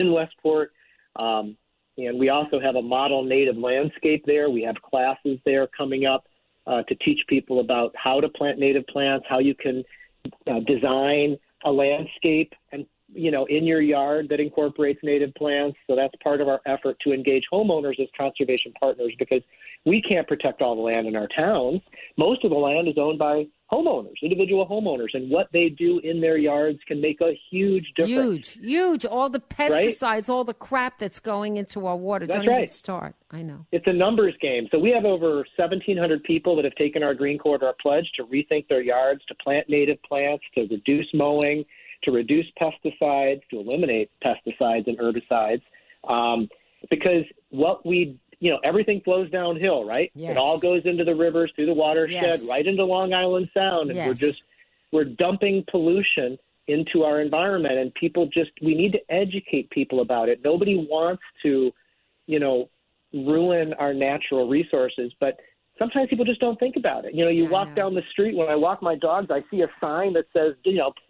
in Westport. And we also have a model native landscape there. We have classes there coming up to teach people about how to plant native plants, how you can design a landscape and in your yard that incorporates native plants. So that's part of our effort to engage homeowners as conservation partners, because we can't protect all the land in our towns. Most of the land is owned by homeowners, individual homeowners, and what they do in their yards can make a huge difference. Huge. All the pesticides, right? All the crap that's going into our water. That's Don't right. even start. I know. It's a numbers game. So we have over 1,700 people that have taken our Green Corridor Pledge to rethink their yards, to plant native plants, to reduce mowing, to reduce pesticides, to eliminate pesticides and herbicides, because everything flows downhill, right? Yes. It all goes into the rivers, through the watershed, right into Long Island Sound, and we're dumping pollution into our environment, and we need to educate people about it. Nobody wants to, ruin our natural resources, but sometimes people just don't think about it. You walk down the street. When I walk my dogs, I see a sign that says,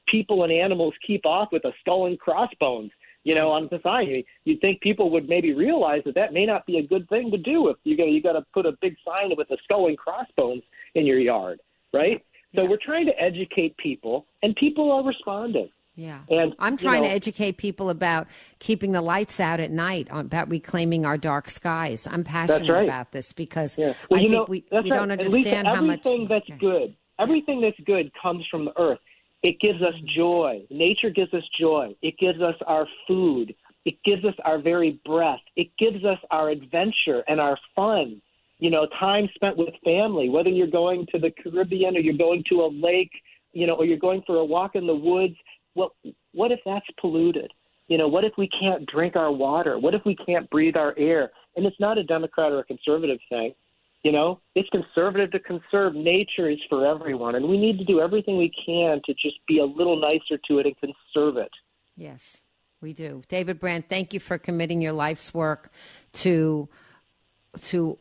people and animals keep off with a skull and crossbones, on the sign. You'd think people would maybe realize that may not be a good thing to do if you got to put a big sign with a skull and crossbones in your yard, right? So we're trying to educate people, and people are responding. Yeah. And I'm trying to educate people about keeping the lights out at night, about reclaiming our dark skies. I'm passionate about this because I think we don't understand how much. Everything that's good, everything that's good comes from the earth. It gives us joy. Nature gives us joy. It gives us our food. It gives us our very breath. It gives us our adventure and our fun. Time spent with family, whether you're going to the Caribbean or you're going to a lake, or you're going for a walk in the woods. Well, what if that's polluted? What if we can't drink our water? What if we can't breathe our air? And it's not a Democrat or a conservative thing. It's conservative to conserve. Nature is for everyone, and we need to do everything we can to just be a little nicer to it and conserve it. Yes, we do. David Brandt, thank you for committing your life's work to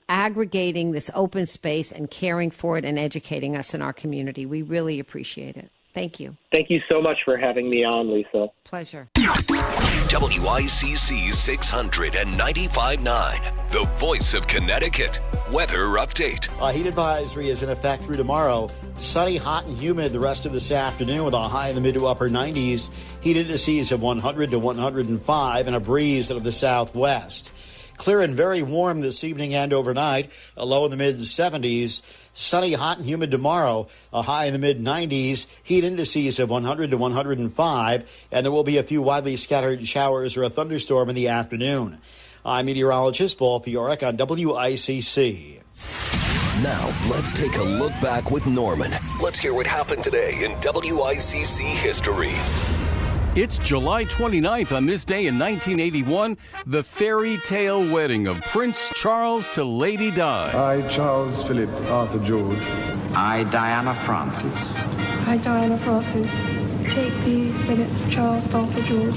aggregating this open space and caring for it and educating us in our community. We really appreciate it. Thank you. Thank you so much for having me on, Lisa. Pleasure. WICC 695.9, the voice of Connecticut. Weather update. A heat advisory is in effect through tomorrow. Sunny, hot, and humid the rest of this afternoon with a high in the mid to upper 90s. Heat indices of 100 to 105 and a breeze out of the southwest. Clear and very warm this evening and overnight. A low in the mid 70s. Sunny, hot, and humid tomorrow. A high in the mid 90s. Heat indices of 100 to 105. And there will be a few widely scattered showers or a thunderstorm in the afternoon. I'm meteorologist Paul Piorek on WICC. Now, let's take a look back with Norman. Let's hear what happened today in WICC history. It's July 29th. On this day in 1981, the fairy tale wedding of Prince Charles to Lady Di. I, Charles Philip Arthur George. I, Diana Francis. I, Diana Francis. Take thee, Philip Charles Arthur George.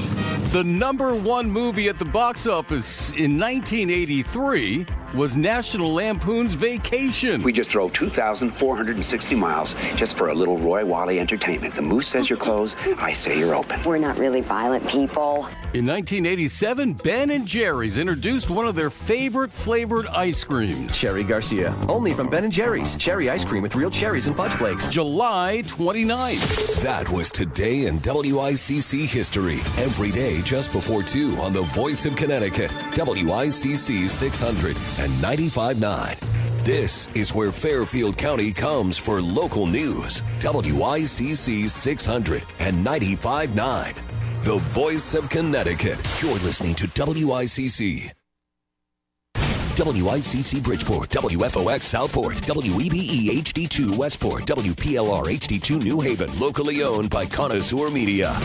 The number one movie at the box office in 1983 was National Lampoon's Vacation. We just drove 2,460 miles just for a little Roy Wally entertainment. The moose says you're closed, I say you're open. We're not really violent people. In 1987, Ben & Jerry's introduced one of their favorite flavored ice creams. Cherry Garcia, only from Ben & Jerry's. Cherry ice cream with real cherries and fudge flakes. July 29th. That was today in WICC history. Every day just before 2 on the Voice of Connecticut, WICC 695.9. This is where Fairfield County comes for local news. WICC 695.9. The Voice of Connecticut. You're listening to WICC. WICC Bridgeport, WFOX Southport, WEBE HD2 Westport, WPLR HD2 New Haven, locally owned by Connoisseur Media.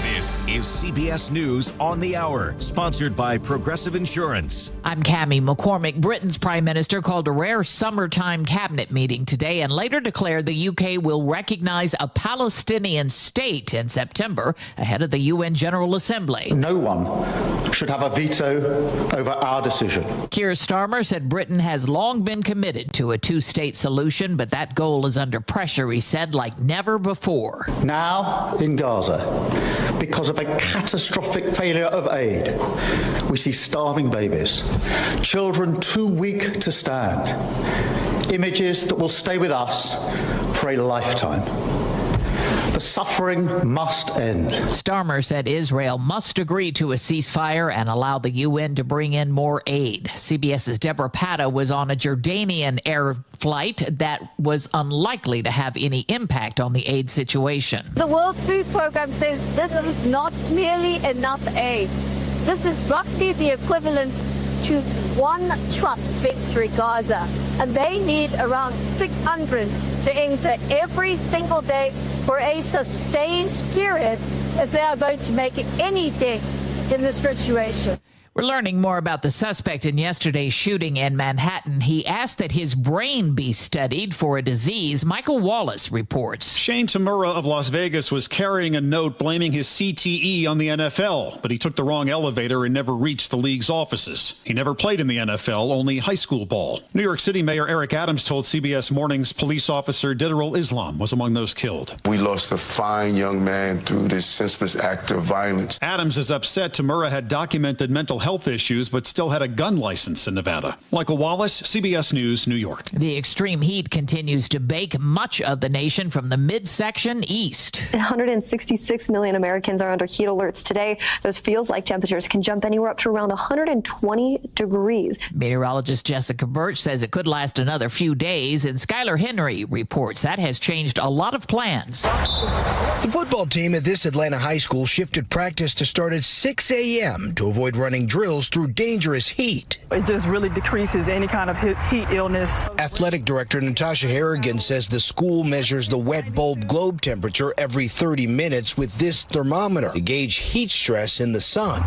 This is CBS News on the Hour, sponsored by Progressive Insurance. I'm Cammie McCormick. Britain's Prime Minister called a rare summertime cabinet meeting today and later declared the UK will recognize a Palestinian state in September ahead of the UN General Assembly. No one should have a veto over our decision. Keir Starmer said Britain has long been committed to a two-state solution, but that goal is under pressure, he said, like never before. Now, in Gaza, because of a catastrophic failure of aid, we see starving babies, children too weak to stand, images that will stay with us for a lifetime. The suffering must end. Starmer said Israel must agree to a ceasefire and allow the UN to bring in more aid. CBS's Deborah Patta was on a Jordanian air flight that was unlikely to have any impact on the aid situation. The World Food Program says this is not merely enough aid. This is roughly the equivalent to one truck entering Gaza, and they need around 600 to enter every single day for a sustained period as they are going to make any dent in this situation. We're learning more about the suspect in yesterday's shooting in Manhattan. He asked that his brain be studied for a disease. Michael Wallace reports. Shane Tamura of Las Vegas was carrying a note blaming his CTE on the NFL, but he took the wrong elevator and never reached the league's offices. He never played in the NFL, only high school ball. New York City Mayor Eric Adams told CBS Mornings police officer Diderol Islam was among those killed. We lost a fine young man through this senseless act of violence. Adams is upset Tamura had documented mental health issues, but still had a gun license in Nevada. Michael Wallace, CBS News, New York. The extreme heat continues to bake much of the nation from the midsection east. 166 million Americans are under heat alerts today. Those feels-like temperatures can jump anywhere up to around 120 degrees. Meteorologist Jessica Birch says it could last another few days, and Skylar Henry reports that has changed a lot of plans. The football team at this Atlanta high school shifted practice to start at 6 a.m. to avoid running drills through dangerous heat. It just really decreases any kind of heat illness. Athletic director Natasha Harrigan says the school measures the wet bulb globe temperature every 30 minutes with this thermometer to gauge heat stress in the sun.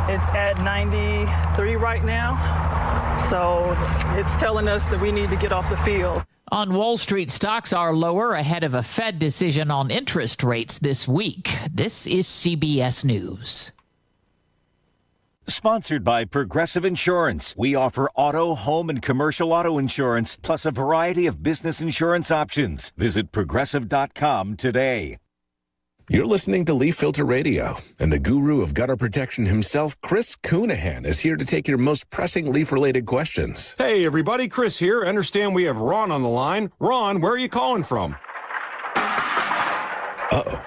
It's at 93 right now, so it's telling us that we need to get off the field. On Wall Street, stocks are lower ahead of a Fed decision on interest rates this week. This is CBS News. Sponsored by Progressive Insurance. We offer auto, home, and commercial auto insurance, plus a variety of business insurance options. Visit Progressive.com today. You're listening to Leaf Filter Radio, and the guru of gutter protection himself, Chris Coonahan, is here to take your most pressing leaf-related questions. Hey, everybody, Chris here. I understand we have Ron on the line. Ron, where are you calling from? Uh-oh.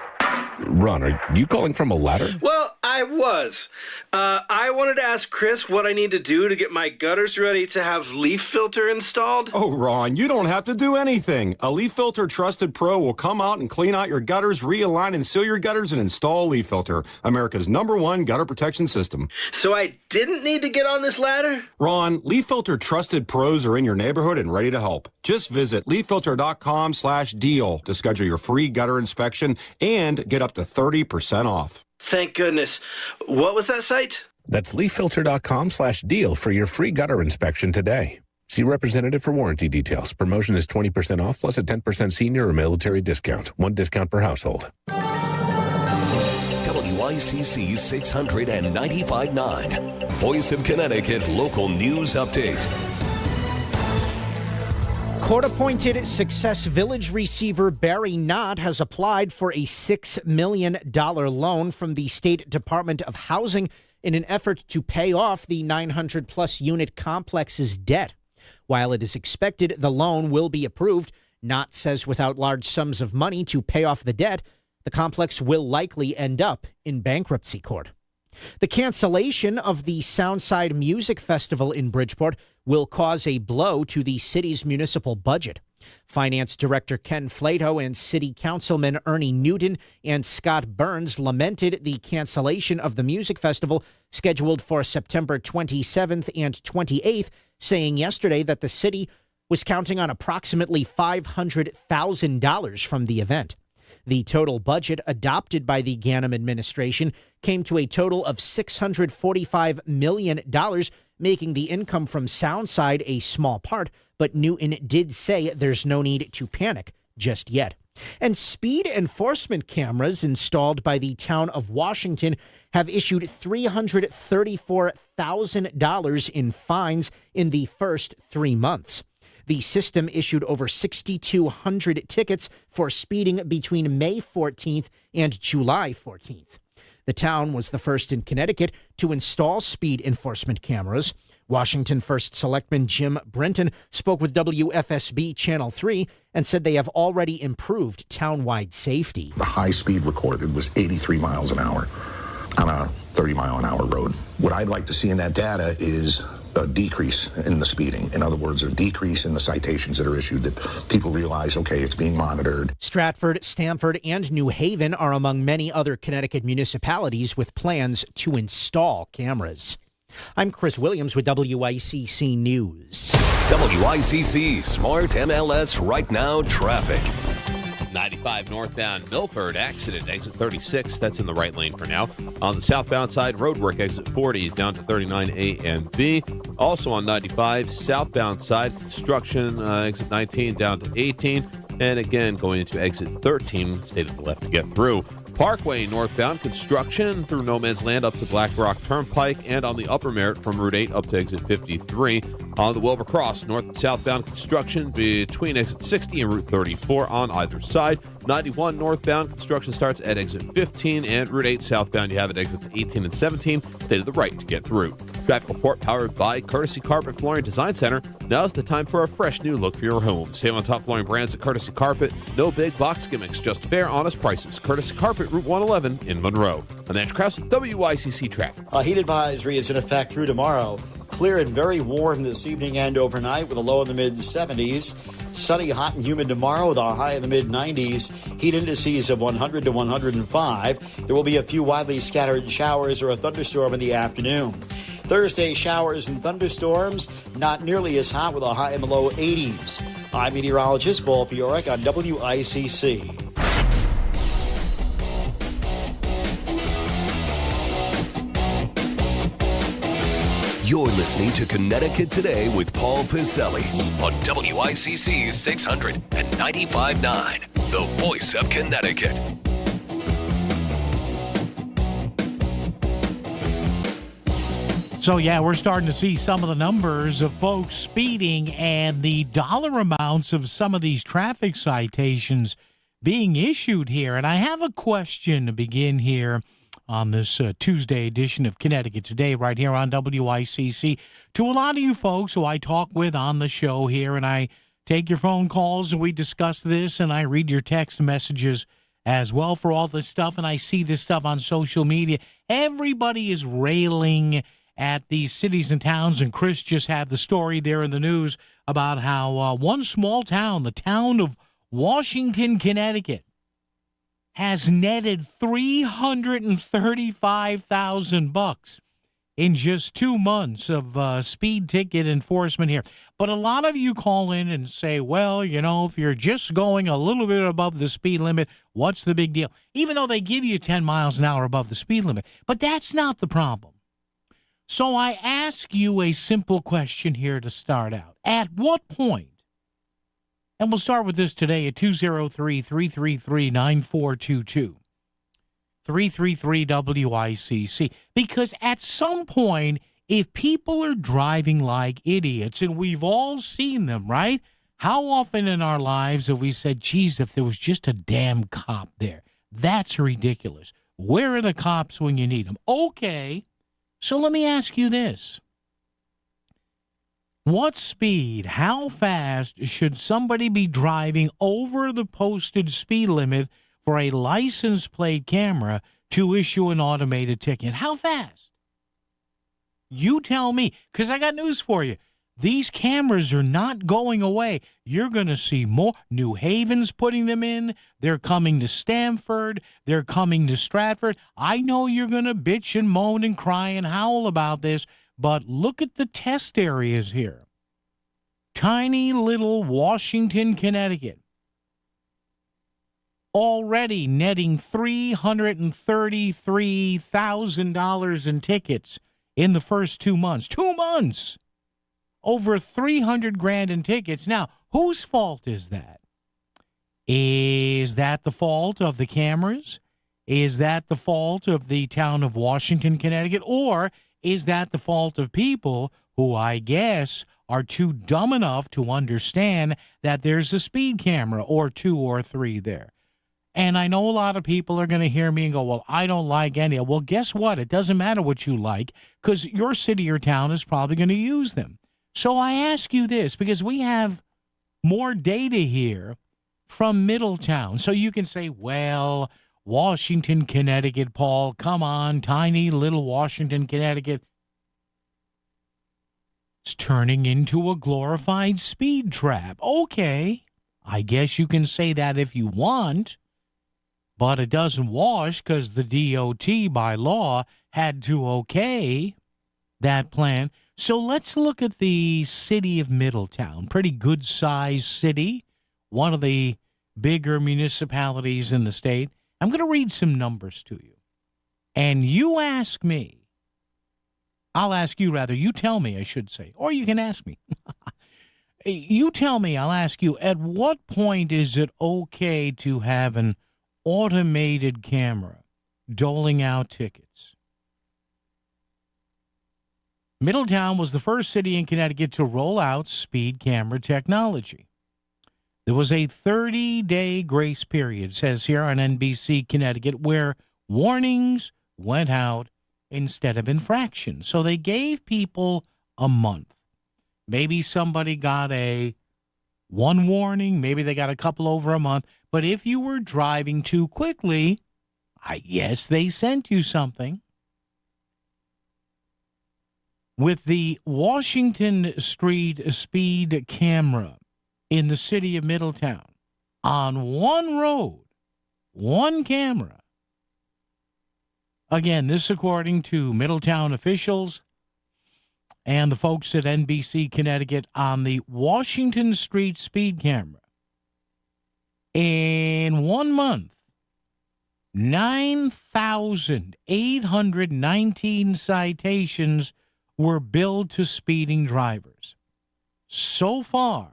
Ron, are you calling from a ladder? Well, I was. I wanted to ask Chris what I need to do to get my gutters ready to have Leaf Filter installed. Oh, Ron, you don't have to do anything. A Leaf Filter Trusted Pro will come out and clean out your gutters, realign and seal your gutters, and install Leaf Filter, America's #1 gutter protection system. So I didn't need to get on this ladder? Ron, Leaf Filter Trusted Pros are in your neighborhood and ready to help. Just visit leaffilter.com/deal to schedule your free gutter inspection and get up to 30% off. Thank goodness. What was that site? That's leaffilter.com/deal for your free gutter inspection today. See representative for warranty details. Promotion is 20% off plus a 10% senior or military discount. One discount per household. WICC 695.9. Voice of Connecticut Local News Update. Court-appointed Success Village receiver Barry Knott has applied for a $6 million loan from the State Department of Housing in an effort to pay off the 900-plus unit complex's debt. While it is expected the loan will be approved, Knott says without large sums of money to pay off the debt, the complex will likely end up in bankruptcy court. The cancellation of the Soundside Music Festival in Bridgeport will cause a blow to the city's municipal budget. Finance Director Ken Flato and City Councilman Ernie Newton and Scott Burns lamented the cancellation of the music festival scheduled for September 27th and 28th, saying yesterday that the city was counting on approximately $500,000 from the event. The total budget adopted by the Ganim administration came to a total of $645 million, making the income from Soundside a small part, but Newton did say there's no need to panic just yet. And speed enforcement cameras installed by the town of Washington have issued $334,000 in fines in the first 3 months. The system issued over 6,200 tickets for speeding between May 14th and July 14th. The town was the first in Connecticut to install speed enforcement cameras. Washington First Selectman Jim Brenton spoke with WFSB Channel 3 and said they have already improved townwide safety. The high speed recorded was 83 miles an hour on a 30-mile-an-hour road. What I'd like to see in that data is a decrease in the speeding. In other words, a decrease in the citations that are issued, that people realize, okay, it's being monitored. Stratford, Stamford, and New Haven are among many other Connecticut municipalities with plans to install cameras. I'm Chris Williams with WICC News. WICC Smart MLS Right Now traffic. 95 northbound Milford accident, exit 36. That's in the right lane for now. On the southbound side, roadwork, exit 40 down to 39A and B. Also on 95, southbound side, construction, exit 19 down to 18. And again, going into exit 13, stay to the left to get through. Parkway northbound, construction through No Man's Land up to Black Rock Turnpike, and on the Upper Merritt from Route 8 up to exit 53. On the Wilbur Cross, north and southbound construction between exit 60 and Route 34 on either side. 91 northbound, construction starts at exit 15, and Route 8 southbound, you have it exits 18 and 17. Stay to the right to get through. Traffic report powered by Courtesy Carpet Flooring Design Center. Now's the time for a fresh new look for your home. Save on top flooring brands at Courtesy Carpet. No big box gimmicks, just fair, honest prices. Courtesy Carpet, Route 111 in Monroe. I'm Andrew Krause, WICC Traffic. A heat advisory is in effect through tomorrow. Clear and very warm this evening and overnight with a low in the mid-70s. Sunny, hot, and humid tomorrow with a high in the mid-90s. Heat indices of 100 to 105. There will be a few widely scattered showers or a thunderstorm in the afternoon. Thursday, showers and thunderstorms, not nearly as hot with a high in the low 80s. I'm meteorologist Paul Piorek on WICC. You're listening to Connecticut Today with Paul Pizzelli on WICC 600 and 95.9, the voice of Connecticut. So, yeah, we're starting to see some of the numbers of folks speeding and the dollar amounts of some of these traffic citations being issued here. And I have a question to begin here on this Tuesday edition of Connecticut Today right here on WICC. To a lot of you folks who I talk with on the show here, and I take your phone calls and we discuss this, and I read your text messages as well for all this stuff, and I see this stuff on social media. Everybody is railing at these cities and towns, and Chris just had the story there in the news about how one small town, the town of Washington, Connecticut, has netted $335,000 in just 2 months of speed ticket enforcement here. But a lot of you call in and say, well, you know, if you're just going a little bit above the speed limit, what's the big deal? Even though they give you 10 miles an hour above the speed limit. But that's not the problem. So I ask you a simple question here to start out. At what point, and we'll start with this today at 203-333-9422, 333-WICC, because at some point, if people are driving like idiots, and we've all seen them, right? How often in our lives have we said, geez, if there was just a damn cop there? That's ridiculous. Where are the cops when you need them? Okay, so let me ask you this. What speed, how fast should somebody be driving over the posted speed limit for a license plate camera to issue an automated ticket? How fast? You tell me, because I got news for you. These cameras are not going away. You're going to see more. New Haven's putting them in. They're coming to Stamford. They're coming to Stratford. I know you're going to bitch and moan and cry and howl about this, but look at the test areas here. Tiny little Washington, Connecticut. already netting $333,000 in tickets in the first 2 months. 2 months! Over $300,000 in tickets. Now, whose fault is that? Is that the fault of the cameras? Is that the fault of the town of Washington, Connecticut? Or is that the fault of people who I guess are too dumb enough to understand that there's a speed camera or 2 or 3 there? And I know a lot of people are going to hear me and go, well, I don't like any. Well, guess what? It doesn't matter what you like because your city or town is probably going to use them. So I ask you this because we have more data here from Middletown. So you can say, well, Washington, Connecticut, Paul, come on, tiny little Washington, Connecticut. It's turning into a glorified speed trap. Okay, I guess you can say that if you want. But it doesn't wash because the DOT by law had to okay that plan. So let's look at the city of Middletown. Pretty good-sized city, one of the bigger municipalities in the state. I'm going to read some numbers to you. And you ask me. I'll ask you, rather. You tell me, I should say. Or you can ask me. You tell me, I'll ask you, at what point is it okay to have an automated camera doling out tickets? Middletown was the first city in Connecticut to roll out speed camera technology. There was a 30-day grace period, says here on NBC Connecticut, where warnings went out instead of infractions. So they gave people a month. Maybe somebody got one warning, maybe they got a couple over a month. But if you were driving too quickly, I guess they sent you something. With the Washington Street speed camera in the city of Middletown, on one road, one camera. Again, this according to Middletown officials and the folks at NBC Connecticut on the Washington Street speed camera. In 1 month, 9,819 citations were billed to speeding drivers. So far,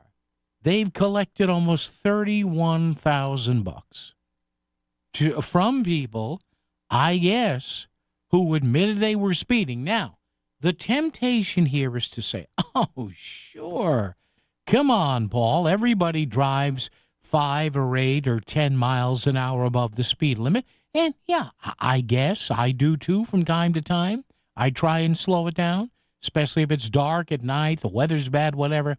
they've collected almost $31,000 from people, I guess, who admitted they were speeding. Now, the temptation here is to say, oh, sure, come on, Paul, everybody drives 5 or 8 or 10 miles an hour above the speed limit. And, yeah, I guess I do, too, from time to time. I try and slow it down, especially if it's dark at night, the weather's bad, whatever.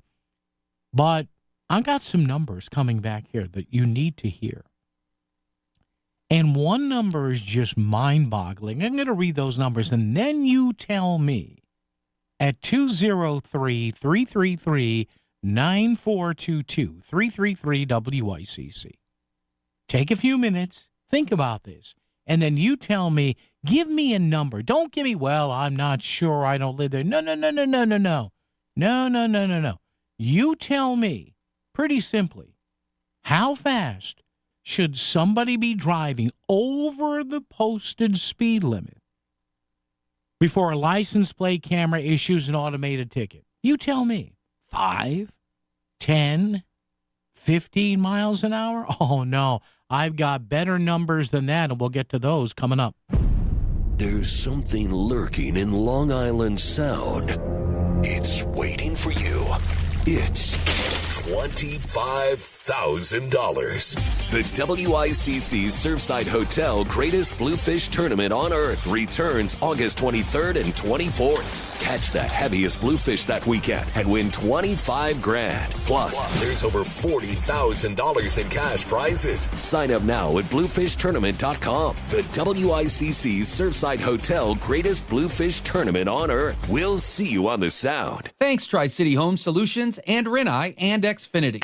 But I've got some numbers coming back here that you need to hear. And one number is just mind-boggling. I'm going to read those numbers, and then you tell me at 203-333-9422, 333-WICC. Take a few minutes, think about this, and then you tell me, give me a number. Don't give me, well, I'm not sure, I don't live there. No. No. You tell me, pretty simply, how fast should somebody be driving over the posted speed limit before a license plate camera issues an automated ticket? You tell me. 5, 10, 15 miles an hour? Oh, no. I've got better numbers than that, and we'll get to those coming up. There's something lurking in Long Island Sound. It's waiting for you. It's $25,000. The WICC Surfside Hotel Greatest Bluefish Tournament on Earth returns August 23rd and 24th. Catch the heaviest bluefish that weekend and win $25,000. Plus, there's over $40,000 in cash prizes. Sign up now at bluefishtournament.com. The WICC Surfside Hotel Greatest Bluefish Tournament on Earth. We'll see you on the Sound. Thanks, Tri-City Home Solutions and Rinnai and Xfinity.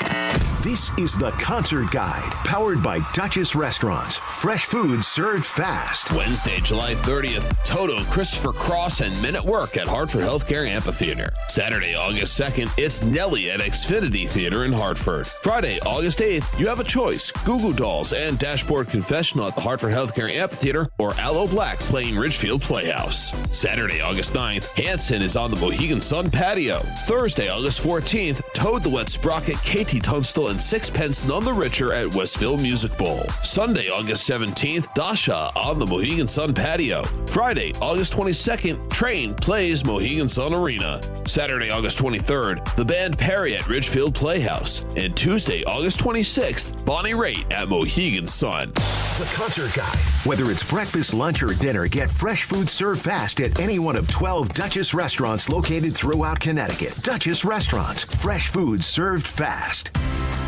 This is the Concert Guide, powered by Duchess Restaurants. Fresh food served fast. Wednesday, July 30th, Toto, Christopher Cross, and Men at Work at Hartford Healthcare Amphitheater. Saturday, August 2nd, it's Nelly at Xfinity Theater in Hartford. Friday, August 8th, you have a choice. Goo Goo Dolls and Dashboard Confessional at the Hartford Healthcare Amphitheater, or Aloe Black playing Ridgefield Playhouse. Saturday, August 9th, Hanson is on the Mohegan Sun patio. Thursday, August 14th, Toad the Wet Sprocket, Katie Tunstall, and Sixpence None the Richer at Westville Music Bowl. Sunday, August 17th, Dasha on the Mohegan Sun patio. Friday, August 22nd, Train plays Mohegan Sun Arena. Saturday, August 23rd, the band Perry at Ridgefield Playhouse. And Tuesday, August 26th, Bonnie Raitt at Mohegan Sun. The Concert Guide. Whether it's breakfast, lunch, or dinner, get fresh food served fast at any one of 12 Duchess restaurants located throughout Connecticut. Duchess Restaurants. Fresh food served fast.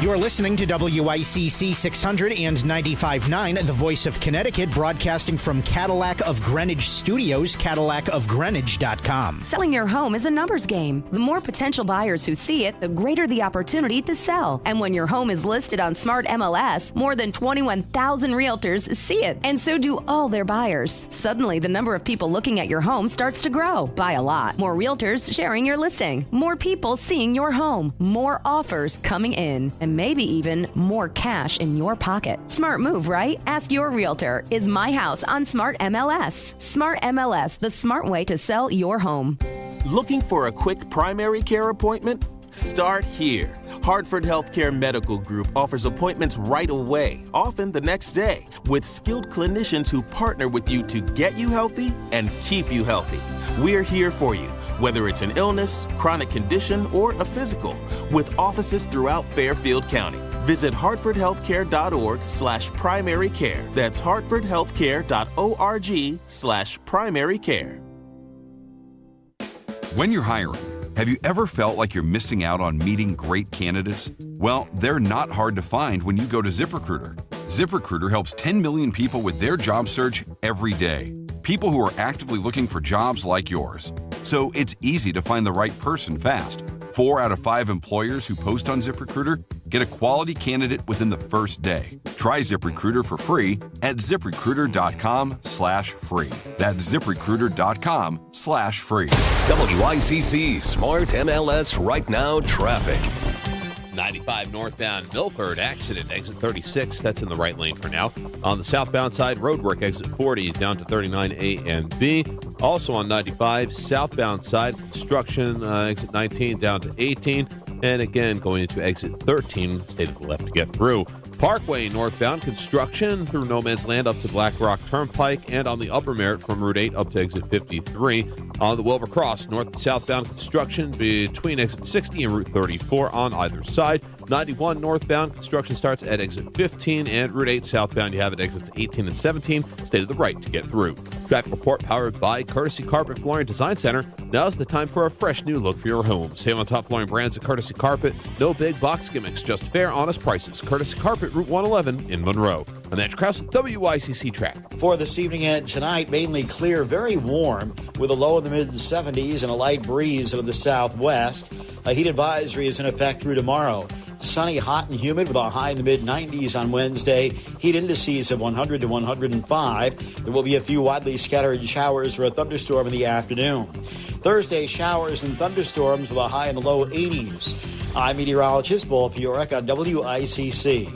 You're listening to WICC 600 and 95.9, the voice of Connecticut, broadcasting from Cadillac of Greenwich Studios, CadillacofGreenwich.com. Selling your home is a numbers game. The more potential buyers who see it, the greater the opportunity to sell. And when your home is listed on Smart MLS, more than 21,000 realtors see it, and so do all their buyers. Suddenly, the number of people looking at your home starts to grow by a lot. More realtors sharing your listing, more people seeing your home, more offers coming in, and maybe even more cash in your pocket. Smart move, right? Ask your realtor. Is my house on Smart MLS? Smart MLS, the smart way to sell your home. Looking for a quick primary care appointment? Start here. Hartford Healthcare Medical Group offers appointments right away, often the next day, with skilled clinicians who partner with you to get you healthy and keep you healthy. We're here for you, whether it's an illness, chronic condition, or a physical, with offices throughout Fairfield County. Visit hartfordhealthcare.org/primary care. That's hartfordhealthcare.org/primary care. When you're hiring, have you ever felt like you're missing out on meeting great candidates? Well, they're not hard to find when you go to ZipRecruiter. ZipRecruiter helps 10 million people with their job search every day. People who are actively looking for jobs like yours. So it's easy to find the right person fast. 4 out of 5 employers who post on ZipRecruiter get a quality candidate within the first day. Try ZipRecruiter for free at ZipRecruiter.com/free. That's ZipRecruiter.com/free. WICC Smart MLS Right Now Traffic. 95 northbound Milford accident, exit 36. That's in the right lane for now. On the southbound side, roadwork, exit 40 down to 39A and B. Also on 95, southbound side, construction, exit 19 down to 18. And again, going into exit 13, stay to the left to get through. Parkway northbound, construction through No Man's Land up to Black Rock Turnpike, and on the Upper Merritt from Route 8 up to exit 53. On the Wilbur Cross, north and southbound construction between exit 60 and Route 34 on either side. 91 northbound construction starts at exit 15, and Route 8 southbound you have at exits 18 and 17. Stay to the right to get through. Traffic report powered by Courtesy Carpet Flooring Design Center. Now's the time for a fresh new look for your home. Save on top flooring brands at Courtesy Carpet. No big box gimmicks, just fair, honest prices. Courtesy Carpet, Route 111 in Monroe. I'm Andrew Krause, WICC Traffic. For this evening and tonight, mainly clear, very warm, with a low in the mid-70s and a light breeze out of the southwest. A heat advisory is in effect through tomorrow. Sunny, hot, and humid with a high in the mid-90s on Wednesday. Heat indices of 100 to 105. There will be a few widely scattered showers or a thunderstorm in the afternoon. Thursday, showers and thunderstorms with a high in the low 80s. I'm meteorologist Paul Piorek on WICC.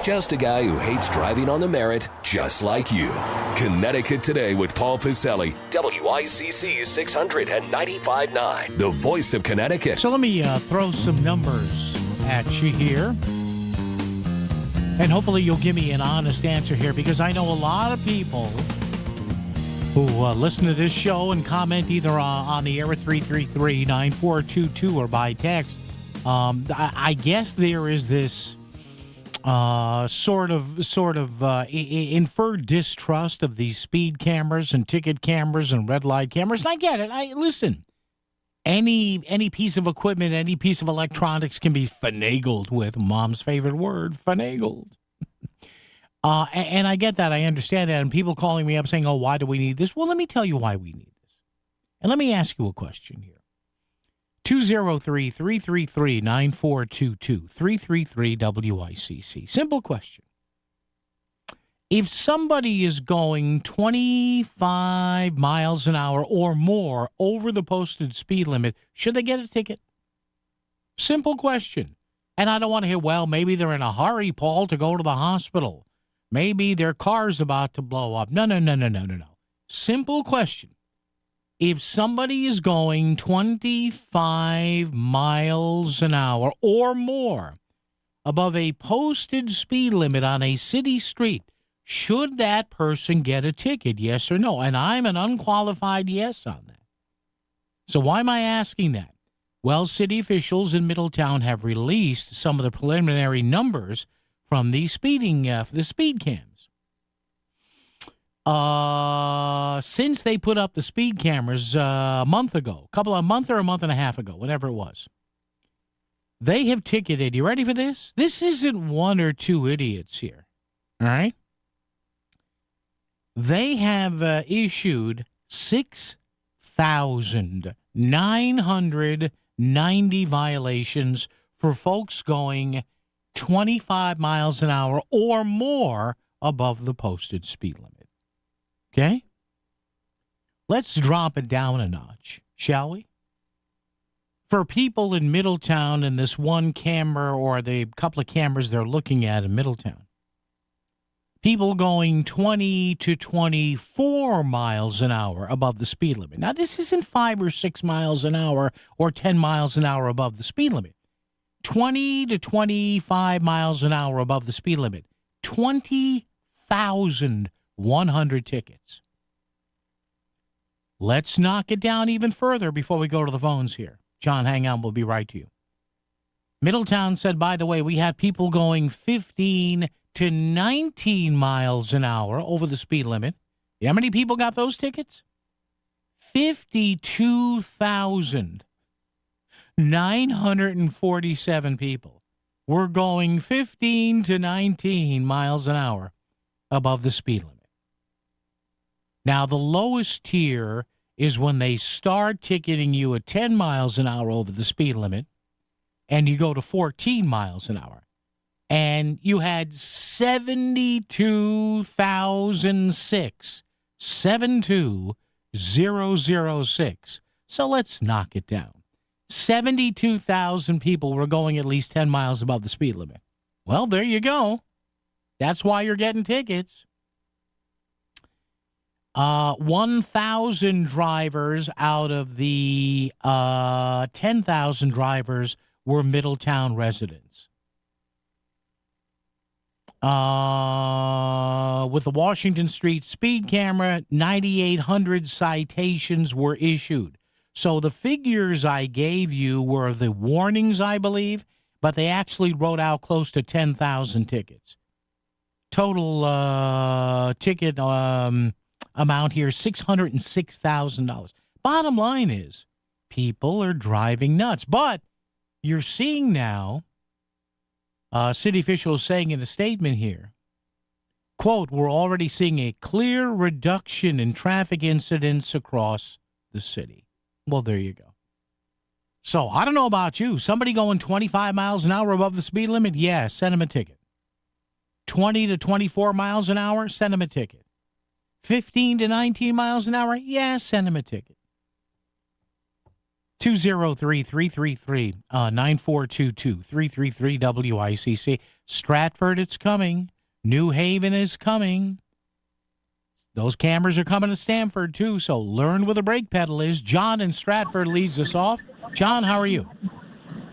Just a guy who hates driving on the Merritt, just like you. Connecticut Today with Paul Piselli. WICC 695.9, the voice of Connecticut. So let me throw some numbers at you here. And hopefully you'll give me an honest answer here, because I know a lot of people who listen to this show and comment either on the air at 333-9422 or by text. I guess there is this sort of inferred distrust of these speed cameras and ticket cameras and red light cameras. And I get it. Listen, any piece of equipment, any piece of electronics can be finagled with. Mom's favorite word, finagled. And I get that. I understand that. And people calling me up saying, oh, why do we need this? Well, let me tell you why we need this. And let me ask you a question here. 203-333-9422, 333-WICC. Simple question. If somebody is going 25 miles an hour or more over the posted speed limit, should they get a ticket? Simple question. And I don't want to hear, well, maybe they're in a hurry, Paul, to go to the hospital. Maybe their car's about to blow up. No. Simple question. If somebody is going 25 miles an hour or more above a posted speed limit on a city street, should that person get a ticket, yes or no? And I'm an unqualified yes on that. So why am I asking that? Well, city officials in Middletown have released some of the preliminary numbers from the speeding, the speed cams. Since they put up the speed cameras a month ago, a month and a half ago, whatever it was, they have ticketed. You ready for this? This isn't one or two idiots here. All right? They have issued 6,990 violations for folks going 25 miles an hour or more above the posted speed limit. Okay? Let's drop it down a notch, shall we? For people in Middletown and this one camera or the couple of cameras they're looking at in Middletown, people going 20 to 24 miles an hour above the speed limit. Now, this isn't 5 or 6 miles an hour or 10 miles an hour above the speed limit. 20 to 25 miles an hour above the speed limit. 20,100 tickets. Let's knock it down even further before we go to the phones here. John, hang on. We'll be right to you. Middletown said, by the way, we had people going 15 to 19 miles an hour over the speed limit. You know how many people got those tickets? 52,947 people were going 15 to 19 miles an hour above the speed limit. Now, the lowest tier is when they start ticketing you at 10 miles an hour over the speed limit and you go to 14 miles an hour. And you had 72,006, 72006. So let's knock it down. 72,000 people were going at least 10 miles above the speed limit. Well, there you go. That's why you're getting tickets. 1,000 drivers out of the 10,000 drivers were Middletown residents. With the Washington Street speed camera, 9,800 citations were issued. So the figures I gave you were the warnings, I believe, but they actually wrote out close to 10,000 tickets. Total ticket amount here, $606,000. Bottom line is, people are driving nuts. But you're seeing now, city officials saying in a statement here, quote, we're already seeing a clear reduction in traffic incidents across the city. Well, there you go. So I don't know about you. Somebody going 25 miles an hour above the speed limit? Yeah, send them a ticket. 20 to 24 miles an hour? Send them a ticket. 15 to 19 miles an hour? Yeah, send them a ticket. 203-333-9422, 333-WICC. Stratford, it's coming. New Haven is coming. Those cameras are coming to Stamford, too, so learn where the brake pedal is. John in Stratford leads us off. John, how are you?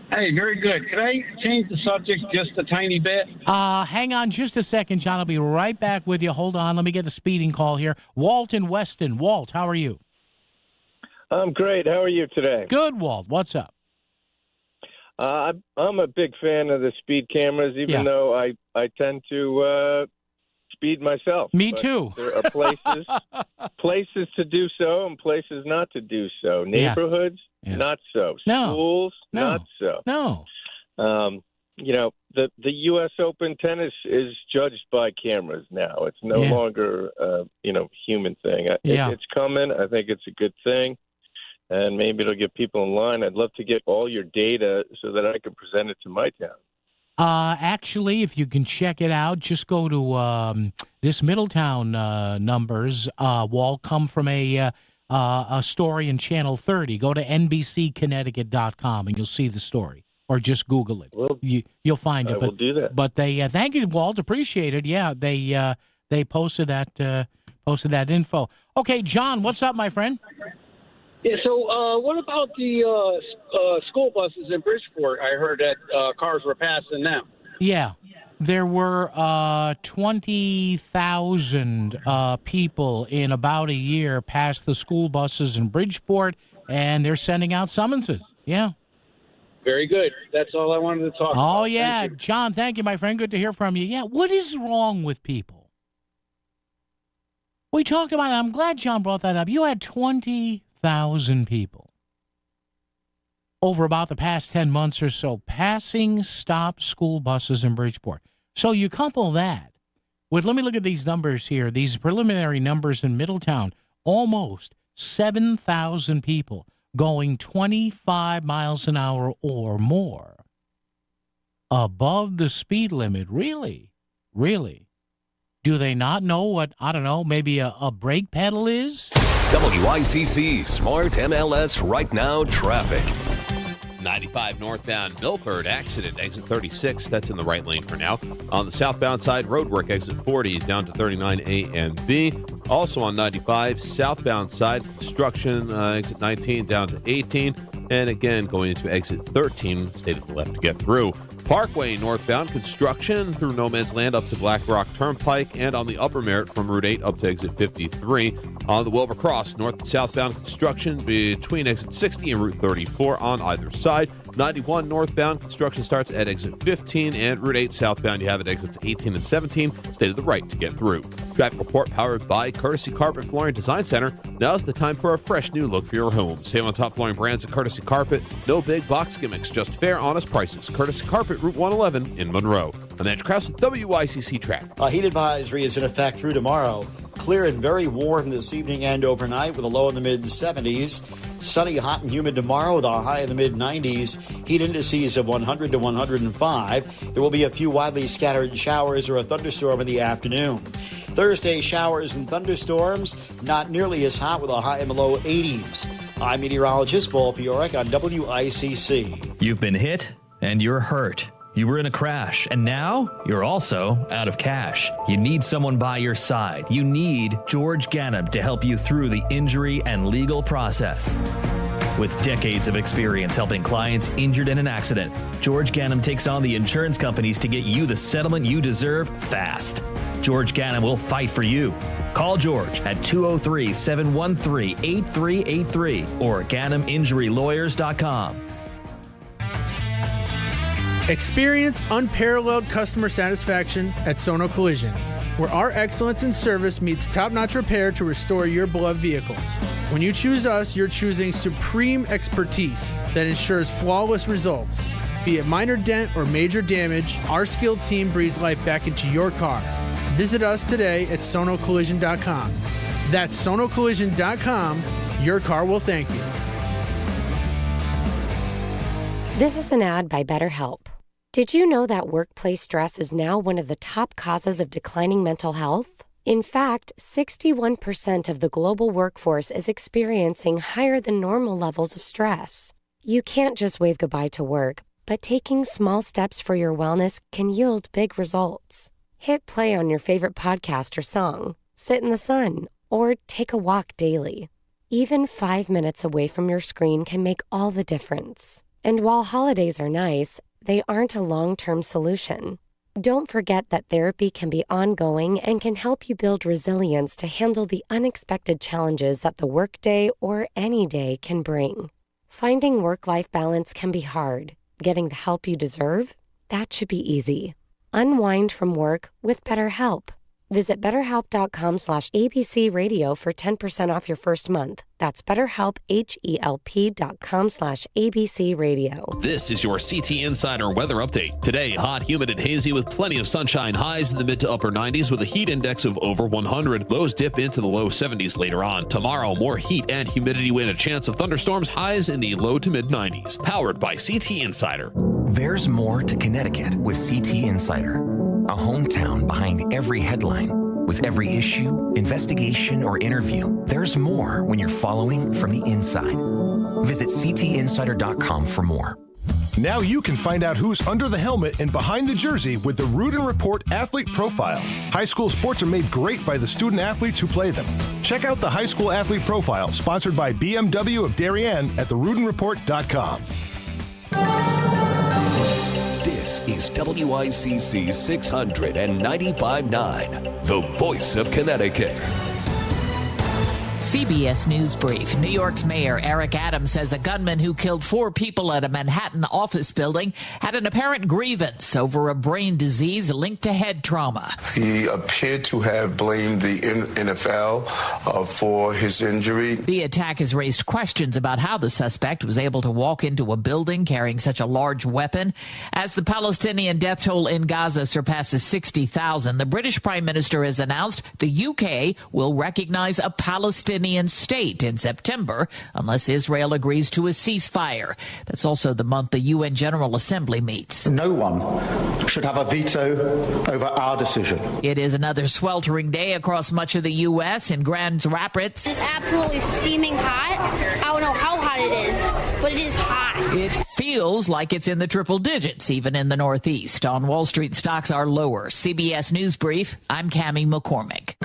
Hey, very good. Can I change the subject just a tiny bit? Hang on just a second, John. I'll be right back with you. Hold on. Let me get the speeding call here. Walt in Weston. Walt, how are you? I'm great. How are you today? Good, Walt. What's up? I'm a big fan of the speed cameras, even though I tend to speed myself. Me but too. There are places to do so and places not to do so. Neighborhoods, not so. No. Schools, not so. No. You know, the U.S. Open tennis is judged by cameras now. It's no longer, human thing. It's coming. I think it's a good thing. and maybe it'll get people in line. I'd love to get all your data so that I can present it to my town. Actually, if you can check it out, just go to this Middletown numbers. Will all come from a story in Channel 30. Go to NBCConnecticut.com and you'll see the story, or just Google it. You'll find it. I will do that. But they thank you, Walt. Appreciate it. Yeah, they posted that info. Okay, John, what's up, my friend? Yeah, so what about the school buses in Bridgeport? I heard that cars were passing them. Yeah, there were 20,000 people in about a year passed the school buses in Bridgeport, and they're sending out summonses. Yeah. Very good. That's all I wanted to talk about. Oh, yeah. John, thank you, my friend. Good to hear from you. Yeah, what is wrong with people? We talked about it. I'm glad John brought that up. You had 20,000 people over about the past 10 months or so passing stop school buses in Bridgeport. So you couple that with, let me look at these numbers here, these preliminary numbers in Middletown, almost 7,000 people going 25 miles an hour or more above the speed limit. Really? Really? Do they not know what, I don't know, maybe a brake pedal is? WICC Smart MLS Right Now Traffic. 95 northbound Milford accident, exit 36. That's in the right lane for now. On the southbound side, roadwork, exit 40 is down to 39A and B. Also on 95, southbound side, construction, exit 19 down to 18. And again, going into exit 13, stay to the left to get through. Parkway northbound, construction through No Man's Land up to Black Rock Turnpike, and on the Upper Merritt from Route 8 up to exit 53. On the Wilbur Cross, north and southbound construction between exit 60 and Route 34 on either side. 91 northbound, construction starts at exit 15, and Route 8 southbound, you have it exits 18 and 17. Stay to the right to get through. Traffic report powered by Courtesy Carpet Flooring Design Center. Now's the time for a fresh new look for your home. Save on top flooring brands at Courtesy Carpet. No big box gimmicks, just fair, honest prices. Courtesy Carpet, Route 111 in Monroe. I'm Andrew Krause with WICC Traffic. A heat advisory is in effect through tomorrow. Clear and very warm this evening and overnight with a low in the mid-70s. Sunny, hot, and humid tomorrow with a high in the mid-90s. Heat indices of 100 to 105. There will be a few widely scattered showers or a thunderstorm in the afternoon. Thursday, showers and thunderstorms, not nearly as hot with a high in the low 80s. I'm meteorologist Paul Piorek on WICC. You've been hit and you're hurt. You were in a crash, and now you're also out of cash. You need someone by your side. You need George Ganem to help you through the injury and legal process. With decades of experience helping clients injured in an accident, George Ganem takes on the insurance companies to get you the settlement you deserve fast. George Ganem will fight for you. Call George at 203-713-8383 or GanemInjuryLawyers.com. Experience unparalleled customer satisfaction at Sono Collision, where our excellence in service meets top-notch repair to restore your beloved vehicles. When you choose us, you're choosing supreme expertise that ensures flawless results. Be it minor dent or major damage, our skilled team breathes life back into your car. Visit us today at sonocollision.com. That's sonocollision.com. Your car will thank you. This is an ad by BetterHelp. Did you know that workplace stress is now one of the top causes of declining mental health? In fact, 61% of the global workforce is experiencing higher than normal levels of stress. You can't just wave goodbye to work, but taking small steps for your wellness can yield big results. Hit play on your favorite podcast or song, sit in the sun, or take a walk daily. Even 5 minutes away from your screen can make all the difference. And while holidays are nice, they aren't a long-term solution. Don't forget that therapy can be ongoing and can help you build resilience to handle the unexpected challenges that the workday or any day can bring. Finding work-life balance can be hard. Getting the help you deserve? That should be easy. Unwind from work with BetterHelp. Visit BetterHelp.com/ABC Radio for 10% off your first month. That's BetterHelp, HELP.com/ABC Radio. This is your CT Insider weather update. Today, hot, humid, and hazy with plenty of sunshine. Highs in the mid to upper 90s with a heat index of over 100. Lows dip into the low 70s later on. Tomorrow, more heat and humidity and a chance of thunderstorms. Highs in the low to mid 90s. Powered by CT Insider. There's more to Connecticut with CT Insider. A hometown behind every headline. With every issue, investigation, or interview, there's more when you're following from the inside. Visit ctinsider.com for more. Now you can find out who's under the helmet and behind the jersey with the Rudin Report Athlete Profile. High school sports are made great by the student athletes who play them. Check out the High School Athlete Profile, sponsored by BMW of Darien at therudinreport.com. This is WICC 695.9, the voice of Connecticut. CBS News Brief. New York's Mayor Eric Adams says a gunman who killed 4 people at a Manhattan office building had an apparent grievance over a brain disease linked to head trauma. He appeared to have blamed the NFL for his injury. The attack has raised questions about how the suspect was able to walk into a building carrying such a large weapon. As the Palestinian death toll in Gaza surpasses 60,000, the British Prime Minister has announced the UK will recognize a Palestinian state in September unless Israel agrees to a ceasefire. That's also the month the UN General Assembly meets. No one should have a veto over our decision. It is another sweltering day across much of the U.S. in Grand Rapids. It's absolutely steaming hot. I don't know how hot it is, but it is hot. It feels like it's in the triple digits, even in the Northeast. On Wall Street, stocks are lower. CBS News Brief, I'm Cammie McCormick.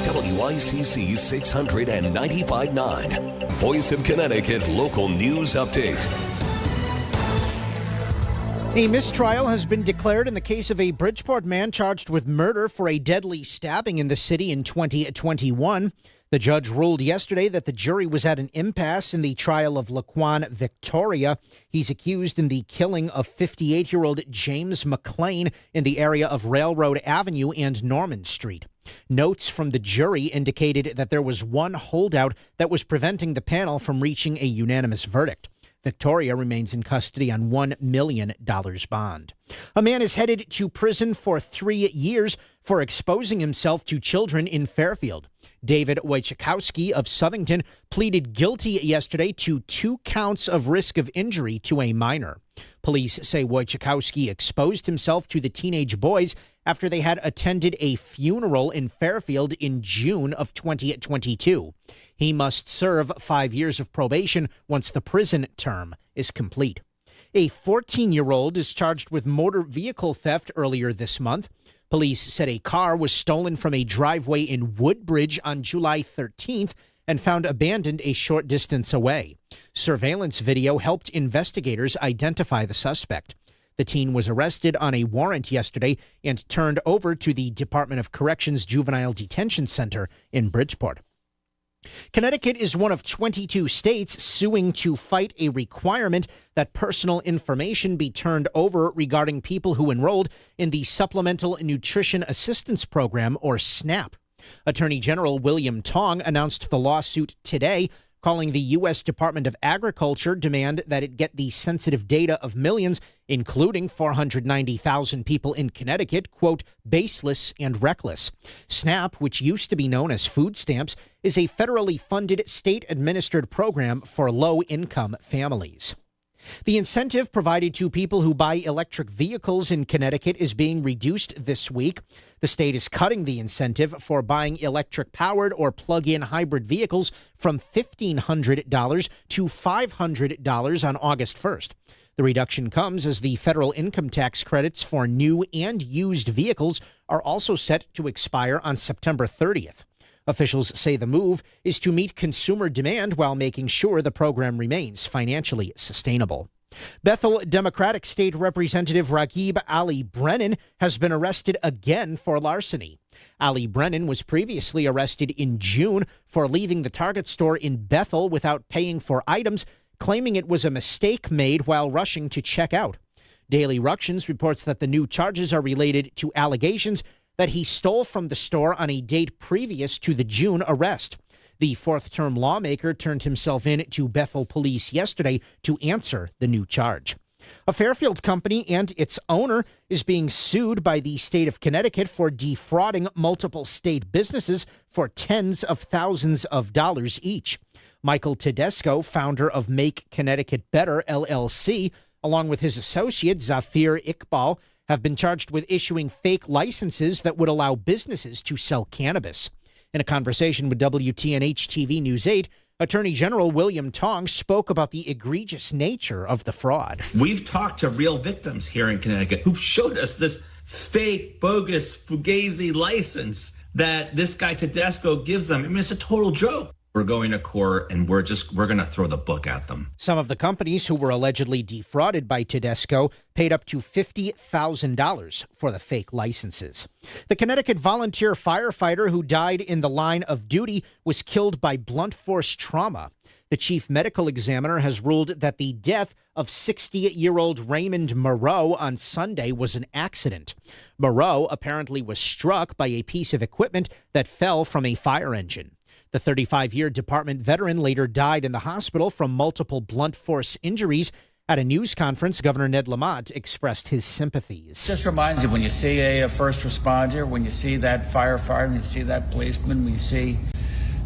WICC 695.9, Voice of Connecticut Local News Update. A mistrial has been declared in the case of a Bridgeport man charged with murder for a deadly stabbing in the city in 2021. The judge ruled yesterday that the jury was at an impasse in the trial of Laquan Victoria. He's accused in the killing of 58-year-old James McLean in the area of Railroad Avenue and Norman Street. Notes from the jury indicated that there was one holdout that was preventing the panel from reaching a unanimous verdict. Victoria remains in custody on $1 million bond. A man is headed to prison for 3 years for exposing himself to children in Fairfield. David Wojciechowski of Southington pleaded guilty yesterday to 2 counts of risk of injury to a minor. Police say Wojciechowski exposed himself to the teenage boys after they had attended a funeral in Fairfield in June of 2022. He must serve 5 years of probation once the prison term is complete. A 14-year-old is charged with motor vehicle theft earlier this month. Police said a car was stolen from a driveway in Woodbridge on July 13th and found abandoned a short distance away. Surveillance video helped investigators identify the suspect. The teen was arrested on a warrant yesterday and turned over to the Department of Corrections Juvenile Detention Center in Bridgeport. Connecticut is one of 22 states suing to fight a requirement that personal information be turned over regarding people who enrolled in the Supplemental Nutrition Assistance Program, or SNAP. Attorney General William Tong announced the lawsuit today, calling the U.S. Department of Agriculture demand that it get the sensitive data of millions, including 490,000 people in Connecticut, quote, baseless and reckless. SNAP, which used to be known as food stamps, is a federally funded state-administered program for low-income families. The incentive provided to people who buy electric vehicles in Connecticut is being reduced this week. The state is cutting the incentive for buying electric-powered or plug-in hybrid vehicles from $1,500 to $500 on August 1st. The reduction comes as the federal income tax credits for new and used vehicles are also set to expire on September 30th. Officials say the move is to meet consumer demand while making sure the program remains financially sustainable. Bethel Democratic State Representative Raghib Ali Brennan has been arrested again for larceny. Ali Brennan was previously arrested in June for leaving the Target store in Bethel without paying for items, claiming it was a mistake made while rushing to check out. Daily Ructions reports that the new charges are related to allegations that he stole from the store on a date previous to the June arrest. The fourth-term lawmaker turned himself in to Bethel police yesterday to answer the new charge. A Fairfield company and its owner is being sued by the state of Connecticut for defrauding multiple state businesses for tens of thousands of dollars each. Michael Tedesco, founder of Make Connecticut Better, LLC, along with his associate Zafir Iqbal, have been charged with issuing fake licenses that would allow businesses to sell cannabis. In a conversation with WTNH-TV News 8, Attorney General William Tong spoke about the egregious nature of the fraud. We've talked to real victims here in Connecticut who showed us this fake, bogus Fugazi license that this guy Tedesco gives them. I mean, it's a total joke. We're going to court and we're going to throw the book at them. Some of the companies who were allegedly defrauded by Tedesco paid up to $50,000 for the fake licenses. The Connecticut volunteer firefighter who died in the line of duty was killed by blunt force trauma. The chief medical examiner has ruled that the death of 60-year-old Raymond Moreau on Sunday was an accident. Moreau apparently was struck by a piece of equipment that fell from a fire engine. The 35-year department veteran later died in the hospital from multiple blunt force injuries. At a news conference, Governor Ned Lamont expressed his sympathies. It just reminds you when you see a first responder, when you see that firefighter, when you see that policeman, when you see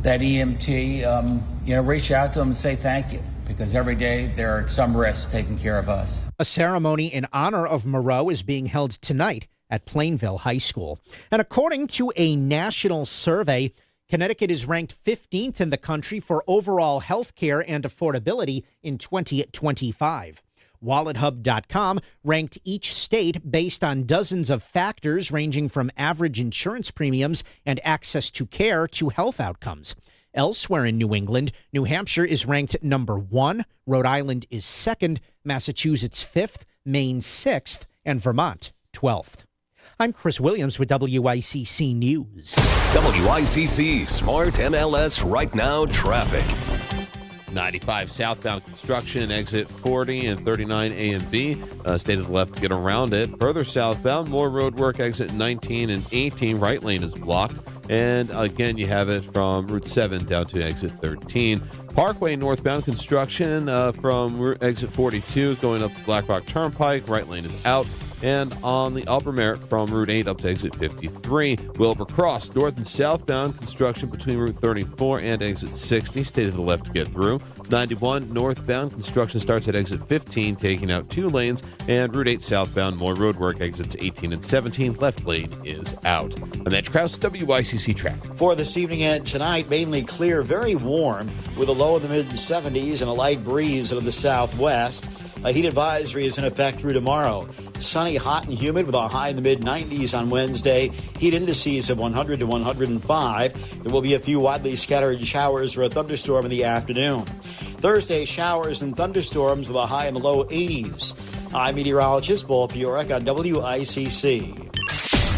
that EMT, reach out to them and say thank you, because every day there are some risks taking care of us. A ceremony in honor of Moreau is being held tonight at Plainville High School. And according to a national survey, Connecticut is ranked 15th in the country for overall health care and affordability in 2025. WalletHub.com ranked each state based on dozens of factors ranging from average insurance premiums and access to care to health outcomes. Elsewhere in New England, New Hampshire is ranked number 1, Rhode Island is 2nd, Massachusetts 5th, Maine 6th, and Vermont 12th. I'm Chris Williams with WICC News. WICC Smart MLS Right Now Traffic. 95 southbound construction, exit 40 and 39 A and B. Stay to the left to get around it. Further southbound, more road work, exit 19 and 18. Right lane is blocked. And again, you have it from Route 7 down to exit 13. Parkway northbound construction from exit 42 going up to Black Rock Turnpike. Right lane is out. And on the Upper Merritt from Route 8 up to exit 53. Wilbur Cross, north and southbound construction between Route 34 and exit 60. Stay to the left to get through. 91 northbound construction starts at exit 15, taking out 2 lanes. And Route 8 southbound, more road work, exits 18 and 17. Left lane is out. I'm Edge Krause, WICC Traffic. For this evening and tonight, mainly clear, very warm, with a low in the mid-70s and a light breeze out of the southwest. A heat advisory is in effect through tomorrow. Sunny, hot, and humid with a high in the mid-90s on Wednesday. Heat indices of 100 to 105. There will be a few widely scattered showers or a thunderstorm in the afternoon. Thursday, showers and thunderstorms with a high in the low 80s. I'm meteorologist Paul Piorek on WICC.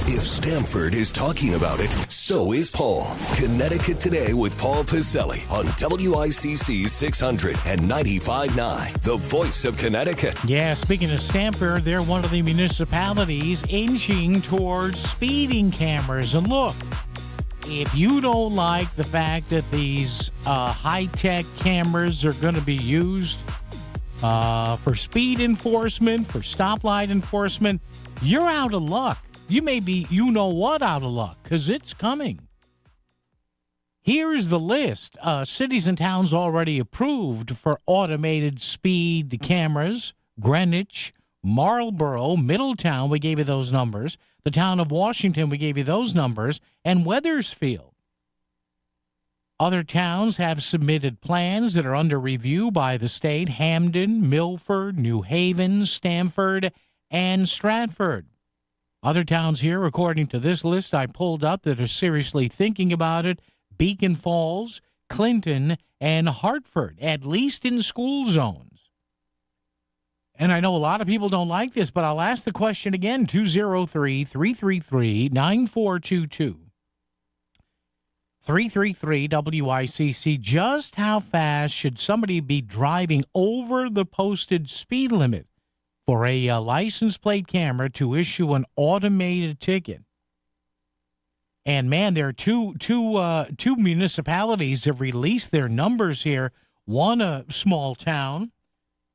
If Stamford is talking about it, so is Paul. Connecticut Today with Paul Pizzelli on WICC 600 and 95.9, the voice of Connecticut. Yeah, speaking of Stamford, they're one of the municipalities inching towards speeding cameras. And look, if you don't like the fact that these high-tech cameras are going to be used for speed enforcement, for stoplight enforcement, you're out of luck. You may be, out of luck, because it's coming. Here's the list. Cities and towns already approved for automated speed cameras. Greenwich, Marlborough, Middletown, we gave you those numbers. The town of Washington, we gave you those numbers. And Wethersfield. Other towns have submitted plans that are under review by the state. Hamden, Milford, New Haven, Stamford, and Stratford. Other towns here, according to this list I pulled up, that are seriously thinking about it: Beacon Falls, Clinton, and Hartford, at least in school zones. And I know a lot of people don't like this, but I'll ask the question again, 203-333-9422. 333-WICC. Just how fast should somebody be driving over the posted speed limit for a license plate camera to issue an automated ticket? And man, there are two municipalities have released their numbers here. One, a small town,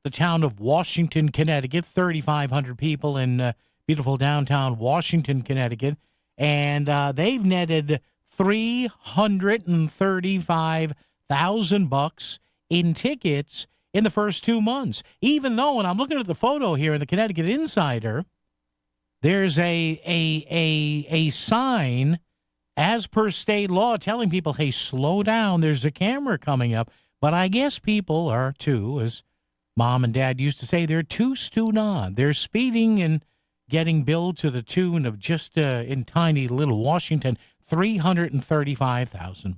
the town of Washington, Connecticut, 3,500 people in beautiful downtown Washington, Connecticut, and they've netted $335,000 in tickets in the first 2 months. Even though, and I'm looking at the photo here in the Connecticut Insider, there's a sign, as per state law, telling people, hey, slow down, there's a camera coming up. But I guess people are too, as Mom and Dad used to say, they're too stewed on. They're speeding and getting billed to the tune of just in tiny little Washington, $335,000.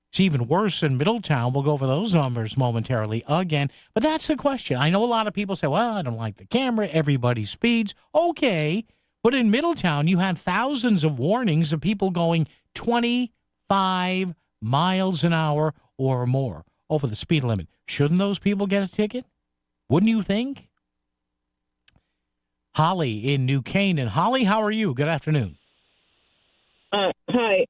It's even worse in Middletown. We'll go over those numbers momentarily again. But that's the question. I know a lot of people say, well, I don't like the camera. Everybody speeds. Okay. But in Middletown, you had thousands of warnings of people going 25 miles an hour or more over the speed limit. Shouldn't those people get a ticket? Wouldn't you think? Holly in New Canaan. Holly, how are you? Good afternoon. Hi.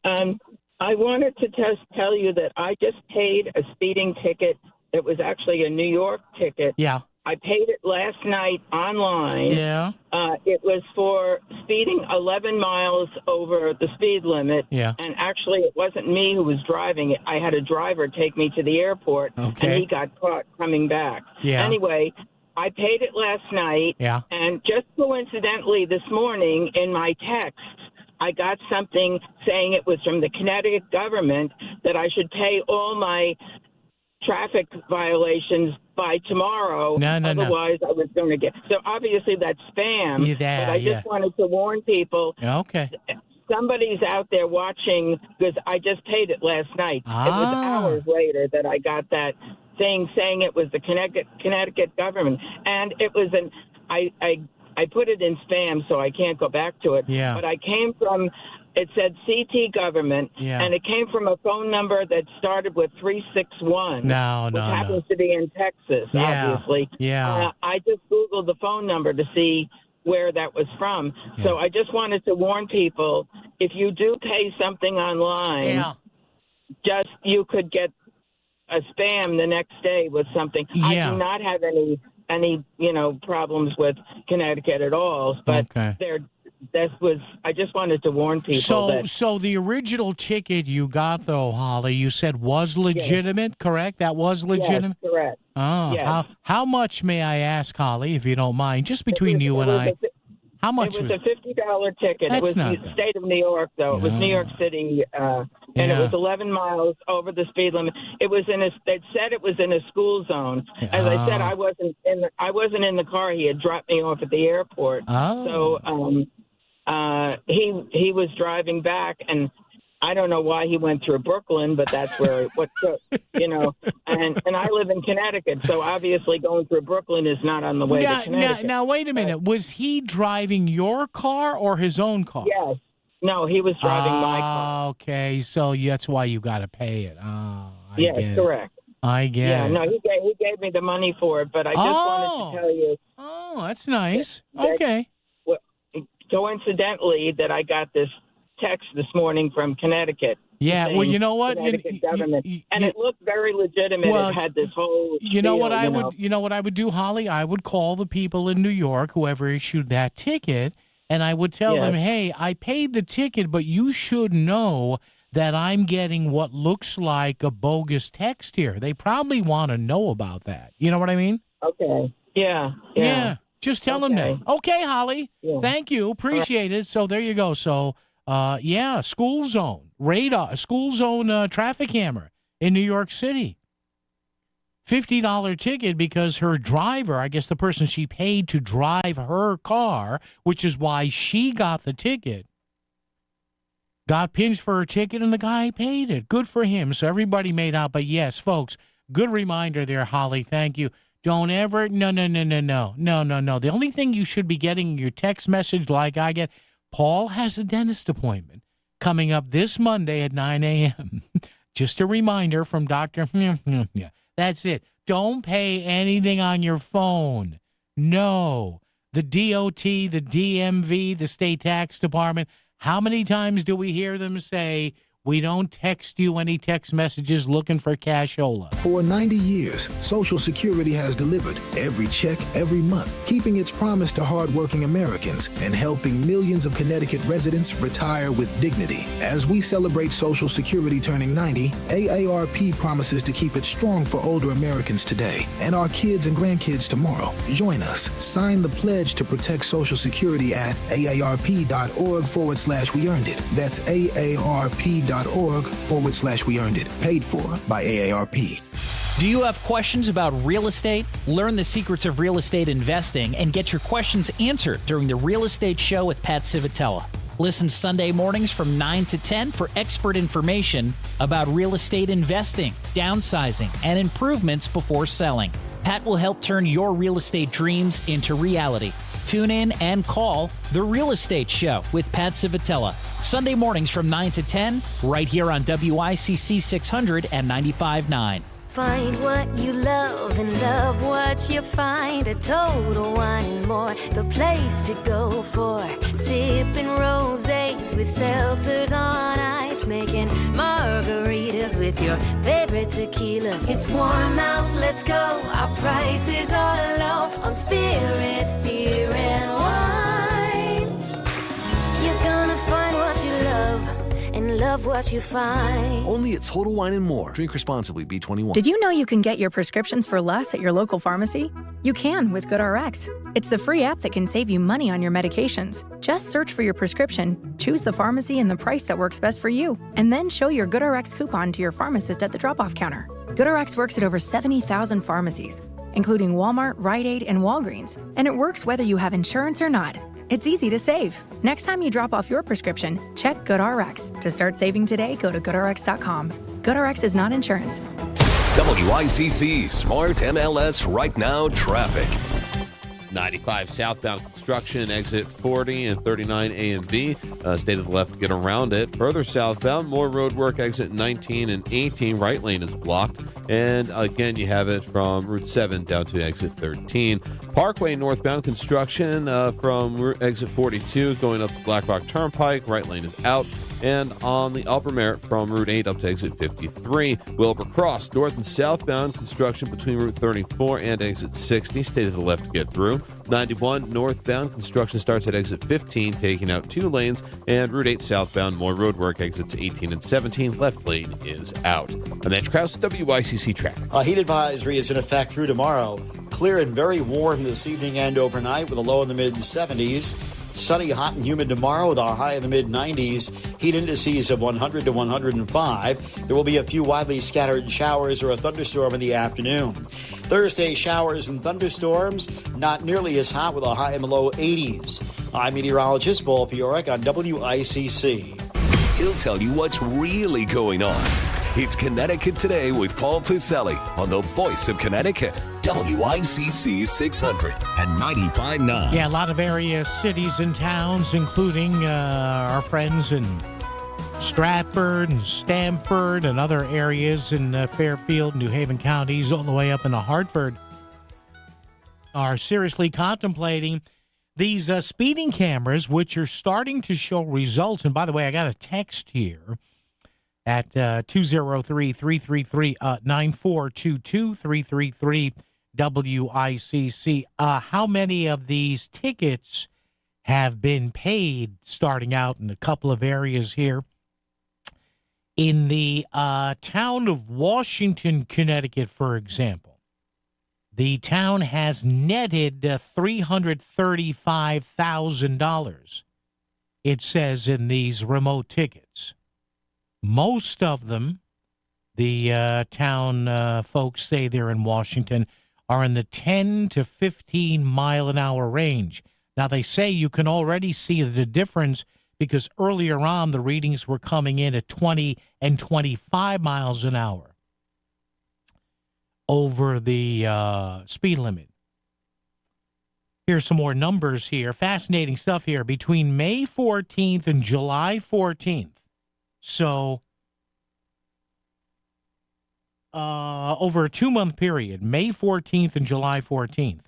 I wanted to tell you that I just paid a speeding ticket. It was actually a New York ticket. Yeah. I paid it last night online. Yeah. It was for speeding 11 miles over the speed limit. Yeah. And actually, it wasn't me who was driving it. I had a driver take me to the airport, Okay. and he got caught coming back. Yeah. Anyway, I paid it last night. Yeah. And just coincidentally, this morning in my text, I got something saying it was from the Connecticut government that I should pay all my traffic violations by tomorrow. No. Otherwise, I was going to get. So obviously that's spam. Yeah, but I just wanted to warn people. Okay. Somebody's out there watching because I just paid it last night. It was hours later that I got that thing saying it was the Connecticut government, and it was an I put it in spam, so I can't go back to it. Yeah. But I came from, it said CT government, Yeah. and it came from a phone number that started with 361. Which happens to be in Texas, Yeah. obviously. Yeah. I just Googled the phone number to see where that was from. Yeah. So I just wanted to warn people, if you do pay something online, you could get a spam the next day with something. I Yeah. do not have any problems with Connecticut at all, but I just wanted to warn people So the original ticket you got, though, Holly, you said was legitimate, correct? That was legitimate? Yes, correct. Oh, yes. How much, may I ask, Holly, if you don't mind, just between you and I? How much It was a $50 ticket. That's It was not the bad. state of New York, though. It was New York City, and it was 11 miles over the speed limit. It was it said it was in a school zone. As I said, I wasn't in the car. He had dropped me off at the airport. Oh. So he was driving back, and I don't know why he went through Brooklyn, but that's where and I live in Connecticut, so obviously going through Brooklyn is not on the way to Connecticut. Now, wait a minute. Was he driving your car or his own car? Yes. No, he was driving my car. Okay, so that's why you got to pay it. Yes, correct. I get Yeah, it. no, he gave me the money for it, but I just wanted to tell you. Oh, that's nice. that- Okay. Coincidentally, that I got this text this morning from Connecticut. Yeah, well, saying you know what? Connecticut government, and it looked very legitimate. Well, it had this whole. You know what spiel, you know what I would do, Holly? I would call the people in New York, whoever issued that ticket, and I would tell them, hey, I paid the ticket, but you should know that I'm getting what looks like a bogus text here. They probably want to know about that. You know what I mean? Okay. Yeah. Just tell them that. Okay, Holly. Yeah. Thank you. Appreciate it. So there you go. So, school zone radar, school zone traffic camera in New York City. $50 ticket because her driver, I guess the person she paid to drive her car, which is why she got the ticket, got pinched for her ticket and the guy paid it. Good for him. So everybody made out. But yes, folks, good reminder there, Holly. Thank you. Don't ever, no. The only thing you should be getting in your text message like I get, Paul has a dentist appointment coming up this Monday at 9 a.m. Just a reminder from Dr. Yeah, that's it. Don't pay anything on your phone. No. The DOT, the DMV, the state tax department, How many times do we hear them say, we don't text you any text messages looking for cashola? For 90 years, Social Security has delivered every check, every month, keeping its promise to hardworking Americans and helping millions of Connecticut residents retire with dignity. As we celebrate Social Security turning 90, AARP promises to keep it strong for older Americans today and our kids and grandkids tomorrow. Join us. Sign the pledge to protect Social Security at aarp.org/we earned it. That's aarp.org/we earned it. Paid for by AARP. Do you have questions about real estate? Learn the secrets of real estate investing and get your questions answered during the Real Estate Show with Pat Civitella. Listen Sunday mornings from 9 to 10 for expert information about real estate investing, downsizing, and improvements before selling. Pat will help turn your real estate dreams into reality. Tune in and call The Real Estate Show with Pat Civitella. Sunday mornings from 9 to 10, right here on WICC 600 and 95.9. Find what you love and love what you find. A Total Wine and More, the place to go for sipping rosés with seltzers on ice, making margaritas with your favorite tequilas. It's warm out, let's go. Our prices are low on spirits, beer, and wine. You're gonna find what you love and love what you find. Only at Total Wine and More. Drink responsibly. B21. Did you know you can get your prescriptions for less at your local pharmacy? You can with GoodRx. It's the free app that can save you money on your medications. Just search for your prescription, choose the pharmacy and the price that works best for you, and then show your GoodRx coupon to your pharmacist at the drop-off counter. GoodRx works at over 70,000 pharmacies, including Walmart, Rite Aid, and Walgreens, and it works whether you have insurance or not. It's easy to save. Next time you drop off your prescription, check GoodRx. To start saving today, go to goodrx.com. GoodRx is not insurance. WICC Smart MLS Right Now Traffic. 95 southbound construction, exit 40 and 39 A and B. Stay to the left to get around it. Further southbound, more road work, exit 19 and 18. Right lane is blocked. And again, you have it from Route 7 down to exit 13. Parkway northbound construction from exit 42 going up to Black Rock Turnpike. Right lane is out. And on the Upper Merritt from Route 8 up to exit 53. Wilbur Cross, north and southbound construction between Route 34 and exit 60. Stay to the left to get through. 91 northbound construction starts at exit 15, taking out 2 lanes. And Route 8 southbound, more road work, exits 18 and 17. Left lane is out. I'm Andrew Krause, WICC Traffic. A heat advisory is in effect through tomorrow. Clear and very warm this evening and overnight with a low in the mid-70s. Sunny, hot, and humid tomorrow with a high in the mid-90s. Heat indices of 100 to 105. There will be a few widely scattered showers or a thunderstorm in the afternoon. Thursday, showers and thunderstorms, not nearly as hot with a high in the low 80s. I'm meteorologist Paul Piorek on WICC. He'll tell you what's really going on. It's Connecticut Today with Paul Piselli on the Voice of Connecticut, WICC 600 and 95.9. Yeah, a lot of area cities and towns, including our friends in Stratford and Stamford and other areas in Fairfield, New Haven counties, all the way up into Hartford, are seriously contemplating these speeding cameras, which are starting to show results. And by the way, I got a text here at 203-333-9422, 333-WICC. How many of these tickets have been paid, starting out in a couple of areas here? In the town of Washington, Connecticut, for example, the town has netted $335,000, it says in these remote tickets. Most of them, the town folks say they're in Washington, are in the 10 to 15 mile an hour range. Now, they say you can already see the difference because earlier on the readings were coming in at 20 and 25 miles an hour over the speed limit. Here's some more numbers here. Fascinating stuff here. Between May 14th and July 14th, so over a 2-month period, May 14th and July 14th,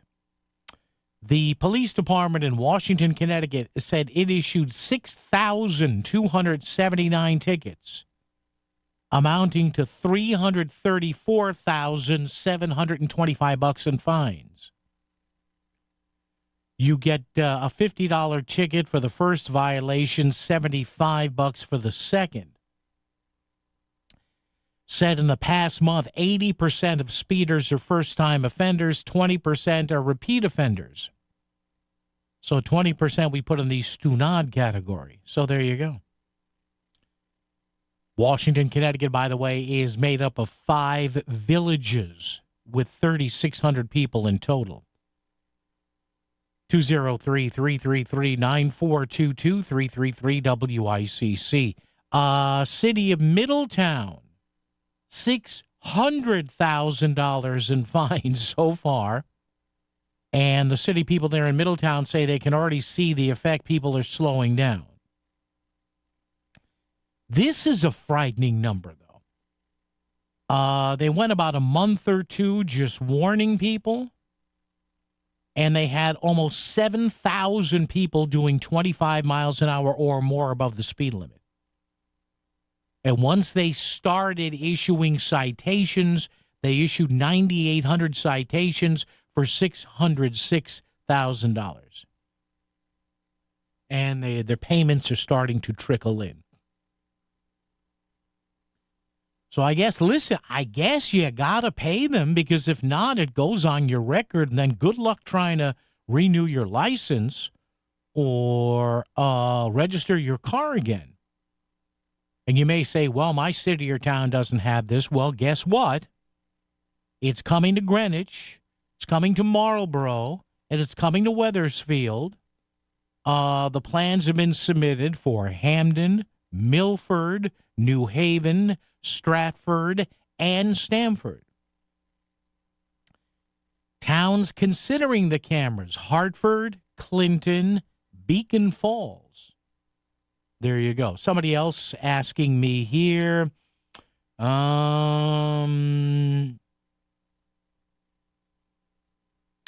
The police department in Washington, Connecticut said it issued 6,279 tickets, amounting to $334,725 in fines. You get a $50 ticket for the first violation, $75 for the second. Said in the past month, 80% of speeders are first-time offenders, 20% are repeat offenders. So 20% we put in the Stunad category. So there you go. Washington, Connecticut, by the way, is made up of 5 villages with 3,600 people in total. 203-333-9422, 333-WICC. City of Middletown, $600,000 in fines so far. And the city people there in Middletown say they can already see the effect. People are slowing down. This is a frightening number, though. They went about a month or two just warning people, and they had almost 7,000 people doing 25 miles an hour or more above the speed limit. And once they started issuing citations, they issued 9,800 citations for $606,000. And their payments are starting to trickle in. So I guess you got to pay them, because if not, it goes on your record, and then good luck trying to renew your license or register your car again. And you may say, well, my city or town doesn't have this. Well, guess what? It's coming to Greenwich, it's coming to Marlborough, and it's coming to Wethersfield. The plans have been submitted for Hamden, Milford, New Haven, Stratford, and Stamford. Towns considering the cameras: Hartford, Clinton, Beacon Falls. There you go. Somebody else asking me here.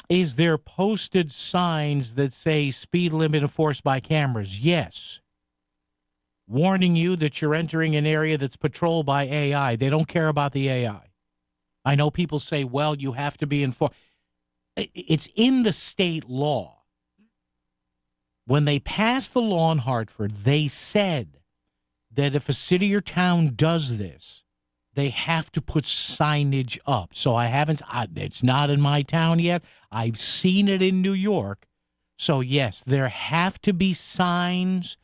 Is there posted signs that say speed limit enforced by cameras? Yes. Warning you that you're entering an area that's patrolled by AI. They don't care about the AI. I know people say, well, you have to be informed. It's in the state law. When they passed the law in Hartford, they said that if a city or town does this, they have to put signage up. So it's not in my town yet. I've seen it in New York. So yes, there have to be signs,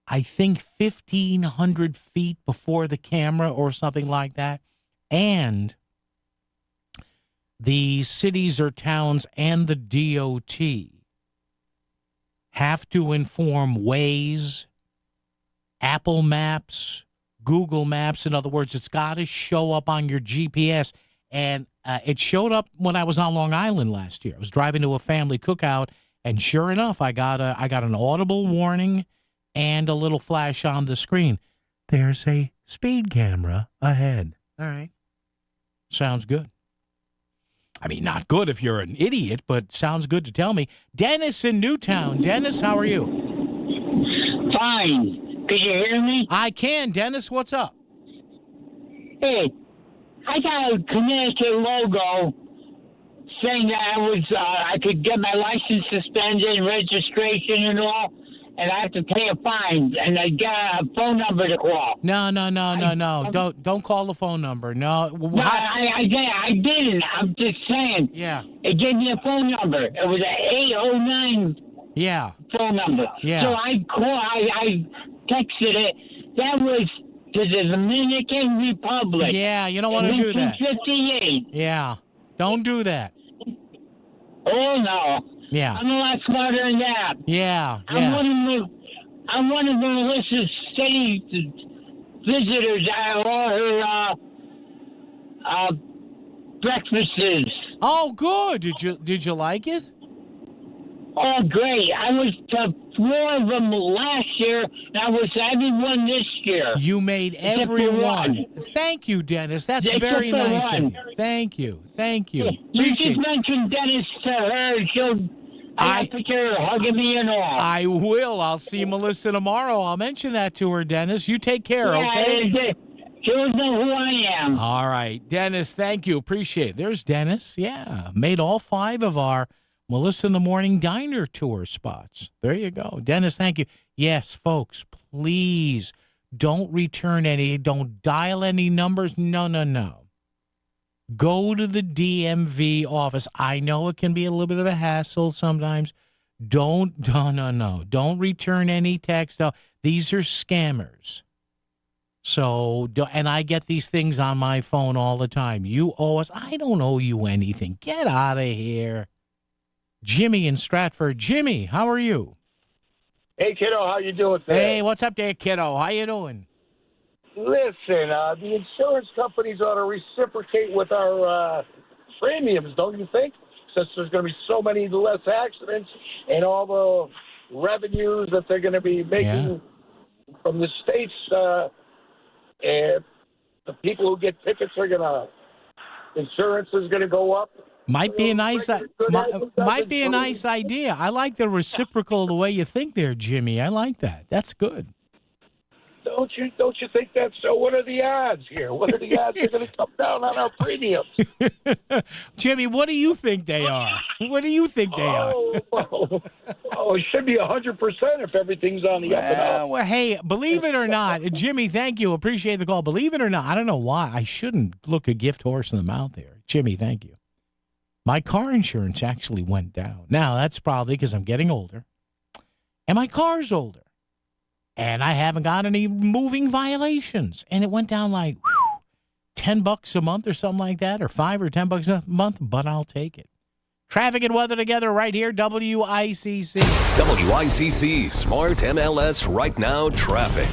I think 1,500 feet before the camera or something like that. And the cities or towns and the DOT have to inform Waze, Apple Maps, Google Maps. In other words, it's got to show up on your GPS. And it showed up when I was on Long Island last year. I was driving to a family cookout, and sure enough, I got an audible warning and a little flash on the screen. There's a speed camera ahead. All right. Sounds good. I mean, not good if you're an idiot, but sounds good to tell me. Dennis in Newtown. Dennis, how are you? Fine. Can you hear me? I can. Dennis, what's up? Hey, I got a Connecticut logo saying that I could get my license suspended and registration and all, and I have to pay a fine, and I got a phone number to call. No. Don't call the phone number. No. No, I didn't. I'm just saying. Yeah. It gave me a phone number. It was an 809 phone number. Yeah. So I texted it. That was to the Dominican Republic. Yeah, you don't want to do that. 1958. Yeah. Don't do that. Oh, no. Yeah. I'm a lot smarter than that. Yeah. I'm one of the Melissa's city visitors at all her breakfasts. Oh, good. Did you like it? Oh, great. I was to 4 of them last year, and I was to every one this year. You made every one. Thank you, Dennis. That's very nice of you. Thank you. You just mentioned Dennis to her. I got a picture hugging me and all. I will. I'll see Melissa tomorrow. I'll mention that to her, Dennis. You take care, yeah, okay? She doesn't know who I am. All right. Dennis, thank you. Appreciate it. There's Dennis. Yeah. Made all 5 of our Melissa in the Morning Diner tour spots. There you go. Dennis, thank you. Yes, folks, please don't return any. Don't dial any numbers. No. Go to the DMV office. I know it can be a little bit of a hassle sometimes. No. Don't return any text. No. These are scammers. So, and I get these things on my phone all the time. You owe us. I don't owe you anything. Get out of here. Jimmy in Stratford. Jimmy, how are you? Hey, kiddo, how you doing today? Hey, what's up there, kiddo? How you doing? Listen, the insurance companies ought to reciprocate with our premiums, don't you think? Since there's going to be so many less accidents and all the revenues that they're going to be making from the states, and the people who get tickets are going to, insurance is going to go up. Might be a nice idea. I like the reciprocal the way you think there, Jimmy. I like that. That's good. Don't you think that's so? What are the odds here? What are the odds they're going to come down on our premiums? Jimmy, what do you think they are? What do you think they are? It should be 100% if everything's on the up and up. Well, hey, believe it or not, Jimmy, thank you. Appreciate the call. Believe it or not, I don't know why. I shouldn't look a gift horse in the mouth there. Jimmy, thank you. My car insurance actually went down. Now, that's probably because I'm getting older, and my car's older. And I haven't got any moving violations. And it went down like $10 a month or something like that, or $5 or $10 a month, but I'll take it. Traffic and weather together right here, WICC. WICC Smart MLS Right Now Traffic.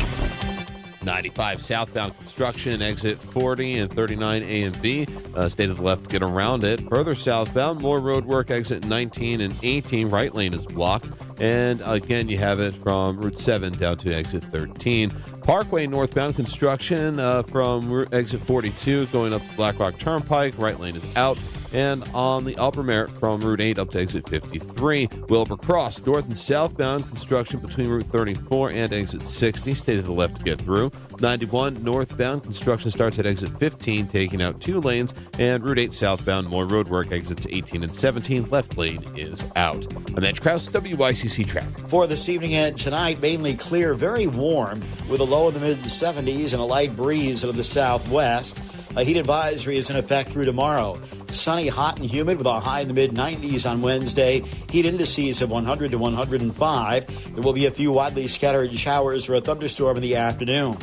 95 southbound construction, exit 40 and 39 A and B. Stay to the left to get around it. Further southbound, more road work, exit 19 and 18. Right lane is blocked. And again, you have it from Route 7 down to exit 13. Parkway northbound construction from exit 42 going up to Black Rock Turnpike. Right lane is out. And on the Upper Merritt from Route 8 up to exit 53. Wilbur Cross, north and southbound construction between Route 34 and exit 60. Stay to the left to get through. 91 northbound construction starts at exit 15, taking out 2 lanes. And Route 8 southbound, more road work, exits 18 and 17. Left lane is out. I'm Edge Krause, WICC Traffic. For this evening and tonight, mainly clear, very warm, with a low in the mid-70s and a light breeze out of the southwest. A heat advisory is in effect through tomorrow. Sunny, hot, and humid with a high in the mid-90s on Wednesday. Heat indices of 100 to 105. There will be a few widely scattered showers or a thunderstorm in the afternoon.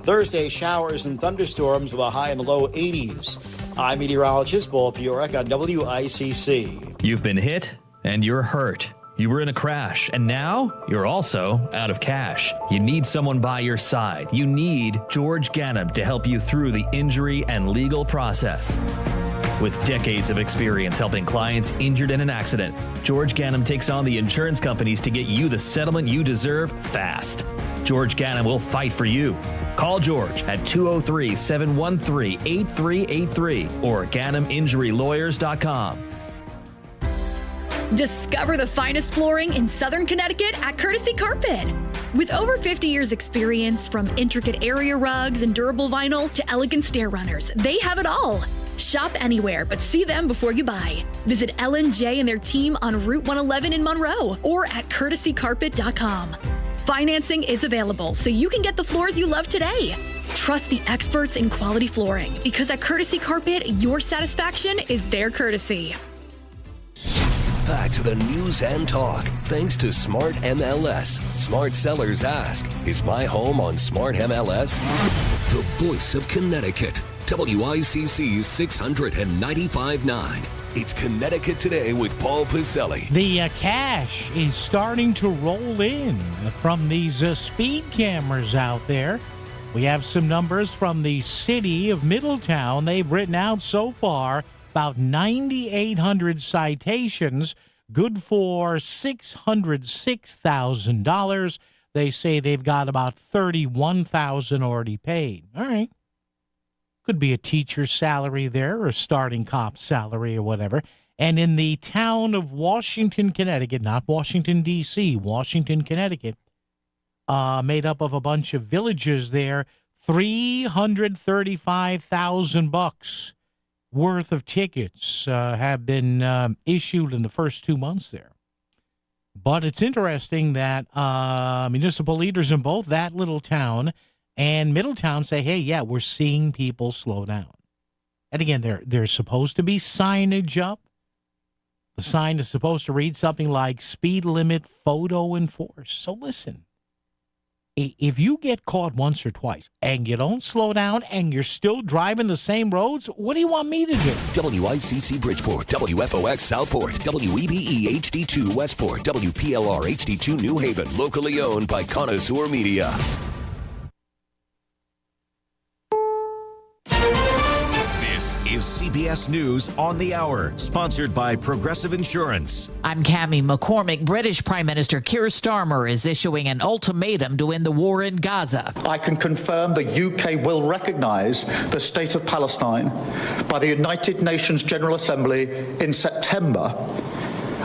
Thursday, showers and thunderstorms with a high in the low 80s. I'm meteorologist Paul Fiorek on WICC. You've been hit and you're hurt. You were in a crash, and now you're also out of cash. You need someone by your side. You need George Ganem to help you through the injury and legal process. With decades of experience helping clients injured in an accident, George Ganem takes on the insurance companies to get you the settlement you deserve fast. George Ganem will fight for you. Call George at 203-713-8383 or GanemInjuryLawyers.com. Discover the finest flooring in Southern Connecticut at Courtesy Carpet. With over 50 years experience, from intricate area rugs and durable vinyl to elegant stair runners, they have it all. Shop anywhere, but see them before you buy. Visit Ellen J and their team on Route 111 in Monroe or at courtesycarpet.com. Financing is available, so you can get the floors you love today. Trust the experts in quality flooring, because at Courtesy Carpet, your satisfaction is their courtesy. Back to the news and talk, thanks to Smart MLS. Smart sellers ask, is my home on Smart MLS? The voice of Connecticut, WICC's 695.9. It's Connecticut Today with Paul Pacelli. The cash is starting to roll in from these speed cameras out there. We have some numbers from the city of Middletown. They've written out so far about 9,800 citations, good for $606,000. They say they've got about $31,000 already paid. All right. Could be a teacher's salary there or a starting cop's salary or whatever. And in the town of Washington, Connecticut, not Washington, D.C., Washington, Connecticut, made up of a bunch of villages there, $335,000 worth of tickets have been issued in the first 2 months there. But it's interesting that municipal leaders in both that little town and Middletown say, hey, yeah, we're seeing people slow down. And again, there's supposed to be signage up. The sign is supposed to read something like speed limit photo enforced. So listen, if you get caught once or twice and you don't slow down and you're still driving the same roads, what do you want me to do? WICC Bridgeport, WFOX Southport, WEBE HD2 Westport, WPLR HD2 New Haven, locally owned by Connoisseur Media. This is CBS News on the Hour, sponsored by Progressive Insurance. I'm Cammie McCormick. British Prime Minister Keir Starmer is issuing an ultimatum to end the war in Gaza. I can confirm the UK will recognise the State of Palestine by the United Nations General Assembly in September,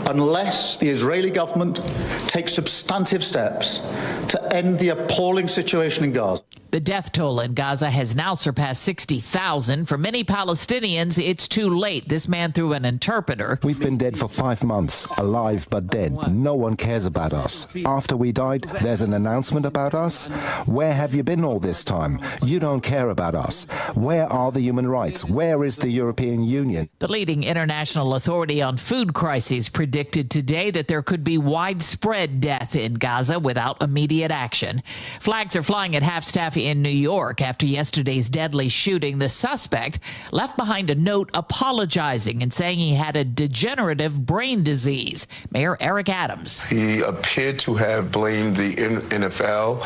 unless the Israeli government takes substantive steps to end the appalling situation in Gaza. The death toll in Gaza has now surpassed 60,000. For many Palestinians, it's too late. This man through an interpreter. We've been dead for 5 months, alive but dead. No one cares about us. After we died, there's an announcement about us. Where have you been all this time? You don't care about us. Where are the human rights? Where is the European Union? The leading international authority on food crises predicted today that there could be widespread death in Gaza without immediate action. Flags are flying at half-staff in New York after yesterday's deadly shooting. The suspect left behind a note apologizing and saying he had a degenerative brain disease. Mayor Eric Adams. He appeared to have blamed the NFL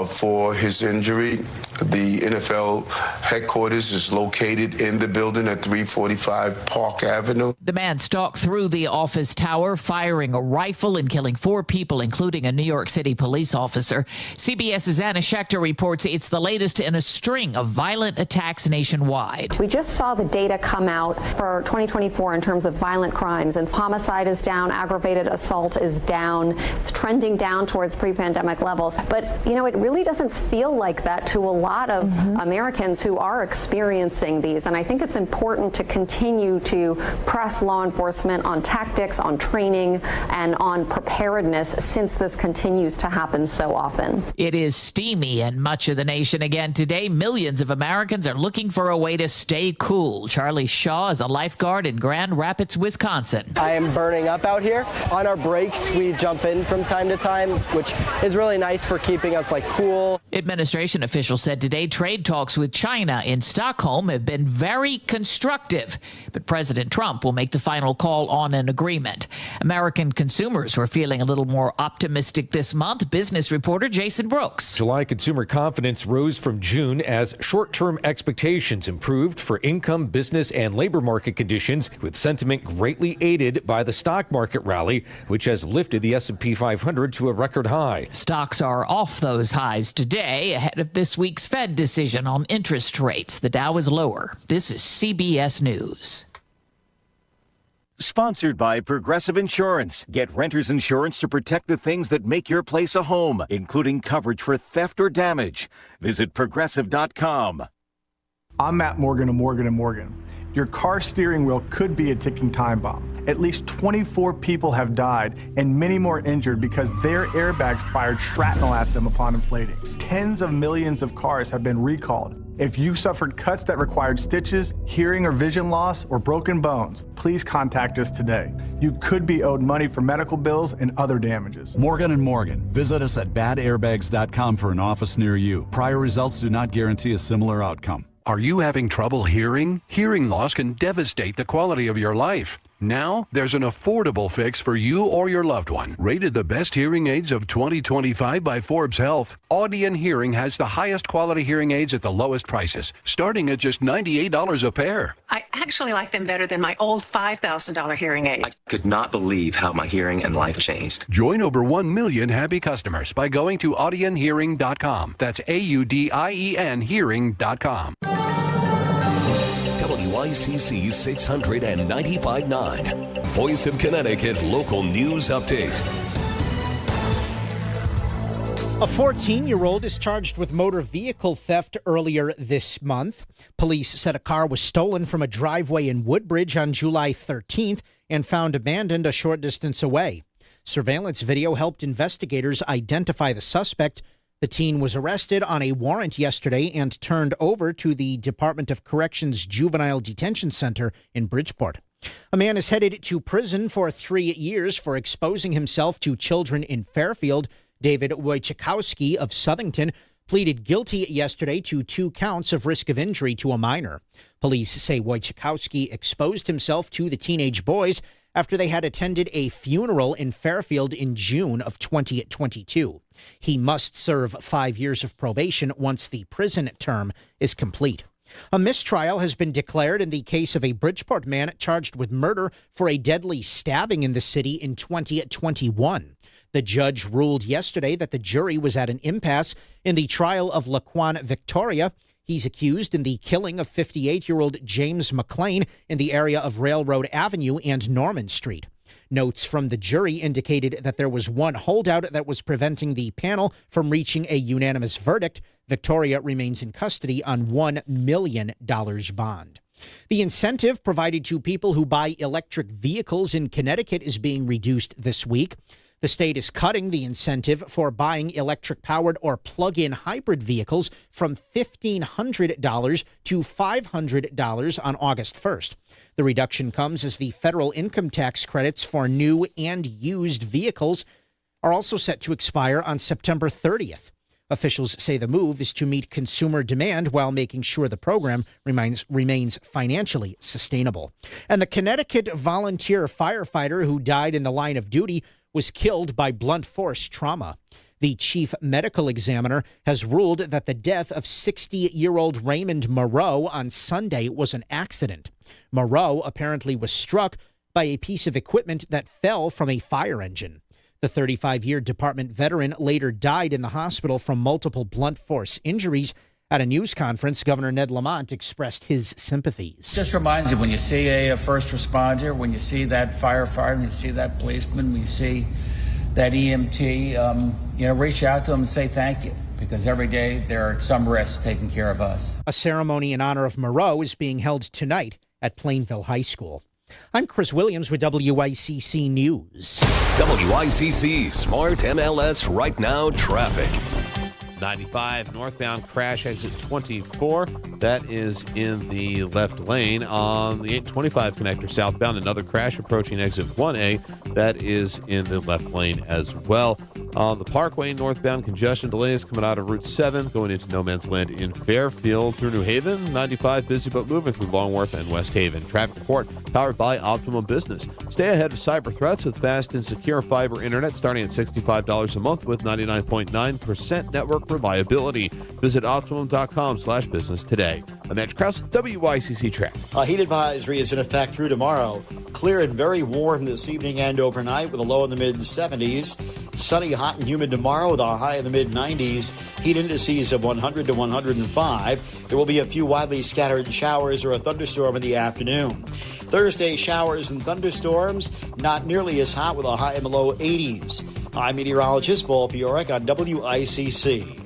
for his injury. The NFL headquarters is located in the building at 345 Park Avenue. The man stalked through the office tower, firing a rifle and killing 4 people, including a New York City police officer. CBS's Anna Schechter reports it's the latest in a string of violent attacks nationwide. We just saw the data come out for 2024 in terms of violent crimes, and homicide is down, aggravated assault is down. It's trending down towards pre-pandemic levels. But, you know, it really doesn't feel like that to a lot of Americans who are experiencing these. And I think it's important to continue to press law enforcement on tactics, on training, and on preparedness, since this continues to happen so often. It is steamy in much of the nation again today. Millions of Americans are looking for a way to stay cool. Charlie Shaw is a lifeguard in Grand Rapids, Wisconsin. I am burning up out here. On our breaks, we jump in from time to time, which is really nice for keeping us cool. Administration officials said today trade talks with China in Stockholm have been very constructive, but President Trump will make the final call on an agreement. American consumers were feeling a little more optimistic this month. Business reporter Jason Brooks. July consumer confidence rose from June as short-term expectations improved for income, business, and labor market conditions, with sentiment greatly aided by the stock market rally, which has lifted the S&P 500 to a record high. Stocks are off those highs today ahead of this week's Fed decision on interest rates. The Dow is lower. This is CBS News. Sponsored by Progressive Insurance. Get renter's insurance to protect the things that make your place a home, including coverage for theft or damage. Visit Progressive.com. I'm Matt Morgan of Morgan & Morgan. Your car steering wheel could be a ticking time bomb. At least 24 people have died and many more injured because their airbags fired shrapnel at them upon inflating. Tens of millions of cars have been recalled. If you suffered cuts that required stitches, hearing or vision loss, or broken bones, please contact us today. You could be owed money for medical bills and other damages. Morgan & Morgan. Visit us at badairbags.com for an office near you. Prior results do not guarantee a similar outcome. Are you having trouble hearing? Hearing loss can devastate the quality of your life. Now, there's an affordable fix for you or your loved one. Rated the best hearing aids of 2025 by Forbes Health, Audion Hearing has the highest quality hearing aids at the lowest prices, starting at just $98 a pair. I actually like them better than my old $5,000 hearing aid. I could not believe how my hearing and life changed. Join over 1 million happy customers by going to audionhearing.com. That's AUDIEN hearing.com. WICC 695.9. Voice of Connecticut Local News Update. A 14-year-old is charged with motor vehicle theft earlier this month. Police said a car was stolen from a driveway in Woodbridge on July 13th and found abandoned a short distance away. Surveillance video helped investigators identify the suspect. The teen was arrested on a warrant yesterday and turned over to the Department of Corrections Juvenile Detention Center in Bridgeport. A man is headed to prison for 3 years for exposing himself to children in Fairfield. David Wojciechowski of Southington pleaded guilty yesterday to 2 counts of risk of injury to a minor. Police say Wojciechowski exposed himself to the teenage boys after they had attended a funeral in Fairfield in June of 2022. He must serve 5 years of probation once the prison term is complete. A mistrial has been declared in the case of a Bridgeport man charged with murder for a deadly stabbing in the city in 2021. The judge ruled yesterday that the jury was at an impasse in the trial of Laquan Victoria. He's accused in the killing of 58-year-old James McLean in the area of Railroad Avenue and Norman Street. Notes from the jury indicated that there was one holdout that was preventing the panel from reaching a unanimous verdict. Victoria remains in custody on $1 million bond. The incentive provided to people who buy electric vehicles in Connecticut is being reduced this week. The state is cutting the incentive for buying electric-powered or plug-in hybrid vehicles from $1,500 to $500 on August 1st. The reduction comes as the federal income tax credits for new and used vehicles are also set to expire on September 30th. Officials say the move is to meet consumer demand while making sure the program remains financially sustainable. And the Connecticut volunteer firefighter who died in the line of duty was killed by blunt force trauma. The chief medical examiner has ruled that the death of 60-year-old Raymond Moreau on Sunday was an accident. Moreau apparently was struck by a piece of equipment that fell from a fire engine. The 35-year department veteran later died in the hospital from multiple blunt force injuries. At a news conference, Governor Ned Lamont expressed his sympathies. Just reminds you, when you see a first responder, when you see that firefighter, when you see that policeman, when you see that EMT, reach out to them and say thank you, because every day there are some risks taking care of us. A ceremony in honor of Moreau is being held tonight at Plainville High School. I'm Chris Williams with WICC News. WICC Smart MLS Right Now Traffic. 95 northbound crash exit 24. That is in the left lane. On the 825 connector southbound, another crash approaching exit 1A. That is in the left lane as well. On the Parkway northbound, congestion delays coming out of Route 7 going into no man's land in Fairfield through New Haven. 95 busy but moving through Long Wharf and West Haven. Traffic report powered by Optimum Business. Stay ahead of cyber threats with fast and secure fiber internet starting at $65 a month with 99.9% network reliability. Visit Optimum.com/business today. I'm Andrew Krause, WICC Traffic. A heat advisory is in effect through tomorrow. Clear and very warm this evening and overnight with a low in the mid-70s. Sunny, hot, and humid tomorrow with a high in the mid-90s. Heat indices of 100 to 105. There will be a few widely scattered showers or a thunderstorm in the afternoon. Thursday, showers and thunderstorms, not nearly as hot with a high in the low 80s. I'm meteorologist Paul Piorek on WICC.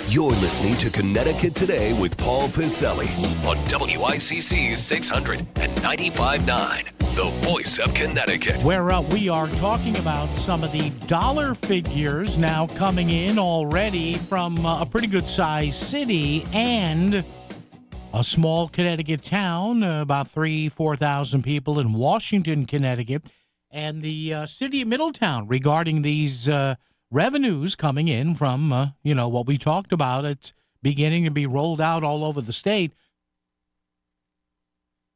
You're listening to Connecticut Today with Paul Piselli on WICC 695.9, the voice of Connecticut. Where we are talking about some of the dollar figures now coming in already from a pretty good-sized city and a small Connecticut town, about 4,000 people in Washington, Connecticut, and the city of Middletown regarding these revenues coming in from, what we talked about. It's beginning to be rolled out all over the state.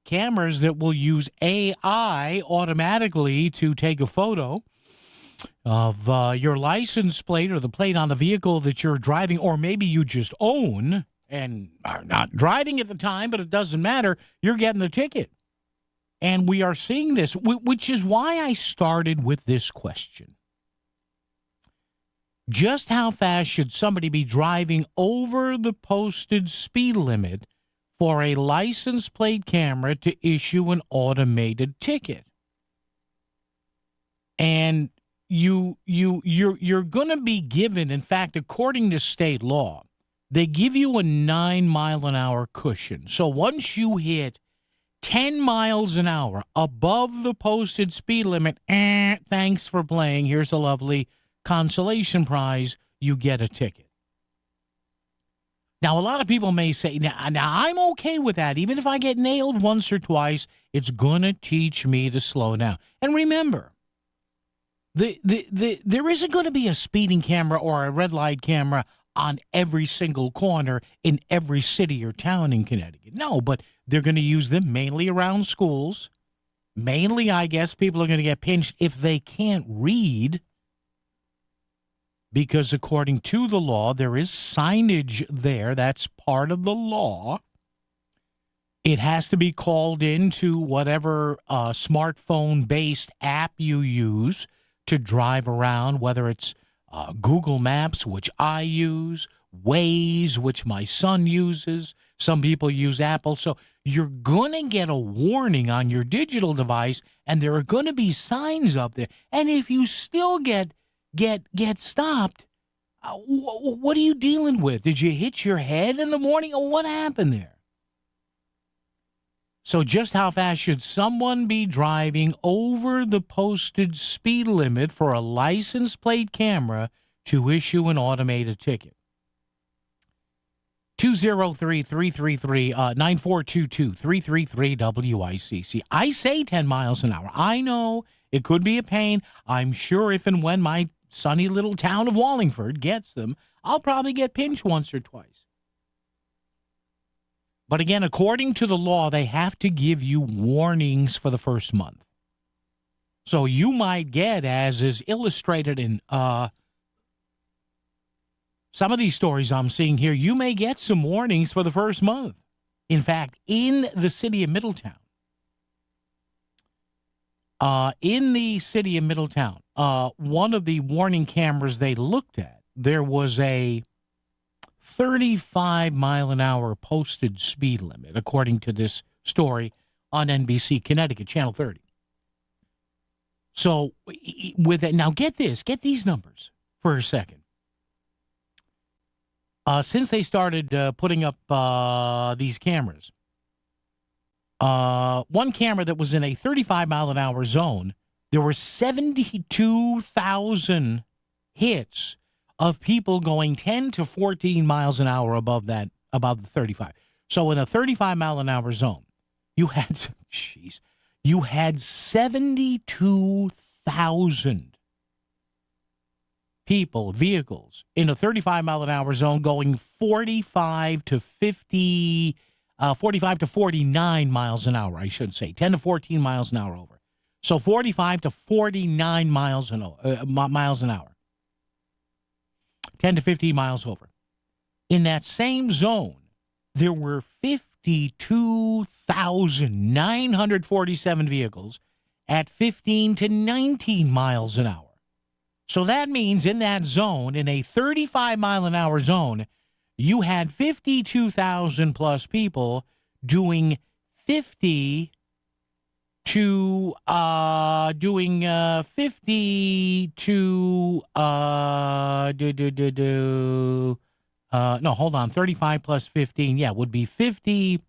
Cameras that will use AI automatically to take a photo of your license plate or the plate on the vehicle that you're driving, or maybe you just own and are not driving at the time, but it doesn't matter. You're getting the ticket. And we are seeing this, which is why I started with this question. Just how fast should somebody be driving over the posted speed limit for a license plate camera to issue an automated ticket? And you're going to be given, in fact, according to state law, they give you a 9-mile-an-hour cushion. So once you hit 10 miles an hour above the posted speed limit, thanks for playing. Here's a lovely consolation prize. You get a ticket. Now, a lot of people may say, now I'm okay with that. Even if I get nailed once or twice, it's going to teach me to slow down. And remember, there isn't going to be a speeding camera or a red light camera on every single corner in every city or town in Connecticut. No, but they're going to use them mainly around schools. Mainly, I guess, people are going to get pinched if they can't read, because according to the law, there is signage there. That's part of the law. It has to be called into whatever smartphone-based app you use to drive around, whether it's Google Maps, which I use, Waze, which my son uses. Some people use Apple. So you're going to get a warning on your digital device, and there are going to be signs up there. And if you still get stopped, what are you dealing with? Did you hit your head in the morning, or what happened there? So just how fast should someone be driving over the posted speed limit for a license plate camera to issue an automated ticket? 203-333-9422, 333-WICC. I say 10 miles an hour. I know it could be a pain. I'm sure if and when my sunny little town of Wallingford gets them, I'll probably get pinched once or twice. But again, according to the law, they have to give you warnings for the first month. So you might get, as is illustrated in some of these stories I'm seeing here, you may get some warnings for the first month. In fact, in the city of Middletown, one of the warning cameras they looked at, there was a 35-mile-an-hour posted speed limit, according to this story on NBC Connecticut, Channel 30. So, with it, now get these numbers for a second. Since they started putting up these cameras, one camera that was in a 35-mile-an-hour zone, there were 72,000 hits of people going 10 to 14 miles an hour above the 35. So in a 35-mile-an-hour zone, you had 72,000 people, vehicles, in a 35-mile-an-hour zone going 45 to 49 miles an hour, I should say, 10 to 14 miles an hour over. So 45 to 49 miles an hour. 10 to 15 miles over. In that same zone, there were 52,947 vehicles at 15 to 19 miles an hour. So that means in that zone, in a 35-mile-an-hour zone, you had 52,000 plus people doing 50 to 50 to 35 plus 15, would be 50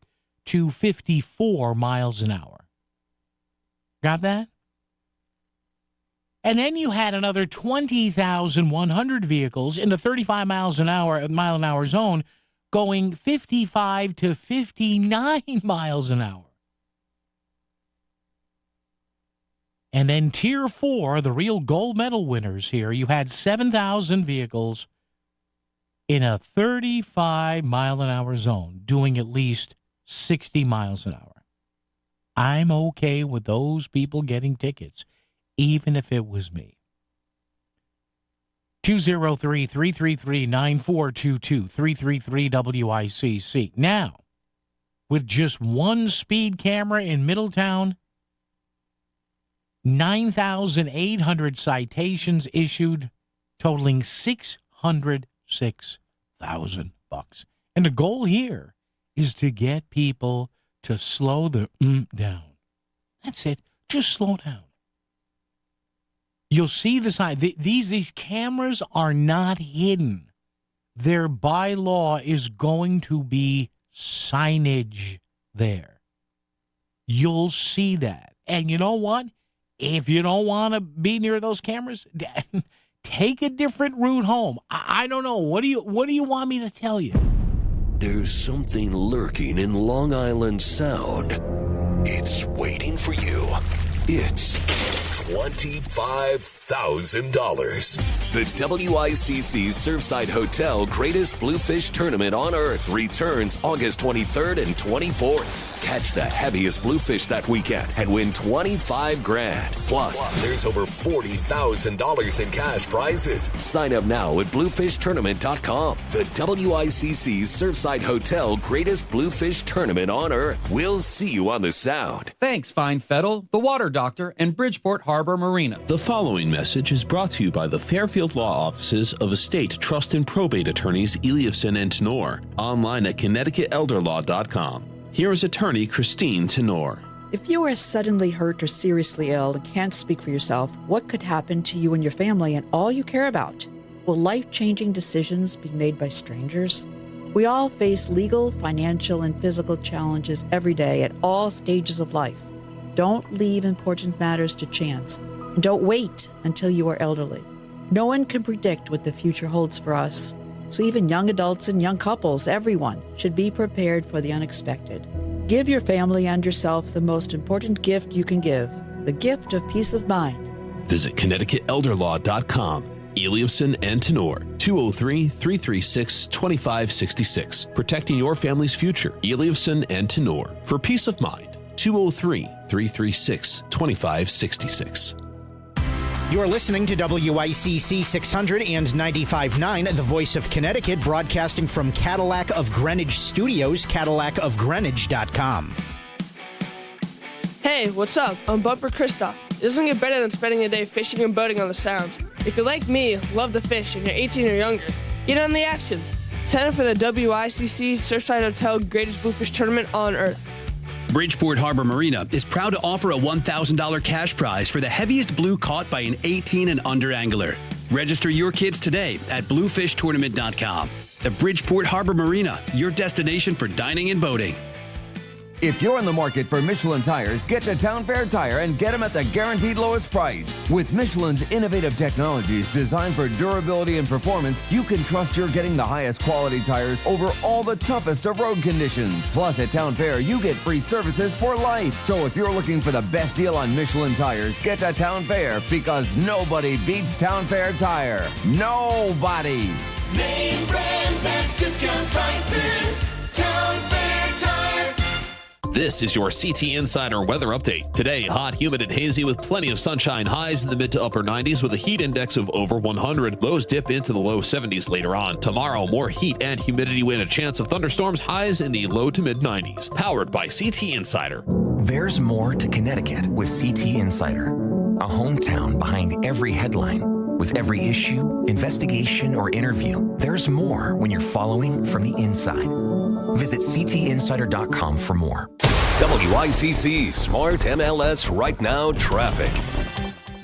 to 54 miles an hour. Got that? And then you had another 20,100 vehicles in the 35 mile an hour zone going 55 to 59 miles an hour. And then Tier 4, the real gold medal winners here, you had 7,000 vehicles in a 35-mile-an-hour zone doing at least 60 miles an hour. I'm okay with those people getting tickets, even if it was me. 203-333-9422, 333-WICC. Now, with just one speed camera in Middletown, 9,800 citations issued totaling $606,000. And the goal here is to get people to slow the down. That's it. Just slow down. You'll see the sign. These cameras are not hidden. Their bylaw is going to be signage there. You'll see that. And you know what? If you don't want to be near those cameras, take a different route home. I don't know. What do you want me to tell you? There's something lurking in Long Island Sound. It's waiting for you. It's $25,000. The WICC Surfside Hotel Greatest Bluefish Tournament on Earth returns August 23rd and 24th. Catch the heaviest bluefish that weekend and win $25,000. Plus, there's over $40,000 in cash prizes. Sign up now at bluefishtournament.com. The WICC Surfside Hotel Greatest Bluefish Tournament on Earth. We'll see you on the Sound. Thanks, Fine Fettle, The Water Doctor, and Bridgeport Harbor Marina. The following message is brought to you by the Fairfield Law Offices of Estate, Trust, and Probate Attorneys Eliafson and Tenor, online at ConnecticutElderLaw.com. Here is attorney Christine Tenor. If you are suddenly hurt or seriously ill and can't speak for yourself, what could happen to you and your family and all you care about? Will life-changing decisions be made by strangers? We all face legal, financial, and physical challenges every day at all stages of life. Don't leave important matters to chance, and don't wait until you are elderly. No one can predict what the future holds for us, so even young adults and young couples, everyone, should be prepared for the unexpected. Give your family and yourself the most important gift you can give, the gift of peace of mind. Visit ConnecticutElderLaw.com. Eliafson and Tenor, 203-336-2566. Protecting your family's future. Eliafson and Tenor, for peace of mind. 203-336-2566. You're listening to WICC 600 and 95.9, the voice of Connecticut, broadcasting from Cadillac of Greenwich Studios, CadillacofGreenwich.com. Hey, what's up? I'm Bumper Christoph. It doesn't get better than spending a day fishing and boating on the Sound. If you're like me, love to fish, and you're 18 or younger, get on the action. Sign up for the WICC Surfside Hotel Greatest Bluefish Tournament on Earth. Bridgeport Harbor Marina is proud to offer a $1,000 cash prize for the heaviest blue caught by an 18 and under angler. Register your kids today at bluefishtournament.com. The Bridgeport Harbor Marina, your destination for dining and boating. If you're in the market for Michelin tires, get to Town Fair Tire and get them at the guaranteed lowest price. With Michelin's innovative technologies designed for durability and performance, you can trust you're getting the highest quality tires over all the toughest of road conditions. Plus, at Town Fair, you get free services for life. So if you're looking for the best deal on Michelin tires, get to Town Fair, because nobody beats Town Fair Tire. Nobody. Name brands at discount prices. Town Fair Tire. This is your CT Insider weather update. Today, hot, humid, and hazy with plenty of sunshine. Highs in the mid to upper 90s with a heat index of over 100. Lows dip into the low 70s later on. Tomorrow, more heat and humidity with a chance of thunderstorms. Highs in the low to mid 90s. Powered by CT Insider. There's more to Connecticut with CT Insider, a hometown behind every headline. With every issue, investigation, or interview, there's more when you're following from the inside. Visit ctinsider.com for more. WICC Smart MLS Right Now Traffic.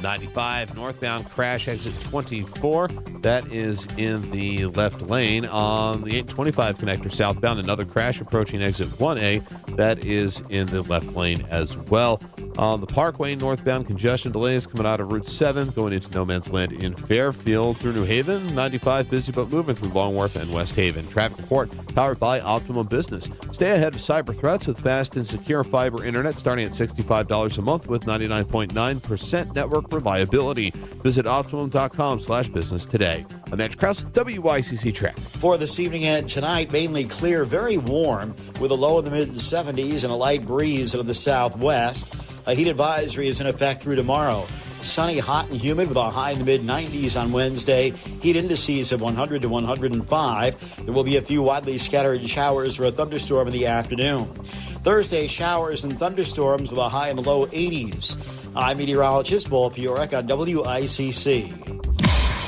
95 northbound crash exit 24. That is in the left lane. On the 825 connector southbound, another crash approaching exit 1A. That is in the left lane as well. On the Parkway northbound, congestion delays coming out of Route 7 going into No Man's Land in Fairfield through New Haven. 95 busy but moving through Long Wharf and West Haven. Traffic report powered by Optimum Business. Stay ahead of cyber threats with fast and secure fiber internet starting at $65 a month with 99.9% network reliability. Visit Optimum.com/business today. I'm Andrew Krause with WICC Traffic. For this evening and tonight, mainly clear, very warm, with a low in the mid-70s and a light breeze out of the southwest. A heat advisory is in effect through tomorrow. Sunny, hot, and humid with a high in the mid-90s on Wednesday. Heat indices of 100 to 105. There will be a few widely scattered showers or a thunderstorm in the afternoon. Thursday, showers and thunderstorms with a high in the low 80s. I'm meteorologist Paul Piorek on WICC.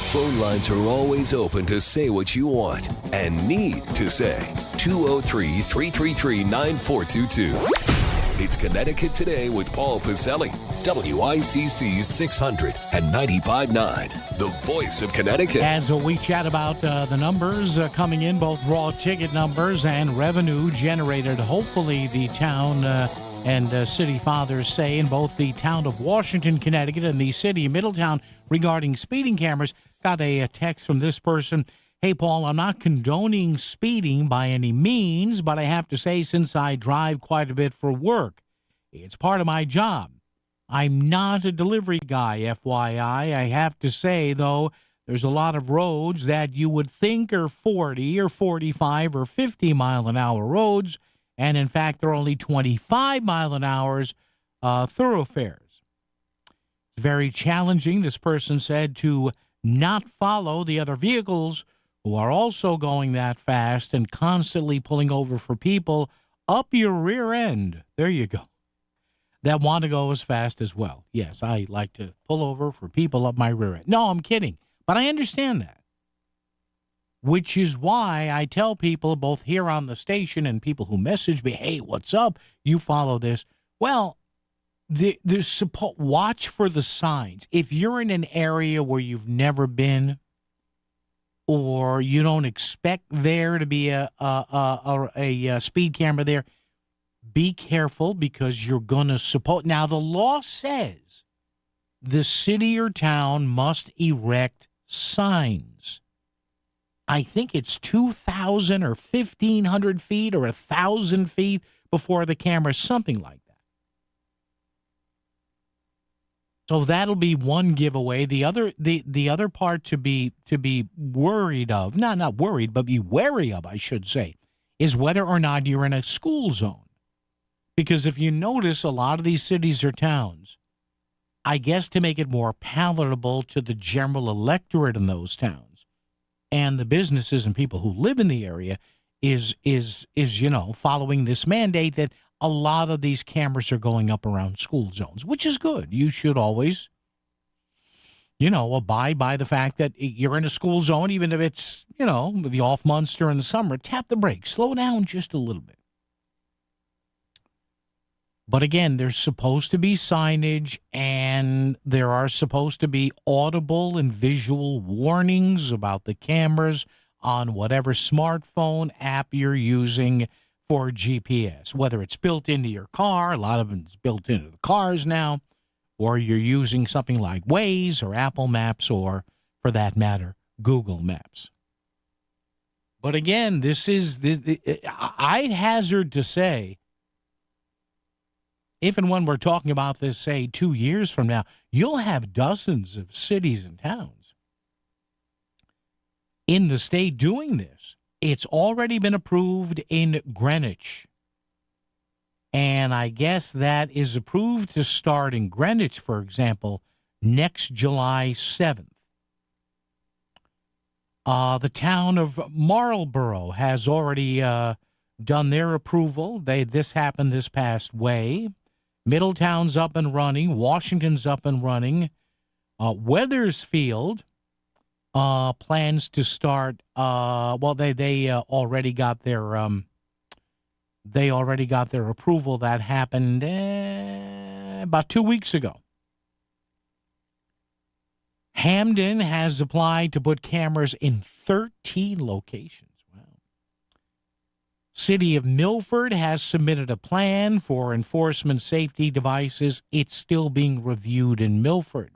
Phone lines are always open to say what you want and need to say. 203-333-9422. It's Connecticut Today with Paul Pacelli. WICC 600 and 95.9, the voice of Connecticut. As we chat about the numbers coming in, both raw ticket numbers and revenue generated, hopefully the town and city fathers say in both the town of Washington, Connecticut, and the city of Middletown regarding speeding cameras. Got a text from this person. Hey, Paul, I'm not condoning speeding by any means, but I have to say, since I drive quite a bit for work, it's part of my job. I'm not a delivery guy, FYI. I have to say, though, there's a lot of roads that you would think are 40 or 45 or 50 mile an hour roads, and in fact, they're only 25 mile an hour thoroughfares. It's very challenging, this person said, to not follow the other vehicles who are also going that fast and constantly pulling over for people up your rear end. There you go. That want to go as fast as well. Yes, I like to pull over for people up my rear end. No, I'm kidding. But I understand that. Which is why I tell people, both here on the station and people who message me, hey, what's up? You follow this. Well, there's watch for the signs. If you're in an area where you've never been, or you don't expect there to be a speed camera there, be careful, because you're going to suppose. Now, the law says the city or town must erect signs. I think it's 2,000 or 1,500 feet or 1,000 feet before the camera, something like that. So that'll be one giveaway. The other part to be worried of, not worried, but be wary of, I should say, is whether or not you're in a school zone. Because if you notice, a lot of these cities or towns, I guess to make it more palatable to the general electorate in those towns and the businesses and people who live in the area, is following this mandate that a lot of these cameras are going up around school zones, which is good. You should always, abide by the fact that you're in a school zone, even if it's, the off months during the summer. Tap the brakes, slow down just a little bit. But again, there's supposed to be signage, and there are supposed to be audible and visual warnings about the cameras on whatever smartphone app you're using for GPS, whether it's built into your car. A lot of it's built into the cars now, or you're using something like Waze or Apple Maps, or, for that matter, Google Maps. But again, I'd hazard to say, if and when we're talking about this, say, 2 years from now, you'll have dozens of cities and towns in the state doing this. It's already been approved in Greenwich. And I guess that is approved to start in Greenwich, for example, next July 7th. The town of Marlborough has already done their approval. This happened this past way. Middletown's up and running. Washington's up and running. Wethersfield plans to start. They already got their approval. That happened about 2 weeks ago. Hamden has applied to put cameras in 13 locations. City of Milford has submitted a plan for enforcement safety devices. It's still being reviewed in Milford.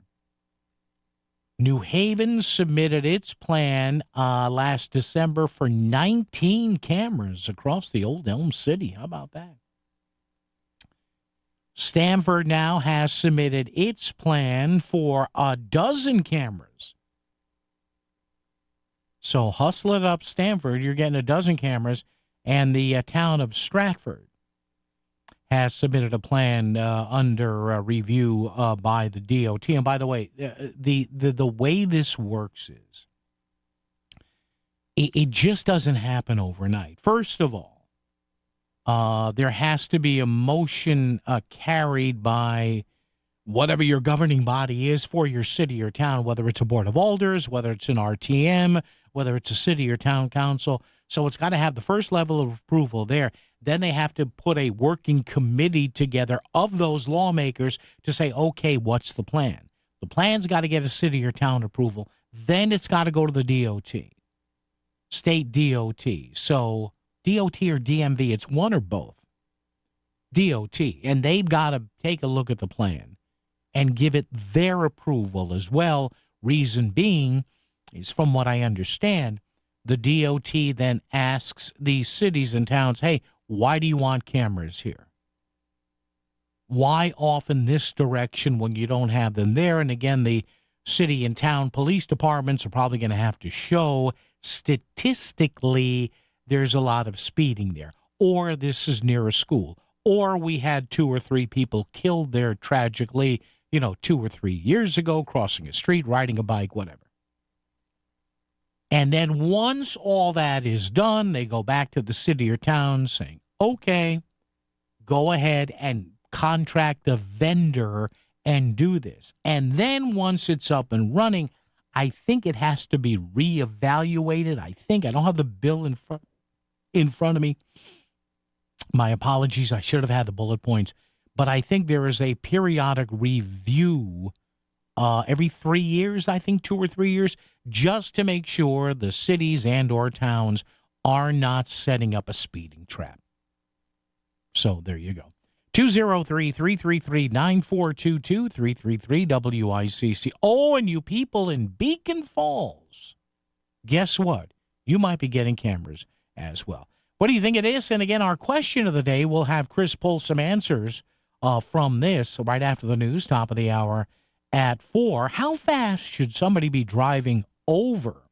New Haven submitted its plan last December for 19 cameras across the Old Elm City. How about that? Stamford now has submitted its plan for 12 cameras. So hustle it up, Stamford. You're getting 12 cameras. And the town of Stratford has submitted a plan under review by the DOT. And by the way, the way this works is it just doesn't happen overnight. First of all, there has to be a motion carried by whatever your governing body is for your city or town, whether it's a board of alders, whether it's an RTM, whether it's a city or town council. So it's got to have the first level of approval there. Then they have to put a working committee together of those lawmakers to say, okay, what's the plan? The plan's got to get a city or town approval. Then it's got to go to the DOT, state DOT. So DOT or DMV, it's one or both. DOT. And they've got to take a look at the plan and give it their approval as well. Reason being is, from what I understand, the DOT then asks these cities and towns, hey, why do you want cameras here? Why off in this direction when you don't have them there? And again, the city and town police departments are probably going to have to show statistically there's a lot of speeding there, or this is near a school, or we had 2 or 3 people killed there tragically, 2 or 3 years ago, crossing a street, riding a bike, whatever. And then once all that is done, they go back to the city or town saying, okay, go ahead and contract a vendor and do this. And then once it's up and running, I think it has to be reevaluated. I don't have the bill in front of me. My apologies. I should have had the bullet points. But I think there is a periodic review every 3 years, I think 2 or 3 years, just to make sure the cities and or towns are not setting up a speeding trap. So there you go. 203-333-9422, 333-WICC. Oh, and you people in Beacon Falls, guess what? You might be getting cameras as well. What do you think of this? And again, our question of the day, we'll have Chris pull some answers from this right after the news, top of the hour at 4. How fast should somebody be driving over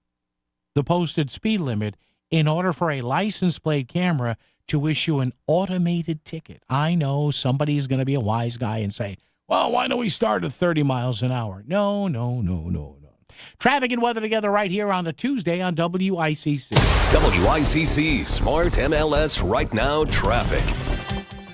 the posted speed limit in order for a license plate camera to issue an automated ticket? I know somebody's going to be a wise guy and say, well, why don't we start at 30 miles an hour? No. Traffic and weather together right here on a Tuesday on WICC. WICC Smart MLS Right Now Traffic.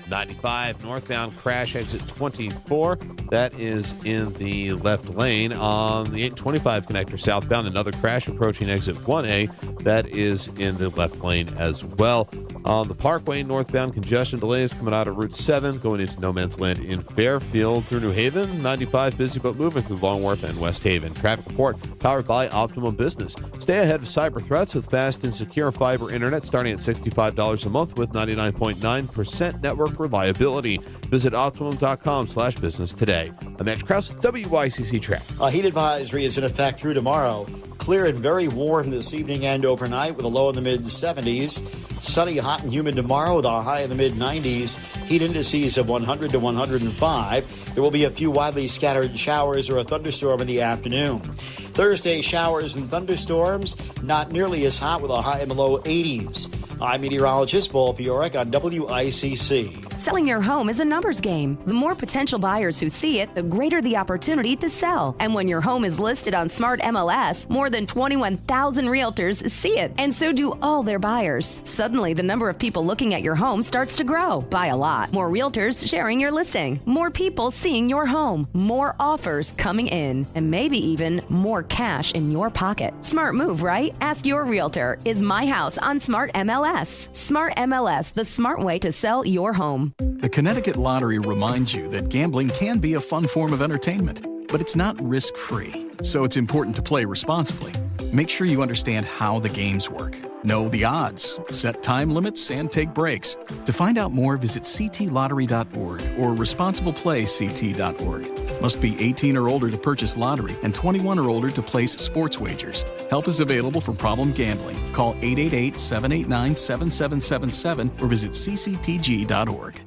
95 northbound crash exit 24. That is in the left lane. On the 825 connector southbound, another crash approaching exit 1A. That is in the left lane as well. On the Parkway northbound, congestion delays coming out of Route 7 going into No Man's Land in Fairfield through New Haven. 95 busy but moving through Long Wharf and West Haven. Traffic report powered by Optimum Business. Stay ahead of cyber threats with fast and secure fiber internet starting at $65 a month with 99.9% network reliability. Visit Optimum.com/business today. I'm Matt Krause with WICC Traffic. A heat advisory is in effect through tomorrow. Clear and very warm this evening and overnight with a low in the mid-70s. Sunny, hot, and humid tomorrow with a high in the mid-90s. Heat indices of 100 to 105. There will be a few widely scattered showers or a thunderstorm in the afternoon. Thursday, showers and thunderstorms, not nearly as hot with a high in the low 80s. I'm meteorologist Paul Piorek on WICC. Selling your home is a numbers game. The more potential buyers who see it, the greater the opportunity to sell. And when your home is listed on Smart MLS, more than 21,000 realtors see it, and so do all their buyers. Suddenly, the number of people looking at your home starts to grow by a lot. More realtors sharing your listing, more people seeing your home, more offers coming in, and maybe even more cash in your pocket. Smart move, right? Ask your realtor, is my house on Smart MLS? Smart MLS, the smart way to sell your home. The Connecticut Lottery reminds you that gambling can be a fun form of entertainment, but it's not risk-free, so it's important to play responsibly. Make sure you understand how the games work. Know the odds, set time limits, and take breaks. To find out more, visit ctlottery.org or responsibleplayct.org. Must be 18 or older to purchase lottery and 21 or older to place sports wagers. Help is available for problem gambling. Call 888-789-7777 or visit ccpg.org.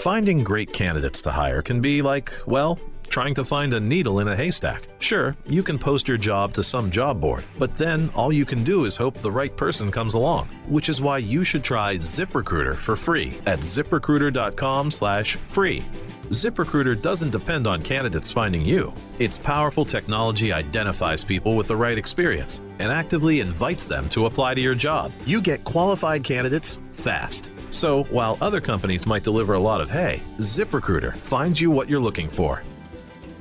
Finding great candidates to hire can be like, well, trying to find a needle in a haystack. Sure, you can post your job to some job board, but then all you can do is hope the right person comes along, which is why you should try ZipRecruiter for free at ziprecruiter.com/free. ZipRecruiter doesn't depend on candidates finding you. Its powerful technology identifies people with the right experience and actively invites them to apply to your job. You get qualified candidates fast. So while other companies might deliver a lot of hay, ZipRecruiter finds you what you're looking for.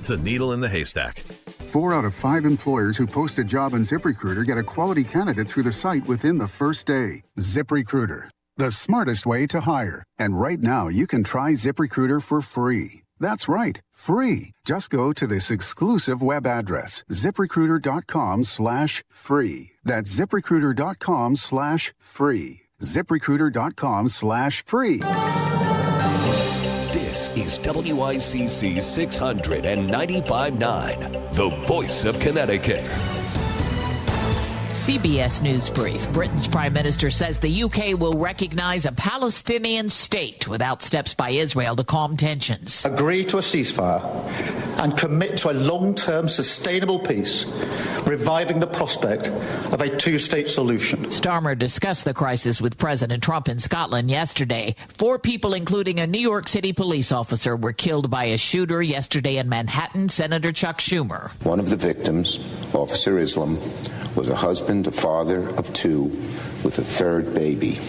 the needle in the haystack. 4 out of 5 employers who post a job on ZipRecruiter get a quality candidate through the site within the first day. ZipRecruiter, the smartest way to hire. And right now, you can try ZipRecruiter for free. That's right, free. Just go to this exclusive web address, ZipRecruiter.com/free. That's ZipRecruiter.com/free. ZipRecruiter.com/free. This is WICC 695.9, the voice of Connecticut. CBS News Brief. Britain's Prime Minister says the UK will recognize a Palestinian state without steps by Israel to calm tensions. Agree to a ceasefire and commit to a long-term sustainable peace, reviving the prospect of a two-state solution. Starmer discussed the crisis with President Trump in Scotland yesterday. 4 people, including a New York City police officer, were killed by a shooter yesterday in Manhattan. Senator Chuck Schumer. One of the victims, Officer Islam, was a husband, a father of 2, with a 3rd baby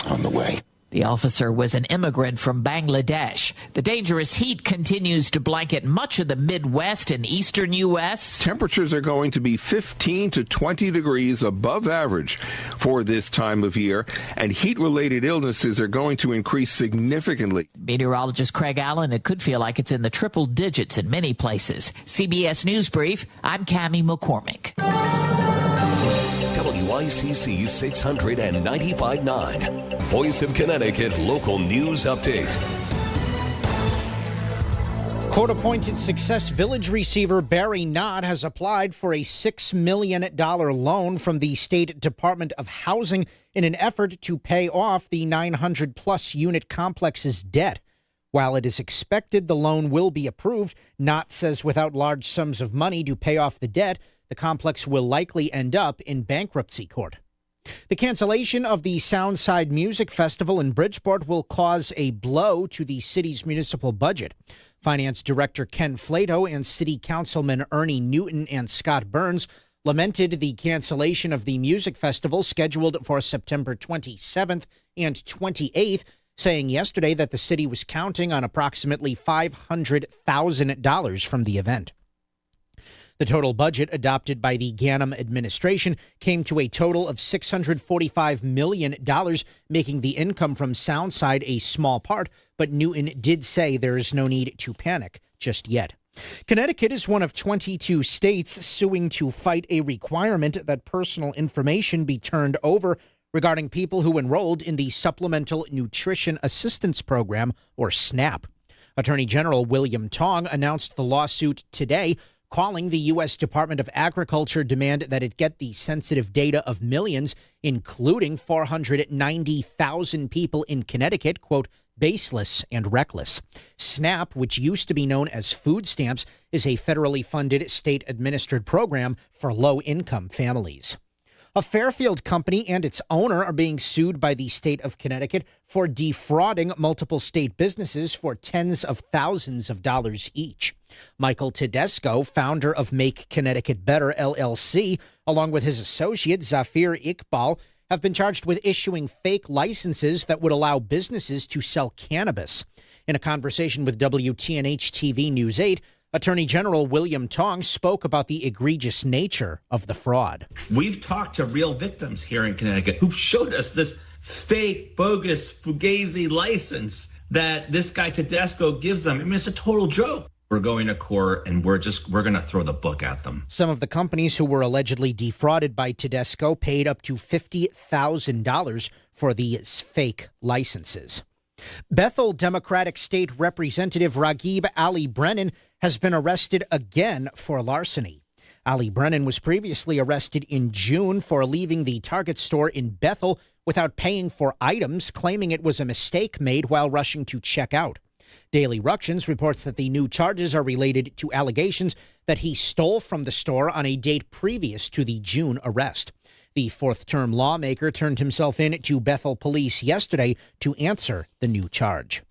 on the way. The officer was an immigrant from Bangladesh. The dangerous heat continues to blanket much of the Midwest and eastern U.S. Temperatures are going to be 15 to 20 degrees above average for this time of year, and heat-related illnesses are going to increase significantly. Meteorologist Craig Allen, it could feel like it's in the triple digits in many places. CBS News Brief, I'm Cammie McCormick. WICC 695.9, Voice of Connecticut Local News Update. Court-appointed Success Village receiver Barry Knott has applied for a $6 million loan from the State Department of Housing in an effort to pay off the 900-plus unit complex's debt. While it is expected the loan will be approved, Knott says without large sums of money to pay off the debt, the complex will likely end up in bankruptcy court. The cancellation of the Soundside Music Festival in Bridgeport will cause a blow to the city's municipal budget. Finance Director Ken Flato and City Councilmen Ernie Newton and Scott Burns lamented the cancellation of the music festival scheduled for September 27th and 28th, saying yesterday that the city was counting on approximately $500,000 from the event. The total budget adopted by the Ganim administration came to a total of $645 million, making the income from Soundside a small part, but Newton did say there is no need to panic just yet. Connecticut is one of 22 states suing to fight a requirement that personal information be turned over regarding people who enrolled in the Supplemental Nutrition Assistance Program, or SNAP. Attorney General William Tong announced the lawsuit today, calling the U.S. Department of Agriculture demand that it get the sensitive data of millions, including 490,000 people in Connecticut, quote, baseless and reckless. SNAP, which used to be known as food stamps, is a federally funded state-administered program for low-income families. A Fairfield company and its owner are being sued by the state of Connecticut for defrauding multiple state businesses for tens of thousands of dollars each. Michael Tedesco, founder of Make Connecticut Better, LLC, along with his associate Zafir Iqbal, have been charged with issuing fake licenses that would allow businesses to sell cannabis. In a conversation with WTNH-TV News 8, Attorney General William Tong spoke about the egregious nature of the fraud. We've talked to real victims here in Connecticut who showed us this fake, bogus, fugazi license that this guy Tedesco gives them. I mean, it's a total joke. We're going to court and we're going to throw the book at them. Some of the companies who were allegedly defrauded by Tedesco paid up to $50,000 for these fake licenses. Bethel Democratic State Representative Raghib Ali Brennan has been arrested again for larceny. Ali Brennan was previously arrested in June for leaving the Target store in Bethel without paying for items, claiming it was a mistake made while rushing to check out. Daily Ructions reports that the new charges are related to allegations that he stole from the store on a date previous to the June arrest. The fourth-term lawmaker turned himself in to Bethel police yesterday to answer the new charge.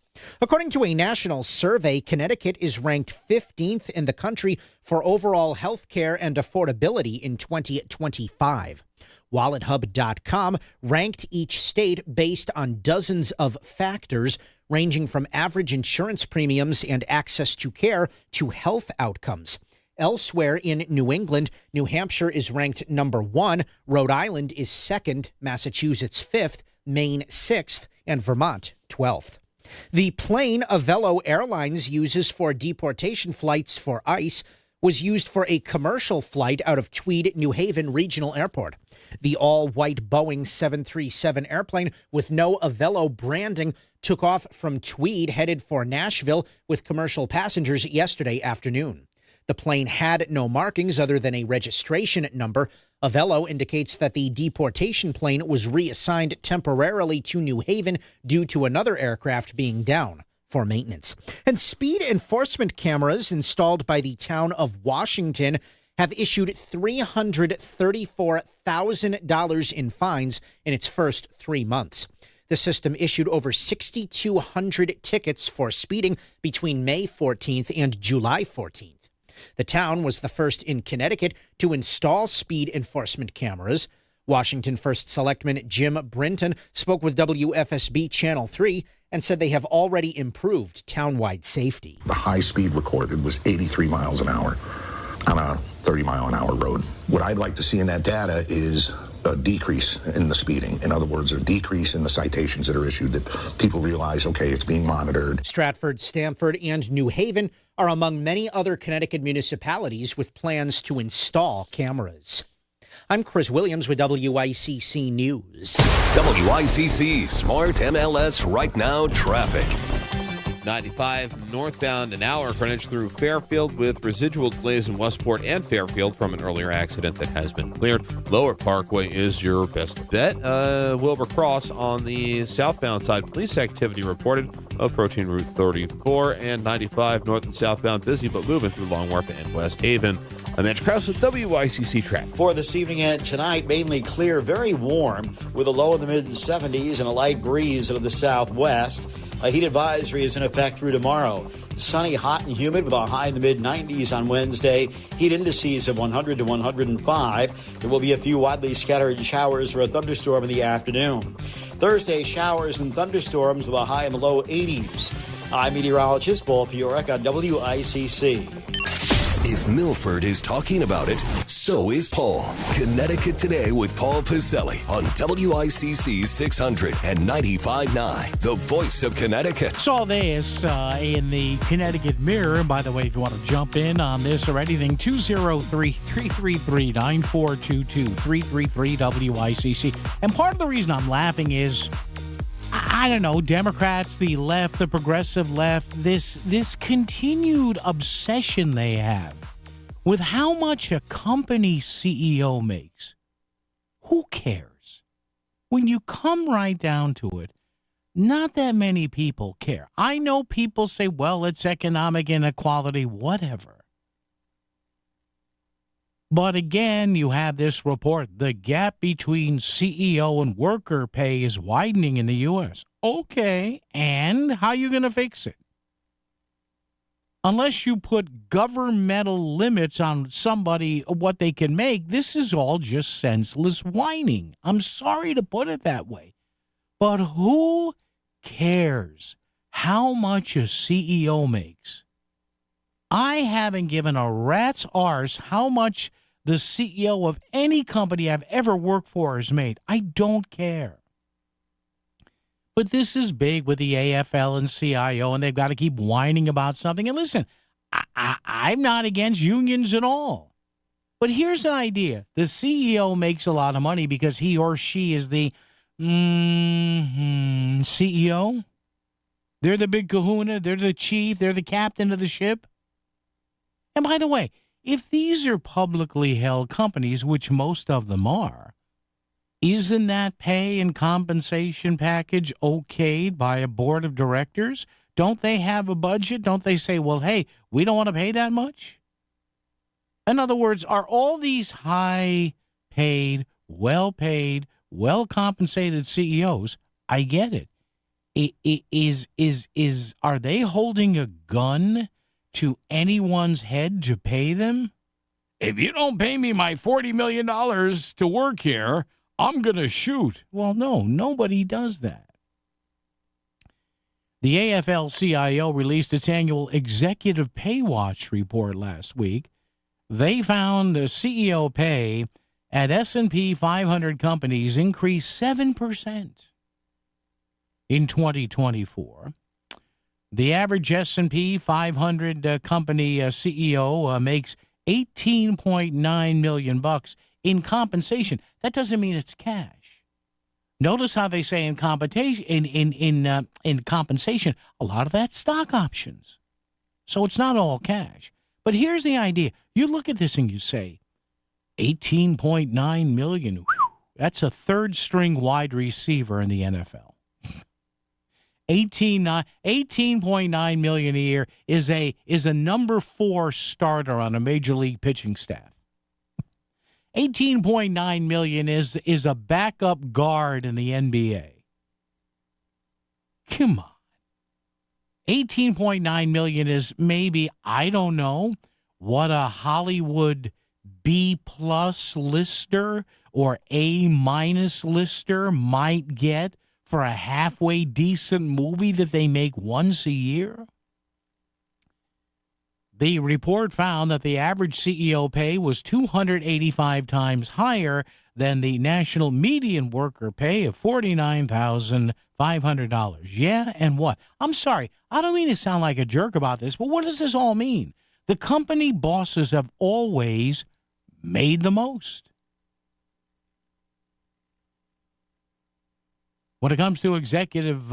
According to a national survey, Connecticut is ranked 15th in the country for overall health care and affordability in 2025. WalletHub.com ranked each state based on dozens of factors, ranging from average insurance premiums and access to care to health outcomes. Elsewhere in New England, New Hampshire is ranked number 1, Rhode Island is 2nd, Massachusetts 5th, Maine 6th, and Vermont 12th. The plane Avelo Airlines uses for deportation flights for ICE was used for a commercial flight out of Tweed, New Haven Regional Airport. The all-white Boeing 737 airplane with no Avelo branding took off from Tweed, headed for Nashville with commercial passengers yesterday afternoon. The plane had no markings other than a registration number. Avelo indicates that the deportation plane was reassigned temporarily to New Haven due to another aircraft being down for maintenance. And speed enforcement cameras installed by the town of Washington have issued $334,000 in fines in its first 3 months. The system issued over 6,200 tickets for speeding between May 14th and July 14th. The town was the first in Connecticut to install speed enforcement cameras. Washington First Selectman Jim Brinton spoke with WFSB Channel 3 and said they have already improved townwide safety. The high speed recorded was 83 miles an hour on a 30-mile-an-hour road. What I'd like to see in that data is a decrease in the speeding. In other words, a decrease in the citations that are issued, that people realize, okay, it's being monitored. Stratford, Stamford, and New Haven are among many other Connecticut municipalities with plans to install cameras. I'm Chris Williams with WICC News. WICC Smart MLS Right Now Traffic. 95 northbound an hour frontage through Fairfield with residual delays in Westport and Fairfield from an earlier accident that has been cleared. Lower Parkway is your best bet. Wilbur Cross on the southbound side. Police activity reported approaching Route 34 and 95 north and southbound busy but moving through Long Wharf and West Haven. I'm Mitch Krause with WICC Traffic. For this evening and tonight, mainly clear, very warm with a low in the mid-70s and a light breeze out of the southwest. A heat advisory is in effect through tomorrow. Sunny, hot, and humid with a high in the mid-90s on Wednesday. Heat indices of 100 to 105. There will be a few widely scattered showers or a thunderstorm in the afternoon. Thursday, showers and thunderstorms with a high in the low 80s. I'm meteorologist Paul Piorek on WICC. If Milford is talking about it, so is Paul. Connecticut Today with Paul Pizzelli on WICC 600 and 95.9, the voice of Connecticut. Saw this in the Connecticut Mirror. And by the way, if you want to jump in on this or anything, 203-333-9422, 333-WICC. And part of the reason I'm laughing is, I don't know, Democrats, the left, the progressive left, this continued obsession they have with how much a company CEO makes. Who cares? When you come right down to it, not that many people care. I know people say, well, it's economic inequality, whatever. But again, you have this report. The gap between CEO and worker pay is widening in the U.S. Okay, and how are you going to fix it? Unless you put governmental limits on somebody, what they can make, this is all just senseless whining. I'm sorry to put it that way. But who cares how much a CEO makes? I haven't given a rat's arse how much the CEO of any company I've ever worked for has made. I don't care. But this is big with the AFL and CIO, and they've got to keep whining about something. And listen, I'm not against unions at all. But here's an idea. The CEO makes a lot of money because he or she is the CEO. They're the big kahuna. They're the chief. They're the captain of the ship. And by the way, if these are publicly held companies, which most of them are, isn't that pay and compensation package okayed by a board of directors? Don't they have a budget? Don't they say, well, hey, we don't want to pay that much? In other words, are all these high-paid, well-paid, well-compensated CEOs, I get it. Are they holding a gun to anyone's head to pay them? If you don't pay me my $40 million to work here, I'm going to shoot. Well, no, nobody does that. The AFL-CIO released its annual Executive Pay Watch report last week. They found the CEO pay at S&P 500 companies increased 7% in 2024. The average S&P 500 company CEO makes $18.9 million in compensation. That doesn't mean it's cash. Notice how they say in compensation, in compensation, a lot of that's stock options. So it's not all cash. But here's the idea. You look at this and you say, $18.9 million. Whew, that's a third-string wide receiver in the NFL. $18.9 million a year is a number 4 starter on a major league pitching staff. $18.9 million is a backup guard in the NBA. Come on. $18.9 million is maybe, I don't know, what a Hollywood B-plus lister or A-minus lister might get for a halfway decent movie that they make once a year. The report found that the average CEO pay was 285 times higher than the national median worker pay of $49,500. Yeah, and what? I'm sorry, I don't mean to sound like a jerk about this, but what does this all mean? The company bosses have always made the most. When it comes to executive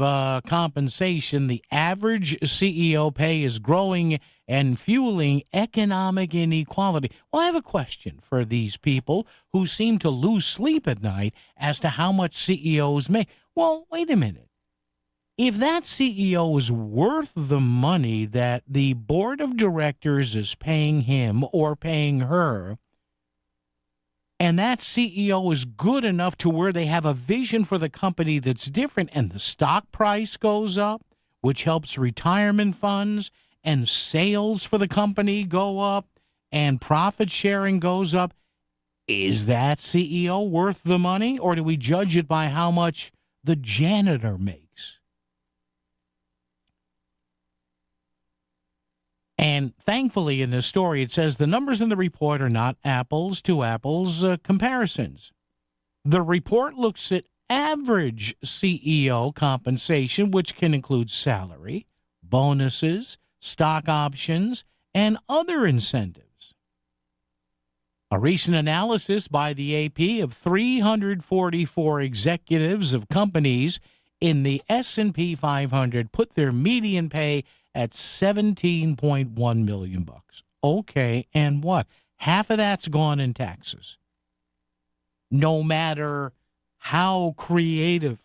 compensation, the average CEO pay is growing and fueling economic inequality. Well, I have a question for these people who seem to lose sleep at night as to how much CEOs make. Well, wait a minute. If that CEO is worth the money that the board of directors is paying him or paying her, and that CEO is good enough to where they have a vision for the company that's different, and the stock price goes up, which helps retirement funds, and sales for the company go up, and profit sharing goes up, is that CEO worth the money, or do we judge it by how much the janitor makes? And thankfully in this story, it says the numbers in the report are not apples to apples comparisons. The report looks at average CEO compensation, which can include salary, bonuses, stock options, and other incentives. A recent analysis by the AP of 344 executives of companies in the S&P 500 put their median pay at $17.1 million. Okay, and what? Half of that's gone in taxes. No matter how creative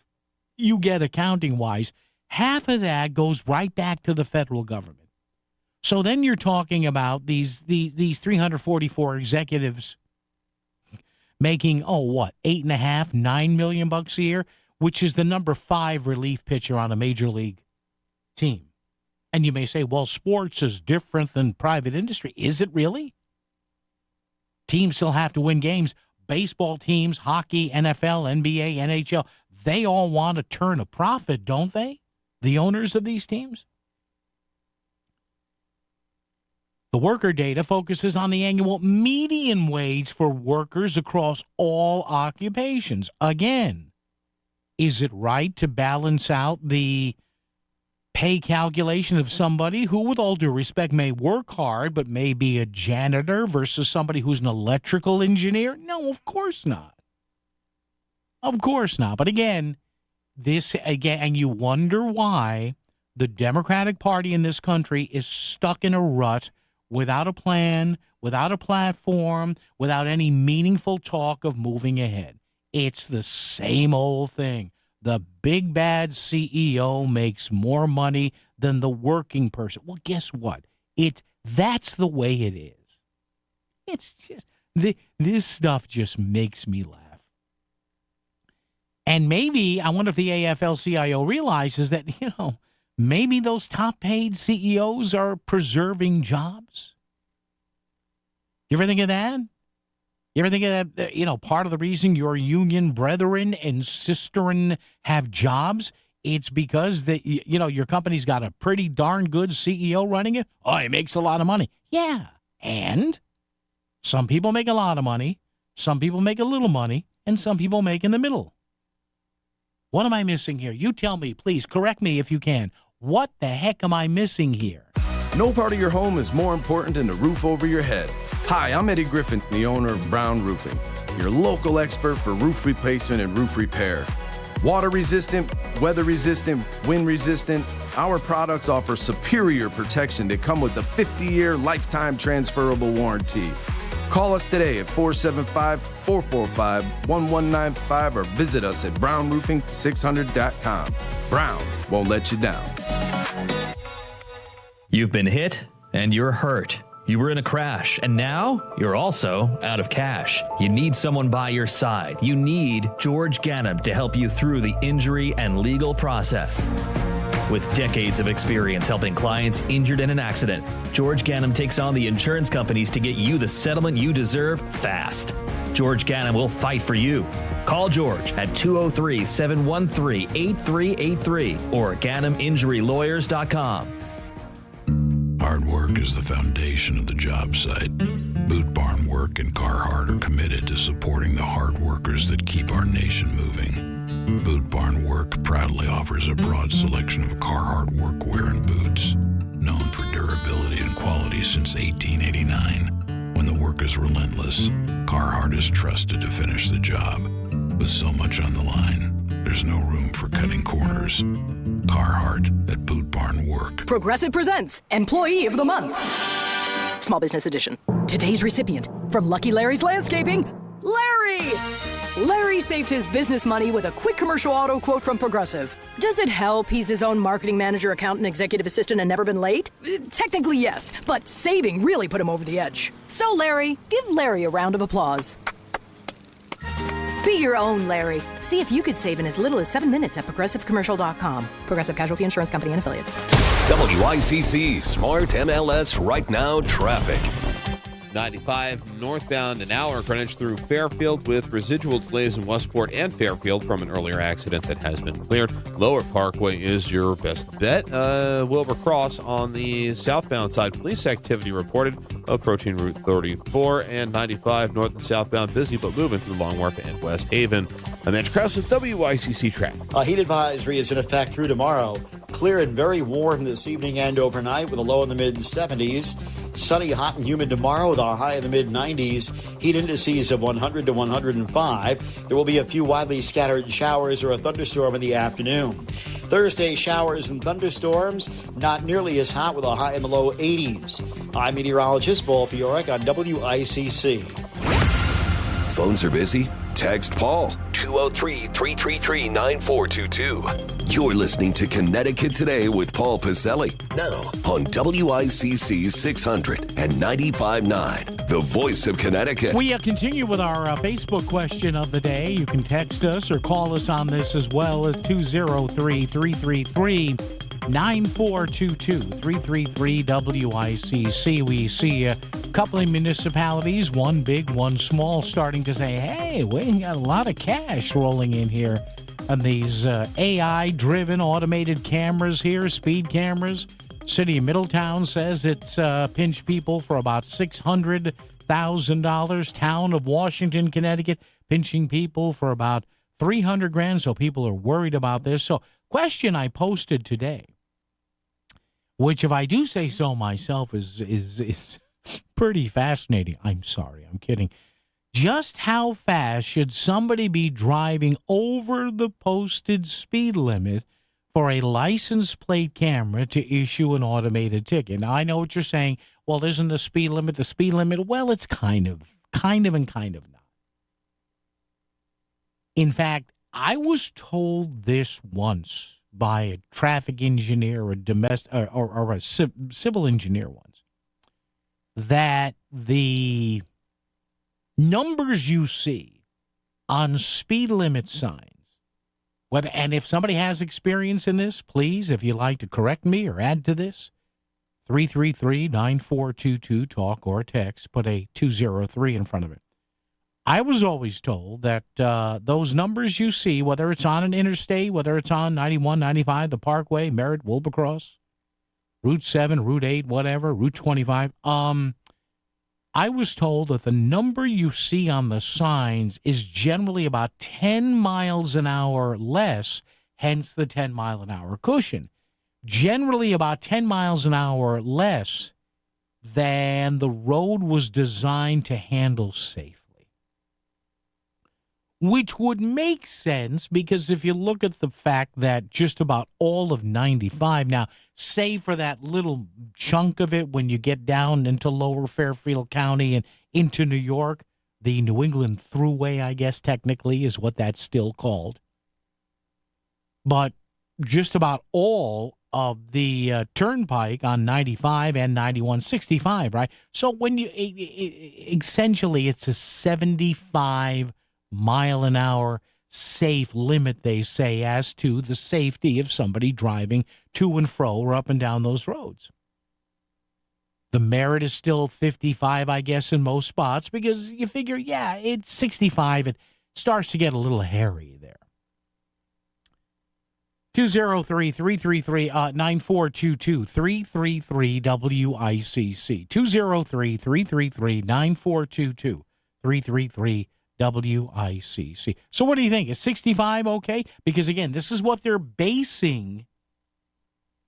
you get accounting-wise, half of that goes right back to the federal government. So then you're talking about these 344 executives making, $8.5, $9 million a year, which is the number 5 relief pitcher on a major league team. And you may say, well, sports is different than private industry. Is it really? Teams still have to win games. Baseball teams, hockey, NFL, NBA, NHL, they all want to turn a profit, don't they? The owners of these teams? The worker data focuses on the annual median wage for workers across all occupations. Again, is it right to balance out the pay calculation of somebody who, with all due respect, may work hard but may be a janitor versus somebody who's an electrical engineer? No, of course not. Of course not. But again, and you wonder why the Democratic Party in this country is stuck in a rut without a plan, without a platform, without any meaningful talk of moving ahead. It's the same old thing. The big bad CEO makes more money than the working person. Well, guess what? That's the way it is. It's just this stuff just makes me laugh. And maybe I wonder if the AFL-CIO realizes that, maybe those top paid CEOs are preserving jobs. You ever think of that? You ever think of that, part of the reason your union brethren and sisterin have jobs It's because your company's got a pretty darn good CEO running it. Oh, he makes a lot of money. Yeah, and some people make a lot of money, some people make a little money, and some people make in the middle. What am I missing here? You tell me, please. Correct me if you can. What the heck am I missing here? No part of your home is more important than the roof over your head. Hi, I'm Eddie Griffin, the owner of Brown Roofing, your local expert for roof replacement and roof repair. Water resistant, weather resistant, wind resistant, our products offer superior protection that come with a 50-year lifetime transferable warranty. Call us today at 475-445-1195 or visit us at brownroofing600.com. Brown won't let you down. You've been hit and you're hurt. You were in a crash, and now you're also out of cash. You need someone by your side. You need George Ganem to help you through the injury and legal process. With decades of experience helping clients injured in an accident, George Ganem takes on the insurance companies to get you the settlement you deserve fast. George Ganem will fight for you. Call George at 203-713-8383 or GanemInjuryLawyers.com. Hard work is the foundation of the job site. Boot Barn Work and Carhartt are committed to supporting the hard workers that keep our nation moving. Boot Barn Work proudly offers a broad selection of Carhartt workwear and boots, known for durability and quality since 1889. When the work is relentless, Carhartt is trusted to finish the job. With so much on the line, there's no room for cutting corners. Carhartt at Boot Barn Work. Progressive presents Employee of the Month. Small Business Edition. Today's recipient from Lucky Larry's Landscaping, Larry! Larry saved his business money with a quick commercial auto quote from Progressive. Does it help he's his own marketing manager, accountant, executive assistant, and never been late? Technically, yes, but saving really put him over the edge. So, Larry, give Larry a round of applause. Be your own Larry. See if you could save in as little as 7 minutes at ProgressiveCommercial.com. Progressive Casualty Insurance Company and Affiliates. WICC Smart MLS Right Now Traffic. 95 northbound an hour Greenwich through Fairfield with residual delays in Westport and Fairfield from an earlier accident that has been cleared. Lower Parkway is your best bet. Wilbur Cross on the southbound side. Police activity reported approaching Route 34 and 95 north and southbound busy but moving through Long Wharf and West Haven. I'm Mitch Krause with WICC Traffic. A heat advisory is in effect through tomorrow. Clear and very warm this evening and overnight with a low in the mid-70s. Sunny, hot, and humid tomorrow with a high in the mid-90s. Heat indices of 100 to 105. There will be a few widely scattered showers or a thunderstorm in the afternoon. Thursday, showers and thunderstorms, not nearly as hot with a high in the low 80s. I'm meteorologist Paul Piorek on WICC. Phones are busy? Text Paul, 203-333-9422. You're listening to Connecticut Today with Paul Pacelli. Now on WICC 600 and 95.9, the voice of Connecticut. We continue with our Facebook question of the day. You can text us or call us on this as well as 203-333-9422, 333-WICC. We see a couple of municipalities, one big, one small, starting to say, hey, we got a lot of cash rolling in here. And these AI-driven automated cameras here, speed cameras. City of Middletown says it's pinched people for about $600,000. Town of Washington, Connecticut, pinching people for about $300,000. So people are worried about this. So question I posted today, which if I do say so myself is pretty fascinating. I'm sorry, I'm kidding. Just how fast should somebody be driving over the posted speed limit for a license plate camera to issue an automated ticket? Now, I know what you're saying. Well, isn't the speed limit the speed limit? Well, it's kind of and kind of not. In fact, I was told this once by a traffic engineer or a civil engineer once, that the numbers you see on speed limit signs, and if somebody has experience in this, please, if you'd like to correct me or add to this, 333-9422, talk or text, put a 203 in front of it. I was always told that those numbers you see, whether it's on an interstate, whether it's on 91, 95, the Parkway, Merritt, Wilbercross, Route 7, Route 8, whatever, Route 25, I was told that the number you see on the signs is generally about 10 miles an hour less, hence the 10-mile-an-hour cushion. Generally about 10 miles an hour less than the road was designed to handle safely. Which would make sense because if you look at the fact that just about all of 95 now, save for that little chunk of it when you get down into lower Fairfield County and into New York, the New England Thruway, I guess technically is what that's still called. But just about all of the turnpike on 95 and 91, 65, right? So when you essentially it's a 75 mile an hour safe limit, they say, as to the safety of somebody driving to and fro or up and down those roads. The Merritt is still 55, I guess, in most spots because you figure, yeah, it's 65. It starts to get a little hairy there. 203-333-9422, 333-WICC, 203-333-9422, 333 WICC. So what do you think? Is 65 okay? Because, again, this is what they're basing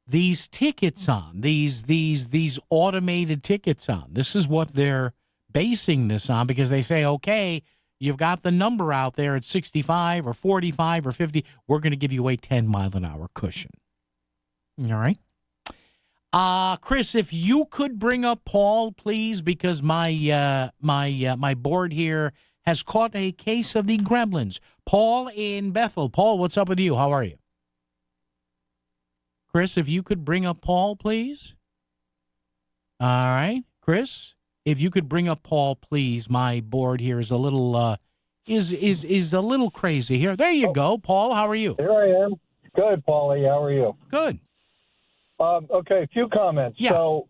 these tickets on, these automated tickets on. This is what they're basing this on because they say, okay, you've got the number out there at 65 or 45 or 50. We're going to give you a 10-mile-an-hour cushion. All right? Chris, if you could bring up Paul, please, because my board here has caught a case of the gremlins. Paul in Bethel. Paul, what's up with you? How are you? Chris, if you could bring up Paul, please. All right. Chris, if you could bring up Paul, please. My board here is a little is a little crazy here. There you go. Paul, how are you? Here I am. Good, Paulie. How are you? Good. Okay, a few comments. Yeah. So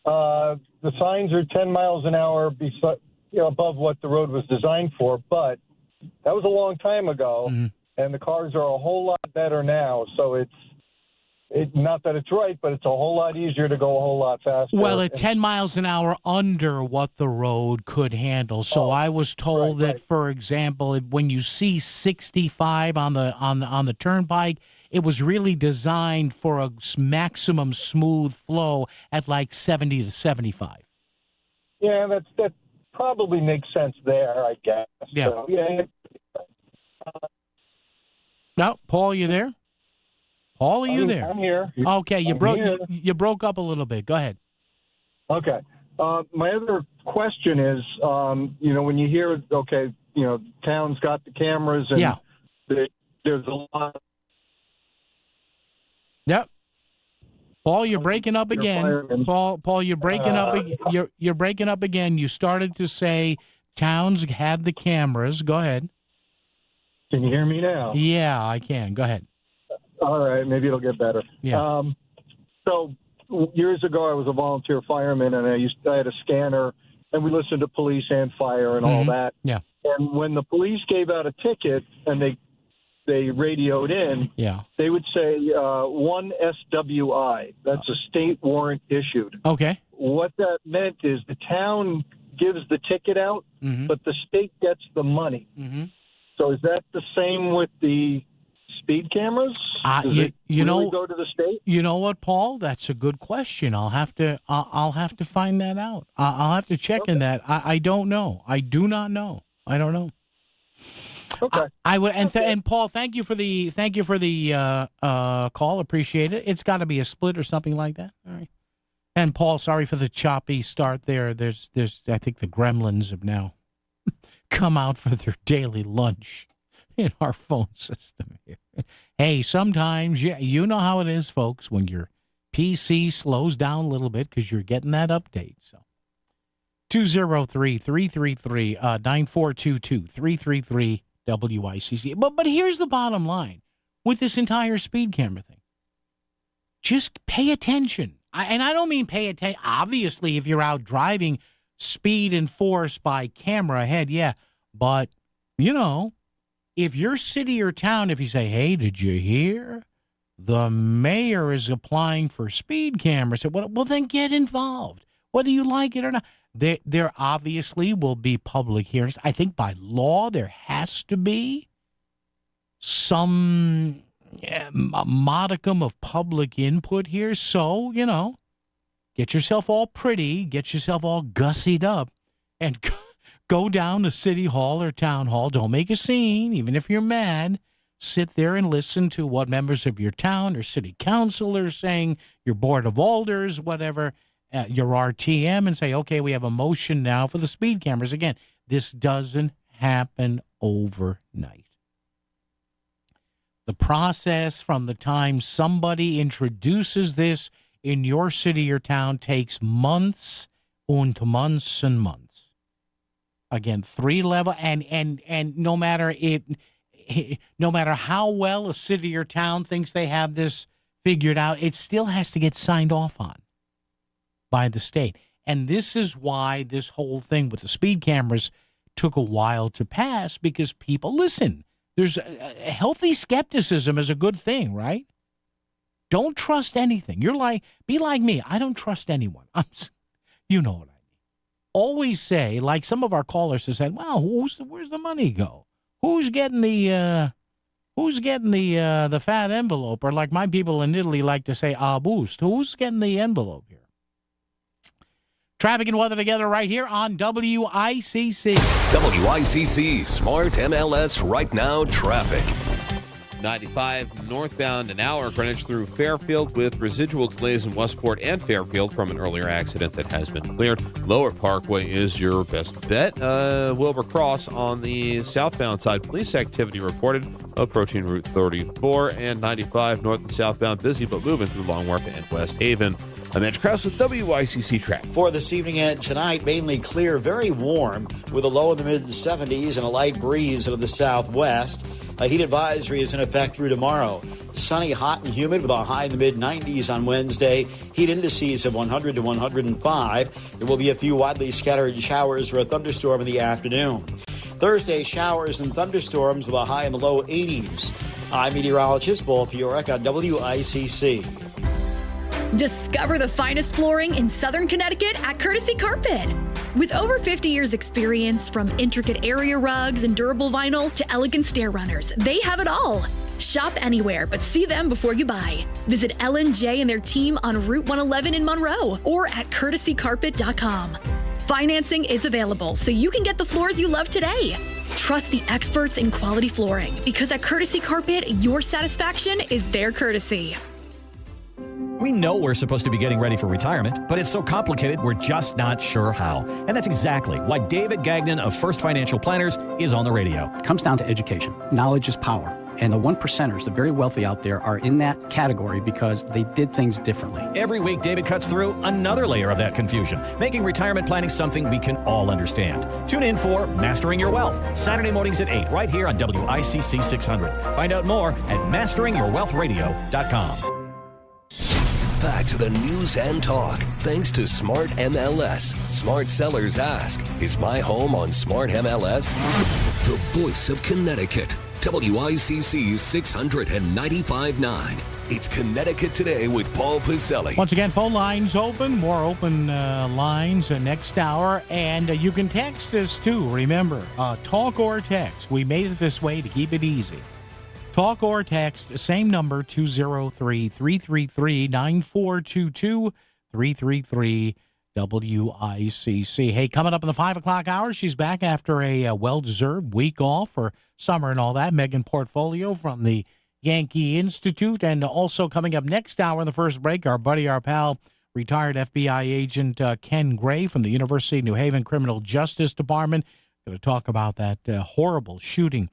the signs are 10 miles an hour above what the road was designed for, but that was a long time ago, and the cars are a whole lot better now. So it's not that it's right, but it's a whole lot easier to go a whole lot faster. Well, at 10 miles an hour under what the road could handle. So I was told that, for example, when you see 65 on the turnpike, it was really designed for a maximum smooth flow at like 70 to 75. Yeah, that probably makes sense there, I guess. Yeah. So, yeah. No, Paul, you there? Paul, are you there? I'm here. Okay, you here. You broke up a little bit. Go ahead. Okay. My other question is, when you hear, town's got the cameras and there's a lot. Yep. Paul, you're breaking up again. Paul, you're breaking up. You're breaking up again. You started to say towns had the cameras. Go ahead. Can you hear me now? Yeah, I can. Go ahead. All right, maybe it'll get better. Yeah. So years ago, I was a volunteer fireman, and I had a scanner, and we listened to police and fire and all that. Yeah. And when the police gave out a ticket and they radioed in, they would say 1 SWI. That's a state warrant issued. Okay. What that meant is the town gives the ticket out, but the state gets the money. So is that the same with the speed cameras? Does it really go to the state? You know what, Paul? That's a good question. I'll have to find that out. I'll have to check in that. I don't know. I do not know. I don't know. Okay. I would and Paul, thank you for the call. Appreciate it. It's got to be a split or something like that. All right. And Paul, sorry for the choppy start there. There's I think the gremlins have now come out for their daily lunch in our phone system here. Hey, sometimes you know how it is, folks, when your PC slows down a little bit because you're getting that update. So 203-333-9422, 333 WICC. But here's the bottom line with this entire speed camera thing. Just pay attention. And I don't mean pay attention. Obviously, if you're out driving, speed enforced by camera ahead, yeah. But, if your city or town, if you say, hey, did you hear? The mayor is applying for speed cameras. Well, then get involved, whether you like it or not. There obviously will be public hearings. I think by law there has to be some modicum of public input here. So, get yourself all pretty, get yourself all gussied up, and go down to City Hall or Town Hall. Don't make a scene, even if you're mad. Sit there and listen to what members of your town or city council are saying, your board of alders, whatever, your RTM, and say, okay, we have a motion now for the speed cameras. Again, this doesn't happen overnight. The process from the time somebody introduces this in your city or town takes months and months and months. Again, 3 level, and no matter how well a city or town thinks they have this figured out, it still has to get signed off on by the state. And this is why this whole thing with the speed cameras took a while to pass, because people, listen, there's a healthy skepticism is a good thing, right? Don't trust anything. Be like me. I don't trust anyone. You know what I mean. Always say, like some of our callers have said, well, where's the money go? Who's getting the fat envelope? Or like my people in Italy like to say, boost. Who's getting the envelope here? Traffic and weather together right here on WICC. WICC Smart MLS Right Now Traffic. 95 northbound an hour, Greenwich through Fairfield with residual delays in Westport and Fairfield from an earlier accident that has been cleared. Lower Parkway is your best bet. Wilbur Cross on the southbound side, police activity reported approaching Route 34 and 95 north and southbound busy but moving through Long Wharf and West Haven. I'm Andrew Krause with WICC Traffic. For this evening and tonight, mainly clear, very warm, with a low in the mid-70s and a light breeze out of the southwest. A heat advisory is in effect through tomorrow. Sunny, hot, and humid with a high in the mid-90s on Wednesday. Heat indices of 100 to 105. There will be a few widely scattered showers or a thunderstorm in the afternoon. Thursday, showers and thunderstorms with a high in the low 80s. I'm meteorologist Paul Fiorek on WICC. Discover the finest flooring in Southern Connecticut at Courtesy Carpet. With over 50 years experience, from intricate area rugs and durable vinyl to elegant stair runners, they have it all. Shop anywhere, but see them before you buy. Visit L&J and their team on Route 111 in Monroe or at courtesycarpet.com. Financing is available, so you can get the floors you love today. Trust the experts in quality flooring, because at Courtesy Carpet, your satisfaction is their courtesy. We know we're supposed to be getting ready for retirement, but it's so complicated we're just not sure how. And that's exactly why David Gagnon of First Financial Planners is on the radio. It comes down to education. Knowledge is power. And the 1%ers, the very wealthy out there, are in that category because they did things differently. Every week, David cuts through another layer of that confusion, making retirement planning something we can all understand. Tune in for Mastering Your Wealth, Saturday mornings at 8, right here on WICC 600. Find out more at masteringyourwealthradio.com. Back to the news and talk, thanks to Smart MLS. Smart sellers ask, is my home on Smart MLS? The voice of Connecticut. WICC's 695.9. It's Connecticut Today with Paul Pacelli. Once again, phone lines open. More open lines next hour. And you can text us, too. Remember, talk or text. We made it this way to keep it easy. Talk or text, same number, 203-333-9422, 333-WICC. Hey, coming up in the 5 o'clock hour, she's back after a well-deserved week off for summer and all that. Megan Portfolio from the Yankee Institute. And also coming up next hour in the first break, our pal, retired FBI agent Ken Gray from the University of New Haven Criminal Justice Department. Going to talk about that horrible shooting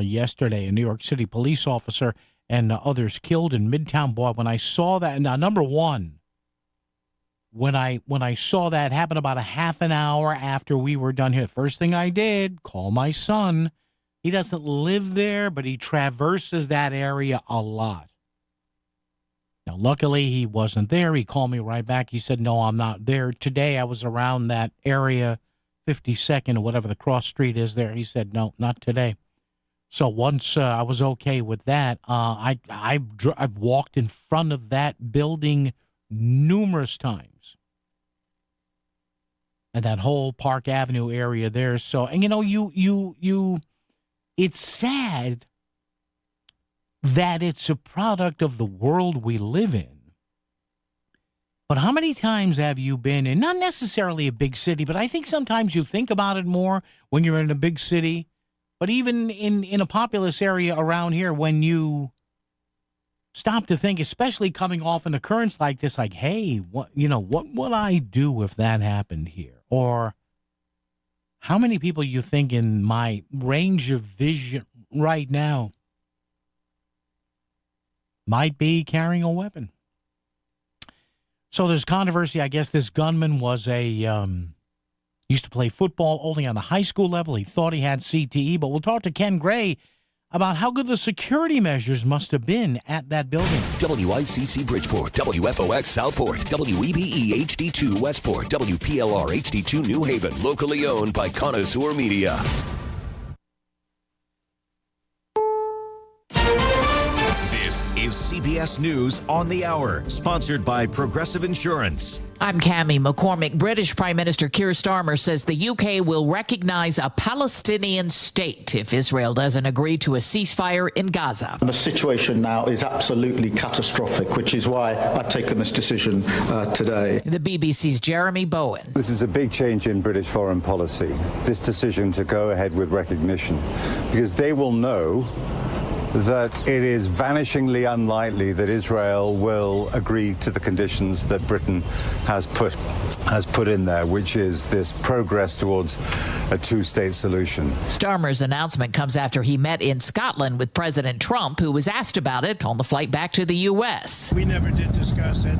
yesterday, a New York City police officer and others killed in Midtown. Boy, when I saw that, now number one, when I saw that happen about a half an hour after we were done here, first thing I did, call my son. He doesn't live there, but he traverses that area a lot. Now, luckily, he wasn't there. He called me right back. He said, no, I'm not there. Today, I was around that area 52nd or whatever the cross street is there. He said, no, not today. So once I was okay with that, I've walked in front of that building numerous times. And that whole Park Avenue area there. So, and you it's sad that it's a product of the world we live in. But how many times have you been in, not necessarily a big city, but I think sometimes you think about it more when you're in a big city, but even in a populous area around here, when you stop to think, especially coming off an occurrence like this, like, hey, what would I do if that happened here? Or how many people you think in my range of vision right now might be carrying a weapon? So there's controversy. I guess this gunman was used to play football only on the high school level. He thought he had CTE, but we'll talk to Ken Gray about how good the security measures must have been at that building. WICC Bridgeport, WFOX Southport, WEBE HD2 Westport, WPLR HD2 New Haven, locally owned by Connoisseur Media. This is CBS News on the Hour, sponsored by Progressive Insurance. I'm Cammie McCormick. British Prime Minister Keir Starmer says the UK will recognize a Palestinian state if Israel doesn't agree to a ceasefire in Gaza. The situation now is absolutely catastrophic, which is why I've taken this decision today. The BBC's Jeremy Bowen. This is a big change in British foreign policy, this decision to go ahead with recognition, because they will know that it is vanishingly unlikely that Israel will agree to the conditions that Britain has put in there, which is this progress towards a two-state solution. Starmer's announcement comes after he met in Scotland with President Trump, who was asked about it on the flight back to the U.S. We never did discuss it,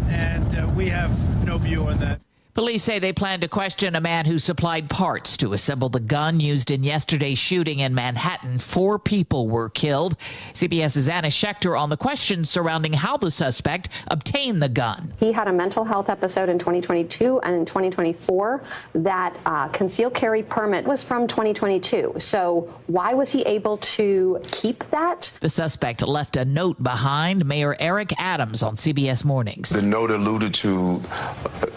and we have no view on that. Police say they plan to question a man who supplied parts to assemble the gun used in yesterday's shooting in Manhattan. 4 people were killed. CBS's Anna Schechter on the questions surrounding how the suspect obtained the gun. He had a mental health episode in 2022 and in 2024. That concealed carry permit was from 2022. So why was he able to keep that? The suspect left a note behind. Mayor Eric Adams on CBS Mornings. The note alluded to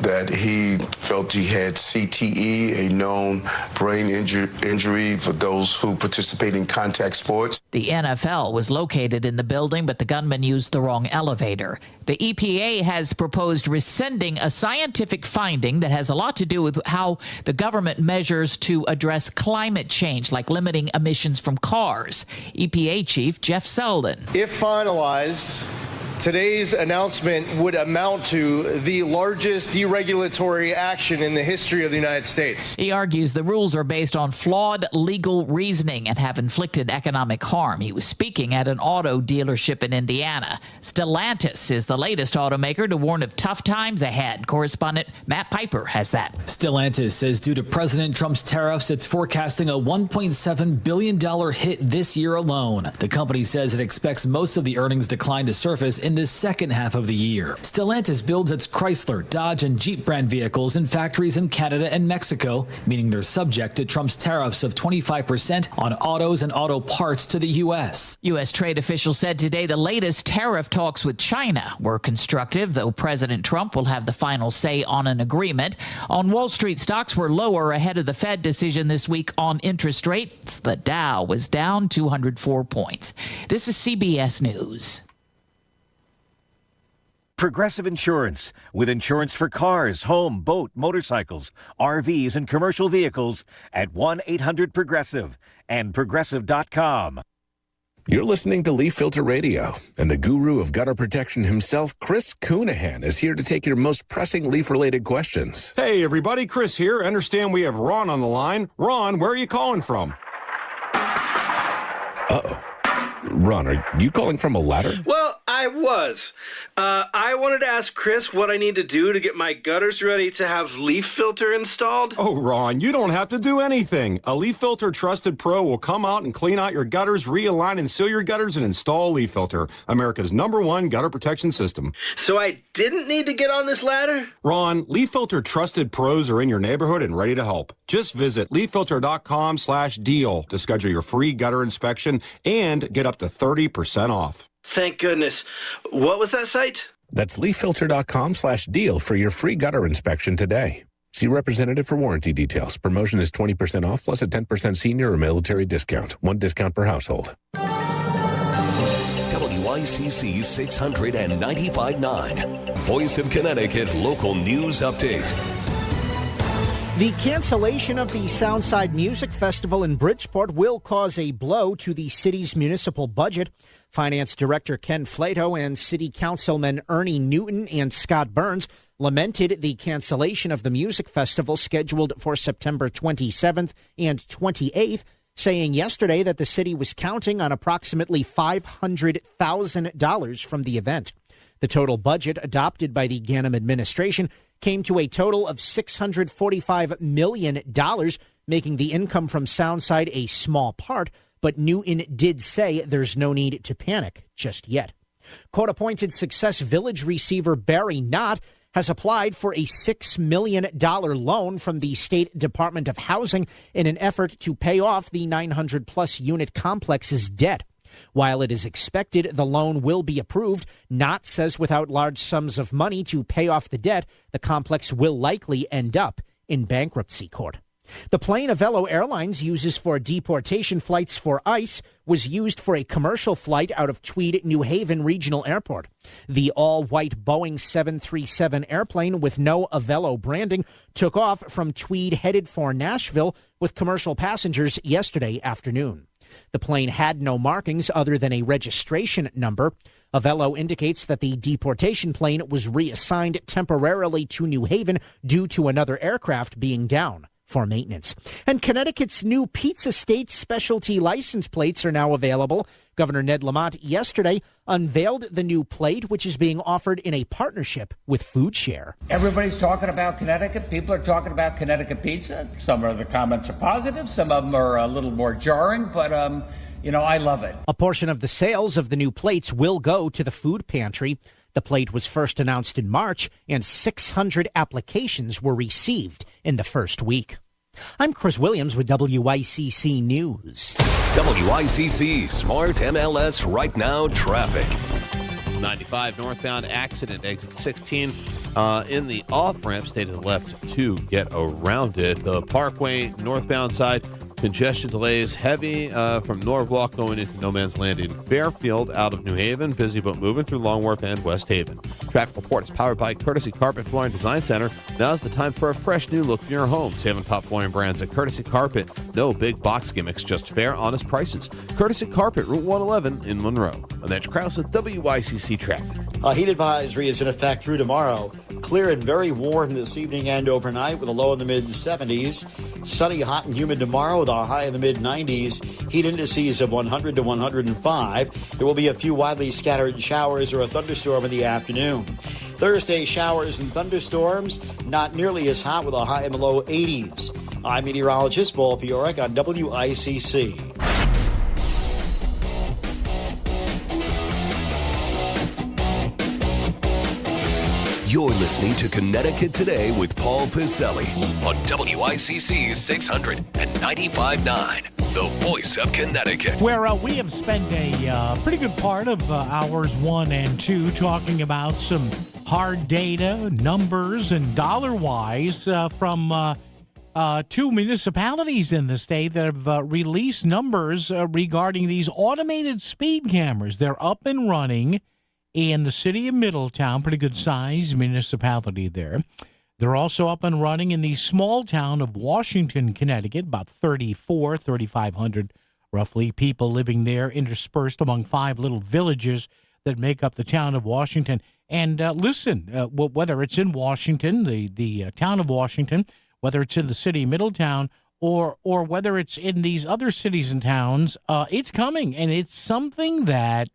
that he felt he had CTE, a known brain injury for those who participate in contact sports. The NFL was located in the building, but the gunman used the wrong elevator. The EPA has proposed rescinding a scientific finding that has a lot to do with how the government measures to address climate change, like limiting emissions from cars. EPA Chief Jeff Selden. If finalized, today's announcement would amount to the largest deregulatory action in the history of the United States. He argues the rules are based on flawed legal reasoning and have inflicted economic harm. He was speaking at an auto dealership in Indiana. Stellantis is the latest automaker to warn of tough times ahead. Correspondent Matt Piper has that. Stellantis says due to President Trump's tariffs, it's forecasting a $1.7 billion hit this year alone. The company says it expects most of the earnings decline to surface in the second half of the year. Stellantis builds its Chrysler, Dodge, and Jeep brand vehicles in factories in Canada and Mexico, meaning they're subject to Trump's tariffs of 25% on autos and auto parts to the U.S. U.S. trade officials said today the latest tariff talks with China were constructive, though President Trump will have the final say on an agreement. On Wall Street, stocks were lower ahead of the Fed decision this week on interest rates. The Dow was down 204 points. This is CBS News. Progressive Insurance, with insurance for cars, home, boat, motorcycles, RVs, and commercial vehicles at 1-800-PROGRESSIVE and Progressive.com. You're listening to Leaf Filter Radio, and the guru of gutter protection himself, Chris Coonahan, is here to take your most pressing leaf-related questions. Hey, everybody, Chris here. I understand we have Ron on the line. Ron, where are you calling from? Uh-oh. Ron, are you calling from a ladder? Well, I I was. I wanted to ask Chris what I need to do to get my gutters ready to have leaf filter installed. Oh, Ron, you don't have to do anything. A Leaf Filter Trusted Pro will come out and clean out your gutters, realign and seal your gutters, and install Leaf Filter, America's #1 gutter protection system. So I didn't need to get on this ladder? Ron, Leaf Filter Trusted Pros are in your neighborhood and ready to help. Just visit leaffilter.com/deal to schedule your free gutter inspection and get up to 30% off. Thank goodness. What was that site? That's leaffilter.com/deal for your free gutter inspection today. See representative for warranty details. Promotion is 20% off plus a 10% senior or military discount. One discount per household. WICC 695.9. Voice of Connecticut Local News Update. The cancellation of the Soundside Music Festival in Bridgeport will cause a blow to the city's municipal budget. Finance Director Ken Flato and City Councilmen Ernie Newton and Scott Burns lamented the cancellation of the music festival scheduled for September 27th and 28th, saying yesterday that the city was counting on approximately $500,000 from the event. The total budget adopted by the Ganim administration came to a total of $645 million, making the income from Soundside a small part, but Newton did say there's no need to panic just yet. Court-appointed Success Village receiver Barry Knott has applied for a $6 million loan from the State Department of Housing in an effort to pay off the 900-plus unit complex's debt. While it is expected the loan will be approved, Knott says without large sums of money to pay off the debt, the complex will likely end up in bankruptcy court. The plane Avello Airlines uses for deportation flights for ICE was used for a commercial flight out of Tweed, New Haven Regional Airport. The all-white Boeing 737 airplane with no Avello branding took off from Tweed headed for Nashville with commercial passengers yesterday afternoon. The plane had no markings other than a registration number. Avello indicates that the deportation plane was reassigned temporarily to New Haven due to another aircraft being down for maintenance. And Connecticut's new Pizza State specialty license plates are now available. Governor Ned Lamont yesterday unveiled the new plate, which is being offered in a partnership with FoodShare. Everybody's talking about Connecticut. People are talking about Connecticut pizza. Some of the comments are positive. Some of them are a little more jarring, but I love it. A portion of the sales of the new plates will go to the food pantry. The plate was first announced in March, and 600 applications were received in the first week. I'm Chris Williams with WICC News. WICC Smart MLS Right Now Traffic. 95 northbound accident, exit 16 in the off-ramp, stay to the left to get around it. The Parkway northbound side, congestion delays heavy from Norwalk going into No Man's Land in Fairfield out of New Haven. Busy but moving through Long Wharf and West Haven. Traffic report is powered by Courtesy Carpet Flooring Design Center. Now's the time for a fresh new look for your home. Save on top flooring brands at Courtesy Carpet. No big box gimmicks, just fair, honest prices. Courtesy Carpet, Route 111 in Monroe. I'm Andrew Krause with WICC Traffic. A heat advisory is in effect through tomorrow. Clear and very warm this evening and overnight with a low in the mid-70s. Sunny, hot, and humid tomorrow with a high in the mid-90s. Heat indices of 100 to 105. There will be a few widely scattered showers or a thunderstorm in the afternoon. Thursday, showers and thunderstorms, not nearly as hot with a high in the low 80s. I'm meteorologist Paul Piorek on WICC. You're listening to Connecticut Today with Paul Pizzelli on WICC 695.9, the voice of Connecticut. Where we have spent a pretty good part of hours 1 and 2 talking about some hard data, numbers, and dollar-wise from two municipalities in the state that have released numbers regarding these automated speed cameras. They're up and running in the city of Middletown, pretty good size municipality there. They're also up and running in the small town of Washington, Connecticut, about 3,500 roughly people living there, interspersed among 5 little villages that make up the town of Washington. And listen, whether it's in Washington, the town of Washington, whether it's in the city of Middletown, or whether it's in these other cities and towns, it's coming, and it's something that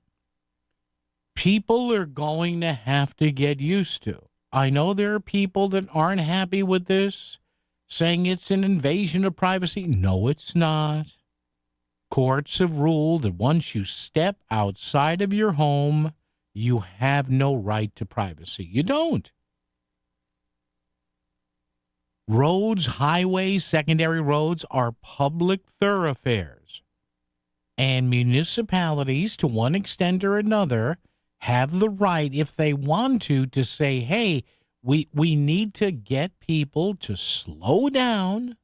people are going to have to get used to. I know there are people that aren't happy with this, saying it's an invasion of privacy. No, it's not. Courts have ruled that once you step outside of your home, you have no right to privacy. You don't. Roads, highways, secondary roads are public thoroughfares. And municipalities, to one extent or another, have the right, if they want to say, hey, we need to get people to slow down,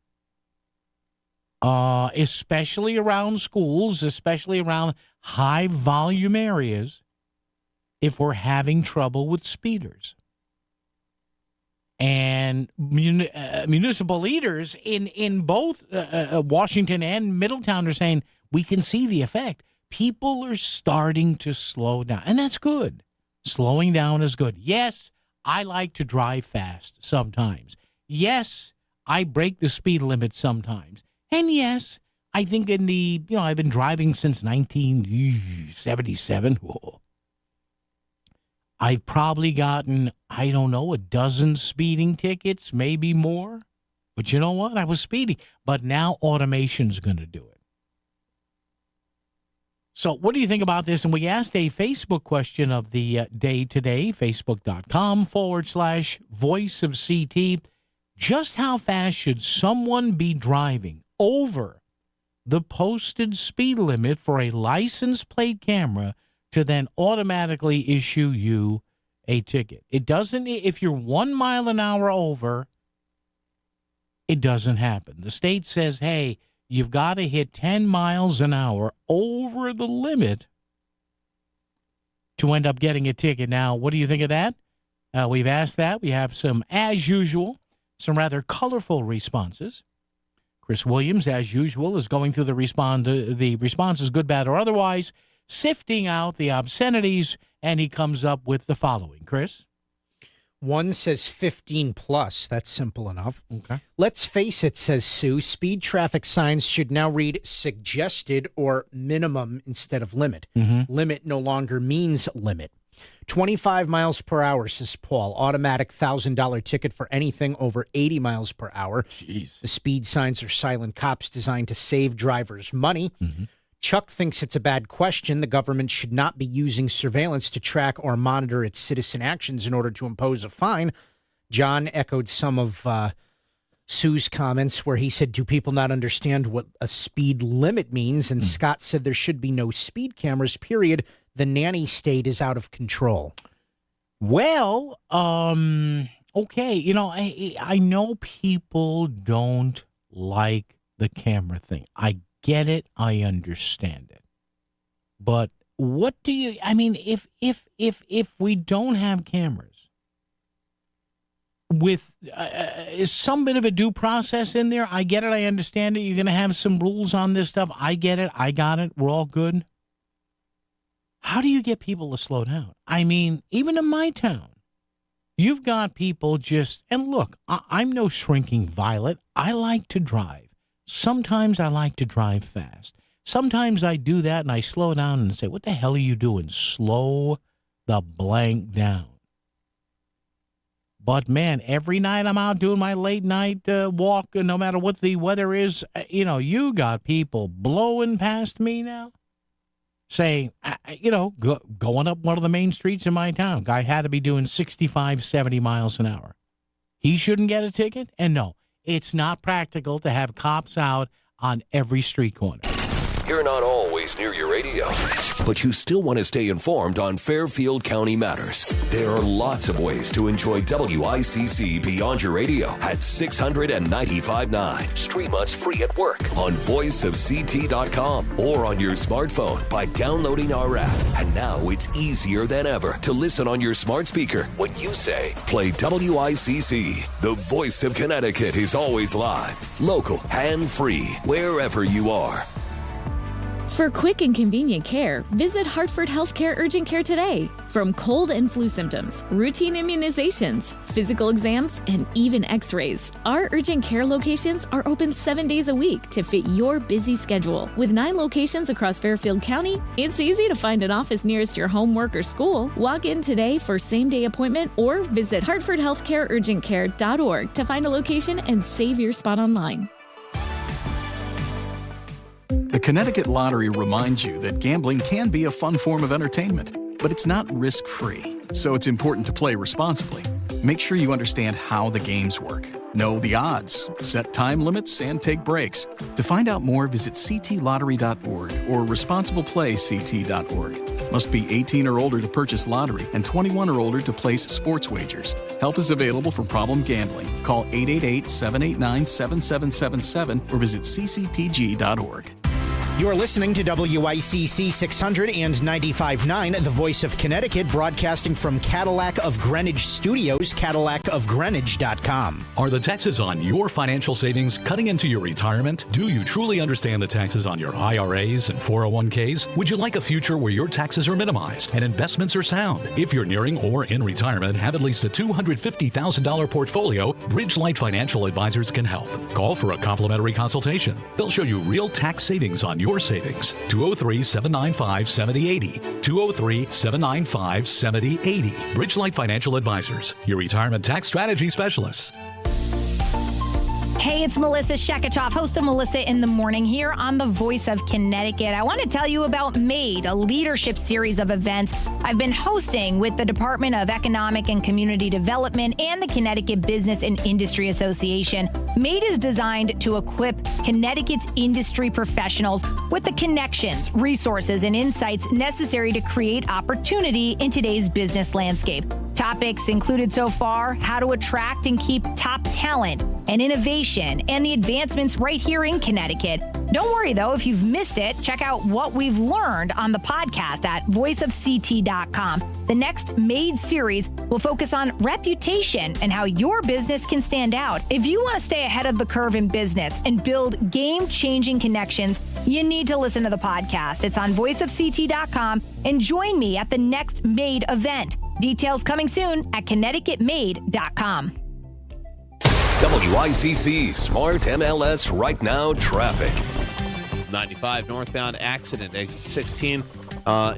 especially around schools, especially around high-volume areas, if we're having trouble with speeders. And municipal leaders in both Washington and Middletown are saying, we can see the effect. People are starting to slow down, and that's good. Slowing down is good. Yes, I like to drive fast sometimes. Yes, I break the speed limit sometimes. And yes, I think I've been driving since 1977. Whoa. I've probably gotten, I don't know, a dozen speeding tickets, maybe more. But you know what? I was speeding. But now automation's going to do it. So what do you think about this? And we asked a Facebook question of the day today, facebook.com/voice of CT. Just how fast should someone be driving over the posted speed limit for a license plate camera to then automatically issue you a ticket? It doesn't, if you're 1 mile an hour over, it doesn't happen. The state says, hey, you've got to hit 10 miles an hour over the limit to end up getting a ticket. Now, what do you think of that? We've asked that. We have some, as usual, some rather colorful responses. Chris Williams, as usual, is going through the responses, good, bad, or otherwise, sifting out the obscenities, and he comes up with the following. Chris? One says 15 plus. That's simple enough. Okay. Let's face it, says Sue, speed traffic signs should now read suggested or minimum instead of limit. Mm-hmm. Limit no longer means limit. 25 miles per hour, says Paul. Automatic $1,000 ticket for anything over 80 miles per hour. Jeez. The speed signs are silent cops designed to save drivers money. Mm-hmm. Chuck thinks it's a bad question. The government should not be using surveillance to track or monitor its citizen actions in order to impose a fine. John echoed some of Sue's comments where he said, do people not understand what a speed limit means? And Scott said there should be no speed cameras, period. The nanny state is out of control. Well, okay. I know people don't like the camera thing. I get it. I understand it. But what do you, if we don't have cameras with is some bit of a due process in there? I get it. I understand it. You're going to have some rules on this stuff. I get it. I got it. We're all good. How do you get people to slow down? Even in my town, you've got people and look, I'm no shrinking violet. I like to drive. Sometimes I like to drive fast. Sometimes I do that and I slow down and say, what the hell are you doing? Slow the blank down. But, man, every night I'm out doing my late night walk, no matter what the weather is, you got people blowing past me now saying, going up one of the main streets in my town. Guy had to be doing 65, 70 miles an hour. He shouldn't get a ticket? And no. It's not practical to have cops out on every street corner. You're not always near your radio, but you still want to stay informed on Fairfield County matters. There are lots of ways to enjoy WICC beyond your radio at 695.9. Stream us free at work on voiceofct.com or on your smartphone by downloading our app. And now it's easier than ever to listen on your smart speaker when you say, play WICC. The voice of Connecticut is always live, local, and free, wherever you are. For quick and convenient care, visit Hartford Healthcare Urgent Care today. From cold and flu symptoms, routine immunizations, physical exams, and even x-rays, our urgent care locations are open 7 days a week to fit your busy schedule. With 9 locations across Fairfield County, it's easy to find an office nearest your home, work, or school. Walk in today for same-day appointment or visit hartfordhealthcareurgentcare.org to find a location and save your spot online. The Connecticut Lottery reminds you that gambling can be a fun form of entertainment, but it's not risk-free, so it's important to play responsibly. Make sure you understand how the games work, know the odds, set time limits, and take breaks. To find out more, visit ctlottery.org or responsibleplayct.org. Must be 18 or older to purchase lottery and 21 or older to place sports wagers. Help is available for problem gambling. Call 888-789-7777 or visit ccpg.org. You're listening to WICC 600 and 95.9, the voice of Connecticut, broadcasting from Cadillac of Greenwich Studios, CadillacofGreenwich.com. Are the taxes on your financial savings cutting into your retirement? Do you truly understand the taxes on your IRAs and 401ks? Would you like a future where your taxes are minimized and investments are sound? If you're nearing or in retirement, have at least a $250,000 portfolio, Bridgelight Financial Advisors can help. Call for a complimentary consultation. They'll show you real tax savings on your savings. 203-795-7080. 203-795-7080. Bridgelight Financial Advisors, your retirement tax strategy specialists. Hey, it's Melissa Sheketoff, host of Melissa in the Morning here on The Voice of Connecticut. I want to tell you about MADE, a leadership series of events I've been hosting with the Department of Economic and Community Development and the Connecticut Business and Industry Association. MADE is designed to equip Connecticut's industry professionals with the connections, resources, and insights necessary to create opportunity in today's business landscape. Topics included so far: how to attract and keep top talent, and innovation, and the advancements right here in Connecticut. Don't worry, though, if you've missed it, check out what we've learned on the podcast at voiceofct.com. The next MADE series will focus on reputation and how your business can stand out. If you want to stay ahead of the curve in business and build game-changing connections, you need to listen to the podcast. It's on voiceofct.com, and join me at the next MADE event. Details coming soon at connecticutmade.com. WICC Smart MLS Right Now Traffic. 95 northbound accident, exit 16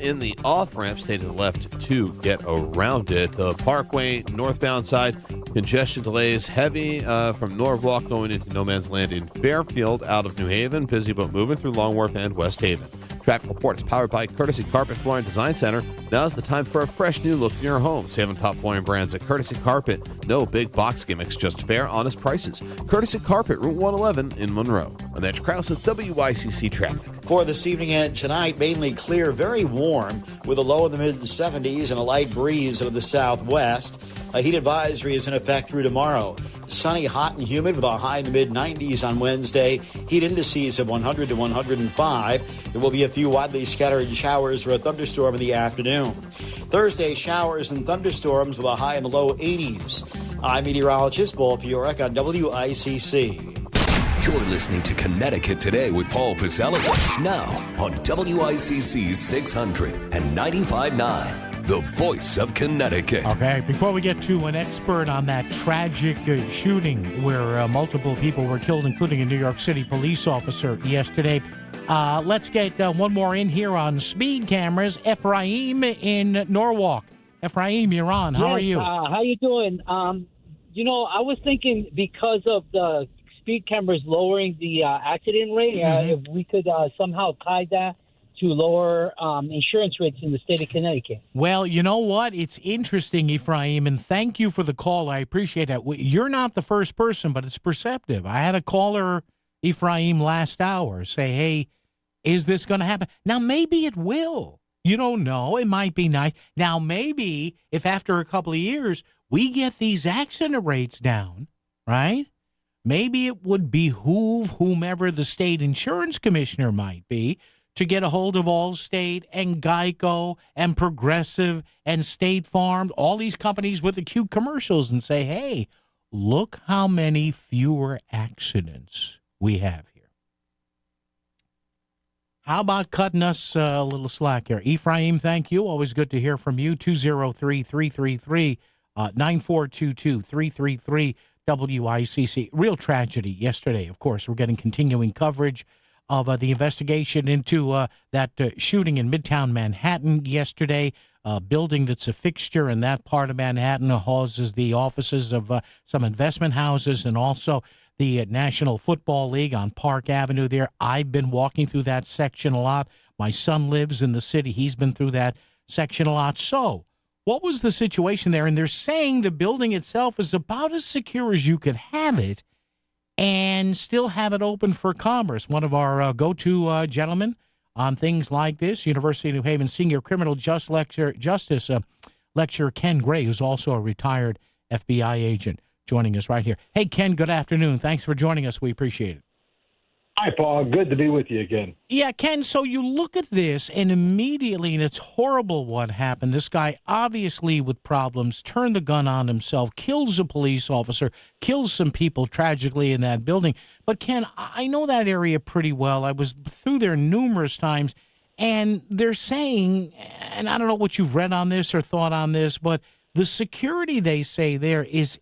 in the off-ramp. Stay to the left to get around it. The Parkway northbound side, congestion delays heavy from Norwalk going into No Man's Land in Fairfield out of New Haven. Busy but moving through Long Wharf and West Haven. Traffic report is powered by Courtesy Carpet Flooring Design Center. Now's the time for a fresh new look for your home. Save on top flooring brands at Courtesy Carpet. No big box gimmicks, just fair, honest prices. Courtesy Carpet, Route 111 in Monroe. I'm Edge Krause with WICC Traffic. For this evening and tonight, mainly clear, very warm, with a low in the mid-70s and a light breeze out of the southwest. A heat advisory is in effect through tomorrow. Sunny, hot, and humid with a high in the mid-90s on Wednesday. Heat indices of 100 to 105. There will be a few widely scattered showers or a thunderstorm in the afternoon. Thursday, showers and thunderstorms with a high in the low 80s. I'm meteorologist Paul Piorek on WICC. You're listening to Connecticut Today with Paul Pacelli. Now on WICC 600 and 95.9. The voice of Connecticut. Okay, before we get to an expert on that tragic shooting where multiple people were killed, including a New York City police officer yesterday, let's get one more in here on speed cameras. Ephraim in Norwalk. Ephraim, you're on. How are you? How you doing? I was thinking because of the speed cameras lowering the accident rate, if we could somehow tie that to lower insurance rates in the state of Connecticut. Well, you know what? It's interesting, Ephraim, and thank you for the call. I appreciate that. You're not the first person, but it's perceptive. I had a caller, Ephraim, last hour say, hey, is this going to happen? Now, maybe it will. You don't know. It might be nice. Now, maybe if after a couple of years we get these accident rates down, right? Maybe it would behoove whomever the state insurance commissioner might be to get a hold of Allstate and Geico and Progressive and State Farm, all these companies with the cute commercials, and say, hey, look how many fewer accidents we have here. How about cutting us a little slack here? Ephraim, thank you. Always good to hear from you. 203-333-9422, 333 WICC. Real tragedy yesterday, of course. We're getting continuing coverage of the investigation into that shooting in Midtown Manhattan yesterday. A building that's a fixture in that part of Manhattan houses the offices of some investment houses and also the National Football League on Park Avenue there. I've been walking through that section a lot. My son lives in the city. He's been through that section a lot. So what was the situation there? And they're saying the building itself is about as secure as you could have it and still have it open for commerce. One of our go-to gentlemen on things like this, University of New Haven Senior Criminal Justice lecturer Ken Gray, who's also a retired FBI agent, joining us right here. Hey, Ken, good afternoon. Thanks for joining us. We appreciate it. Hi, Paul. Good to be with you again. Yeah, Ken, so you look at this, and immediately, and it's horrible what happened. This guy, obviously with problems, turned the gun on himself, kills a police officer, kills some people tragically in that building. But, Ken, I know that area pretty well. I was through there numerous times, and they're saying, and I don't know what you've read on this or thought on this, but the security, they say there is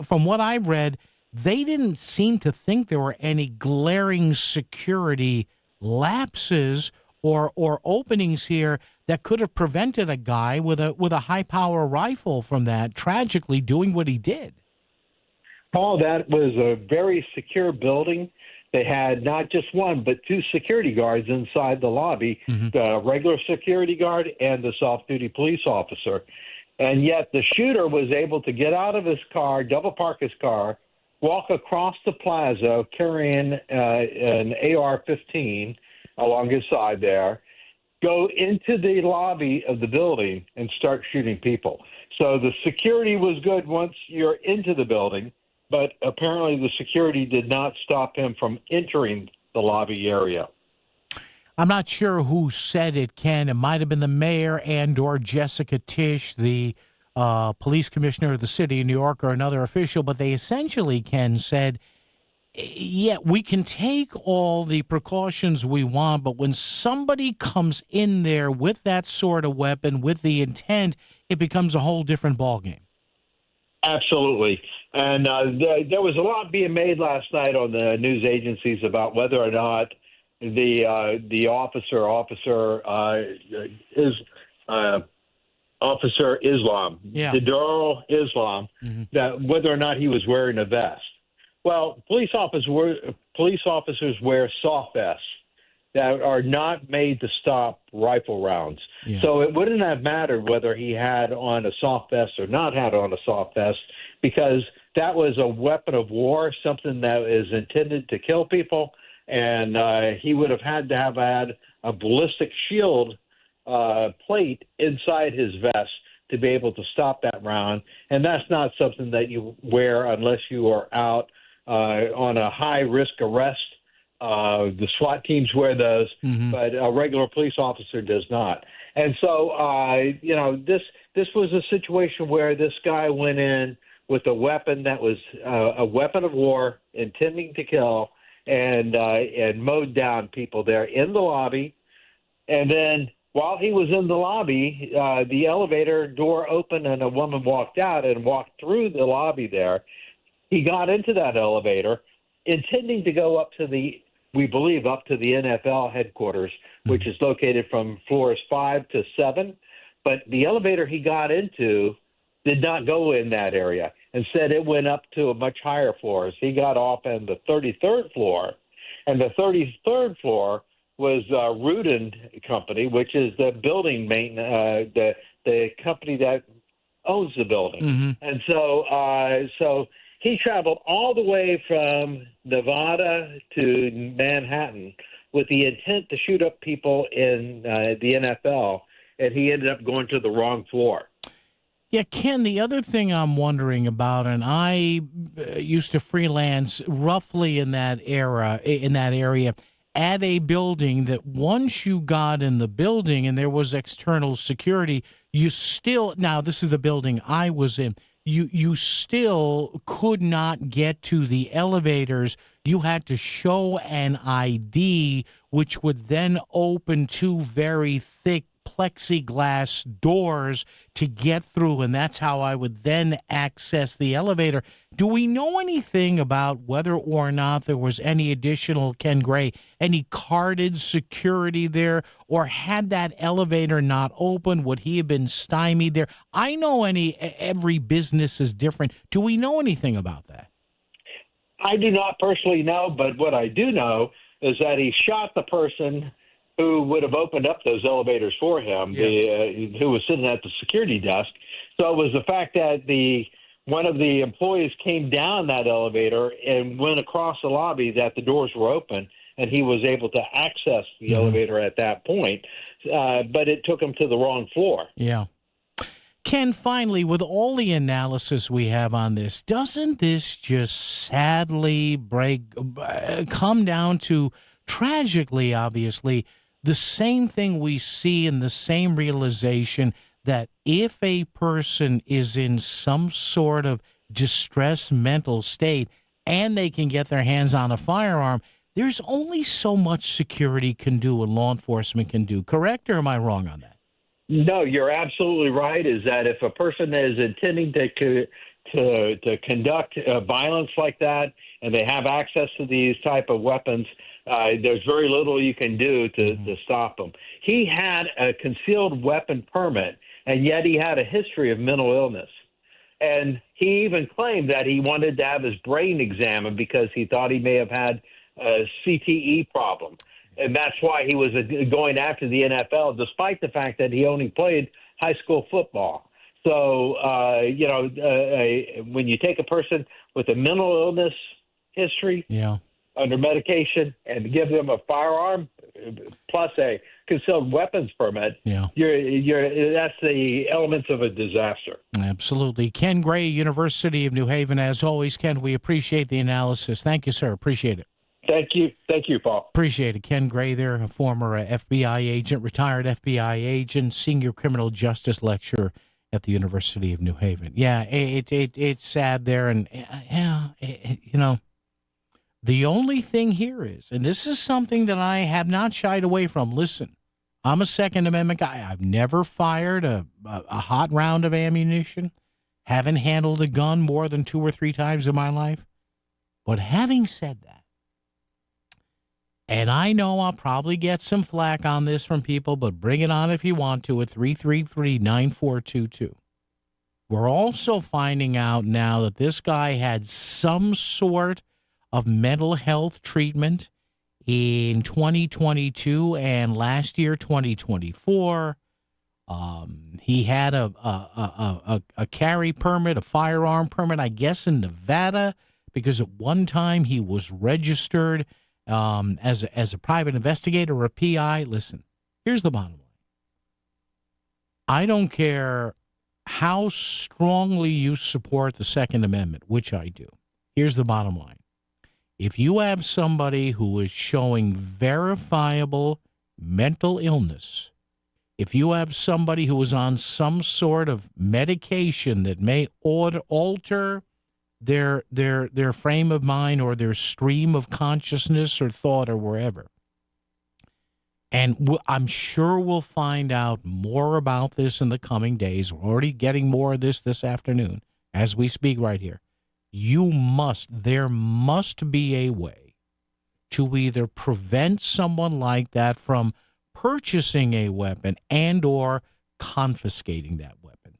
from what I've read, they didn't seem to think there were any glaring security lapses or openings here that could have prevented a guy with a high-power rifle from that tragically doing what he did. Paul, that was a very secure building. They had not just one, but two security guards inside the lobby, the regular security guard and the soft-duty police officer. And yet the shooter was able to get out of his car, double park his car, walk across the plaza carrying an AR-15 along his side there, go into the lobby of the building and start shooting people. So the security was good once you're into the building, but apparently the security did not stop him from entering the lobby area. I'm not sure who said it, Ken. It might have been the mayor and or Jessica Tisch, the police commissioner of the city of New York, or another official, but they essentially, Ken, said, yeah, we can take all the precautions we want, but when somebody comes in there with that sort of weapon, with the intent, it becomes a whole different ballgame. Absolutely. And there was a lot being made last night on the news agencies about whether or not the officer Islam, Dadaro Islam, that whether or not he was wearing a vest. Well, police officers wear soft vests that are not made to stop rifle rounds. Yeah. So it wouldn't have mattered whether he had on a soft vest or not had on a soft vest, because that was a weapon of war, something that is intended to kill people, and he would have had to have had a ballistic shield plate inside his vest to be able to stop that round. And that's not something that you wear unless you are out on a high-risk arrest. The SWAT teams wear those, but a regular police officer does not. And so, this was a situation where this guy went in with a weapon that was a weapon of war, intending to kill, and mowed down people there in the lobby. And then while he was in the lobby, the elevator door opened and a woman walked out and walked through the lobby there. He got into that elevator, intending to go up to the NFL headquarters, which is located from floors 5 to 7. But the elevator he got into did not go in that area. Instead, it went up to a much higher floors. He got off on the 33rd floor, and the 33rd floor was Rudin Company, which is the building maintenance, the company that owns the building. And so he traveled all the way from Nevada to Manhattan with the intent to shoot up people in the NFL, and he ended up going to the wrong floor. Yeah, Ken, the other thing I'm wondering about, and I used to freelance roughly in that area, at a building that once you got in the building and there was external security, you still, now this is the building I was in, you still could not get to the elevators. You had to show an ID which would then open two very thick plexiglass doors to get through, and that's how I would then access the elevator. Do we know anything about whether or not there was any additional, Ken Gray, any carded security there, or had that elevator not open, would he have been stymied there? I know every business is different. Do we know anything about that? I do not personally know, but what I do know is that he shot the person who would have opened up those elevators for him, who was sitting at the security desk. So it was the fact that one of the employees came down that elevator and went across the lobby that the doors were open, and he was able to access the elevator at that point. But it took him to the wrong floor. Yeah. Ken, finally, with all the analysis we have on this, doesn't this just sadly come down to, tragically, obviously, the same thing we see in the same realization that if a person is in some sort of distressed mental state and they can get their hands on a firearm, there's only so much security can do and law enforcement can do. Correct, or am I wrong on that? No, you're absolutely right, is that if a person is intending to conduct violence like that and they have access to these type of weapons, there's very little you can do to stop them. He had a concealed weapon permit, and yet he had a history of mental illness. And he even claimed that he wanted to have his brain examined because he thought he may have had a CTE problem. And that's why he was going after the NFL, despite the fact that he only played high school football. So, when you take a person with a mental illness history, under medication, and give them a firearm plus a concealed weapons permit, that's the elements of a disaster. Absolutely. Ken Gray, University of New Haven. As always, Ken, we appreciate the analysis. Thank you, sir. Appreciate it. Thank you, Paul. Appreciate it. Ken Gray there, a former FBI agent, retired FBI agent, senior criminal justice lecturer at the University of New Haven. Yeah, it's sad there, and the only thing here is, and this is something that I have not shied away from. Listen, I'm a Second Amendment guy. I've never fired a hot round of ammunition, haven't handled a gun more than 2 or 3 times in my life. But having said that, and I know I'll probably get some flack on this from people, but bring it on if you want to at 333-9422. We're also finding out now that this guy had some sort of mental health treatment in 2022 and last year, 2024. He had a carry permit, a firearm permit, I guess, in Nevada, because at one time he was registered as a private investigator or a PI. Listen, here's the bottom line. I don't care how strongly you support the Second Amendment, which I do. Here's the bottom line. If you have somebody who is showing verifiable mental illness, if you have somebody who is on some sort of medication that may alter their frame of mind or their stream of consciousness or thought or wherever. And I'm sure we'll find out more about this in the coming days. We're already getting more of this afternoon as we speak right here. There must be a way to either prevent someone like that from purchasing a weapon and or confiscating that weapon.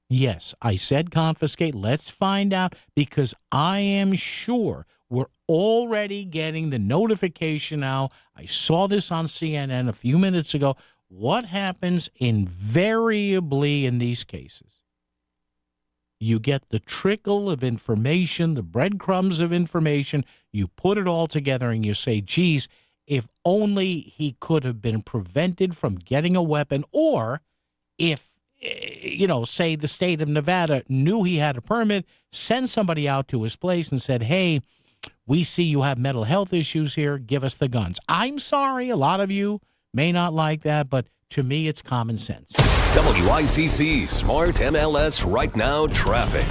Yes, I said confiscate. Let's find out, because I am sure we're already getting the notification now. I saw this on CNN a few minutes ago. What happens invariably in these cases? You get the trickle of information, the breadcrumbs of information. You put it all together and you say, geez, if only he could have been prevented from getting a weapon, or if, say the state of Nevada knew he had a permit, send somebody out to his place and said, hey, we see you have mental health issues here. Give us the guns. I'm sorry. A lot of you may not like that, but to me, it's common sense. WICC Smart MLS Right Now Traffic.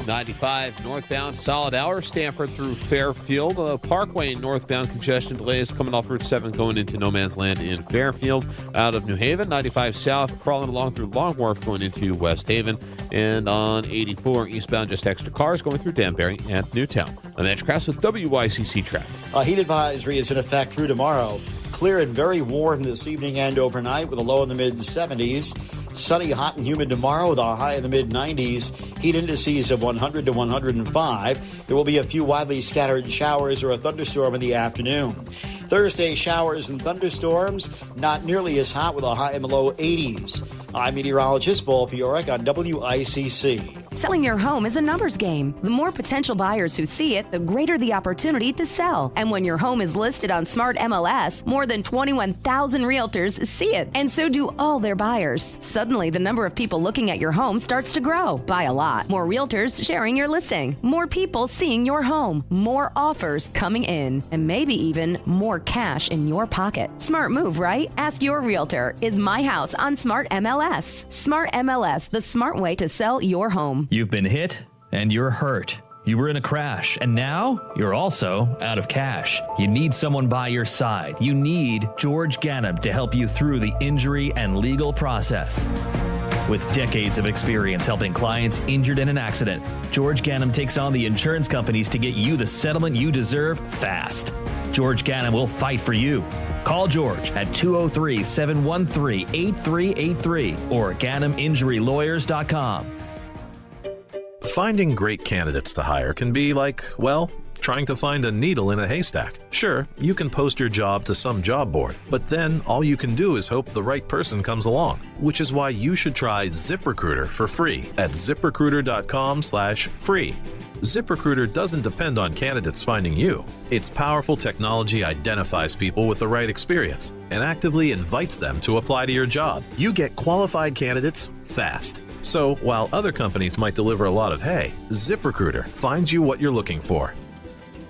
95 northbound, solid hour, Stanford through Fairfield. Parkway northbound congestion delays coming off Route 7 going into No Man's Land in Fairfield. Out of New Haven, 95 south, crawling along through Long Wharf going into West Haven. And on 84 eastbound, just extra cars going through Danbury and Newtown. I'm Andrew Krause with WICC traffic. A heat advisory is in effect through tomorrow. Clear and very warm this evening and overnight with a low in the mid-70s. Sunny, hot, and humid tomorrow with a high in the mid-90s. Heat indices of 100 to 105. There will be a few widely scattered showers or a thunderstorm in the afternoon. Thursday, showers and thunderstorms, not nearly as hot with a high in the low 80s. I'm meteorologist Paul Piorek on WICC. Selling your home is a numbers game. The more potential buyers who see it, the greater the opportunity to sell. And when your home is listed on Smart MLS, more than 21,000 realtors see it, and so do all their buyers. Suddenly, the number of people looking at your home starts to grow by a lot. More realtors sharing your listing, more people seeing your home, more offers coming in, and maybe even more cash in your pocket. Smart move, right? Ask your realtor. Is my house on Smart MLS? Smart MLS, the smart way to sell your home. You've been hit and you're hurt. You were in a crash and now you're also out of cash. You need someone by your side. You need George Ganem to help you through the injury and legal process. With decades of experience helping clients injured in an accident, George Ganem takes on the insurance companies to get you the settlement you deserve fast. George Ganem will fight for you. Call George at 203-713-8383 or GanemInjuryLawyers.com. Finding great candidates to hire can be like, well, trying to find a needle in a haystack. Sure, you can post your job to some job board, but then all you can do is hope the right person comes along, which is why you should try ZipRecruiter for free at ZipRecruiter.com/free. ZipRecruiter doesn't depend on candidates finding you. Its powerful technology identifies people with the right experience and actively invites them to apply to your job. You get qualified candidates fast. So while other companies might deliver a lot of hay, ZipRecruiter finds you what you're looking for.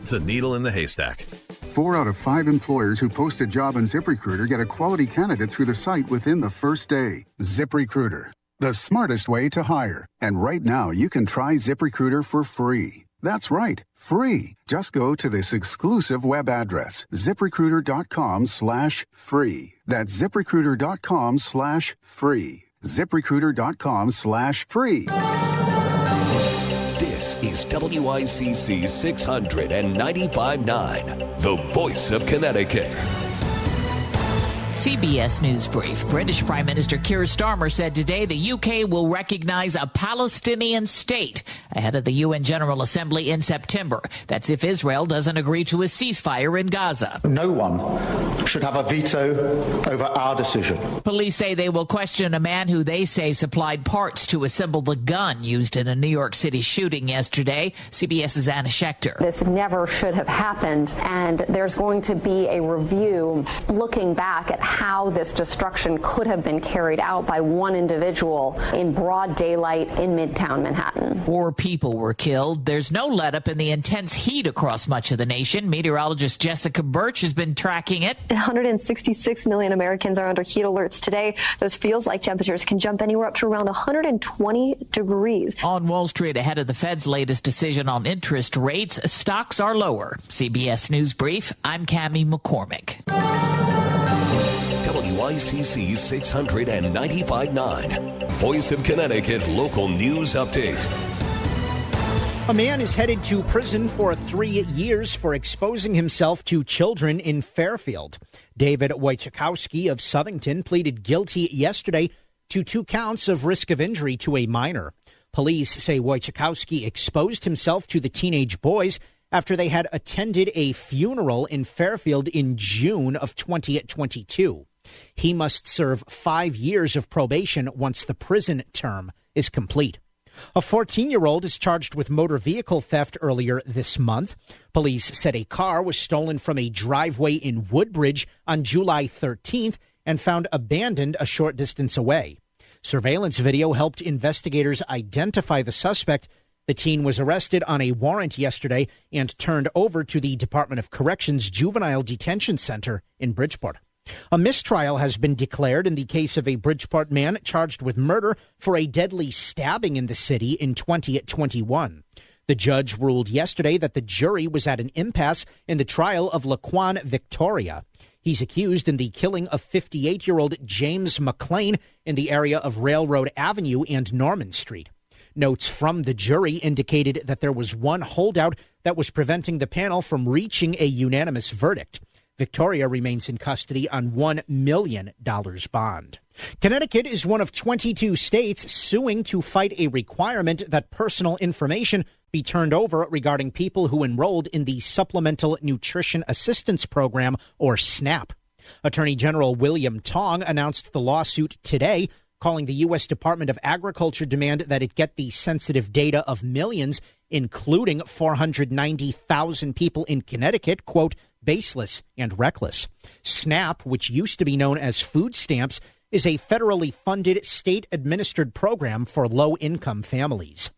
The needle in the haystack. 4 out of 5 employers who post a job on ZipRecruiter get a quality candidate through the site within the first day. ZipRecruiter, the smartest way to hire. And right now, you can try ZipRecruiter for free. That's right, free. Just go to this exclusive web address, ZipRecruiter.com/free. That's ZipRecruiter.com/free. ZipRecruiter.com/free. This is WICC 695.9, the voice of Connecticut. CBS News Brief. British Prime Minister Keir Starmer said today the UK will recognize a Palestinian state ahead of the UN General Assembly in September. That's if Israel doesn't agree to a ceasefire in Gaza. No one should have a veto over our decision. Police say they will question a man who they say supplied parts to assemble the gun used in a New York City shooting yesterday. CBS's Anna Schechter. This never should have happened, and there's going to be a review looking back at how this destruction could have been carried out by one individual in broad daylight in Midtown Manhattan. 4 people were killed. There's no let-up in the intense heat across much of the nation. Meteorologist Jessica Birch has been tracking it. 166 million Americans are under heat alerts today. Those feels-like temperatures can jump anywhere up to around 120 degrees. On Wall Street, ahead of the Fed's latest decision on interest rates, stocks are lower. CBS News Brief, I'm Cammie McCormick. WICC 695.9, Voice of Connecticut Local News Update. A man is headed to prison for 3 years for exposing himself to children in Fairfield. David Wojciechowski of Southington pleaded guilty yesterday to 2 counts of risk of injury to a minor. Police say Wojciechowski exposed himself to the teenage boys after they had attended a funeral in Fairfield in June of 2022. He must serve 5 years of probation once the prison term is complete. A 14-year-old is charged with motor vehicle theft earlier this month. Police said a car was stolen from a driveway in Woodbridge on July 13th and found abandoned a short distance away. Surveillance video helped investigators identify the suspect. The teen was arrested on a warrant yesterday and turned over to the Department of Corrections Juvenile Detention Center in Bridgeport. A mistrial has been declared in the case of a Bridgeport man charged with murder for a deadly stabbing in the city in 2021. The judge ruled yesterday that the jury was at an impasse in the trial of Laquan Victoria. He's accused in the killing of 58-year-old James McLean in the area of Railroad Avenue and Norman Street. Notes from the jury indicated that there was one holdout that was preventing the panel from reaching a unanimous verdict. Victoria remains in custody on $1 million bond. Connecticut is one of 22 states suing to fight a requirement that personal information be turned over regarding people who enrolled in the Supplemental Nutrition Assistance Program, or SNAP. Attorney General William Tong announced the lawsuit today, calling the U.S. Department of Agriculture demand that it get the sensitive data of millions, including 490,000 people in Connecticut, quote, baseless and reckless. SNAP, which used to be known as food stamps, is a federally funded, state-administered program for low-income families.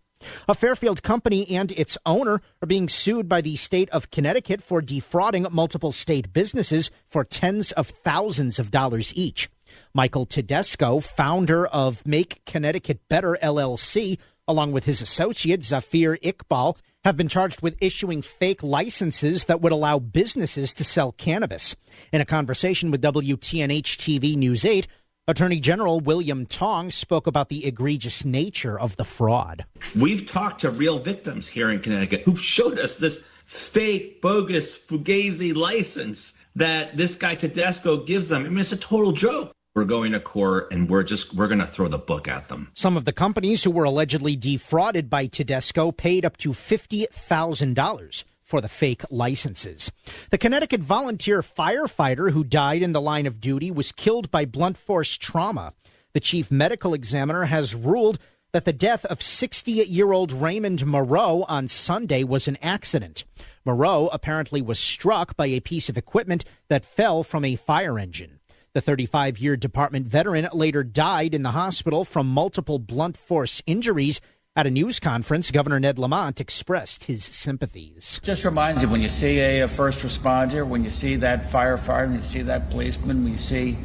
A Fairfield company and its owner are being sued by the state of Connecticut for defrauding multiple state businesses for tens of thousands of dollars each. Michael Tedesco, founder of Make Connecticut Better LLC, along with his associate Zafir Iqbal, have been charged with issuing fake licenses that would allow businesses to sell cannabis. In a conversation with WTNH-TV News 8, Attorney General William Tong spoke about the egregious nature of the fraud. We've talked to real victims here in Connecticut who've showed us this fake, bogus, fugazi license that this guy Tedesco gives them. I mean, it's a total joke. We're going to court and we're going to throw the book at them. Some of the companies who were allegedly defrauded by Tedesco paid up to $50,000 for the fake licenses. The Connecticut volunteer firefighter who died in the line of duty was killed by blunt force trauma. The chief medical examiner has ruled that the death of 60-year-old Raymond Moreau on Sunday was an accident. Moreau apparently was struck by a piece of equipment that fell from a fire engine. The 35-year department veteran later died in the hospital from multiple blunt force injuries. At a news conference, Governor Ned Lamont expressed his sympathies. Just reminds you, when you see a first responder, when you see that firefighter, when you see that policeman, when you see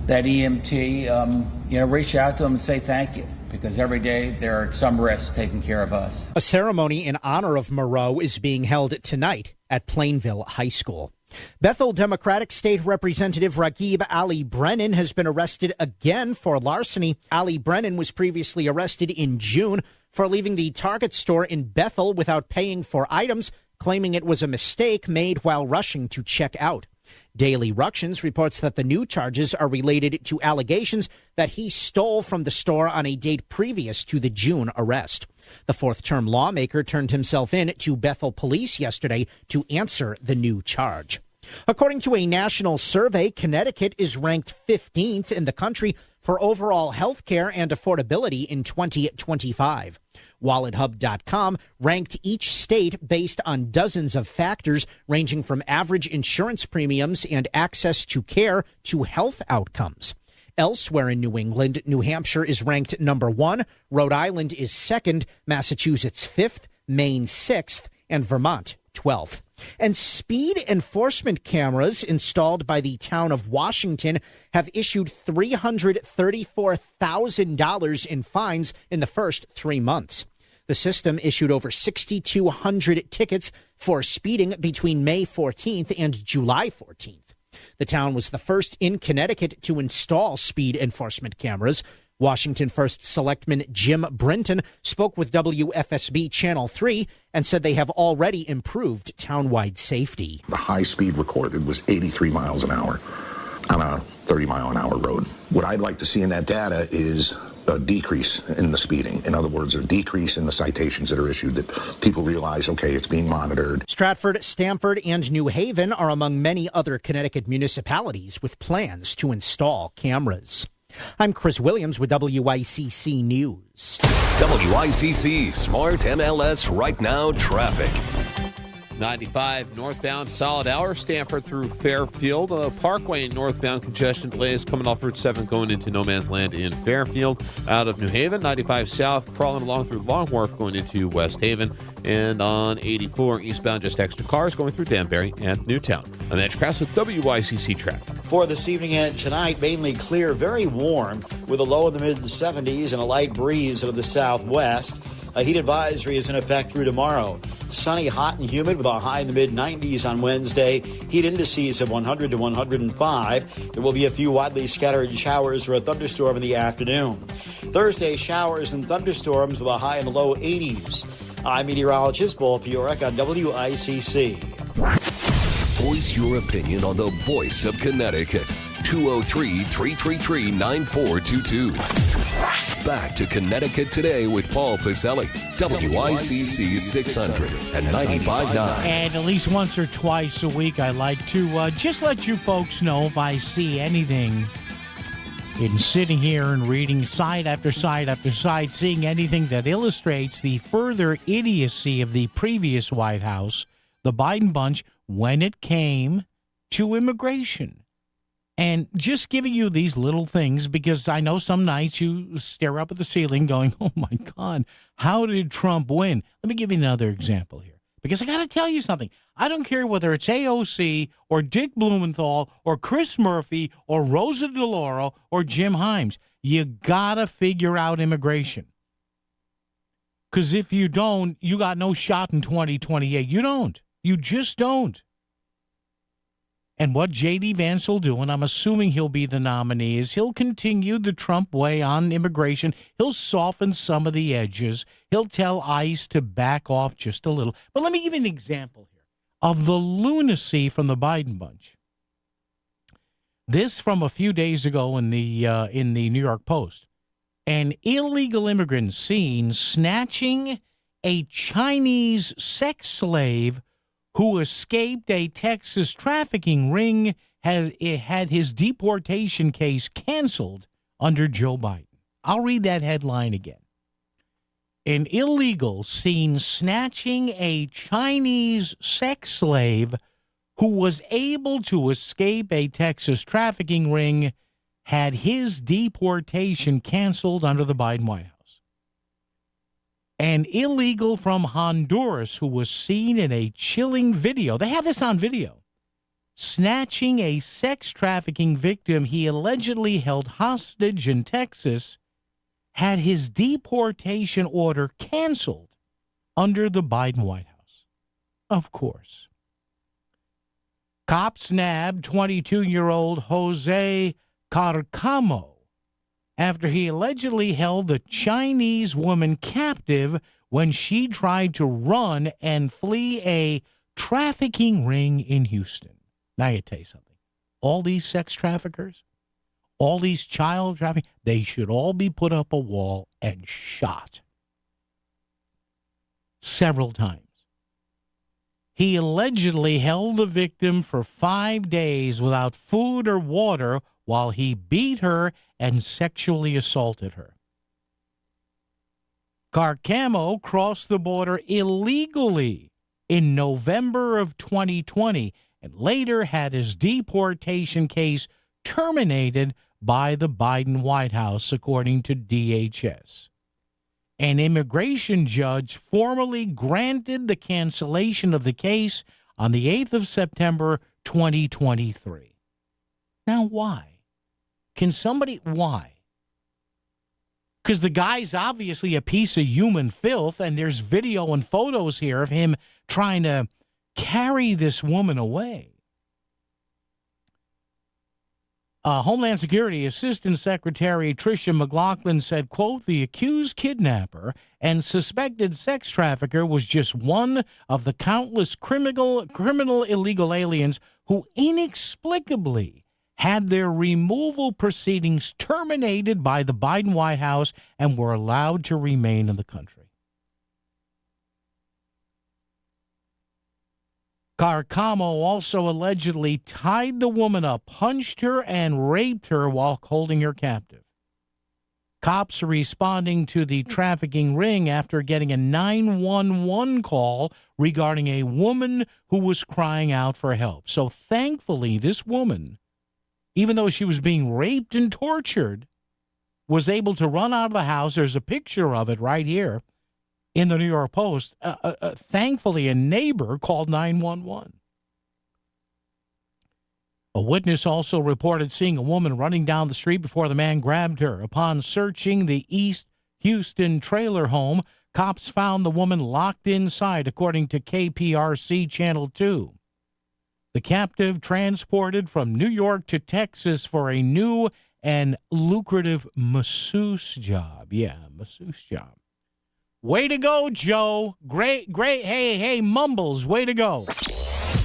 that EMT, reach out to them and say thank you, because every day they're at some risk taking care of us. A ceremony in honor of Moreau is being held tonight at Plainville High School. Bethel Democratic State Representative Raghib Ali Brennan has been arrested again for larceny. Ali Brennan was previously arrested in June for leaving the Target store in Bethel without paying for items, claiming it was a mistake made while rushing to check out. Daily Ructions reports that the new charges are related to allegations that he stole from the store on a date previous to the June arrest. The fourth-term lawmaker turned himself in to Bethel police yesterday to answer the new charge. According to a national survey, Connecticut is ranked 15th in the country for overall health care and affordability in 2025. WalletHub.com ranked each state based on dozens of factors ranging from average insurance premiums and access to care to health outcomes. Elsewhere in New England, New Hampshire is ranked number 1, Rhode Island is 2nd, Massachusetts 5th, Maine 6th, and Vermont 12th. And speed enforcement cameras installed by the town of Washington have issued $334,000 in fines in the first 3 months. The system issued over 6,200 tickets for speeding between May 14th and July 14th. The town was the first in Connecticut to install speed enforcement cameras. Washington First Selectman Jim Brinton spoke with WFSB Channel 3 and said they have already improved townwide safety. The high speed recorded was 83 miles an hour on a 30-mile-an-hour road. What I'd like to see in that data is a decrease in the speeding. In other words, a decrease in the citations that are issued, that people realize, okay, it's being monitored. Stratford, Stamford, and New Haven are among many other Connecticut municipalities with plans to install cameras. I'm Chris Williams with WICC News. WICC Smart MLS Right Now Traffic. 95 northbound, solid hour, Stanford through Fairfield. Parkway northbound, congestion delays coming off Route 7 going into No Man's Land in Fairfield. Out of New Haven, 95 south, crawling along through Long Wharf going into West Haven. And on 84 eastbound, just extra cars going through Danbury and Newtown. I'm Edge Kraus with WICC traffic. For this evening and tonight, mainly clear, very warm, with a low in the mid-70s and a light breeze out of the southwest. A heat advisory is in effect through tomorrow. Sunny, hot, and humid with a high in the mid-90s on Wednesday. Heat indices of 100 to 105. There will be a few widely scattered showers or a thunderstorm in the afternoon. Thursday, showers and thunderstorms with a high in the low 80s. I'm meteorologist Paul Piorek on WICC. Voice your opinion on the voice of Connecticut. 203-333-9422. Back to Connecticut Today with Paul Pacelli. WICC 600 and 95.9. And at least once or twice a week, I like to just let you folks know if I see anything in sitting here and reading side after side after side, seeing anything that illustrates the further idiocy of the previous White House, the Biden bunch, when it came to immigration. And just giving you these little things, because I know some nights you stare up at the ceiling going, oh, my God, how did Trump win? Let me give you another example here, because I got to tell you something. I don't care whether it's AOC or Dick Blumenthal or Chris Murphy or Rosa DeLauro or Jim Himes. You got to figure out immigration. Because if you don't, you got no shot in 2028. You don't. You just don't. And what J.D. Vance will do, and I'm assuming he'll be the nominee, is he'll continue the Trump way on immigration. He'll soften some of the edges. He'll tell ICE to back off just a little. But let me give you an example here of the lunacy from the Biden bunch. This from a few days ago in the New York Post. An illegal immigrant seen snatching a Chinese sex slave who escaped a Texas trafficking ring had his deportation case canceled under Joe Biden. I'll read that headline again. An illegal seen snatching a Chinese sex slave who was able to escape a Texas trafficking ring had his deportation canceled under the Biden White House. An illegal from Honduras who was seen in a chilling video, they have this on video, snatching a sex trafficking victim he allegedly held hostage in Texas, had his deportation order canceled under the Biden White House. Of course. Cops nabbed 22-year-old Jose Carcamo after he allegedly held the Chinese woman captive when she tried to run and flee a trafficking ring in Houston. Now, I tell you something. All these sex traffickers, all these child traffickers, they should all be put up a wall and shot several times. He allegedly held the victim for 5 days without food or water while he beat her and sexually assaulted her. Carcamo crossed the border illegally in November of 2020 and later had his deportation case terminated by the Biden White House, according to DHS. An immigration judge formally granted the cancellation of the case on the 8th of September, 2023. Now, why? Why? Because the guy's obviously a piece of human filth, and there's video and photos here of him trying to carry this woman away. Homeland Security Assistant Secretary Tricia McLaughlin said, quote, the accused kidnapper and suspected sex trafficker was just one of the countless criminal illegal aliens who inexplicably had their removal proceedings terminated by the Biden White House and were allowed to remain in the country. Carcamo also allegedly tied the woman up, punched her, and raped her while holding her captive. Cops are responding to the trafficking ring after getting a 911 call regarding a woman who was crying out for help. So thankfully, this woman, even though she was being raped and tortured, was able to run out of the house. There's a picture of it right here in the New York Post. Thankfully, a neighbor called 911. A witness also reported seeing a woman running down the street before the man grabbed her. Upon searching the East Houston trailer home, cops found the woman locked inside, according to KPRC Channel 2. The captive transported from New York to Texas for a new and lucrative masseuse job. Yeah, masseuse job. Way to go, Joe. Great. Hey, Mumbles, way to go.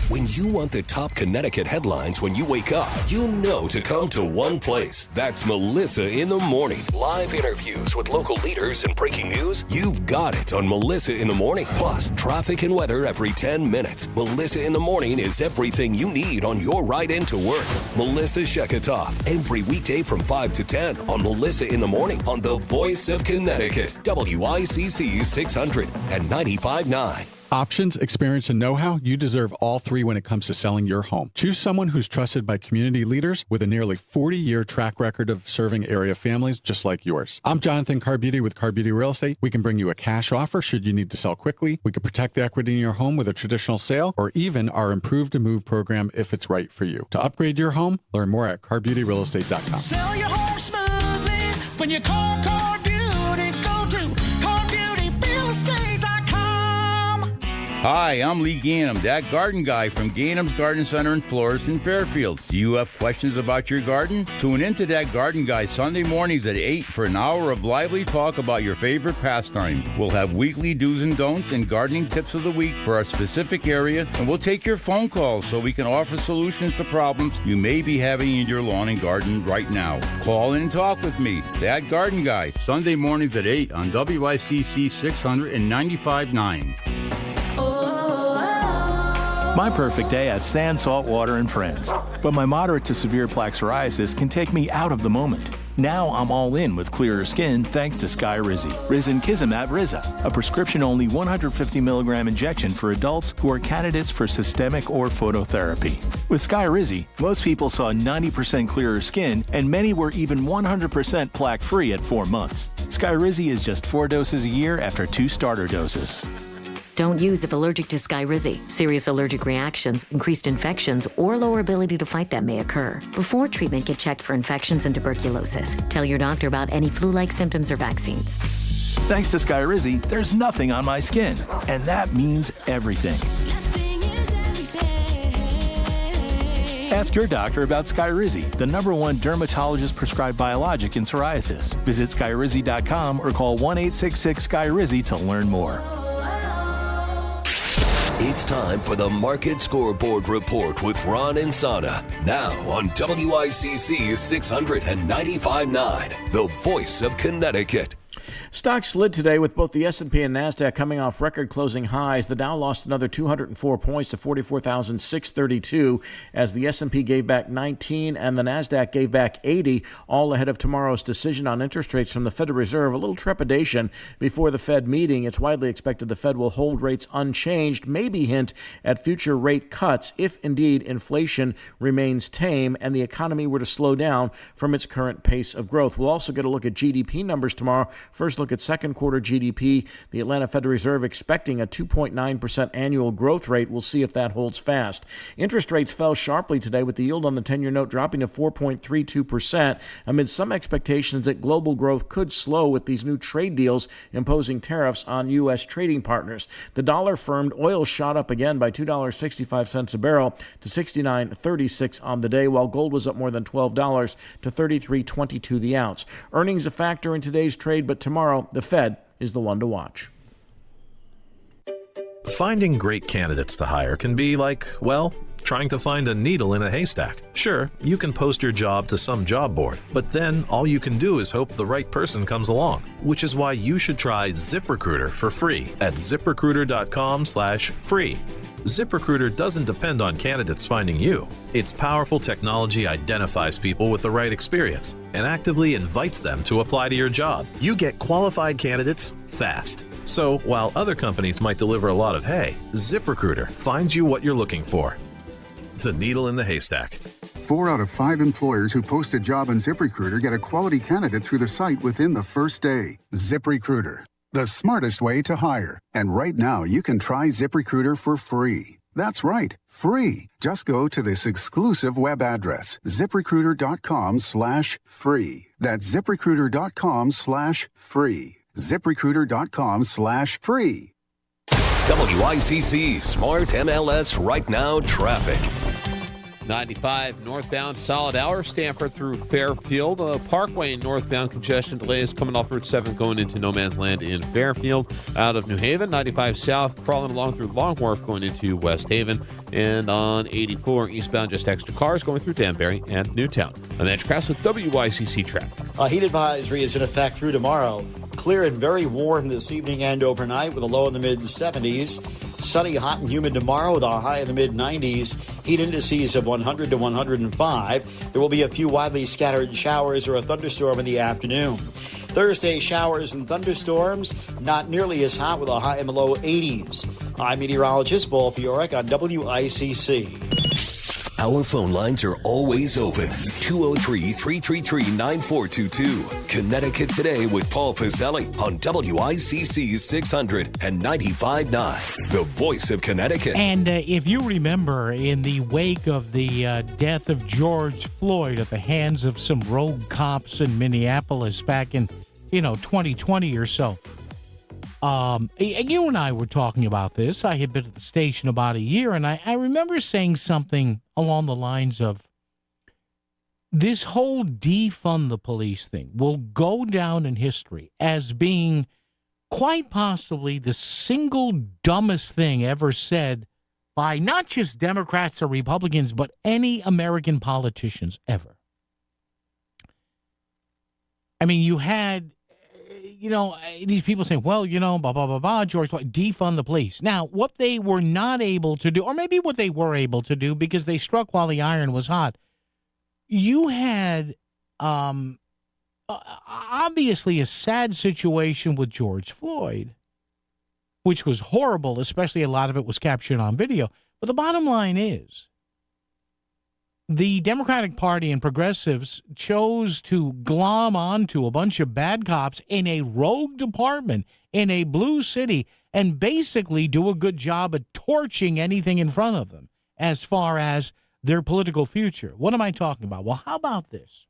When you want the top Connecticut headlines when you wake up, you know to come to one place. That's Melissa in the Morning. Live interviews with local leaders and breaking news. You've got it on Melissa in the Morning. Plus, traffic and weather every 10 minutes. Melissa in the Morning is everything you need on your ride into work. Melissa Sheketoff, every weekday from 5 to 10 on Melissa in the Morning on the Voice of Connecticut, WICC 600 and 95.9. Options, experience, and know-how, you deserve all three when it comes to selling your home. Choose someone who's trusted by community leaders with a nearly 40-year track record of serving area families just like yours. I'm Jonathan Carbeauty with Carbeauty Real Estate. We can bring you a cash offer should you need to sell quickly. We can protect the equity in your home with a traditional sale or even our Improve to Move program if it's right for you. To upgrade your home, learn more at carbeautyrealestate.com. Sell your home smoothly when you call Carbeauty. Go to carbeautyrealestate.com. Hi, I'm Lee Gainham, that garden guy from Gainham's Garden Center and Florist in Fairfield. Do you have questions about your garden? Tune into That Garden Guy Sunday mornings at 8 for an hour of lively talk about your favorite pastime. We'll have weekly do's and don'ts and gardening tips of the week for our specific area, and we'll take your phone calls so we can offer solutions to problems you may be having in your lawn and garden right now. Call in and talk with me, That Garden Guy, Sunday mornings at 8 on WICC 600 and 95.9. My perfect day has sand, salt water, and friends. But my moderate to severe plaque psoriasis can take me out of the moment. Now I'm all in with clearer skin thanks to Skyrizi. Risankizumab Riza, a prescription-only 150 milligram injection for adults who are candidates for systemic or phototherapy. With Skyrizi, most people saw 90% clearer skin, and many were even 100% plaque-free at 4 months. Skyrizi is just 4 doses a year after 2 starter doses. Don't use if allergic to Skyrizi. Serious allergic reactions, increased infections, or lower ability to fight them may occur. Before treatment, get checked for infections and tuberculosis. Tell your doctor about any flu-like symptoms or vaccines. Thanks to Skyrizi, there's nothing on my skin, and that means everything. Ask your doctor about Skyrizi, the #1 dermatologist-prescribed biologic in psoriasis. Visit Skyrizi.com or call 1-866-SKYRIZI to learn more. It's time for the Market Scoreboard Report with Ron and Sana. Now on WICC 600 and 95.9, the Voice of Connecticut. Stocks slid today with both the S&P and NASDAQ coming off record closing highs. The Dow lost another 204 points to 44,632 as the S&P gave back 19 and the NASDAQ gave back 80, all ahead of tomorrow's decision on interest rates from the Federal Reserve. A little trepidation before the Fed meeting. It's widely expected the Fed will hold rates unchanged, maybe hint at future rate cuts if indeed inflation remains tame and the economy were to slow down from its current pace of growth. We'll also get a look at GDP numbers tomorrow. First look at second quarter GDP. The Atlanta Federal Reserve expecting a 2.9% annual growth rate. We'll see if that holds fast. Interest rates fell sharply today with the yield on the 10-year note dropping to 4.32% amid some expectations that global growth could slow with these new trade deals imposing tariffs on U.S. trading partners. The dollar firmed. Oil shot up again by $2.65 a barrel to $69.36 on the day, while gold was up more than $12 to $33.22 the ounce. Earnings a factor in today's trade, but tomorrow the Fed is the one to watch. Finding great candidates to hire can be like, well, trying to find a needle in a haystack. Sure, you can post your job to some job board, but then all you can do is hope the right person comes along, which is why you should try ZipRecruiter for free at ZipRecruiter.com/free. ZipRecruiter doesn't depend on candidates finding you. Its powerful technology identifies people with the right experience and actively invites them to apply to your job. You get qualified candidates fast. So while other companies might deliver a lot of hay, ZipRecruiter finds you what you're looking for. The needle in the haystack. 4 out of 5 employers who post a job on ZipRecruiter get a quality candidate through the site within the first day. ZipRecruiter, the smartest way to hire. And right now, you can try ZipRecruiter for free. That's right, free. Just go to this exclusive web address, ZipRecruiter.com/free. That's ZipRecruiter.com/free. ZipRecruiter.com/free. WICC Smart MLS Right Now Traffic. 95 northbound, solid hour. Stanford through Fairfield. Parkway northbound congestion delays coming off Route 7 going into No Man's Land in Fairfield. Out of New Haven, 95 south crawling along through Long Wharf going into West Haven. And on 84 eastbound, just extra cars going through Danbury and Newtown. I'm Edge Crass with WICC Traffic. A heat advisory is in effect through tomorrow. Clear and very warm this evening and overnight with a low in the mid-70s. Sunny, hot, and humid tomorrow with a high in the mid-90s. Heat indices of 100 to 105. There will be a few widely scattered showers or a thunderstorm in the afternoon. Thursday, showers and thunderstorms, not nearly as hot with a high in the low 80s. I'm meteorologist Paul Fiorek on WICC. Our phone lines are always open. 203-333-9422. Connecticut Today with Paul Pizzelli on WICC 600 and 95.9, the voice of Connecticut. And if you remember, in the wake of the death of George Floyd at the hands of some rogue cops in Minneapolis back in, 2020 or so, and you and I were talking about this. I had been at the station about a year, and I remember saying something along the lines of, this whole defund the police thing will go down in history as being quite possibly the single dumbest thing ever said by not just Democrats or Republicans, but any American politicians ever. I mean, you had, these people saying, well, blah, blah, blah, blah, George Floyd, defund the police. Now, what they were not able to do, or maybe what they were able to do because they struck while the iron was hot, you had obviously a sad situation with George Floyd, which was horrible, especially a lot of it was captured on video. But the bottom line is, the Democratic Party and progressives chose to glom onto a bunch of bad cops in a rogue department in a blue city and basically do a good job at torching anything in front of them as far as their political future. What am I talking about? Well, how about this?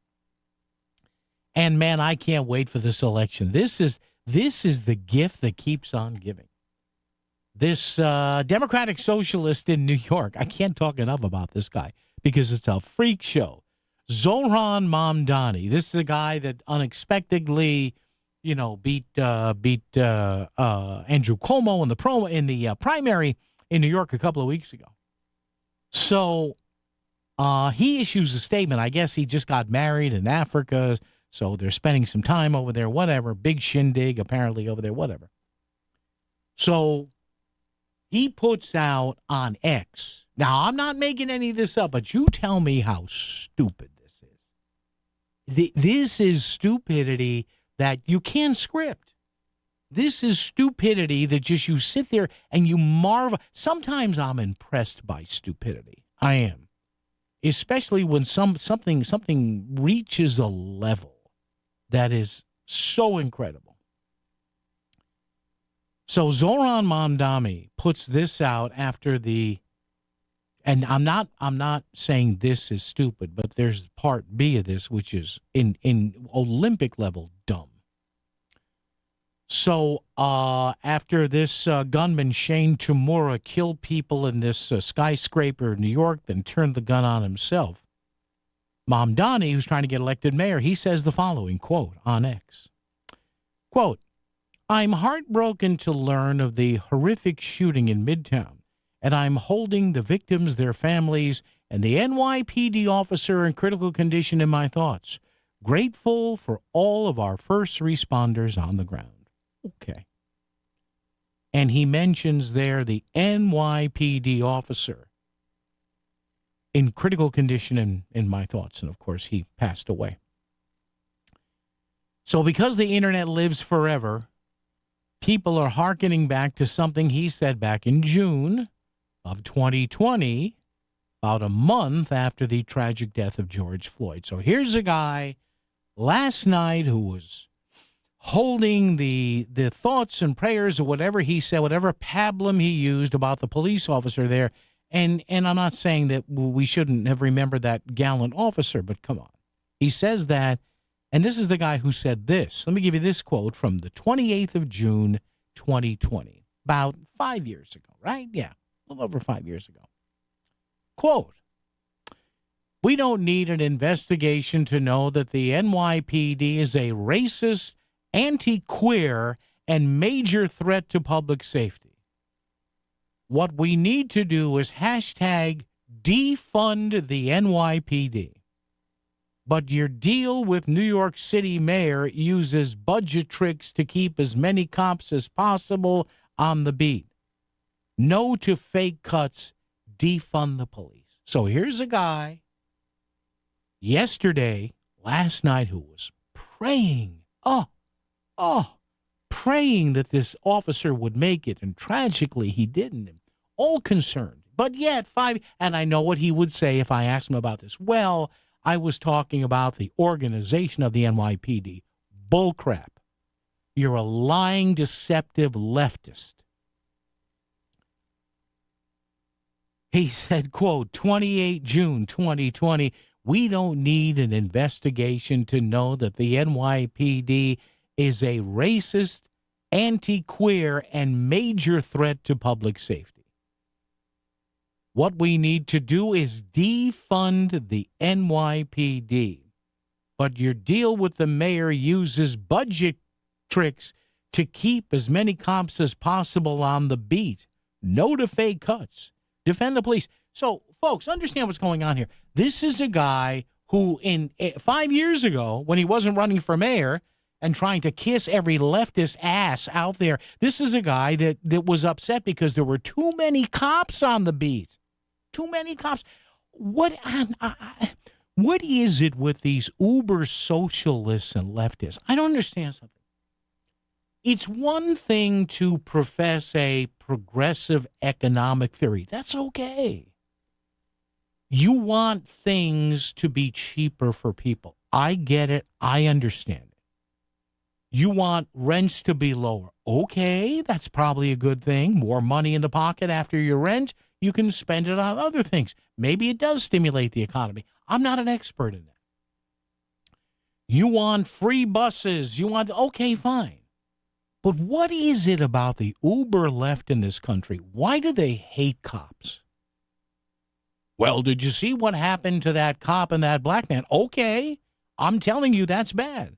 And man, I can't wait for this election. This is the gift that keeps on giving. This Democratic socialist in New York, I can't talk enough about this guy, because it's a freak show. Zohran Mamdani. This is a guy that unexpectedly, beat Andrew Cuomo in the primary in New York a couple of weeks ago. So he issues a statement. I guess he just got married in Africa, so they're spending some time over there, whatever. Big shindig apparently over there, whatever. So he puts out on X. Now, I'm not making any of this up, but you tell me how stupid this is. This is stupidity that you can't script. This is stupidity that just you sit there and you marvel. Sometimes I'm impressed by stupidity. I am. Especially when something reaches a level that is so incredible. So Zohran Mamdani puts this out after and I'm not saying this is stupid, but there's part B of this, which is in Olympic level dumb. So after this gunman, Shane Tamura, killed people in this skyscraper in New York, then turned the gun on himself, Mamdani, who's trying to get elected mayor, he says the following, quote, on X, quote, I'm heartbroken to learn of the horrific shooting in Midtown, and I'm holding the victims, their families, and the NYPD officer in critical condition in my thoughts. Grateful for all of our first responders on the ground. Okay. And he mentions there the NYPD officer in critical condition in my thoughts. And, of course, he passed away. So because the internet lives forever, people are hearkening back to something he said back in June of 2020, about a month after the tragic death of George Floyd. So here's a guy last night who was holding the thoughts and prayers or whatever he said, whatever pablum he used about the police officer there. And I'm not saying that we shouldn't have remembered that gallant officer, but come on. He says that, and this is the guy who said this. Let me give you this quote from the 28th of June, 2020, about 5 years ago, right? Yeah, a little over 5 years ago. Quote, "We don't need an investigation to know that the NYPD is a racist, anti-queer, and major threat to public safety. What we need to do is hashtag defund the NYPD. But your deal with New York City mayor uses budget tricks to keep as many cops as possible on the beat. No to fake cuts, defund the police." So here's a guy yesterday, last night, who was praying, praying that this officer would make it, and tragically he didn't. All concerned. But yet, and I know what he would say if I asked him about this. Well, I was talking about the organization of the NYPD. Bullcrap. You're a lying, deceptive leftist. He said, quote, 28 June 2020, "We don't need an investigation to know that the NYPD is a racist, anti-queer, and major threat to public safety. What we need to do is defund the NYPD. But your deal with the mayor uses budget tricks to keep as many cops as possible on the beat. No to fake cuts. Defend the police." So, folks, understand what's going on here. This is a guy who, 5 years ago, when he wasn't running for mayor and trying to kiss every leftist ass out there, this is a guy that was upset because there were too many cops on the beat. Too many cops. What is it with these uber socialists and leftists? I don't understand something. It's one thing to profess a progressive economic theory. That's okay. You want things to be cheaper for people. I get it. I understand it. You want rents to be lower. Okay, that's probably a good thing. More money in the pocket after your rent. You can spend it on other things. Maybe it does stimulate the economy. I'm not an expert in that. You want free buses. Okay, fine. But what is it about the uber left in this country? Why do they hate cops? Well, did you see what happened to that cop and that black man? Okay, I'm telling you that's bad.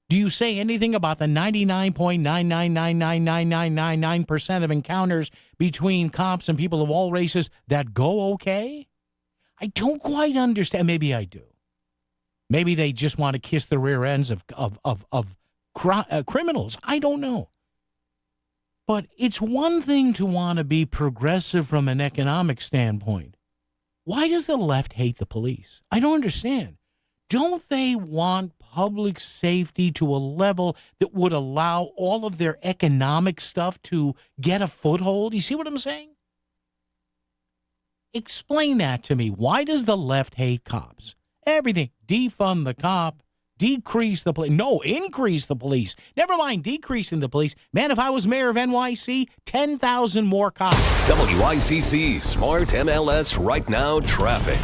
Do you say anything about the 99.9999999% of encounters between cops and people of all races that go okay? I don't quite understand. Maybe I do. Maybe they just want to kiss the rear ends of criminals. I don't know. But it's one thing to want to be progressive from an economic standpoint. Why does the left hate the police? I don't understand. Don't they want public safety to a level that would allow all of their economic stuff to get a foothold? You see what I'm saying? Explain that to me. Why does the left hate cops? Everything. Defund the cop. Decrease the police. No, increase the police. Never mind decreasing the police. Man, if I was mayor of NYC, 10,000 more cops. WICC Smart MLS Right Now Traffic.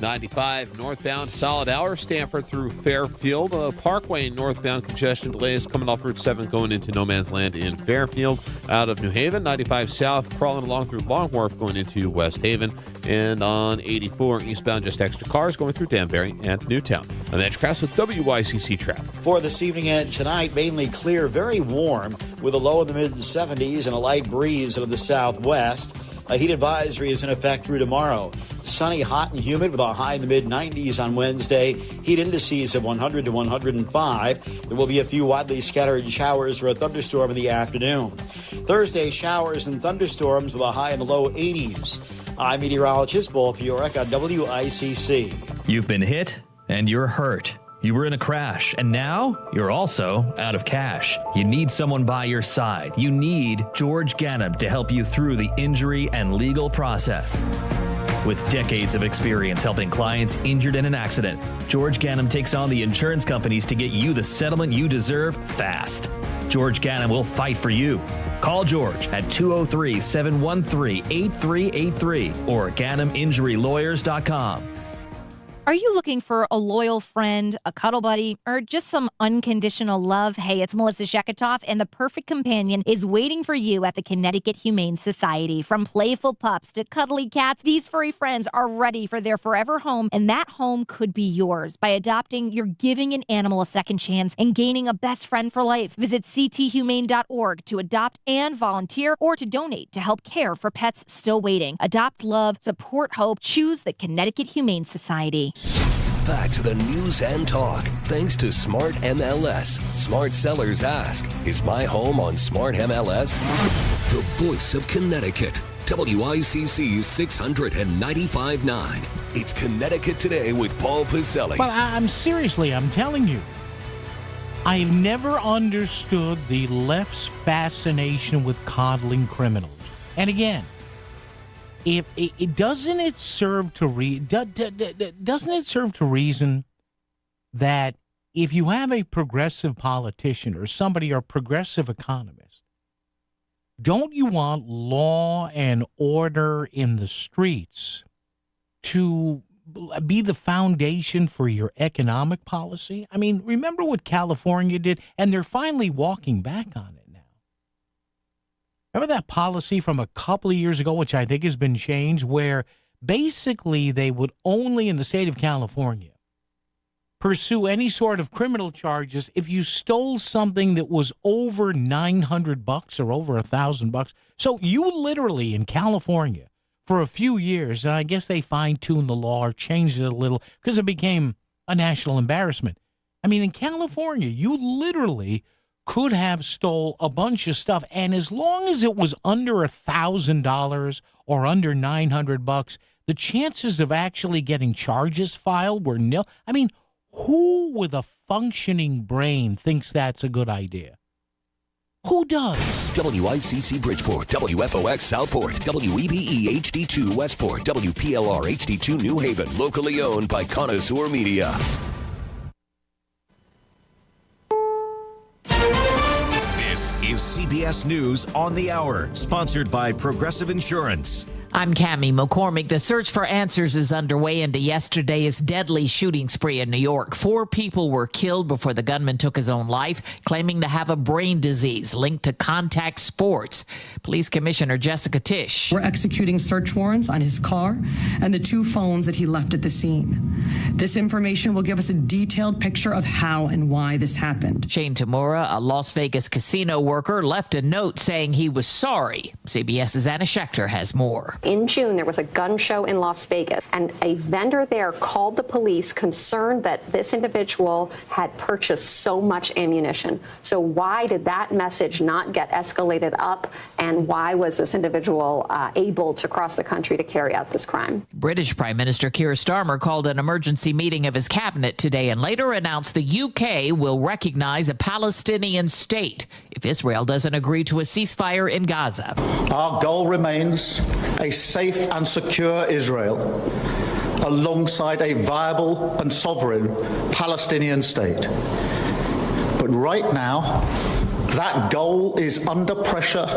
95 northbound, solid hour, Stanford through Fairfield. Parkway northbound congestion delays coming off Route 7 going into No Man's Land in Fairfield. Out of New Haven, 95 south crawling along through Long Wharf going into West Haven. And on 84 eastbound, just extra cars going through Danbury and Newtown. I'm Edge Kraus with WICC traffic. For this evening and tonight, mainly clear, very warm with a low in the mid-70s and a light breeze out of the southwest. A heat advisory is in effect through tomorrow. Sunny, hot, and humid with a high in the mid-90s on Wednesday. Heat indices of 100 to 105. There will be a few widely scattered showers or a thunderstorm in the afternoon. Thursday, showers and thunderstorms with a high in the low 80s. I'm meteorologist Paul Fiorek on WICC. You've been hit and you're hurt. You were in a crash, and now you're also out of cash. You need someone by your side. You need George Ganem to help you through the injury and legal process. With decades of experience helping clients injured in an accident, George Ganem takes on the insurance companies to get you the settlement you deserve fast. George Ganem will fight for you. Call George at 203-713-8383 or GanemInjuryLawyers.com. Are you looking for a loyal friend, a cuddle buddy, or just some unconditional love? Hey, it's Melissa Sheketoff, and the perfect companion is waiting for you at the Connecticut Humane Society. From playful pups to cuddly cats, these furry friends are ready for their forever home, and that home could be yours. By adopting, you're giving an animal a second chance and gaining a best friend for life. Visit cthumane.org to adopt and volunteer or to donate to help care for pets still waiting. Adopt love, support hope, choose the Connecticut Humane Society. Back to the news and talk, thanks to Smart MLS. Smart sellers ask, is my home on Smart MLS? The voice of Connecticut. WICC's 695.9. It's Connecticut Today with Paul Pacelli. But I'm telling you, I've never understood the left's fascination with coddling criminals. And again, if it doesn't it serve to reason that if you have a progressive politician or somebody or progressive economist, don't you want law and order in the streets to be the foundation for your economic policy? I mean, remember what California did, and they're finally walking back on it. Remember that policy from a couple of years ago, which I think has been changed, where basically they would only, in the state of California, pursue any sort of criminal charges if you stole something that was over $900 or over $1,000. So you literally, in California, for a few years, and I guess they fine-tuned the law or changed it a little because it became a national embarrassment. I mean, in California, you literally could have stole a bunch of stuff, and as long as it was under $1,000 or under $900, the chances of actually getting charges filed were nil. I mean, who with a functioning brain thinks that's a good idea? Who does? WICC Bridgeport, WFOX Southport, WEBE HD2 Westport, WPLR HD2 New Haven, locally owned by Connoisseur Media. This is CBS News on the Hour, sponsored by Progressive Insurance. I'm Cammie McCormick. The search for answers is underway into yesterday's deadly shooting spree in New York. 4 people were killed before the gunman took his own life, claiming to have a brain disease linked to contact sports. Police Commissioner Jessica Tisch. We're executing search warrants on his car and the 2 phones that he left at the scene. This information will give us a detailed picture of how and why this happened. Shane Tamura, a Las Vegas casino worker, left a note saying he was sorry. CBS's Anna Schechter has more. In June, there was a gun show in Las Vegas, and a vendor there called the police concerned that this individual had purchased so much ammunition. So why did that message not get escalated up, and why was this individual able to cross the country to carry out this crime? British Prime Minister Keir Starmer called an emergency meeting of his cabinet today and later announced the UK will recognize a Palestinian state if Israel doesn't agree to a ceasefire in Gaza. Our goal remains a safe and secure Israel alongside a viable and sovereign Palestinian state. But right now, that goal is under pressure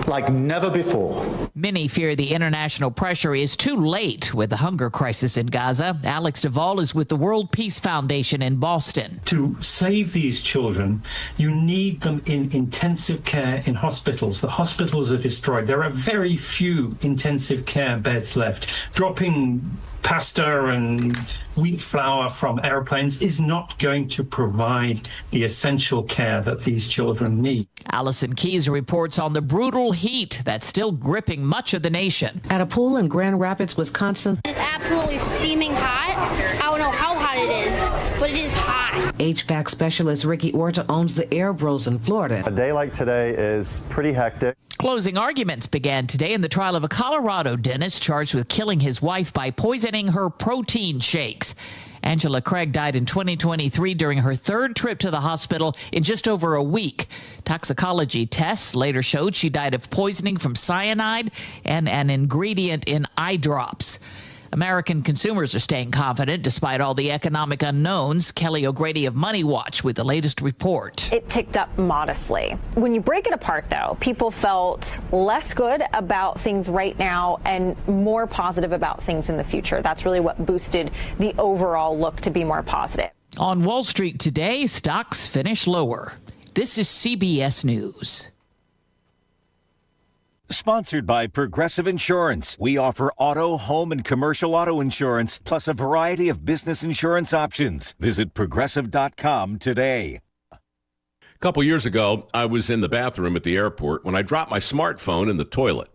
like never before. Many fear the international pressure is too late with the hunger crisis in Gaza. Alex Duvall is with the World Peace Foundation in Boston. To save these children, you need them in intensive care in hospitals. The hospitals are destroyed. There are very few intensive care beds left. Dropping pasta and wheat flour from airplanes is not going to provide the essential care that these children need. Allison Keyes reports on the brutal heat that's still gripping much of the nation. At a pool in Grand Rapids, Wisconsin, it's absolutely steaming hot. I don't know how hot it is, but it is hot. HVAC specialist Ricky Orta owns the Air Bros in Florida. A day like today is pretty hectic. Closing arguments began today in the trial of a Colorado dentist charged with killing his wife by poisoning her protein shakes. Angela Craig died in 2023 during her third trip to the hospital in just over a week. Toxicology tests later showed she died of poisoning from cyanide and an ingredient in eye drops. American consumers are staying confident despite all the economic unknowns. Kelly O'Grady of Money Watch with the latest report. It ticked up modestly. When you break it apart, though, people felt less good about things right now and more positive about things in the future. That's really what boosted the overall look to be more positive. On Wall Street today, stocks finish lower. This is CBS News. Sponsored by Progressive Insurance. We offer auto, home, and commercial auto insurance, plus a variety of business insurance options. Visit Progressive.com today. A couple years ago, I was in the bathroom at the airport when I dropped my smartphone in the toilet.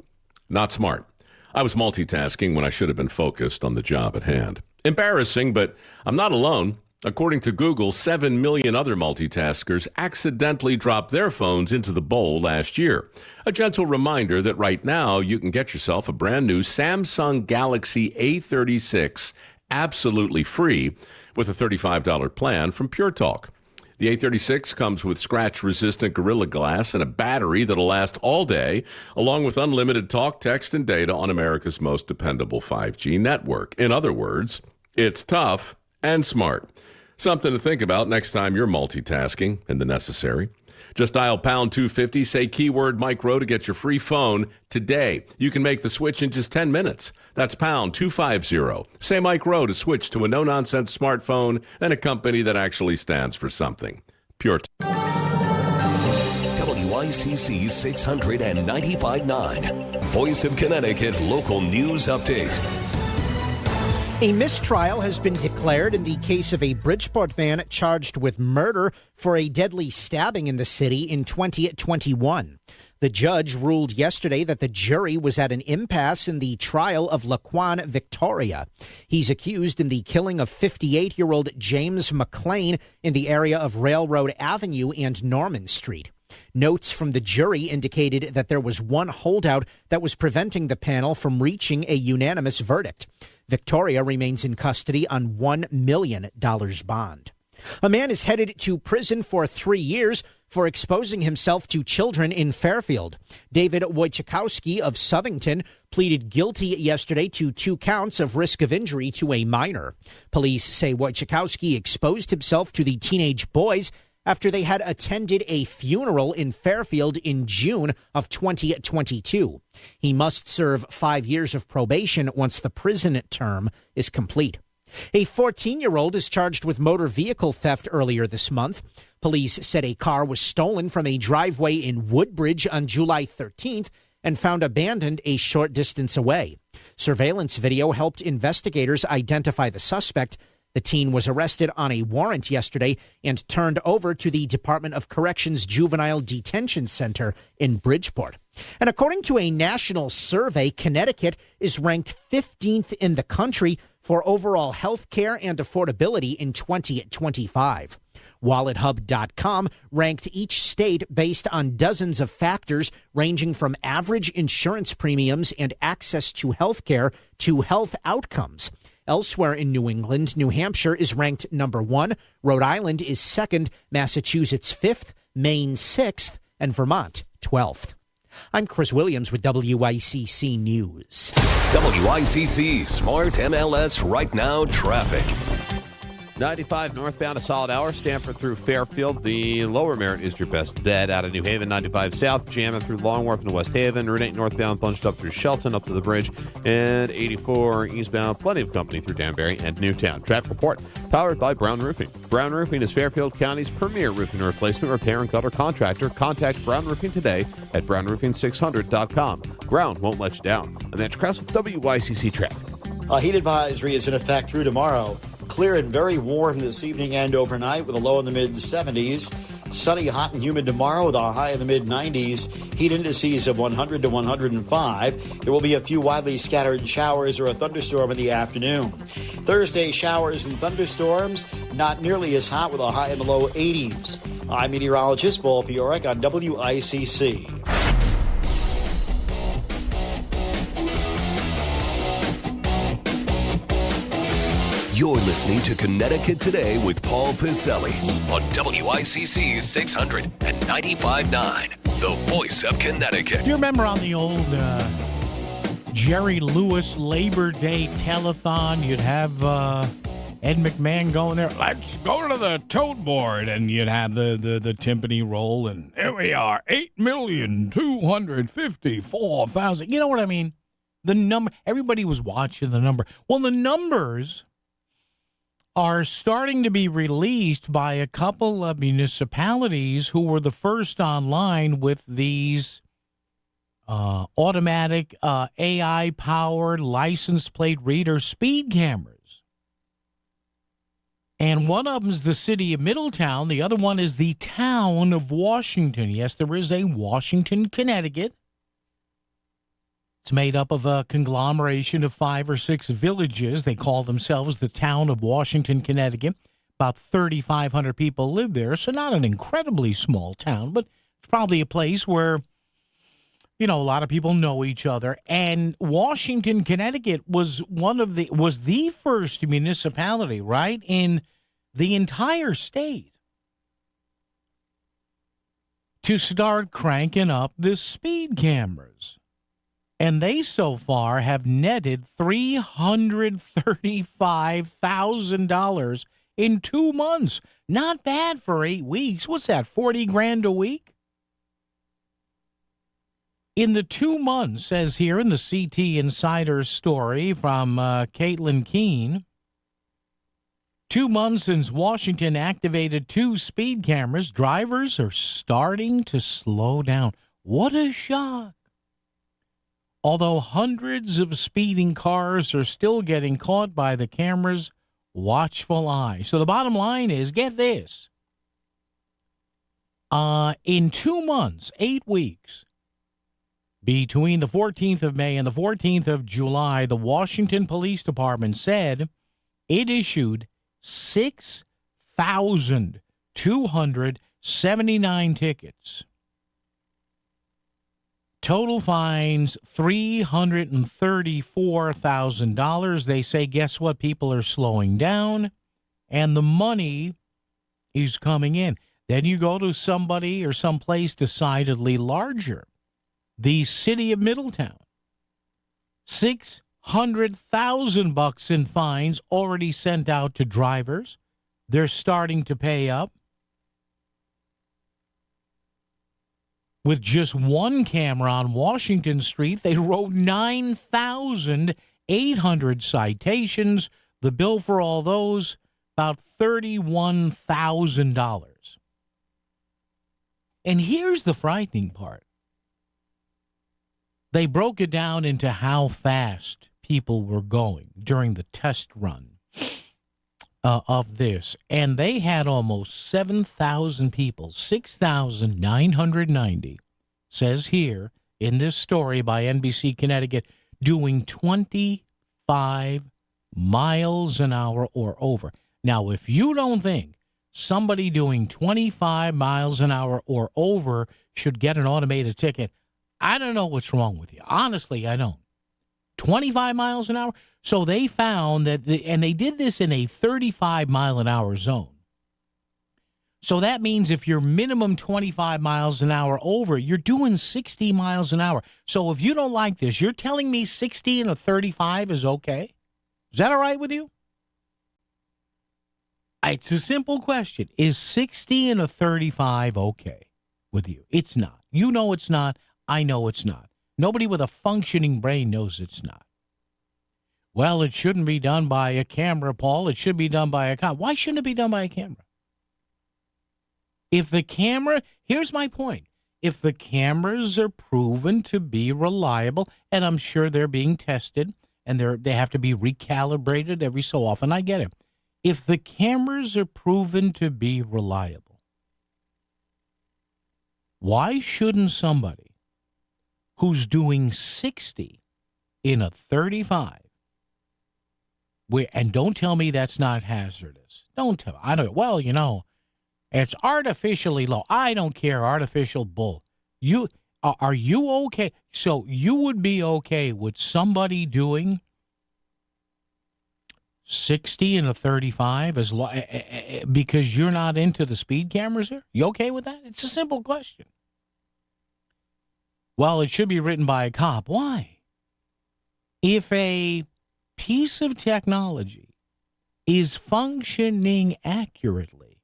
Not smart. I was multitasking when I should have been focused on the job at hand. Embarrassing, but I'm not alone. According to Google, 7 million other multitaskers accidentally dropped their phones into the bowl last year. A gentle reminder that right now you can get yourself a brand new Samsung Galaxy A36 absolutely free with a $35 plan from Pure Talk. The A36 comes with scratch-resistant Gorilla Glass and a battery that'll last all day, along with unlimited talk, text, and data on America's most dependable 5G network. In other words, it's tough and smart. Something to think about next time you're multitasking in the necessary. Just dial pound 250, say keyword Mike Rowe to get your free phone today. You can make the switch in just 10 minutes. That's pound 250. Say Mike Rowe to switch to a no-nonsense smartphone and a company that actually stands for something. Pure. WICC 695.9. Voice of Connecticut Local News Update. A mistrial has been declared in the case of a Bridgeport man charged with murder for a deadly stabbing in the city in 2021. The judge ruled yesterday that the jury was at an impasse in the trial of Laquan Victoria. He's accused in the killing of 58-year-old James McLean in the area of Railroad Avenue and Norman Street. Notes from the jury indicated that there was one holdout that was preventing the panel from reaching a unanimous verdict. Victoria remains in custody on $1 million bond. A man is headed to prison for 3 years for exposing himself to children in Fairfield. David Wojciechowski of Southington pleaded guilty yesterday to 2 counts of risk of injury to a minor. Police say Wojciechowski exposed himself to the teenage boys after they had attended a funeral in Fairfield in June of 2022. He must serve 5 years of probation once the prison term is complete. A 14-year-old is charged with motor vehicle theft earlier this month. Police said a car was stolen from a driveway in Woodbridge on July 13th and found abandoned a short distance away. Surveillance video helped investigators identify the suspect. The teen was arrested on a warrant yesterday and turned over to the Department of Corrections Juvenile Detention Center in Bridgeport. And according to a national survey, Connecticut is ranked 15th in the country for overall health care and affordability in 2025. WalletHub.com ranked each state based on dozens of factors ranging from average insurance premiums and access to health care to health outcomes. Elsewhere in New England, New Hampshire is ranked number 1, Rhode Island is 2nd, Massachusetts 5th, Maine 6th, and Vermont 12th. I'm Chris Williams with WICC News. WICC Smart MLS Right Now Traffic. 95 northbound, a solid hour. Stamford through Fairfield. The lower Merritt is your best bet. Out of New Haven, 95 south, jamming through Long Wharf into West Haven. Route 8 northbound, bunched up through Shelton, up to the bridge. And 84 eastbound, plenty of company through Danbury and Newtown. Traffic report powered by Brown Roofing. Brown Roofing is Fairfield County's premier roofing replacement, repair, and gutter contractor. Contact Brown Roofing today at brownroofing600.com. Brown won't let you down. I'm Andrew Krause with WICC Traffic. A heat advisory is in effect through tomorrow. Clear and very warm this evening and overnight with a low in the mid-70s. Sunny, hot, and humid tomorrow with a high in the mid-90s. Heat indices of 100 to 105. There will be a few widely scattered showers or a thunderstorm in the afternoon. Thursday, showers and thunderstorms, not nearly as hot with a high in the low 80s. I'm meteorologist Paul Piorek on WICC. You're listening to Connecticut Today with Paul Piselli on WICC 600 and 95.9, the voice of Connecticut. Do you remember on the old Jerry Lewis Labor Day telethon, you'd have Ed McMahon going there, let's go to the tote board, and you'd have the timpani roll, and here we are, 8,254,000. You know what I mean? The number, everybody was watching the number. Well, the numbers are starting to be released by a couple of municipalities who were the first online with these automatic AI-powered license plate reader speed cameras. And one of them is the city of Middletown. The other one is the town of Washington. Yes, there is a Washington, Connecticut. It's made up of a conglomeration of 5 or 6 villages. They call themselves the town of Washington, Connecticut. About 3,500 people live there, so not an incredibly small town, but it's probably a place where, you know, a lot of people know each other. And Washington, Connecticut was the first municipality, right, in the entire state to start cranking up the speed cameras. And they so far have netted $335,000 in 2 months. Not bad for 8 weeks. What's that, 40 grand a week? In the 2 months, says here in the CT Insider story from Caitlin Keene, 2 months since Washington activated 2 speed cameras, drivers are starting to slow down. What a shock. Although hundreds of speeding cars are still getting caught by the camera's watchful eye. So the bottom line is, get this. In 2 months, 8 weeks, between the 14th of May and the 14th of July, the Washington Police Department said it issued 6,279 tickets. Total fines, $334,000. They say, guess what? People are slowing down, and the money is coming in. Then you go to somebody or someplace decidedly larger. The city of Middletown. $600,000 in fines already sent out to drivers. They're starting to pay up. With just one camera on Washington Street, they wrote 9,800 citations. The bill for all those, about $31,000. And here's the frightening part. They broke it down into how fast people were going during the test run of this. And they had almost 7,000 people, 6,990, says here in this story by NBC Connecticut, doing 25 miles an hour or over. Now, if you don't think somebody doing 25 miles an hour or over should get an automated ticket, I don't know what's wrong with you. Honestly, I don't. 25 miles an hour? So they found that, and they did this in a 35-mile-an-hour zone. So that means if you're minimum 25 miles an hour over, you're doing 60 miles an hour. So if you don't like this, you're telling me 60 and a 35 is okay? Is that all right with you? It's a simple question. Is 60 and a 35 okay with you? It's not. You know it's not. I know it's not. Nobody with a functioning brain knows it's not. Well, it shouldn't be done by a camera, Paul. It should be done by a cop. Why shouldn't it be done by a camera? If the camera, here's my point. If the cameras are proven to be reliable, and I'm sure they're being tested, and they have to be recalibrated every so often. I get it. If the cameras are proven to be reliable, why shouldn't somebody who's doing 60 in a 35, and don't tell me that's not hazardous. Don't tell me. I don't. Well, it's artificially low. I don't care. Artificial bull. Are you okay? So you would be okay with somebody doing 60 in a 35 because you're not into the speed cameras here? You okay with that? It's a simple question. Well, it should be written by a cop. Why? If a piece of technology is functioning accurately,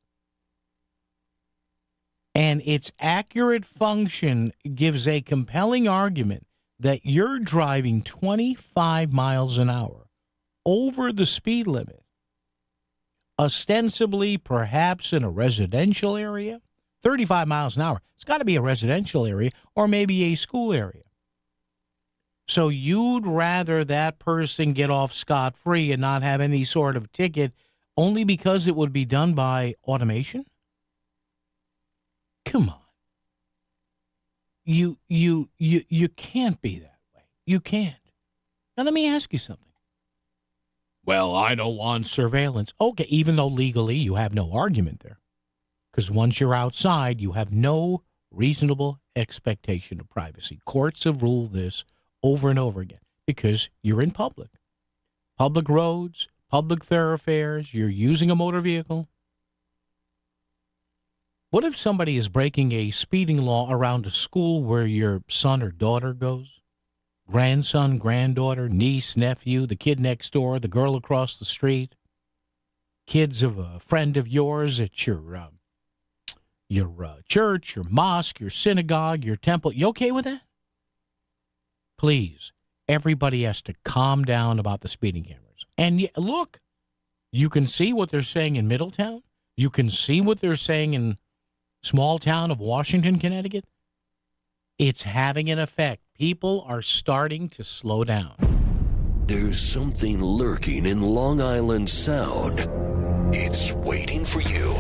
and its accurate function gives a compelling argument that you're driving 25 miles an hour over the speed limit, ostensibly perhaps in a residential area, 35 miles an hour, it's got to be a residential area or maybe a school area. So you'd rather that person get off scot-free and not have any sort of ticket only because it would be done by automation? Come on. You can't be that way. You can't. Now let me ask you something. Well, I don't want surveillance. Okay, even though legally you have no argument there. Because once you're outside, you have no reasonable expectation of privacy. Courts have ruled this over and over again because you're in public. Public roads, public thoroughfares, you're using a motor vehicle. What if somebody is breaking a speeding law around a school where your son or daughter goes? Grandson, granddaughter, niece, nephew, the kid next door, the girl across the street, kids of a friend of yours at your church, your mosque, your synagogue, your temple. You okay with that? Please, everybody has to calm down about the speeding cameras. And look, you can see what they're saying in Middletown. You can see what they're saying in small town of Washington, Connecticut. It's having an effect. People are starting to slow down. There's something lurking in Long Island Sound. It's waiting for you.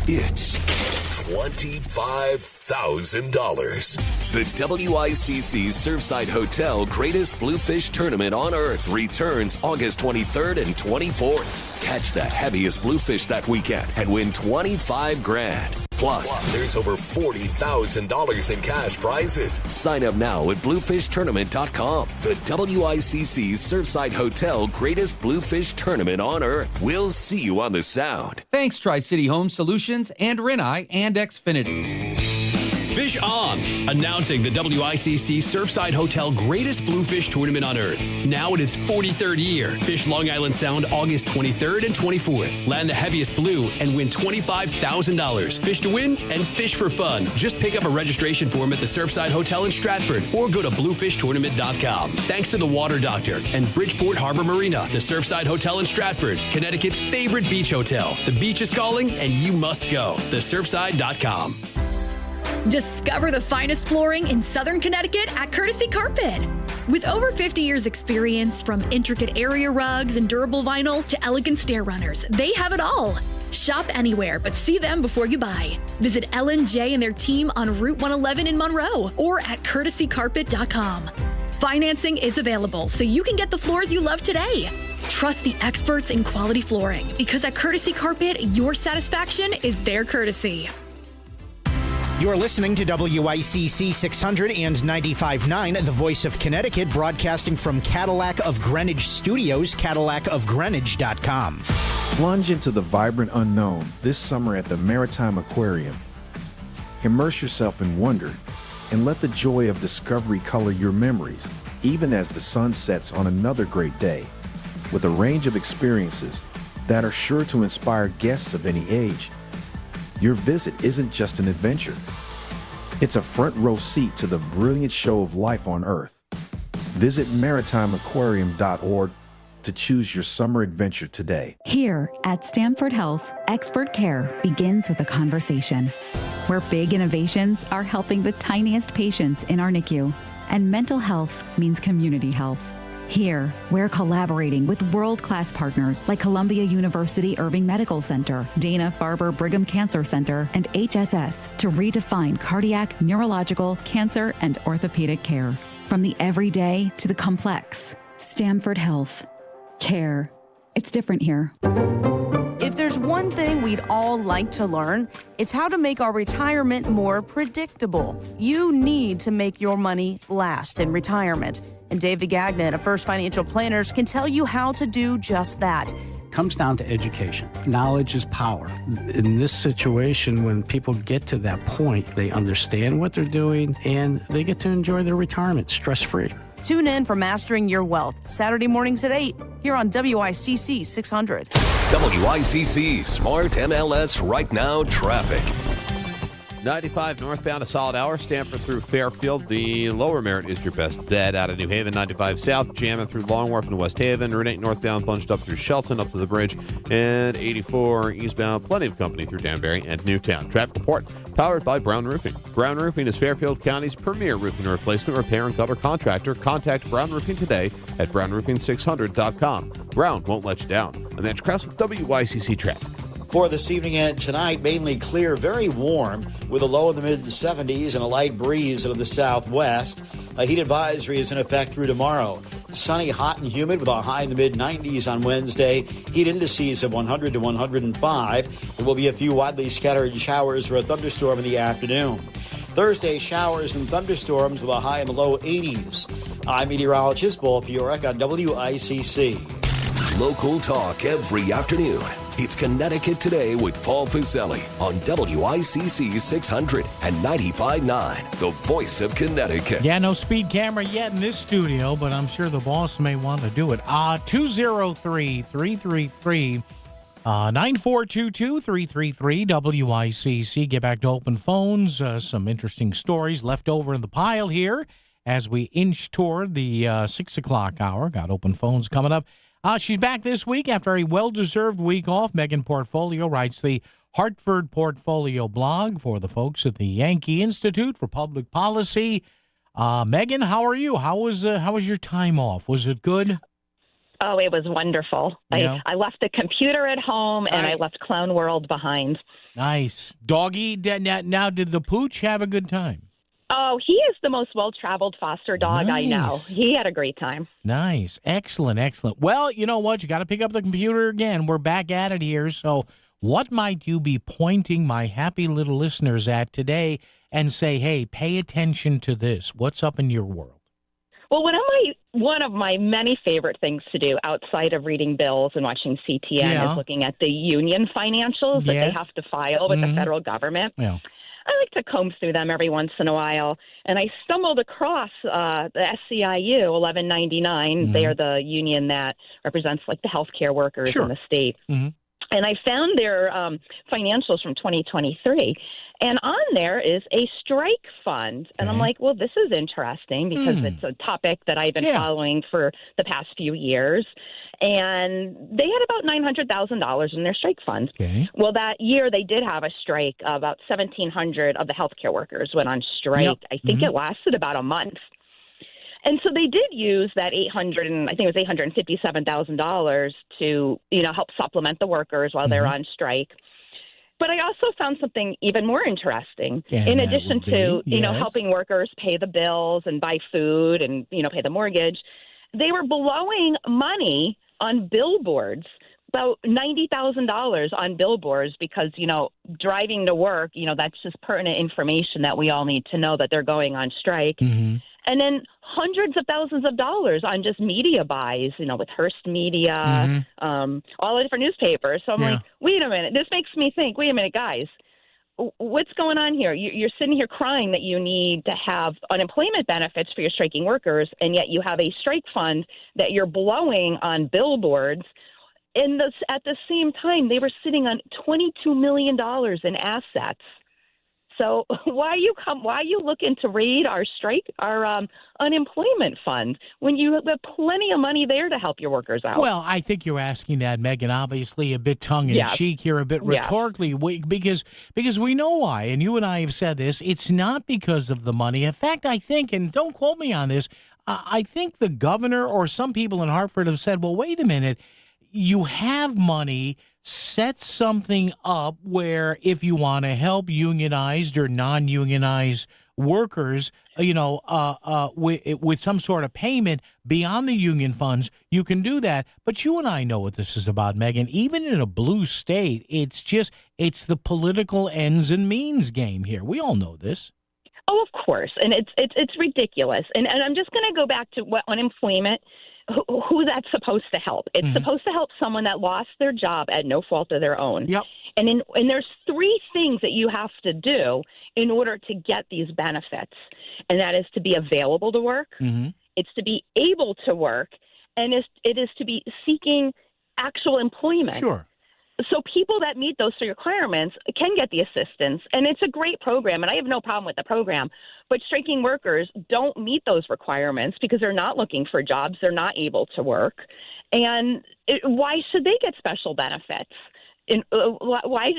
It's $25,000. The WICC Surfside Hotel Greatest Bluefish Tournament on Earth returns August 23rd and 24th. Catch the heaviest bluefish that weekend and win $25,000. Plus, there's over $40,000 in cash prizes. Sign up now at BluefishTournament.com. The WICC Surfside Hotel Greatest Bluefish Tournament on Earth. We'll see you on the Sound. Thanks, Tri-City Home Solutions and Rinnai and Xfinity. Fish On, announcing the WICC Surfside Hotel Greatest Bluefish Tournament on Earth. Now in its 43rd year. Fish Long Island Sound August 23rd and 24th. Land the heaviest blue and win $25,000. Fish to win and fish for fun. Just pick up a registration form at the Surfside Hotel in Stratford or go to BluefishTournament.com. Thanks to the Water Doctor and Bridgeport Harbor Marina, the Surfside Hotel in Stratford, Connecticut's favorite beach hotel. The beach is calling and you must go. TheSurfside.com. Discover the finest flooring in Southern Connecticut at Courtesy Carpet. With over 50 years experience, from intricate area rugs and durable vinyl to elegant stair runners, they have it all. Shop anywhere, but see them before you buy. Visit L&J and their team on Route 111 in Monroe or at courtesycarpet.com. Financing is available, so you can get the floors you love today. Trust the experts in quality flooring, because at Courtesy Carpet, your satisfaction is their courtesy. You're listening to WICC 600 and 95.9, the voice of Connecticut, broadcasting from Cadillac of Greenwich Studios, CadillacofGreenwich.com. Plunge into the vibrant unknown this summer at the Maritime Aquarium. Immerse yourself in wonder and let the joy of discovery color your memories, even as the sun sets on another great day. With a range of experiences that are sure to inspire guests of any age, your visit isn't just an adventure. It's a front row seat to the brilliant show of life on Earth. Visit maritimeaquarium.org to choose your summer adventure today. Here at Stamford Health, expert care begins with a conversation, where big innovations are helping the tiniest patients in our NICU, and mental health means community health. Here, we're collaborating with world-class partners like Columbia University Irving Medical Center, Dana-Farber Brigham Cancer Center, and HSS to redefine cardiac, neurological, cancer, and orthopedic care. From the everyday to the complex. Stamford Health. Care. It's different here. If there's one thing we'd all like to learn, it's how to make our retirement more predictable. You need to make your money last in retirement. And David Gagnon of First Financial Planners can tell you how to do just that. Comes down to education. Knowledge is power. In this situation, when people get to that point, they understand what they're doing and they get to enjoy their retirement stress-free. Tune in for Mastering Your Wealth, Saturday mornings at 8, here on WICC 600. WICC Smart MLS Right Now Traffic. 95 northbound, a solid hour. Stamford through Fairfield. The lower Merritt is your best bet. Out of New Haven, 95 south, jamming through Long Wharf and West Haven. Route 8 northbound, bunched up through Shelton, up to the bridge. And 84 eastbound, plenty of company through Danbury and Newtown. Traffic report powered by Brown Roofing. Brown Roofing is Fairfield County's premier roofing replacement, repair, and cover contractor. Contact Brown Roofing today at brownroofing600.com. Brown won't let you down. And that's Krause with WICC Traffic. For this evening and tonight, mainly clear, very warm, with a low in the mid-70s and a light breeze out of the southwest. A heat advisory is in effect through tomorrow. Sunny, hot, and humid with a high in the mid-90s on Wednesday. Heat indices of 100 to 105. There will be a few widely scattered showers or a thunderstorm in the afternoon. Thursday, showers and thunderstorms with a high in the low 80s. I'm meteorologist Paul Piorek on WICC. Local talk every afternoon. It's Connecticut Today with Paul Piselli on WICC 600 and 95.9, the voice of Connecticut. Yeah, no speed camera yet in this studio, but I'm sure the boss may want to do it. 203-333-9422, 333 WICC. Get back to open phones. Some interesting stories left over in the pile here as we inch toward the 6 o'clock hour. Got open phones coming up. She's back this week after a well-deserved week off. Megan Portfolio writes the Hartford Portfolio blog for the folks at the Yankee Institute for Public Policy. Megan, how are you? How was your time off? Was it good? Oh, it was wonderful. Yeah. I left the computer at home, and I left Clown World behind. Nice. Doggy, now did the pooch have a good time? Oh, he is the most well-traveled foster dog Nice. I know. He had a great time. Nice. Excellent, excellent. Well, you know what? You got to pick up the computer again. We're back at it here. So what might you be pointing my happy little listeners at today and say, hey, pay attention to this? What's up in your world? Well, one of my many favorite things to do outside of reading bills and watching CTN is looking at the union financials that they have to file with the federal government. Yeah. I like to comb through them every once in a while, and I stumbled across the SCIU 1199. They are the union that represents like the healthcare workers in the state. And I found their financials from 2023, and on there is a strike fund. And I'm like, well, this is interesting because it's a topic that I've been following for the past few years. And they had about $900,000 in their strike fund. Okay. Well, that year they did have a strike. About 1,700 of the healthcare workers went on strike. Yep. I think it lasted about a month. And so they did use that $857,000 to, help supplement the workers while they're on strike. But I also found something even more interesting. In addition to, helping workers pay the bills and buy food and, pay the mortgage, they were blowing money on billboards, about $90,000 on billboards because, driving to work, that's just pertinent information that we all need to know that they're going on strike. And then hundreds of thousands of dollars on just media buys, with Hearst Media, all the different newspapers. So I'm like, wait a minute, this makes me think, wait a minute, guys, what's going on here? You're sitting here crying that you need to have unemployment benefits for your striking workers, and yet you have a strike fund that you're blowing on billboards. And at the same time, they were sitting on $22 million in assets. So why are you looking to raid our unemployment fund when you have plenty of money there to help your workers out? Well, I think you're asking that, Megan, obviously a bit tongue-in-cheek here, a bit rhetorically, because we know why, and you and I have said this, it's not because of the money. In fact, I think, and don't quote me on this, I think the governor or some people in Hartford have said, well, wait a minute, you have money, set something up where if you want to help unionized or non-unionized workers, with some sort of payment beyond the union funds, you can do that. But you and I know what this is about, Megan. Even in a blue state, it's the political ends and means game here. We all know this. Oh, of course. And it's ridiculous. And I'm just going to go back to what unemployment, who that's supposed to help. It's supposed to help someone that lost their job at no fault of their own. Yep. And there's three things that you have to do in order to get these benefits. And that is to be available to work. Mm-hmm. It's to be able to work. And it is to be seeking actual employment. Sure. So people that meet those three requirements can get the assistance, and it's a great program, and I have no problem with the program. But striking workers don't meet those requirements because they're not looking for jobs. They're not able to work. And why should they get special benefits? Why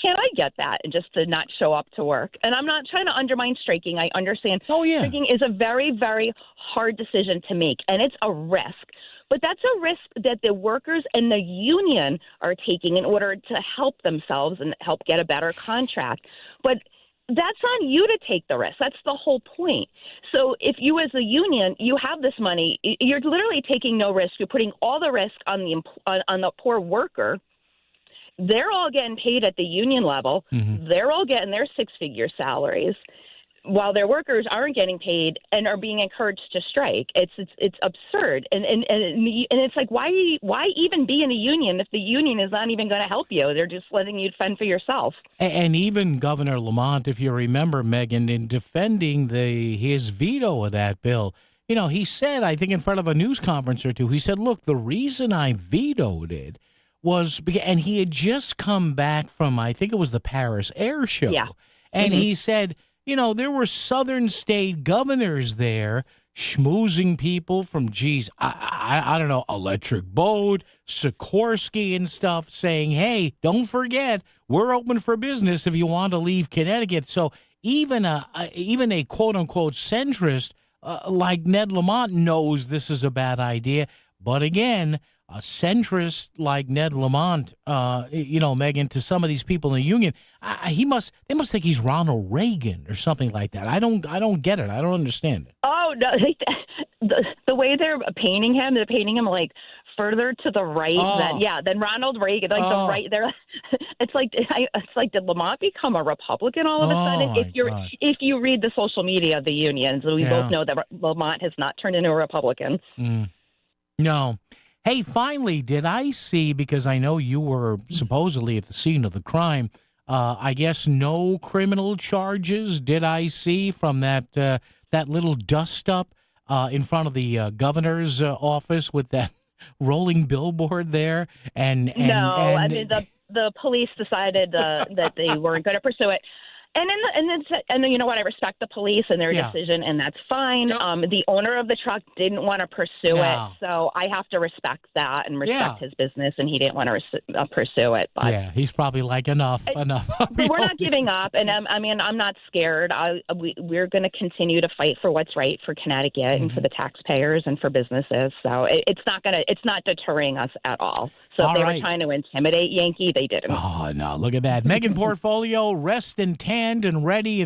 can't I get that and just to not show up to work? And I'm not trying to undermine striking. I understand striking is a very, very hard decision to make, and it's a risk. But that's a risk that the workers and the union are taking in order to help themselves and help get a better contract. But that's on you to take the risk. That's the whole point. So if you as a union, you have this money, you're literally taking no risk. You're putting all the risk on the poor worker. They're all getting paid at the union level. Mm-hmm. They're all getting their six-figure salaries, while their workers aren't getting paid and are being encouraged to strike. It's absurd. And it's like, why even be in a union if the union is not even going to help you? They're just letting you fend for yourself. And even Governor Lamont, if you remember, Megan, in defending his veto of that bill, he said, I think in front of a news conference or two, he said, look, the reason I vetoed it was, and he had just come back from, I think it was the Paris Air Show. Yeah. And he said, there were southern state governors there schmoozing people from, I don't know, Electric Boat, Sikorsky and stuff, saying, hey, don't forget, we're open for business if you want to leave Connecticut. So even a quote-unquote centrist like Ned Lamont knows this is a bad idea. But again, a centrist like Ned Lamont, Megan, to some of these people in the union, they must think he's Ronald Reagan or something like that. I don't get it. I don't understand it. Oh no, the way they're painting him like further to the right than Ronald Reagan. Like the right there, it's like did Lamont become a Republican all of a sudden? If you read the social media of the unions, we both know that Lamont has not turned into a Republican. No. Hey, finally, did I see, because I know you were supposedly at the scene of the crime, I guess no criminal charges did I see from that little dust-up in front of the governor's office with that rolling billboard there? I mean, the police decided that they weren't going to pursue it. And you know what? I respect the police and their decision, and that's fine. The owner of the truck didn't want to pursue it, so I have to respect that and respect his business, and he didn't want to pursue it. But he's probably like, enough. But we're not giving up, and I'm not scared. We're going to continue to fight for what's right for Connecticut and for the taxpayers and for businesses. So it's not deterring us at all. So if they were trying to intimidate Yankee, they didn't. Oh, no, look at that. Megan Portfolio, rest and tanned and ready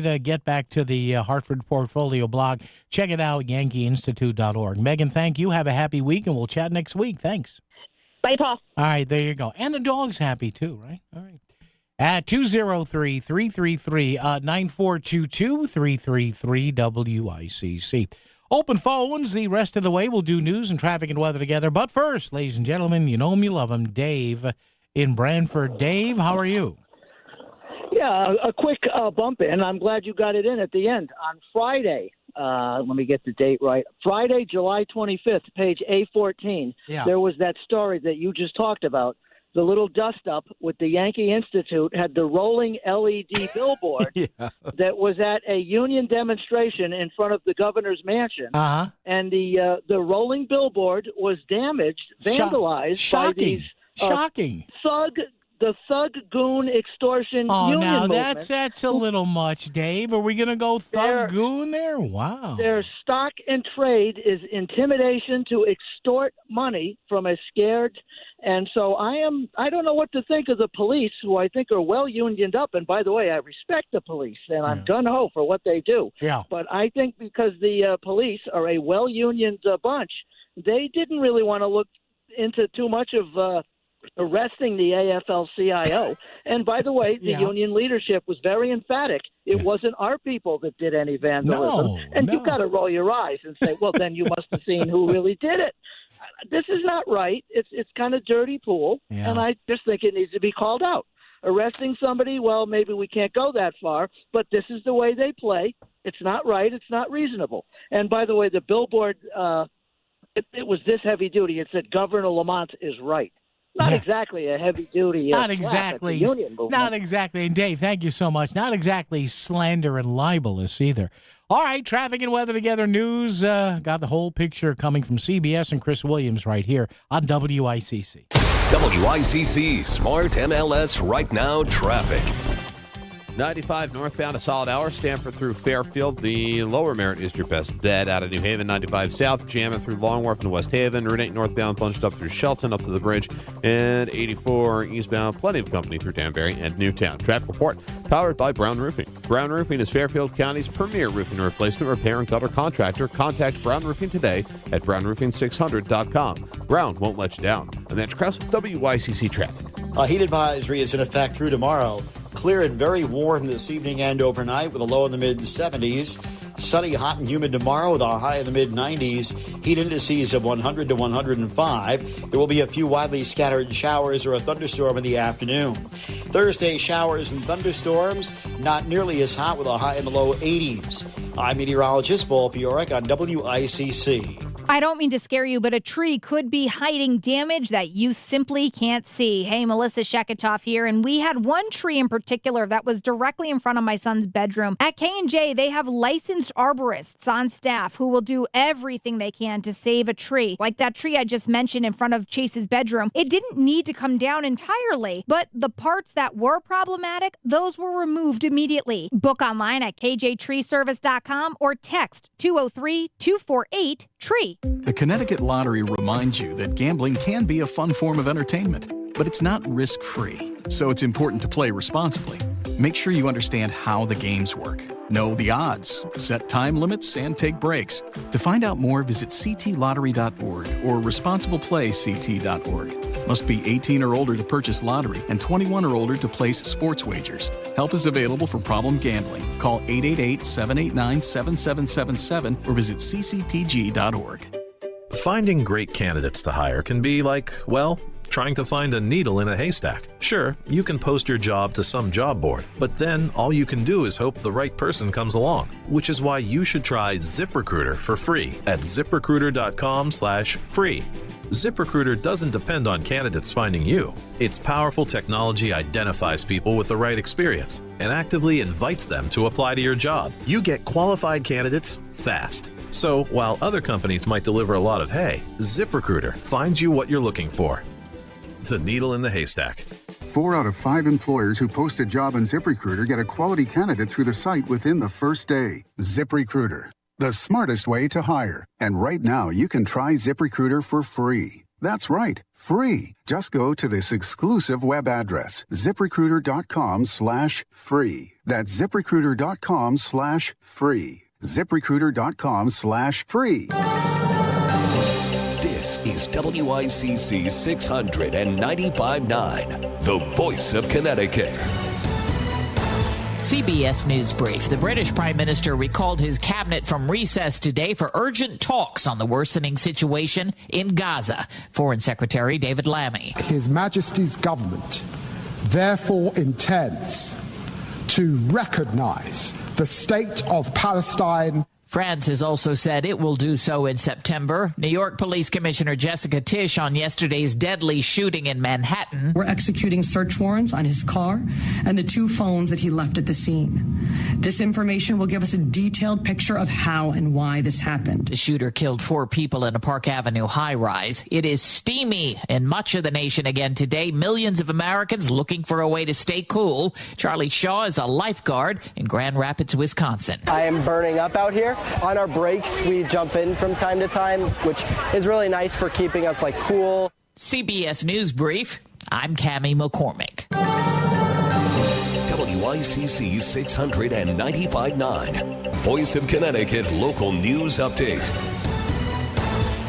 to get back to the Hartford Portfolio blog. Check it out, yankeeinstitute.org. Megan, thank you. Have a happy week, and we'll chat next week. Thanks. Bye, Paul. All right, there you go. And the dog's happy, too, right? All right. At 203-333-9422, 333-WICC. Open phones the rest of the way. We'll do news and traffic and weather together. But first, ladies and gentlemen, you know him, you love him, Dave in Branford. Dave, how are you? Yeah, a quick bump in. I'm glad you got it in at the end. On Friday, let me get the date right. Friday, July 25th, page A14, there was that story that you just talked about. The little dust-up with the Yankee Institute had the rolling LED billboard that was at a union demonstration in front of the governor's mansion. Uh-huh. And the rolling billboard was damaged, vandalized by these Shocking. thug the thug goon extortion union now movement. that's a little much, Dave. Are we going to go thug goon there? Wow. Their stock and trade is intimidation to extort money from a scared. And so I don't know what to think of the police, who I think are well unioned up. And by the way, I respect the police, and I'm gung-ho for what they do. Yeah. But I think because the police are a well unioned bunch, they didn't really want to look into too much of arresting the AFL-CIO. And by the way, the union leadership was very emphatic. It wasn't our people that did any vandalism. You've got to roll your eyes and say, well, then you must have seen who really did it. This is not right. It's kind of dirty pool, and I just think it needs to be called out. Arresting somebody, well, maybe we can't go that far, but this is the way they play. It's not right. It's not reasonable. And by the way, the billboard, it was this heavy duty. It said Governor Lamont is right. Not exactly a heavy duty. Not exactly. Not exactly. And Dave, thank you so much. Not exactly slander and libelous either. All right, traffic and weather together news. Got the whole picture coming from CBS and Chris Williams right here on WICC. WICC Smart MLS Right Now traffic. 95 northbound, a solid hour. Stamford through Fairfield. The lower Merritt is your best bet. Out of New Haven, 95 south, jamming through Long Wharf and West Haven. Route 8 northbound, bunched up through Shelton, up to the bridge. And 84 eastbound, plenty of company through Danbury and Newtown. Traffic report powered by Brown Roofing. Brown Roofing is Fairfield County's premier roofing replacement, repair, and gutter contractor. Contact Brown Roofing today at brownroofing600.com. Brown won't let you down. And that's Krause with WICC traffic. A heat advisory is in effect through tomorrow. Clear and very warm this evening and overnight with a low in the mid-70s. Sunny, hot, and humid tomorrow with a high in the mid-90s. Heat indices of 100 to 105. There will be a few widely scattered showers or a thunderstorm in the afternoon. Thursday, showers and thunderstorms, not nearly as hot with a high in the low 80s. I'm meteorologist Paul Piorek on WICC. I don't mean to scare you, but a tree could be hiding damage that you simply can't see. Hey, Melissa Sheketoff here, and we had one tree in particular that was directly in front of my son's bedroom. At K&J, they have licensed arborists on staff who will do everything they can to save a tree. Like that tree I just mentioned in front of Chase's bedroom. It didn't need to come down entirely, but the parts that were problematic, those were removed immediately. Book online at kjtreeservice.com or text 203-248-TREE. The Connecticut Lottery reminds you that gambling can be a fun form of entertainment, but it's not risk-free, so it's important to play responsibly. Make sure you understand how the games work. Know the odds, set time limits, and take breaks. To find out more, visit ctlottery.org or responsibleplayct.org. Must be 18 or older to purchase lottery and 21 or older to place sports wagers. Help is available for problem gambling. Call 888-789-7777 or visit ccpg.org. Finding great candidates to hire can be like, well, trying to find a needle in a haystack. Sure, you can post your job to some job board, but then all you can do is hope the right person comes along, which is why you should try ZipRecruiter for free at ziprecruiter.com/free. ZipRecruiter doesn't depend on candidates finding you. Its powerful technology identifies people with the right experience and actively invites them to apply to your job. You get qualified candidates fast. So while other companies might deliver a lot of hay, ZipRecruiter finds you what you're looking for. The needle in the haystack. 4 out of 5 employers who post a job on ZipRecruiter get a quality candidate through the site within the first day. ZipRecruiter, the smartest way to hire. And right now, you can try ZipRecruiter for free. That's right, free. Just go to this exclusive web address, ziprecruiter.com/free. That's ziprecruiter.com/free. ZipRecruiter.com/free. This is WICC 695.9, the voice of Connecticut. CBS News Brief. The British Prime Minister recalled his cabinet from recess today for urgent talks on the worsening situation in Gaza. Foreign Secretary David Lammy. His Majesty's government therefore intends to recognize the state of Palestine. France has also said it will do so in September. New York Police Commissioner Jessica Tisch on yesterday's deadly shooting in Manhattan. We're executing search warrants on his car and the 2 phones that he left at the scene. This information will give us a detailed picture of how and why this happened. The shooter killed 4 people in a Park Avenue high-rise. It is steamy in much of the nation again today. Millions of Americans looking for a way to stay cool. Charlie Shaw is a lifeguard in Grand Rapids, Wisconsin. I am burning up out here. On our breaks, we jump in from time to time, which is really nice for keeping us cool. CBS News Brief. I'm Cammie McCormick. WICC 695.9, Voice of Connecticut Local News Update.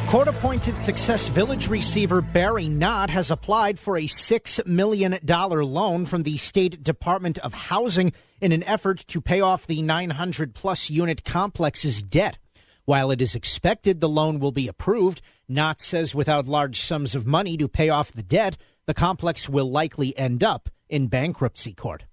Court-appointed Success Village receiver Barry Knott has applied for a $6 million loan from the State Department of Housing in an effort to pay off the 900-plus unit complex's debt. While it is expected the loan will be approved, Knott says without large sums of money to pay off the debt, the complex will likely end up in bankruptcy court.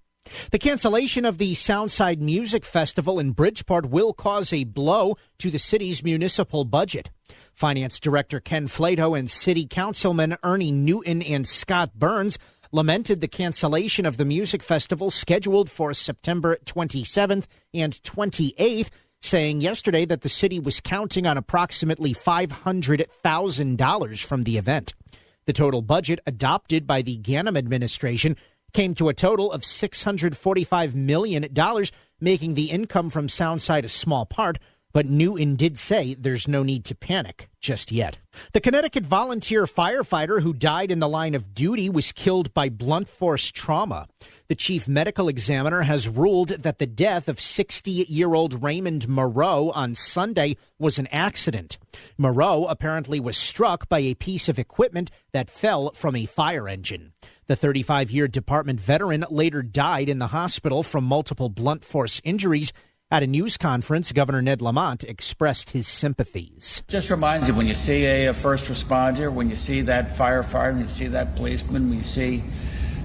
The cancellation of the Soundside Music Festival in Bridgeport will cause a blow to the city's municipal budget. Finance Director Ken Flato and City Councilmen Ernie Newton and Scott Burns lamented the cancellation of the music festival scheduled for September 27th and 28th, saying yesterday that the city was counting on approximately $500,000 from the event. The total budget adopted by the Ganim administration came to a total of $645 million, making the income from Soundside a small part, but Newton did say there's no need to panic just yet. The Connecticut volunteer firefighter who died in the line of duty was killed by blunt force trauma. The chief medical examiner has ruled that the death of 60-year-old Raymond Moreau on Sunday was an accident. Moreau apparently was struck by a piece of equipment that fell from a fire engine. The 35-year department veteran later died in the hospital from multiple blunt force injuries. At a news conference, Governor Ned Lamont expressed his sympathies. Just reminds you, when you see a first responder, when you see that firefighter, when you see that policeman, when you see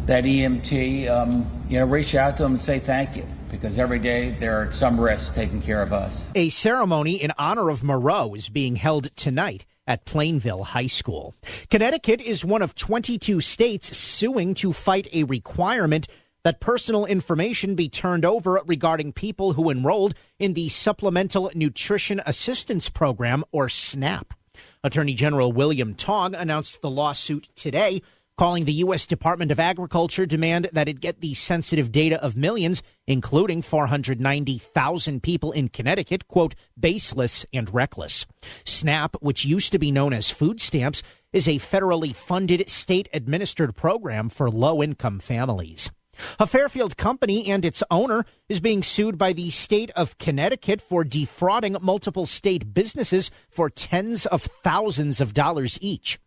that EMT, reach out to them and say thank you, because every day there are some risks taking care of us. A ceremony in honor of Moreau is being held tonight at Plainville High School. Connecticut is one of 22 states suing to fight a requirement that personal information be turned over regarding people who enrolled in the Supplemental Nutrition Assistance Program, or SNAP. Attorney General William Tong announced the lawsuit today, calling the U.S. Department of Agriculture demand that it get the sensitive data of millions, including 490,000 people in Connecticut, quote, baseless and reckless. SNAP, which used to be known as food stamps, is a federally funded state-administered program for low-income families. A Fairfield company and its owner is being sued by the state of Connecticut for defrauding multiple state businesses for tens of thousands of dollars each.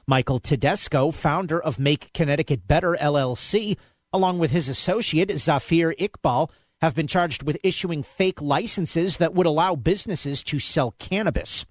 Michael Tedesco, founder of Make Connecticut Better, LLC, along with his associate Zafir Iqbal, have been charged with issuing fake licenses that would allow businesses to sell cannabis.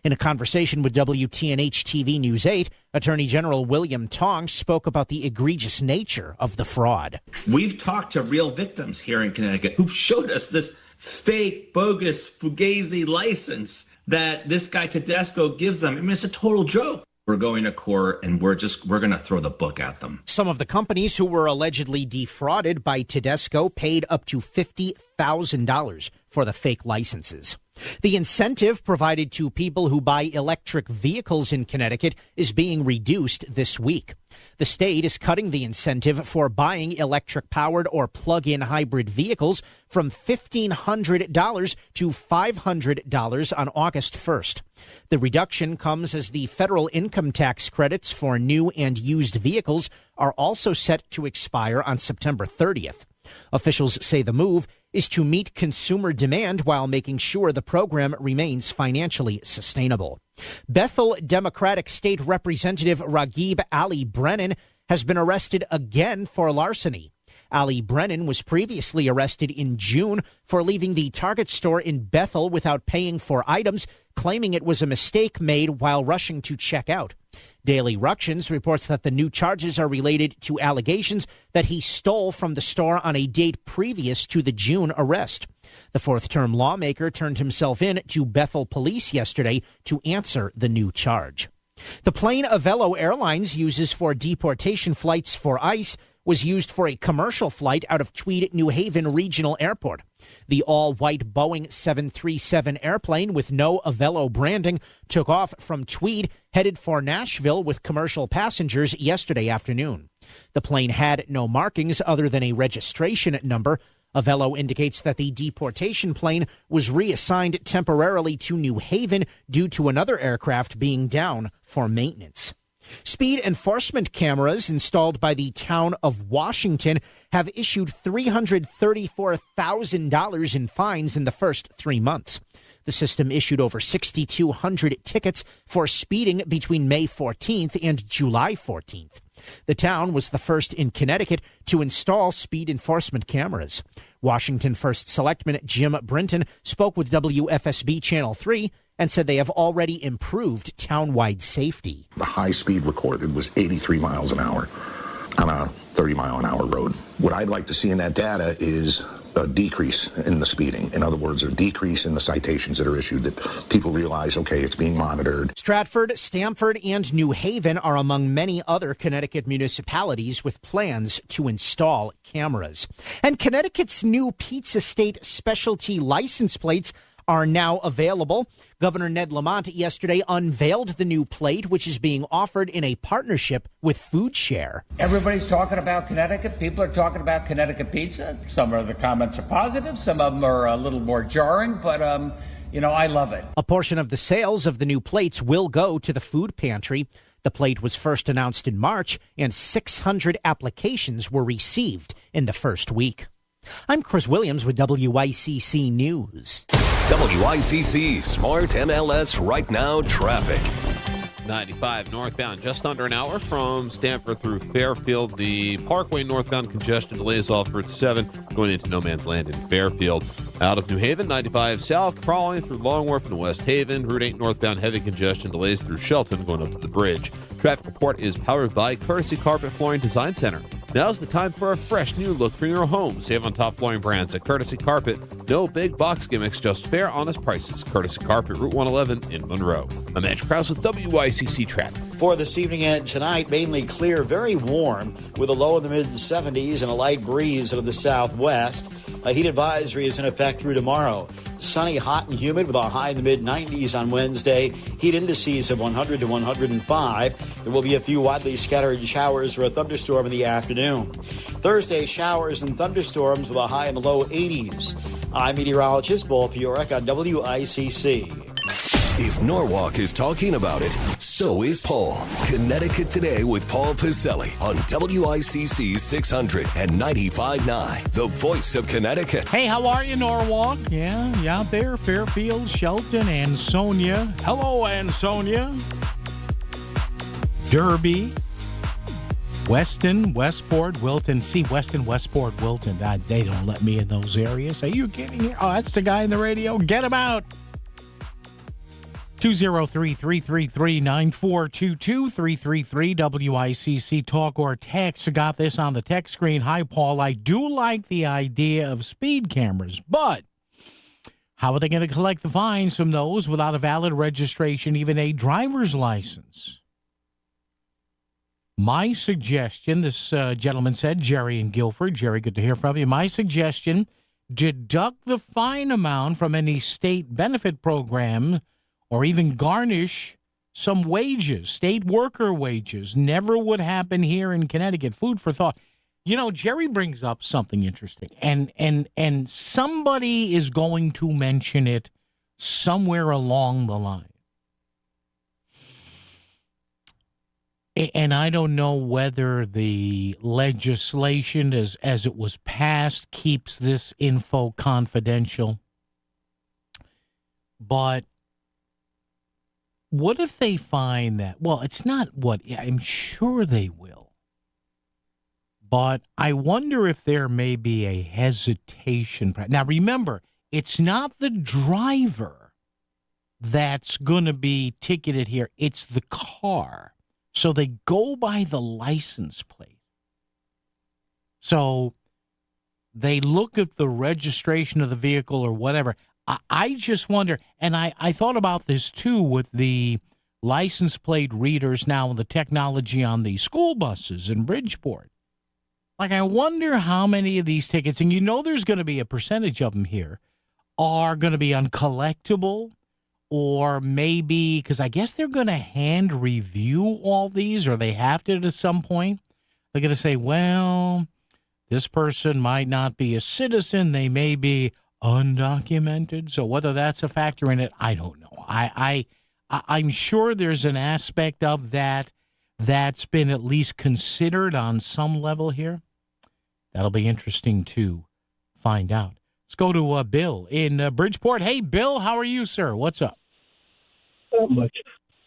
In a conversation with WTNH-TV News 8, Attorney General William Tong spoke about the egregious nature of the fraud. We've talked to real victims here in Connecticut who've showed us this fake, bogus, fugazi license that this guy Tedesco gives them. I mean, it's a total joke. We're going to court and we're going to throw the book at them. Some of the companies who were allegedly defrauded by Tedesco paid up to $50,000 for the fake licenses. The incentive provided to people who buy electric vehicles in Connecticut is being reduced this week. The state is cutting the incentive for buying electric-powered or plug-in hybrid vehicles from $1,500 to $500 on August 1st. The reduction comes as the federal income tax credits for new and used vehicles are also set to expire on September 30th. Officials say the move is to meet consumer demand while making sure the program remains financially sustainable. Bethel Democratic State Representative Raghib Ali Brennan has been arrested again for larceny. Ali Brennan was previously arrested in June for leaving the Target store in Bethel without paying for items, claiming it was a mistake made while rushing to check out. Daily Ructions reports that the new charges are related to allegations that he stole from the store on a date previous to the June arrest. The fourth-term lawmaker turned himself in to Bethel police yesterday to answer the new charge. The plane Avelo Airlines uses for deportation flights for ICE was used for a commercial flight out of Tweed New Haven Regional Airport. The all-white Boeing 737 airplane with no Avelo branding took off from Tweed, headed for Nashville with commercial passengers yesterday afternoon. The plane had no markings other than a registration number. Avelo indicates that the deportation plane was reassigned temporarily to New Haven due to another aircraft being down for maintenance. Speed enforcement cameras installed by the town of Washington have issued $334,000 in fines in the first 3 months. The system issued over 6,200 tickets for speeding between May 14th and July 14th. The town was the first in Connecticut to install speed enforcement cameras. Washington First Selectman Jim Brinton spoke with WFSB Channel 3 and said they have already improved townwide safety. The high speed recorded was 83 miles an hour on a 30-mile-an-hour road. What I'd like to see in that data is a decrease in the speeding. In other words, a decrease in the citations that are issued, that people realize, okay, it's being monitored. Stratford, Stamford, and New Haven are among many other Connecticut municipalities with plans to install cameras. And Connecticut's new Pizza State specialty license plates are now available. Governor Ned Lamont yesterday unveiled the new plate, which is being offered in a partnership with Food Share. Everybody's talking about Connecticut. People are talking about Connecticut pizza. Some of the comments are positive. Some of them are a little more jarring, but I love it. A portion of the sales of the new plates will go to the food pantry. The plate was first announced in March, and 600 applications were received in the first week. I'm Chris Williams with WICC News. WICC Smart MLS Right Now traffic. 95 northbound, just under an hour from Stamford through Fairfield. The Parkway northbound congestion delays off Route 7 going into No Man's Land in Fairfield. Out of New Haven, 95 south crawling through Long Wharf and West Haven. Route 8 northbound heavy congestion delays through Shelton going up to the bridge. Traffic report is powered by Courtesy Carpet Flooring Design Center. Now's the time for a fresh new look for your home. Save on top flooring brands at Courtesy Carpet. No big box gimmicks, just fair, honest prices. Courtesy Carpet, Route 111 in Monroe. I'm Edge Krause with WICC Traffic. For this evening and tonight, mainly clear, very warm, with a low in the mid-70s and a light breeze out of the southwest. A heat advisory is in effect through tomorrow. Sunny, hot, and humid with a high in the mid-90s on Wednesday. Heat indices of 100 to 105. There will be a few widely scattered showers or a thunderstorm in the afternoon. Thursday, showers and thunderstorms with a high in the low 80s. I'm meteorologist Paul Piorek on WICC. If Norwalk is talking about it, so is Paul. Connecticut Today with Paul Piselli on WICC 600 and 95.9, the voice of Connecticut. Hey, how are you, Norwalk? Yeah, you out there? Fairfield, Shelton, Ansonia. Hello, Ansonia. Derby, Weston, Westport, Wilton. See, Weston, Westport, Wilton. They don't let me in those areas. Are you kidding me? Oh, that's the guy in the radio. Get him out. 203-333-9422, 333-WICC, talk or text. Got this on the text screen. Hi, Paul. I do like the idea of speed cameras, but how are they going to collect the fines from those without a valid registration, even a driver's license? My suggestion, this gentleman said, Jerry in Guilford. Jerry, good to hear from you. My suggestion, deduct the fine amount from any state benefit program or even garnish some wages, state worker wages. Never would happen here in Connecticut. Food for thought. You know, Jerry brings up something interesting, and somebody is going to mention it somewhere along the line. And I don't know whether the legislation as it was passed keeps this info confidential, but what if they find that, well, it's not what, I'm sure they will, but I wonder if there may be a hesitation. Now, remember, it's not the driver that's going to be ticketed here. It's the car. So they go by the license plate. So they look at the registration of the vehicle or whatever. I just wonder, and I thought about this too with the license plate readers now and the technology on the school buses in Bridgeport. Like, I wonder how many of these tickets, and there's going to be a percentage of them here, are going to be uncollectible, or maybe, because I guess they're going to hand review all these, or they have to at some point. They're going to say, well, this person might not be a citizen. They may be undocumented. So whether that's a factor in it, I don't know. I'm sure there's an aspect of that that's been at least considered on some level here. That'll be interesting to find out. Let's go to Bill in Bridgeport. Hey, Bill, how are you, sir? What's up? Not much.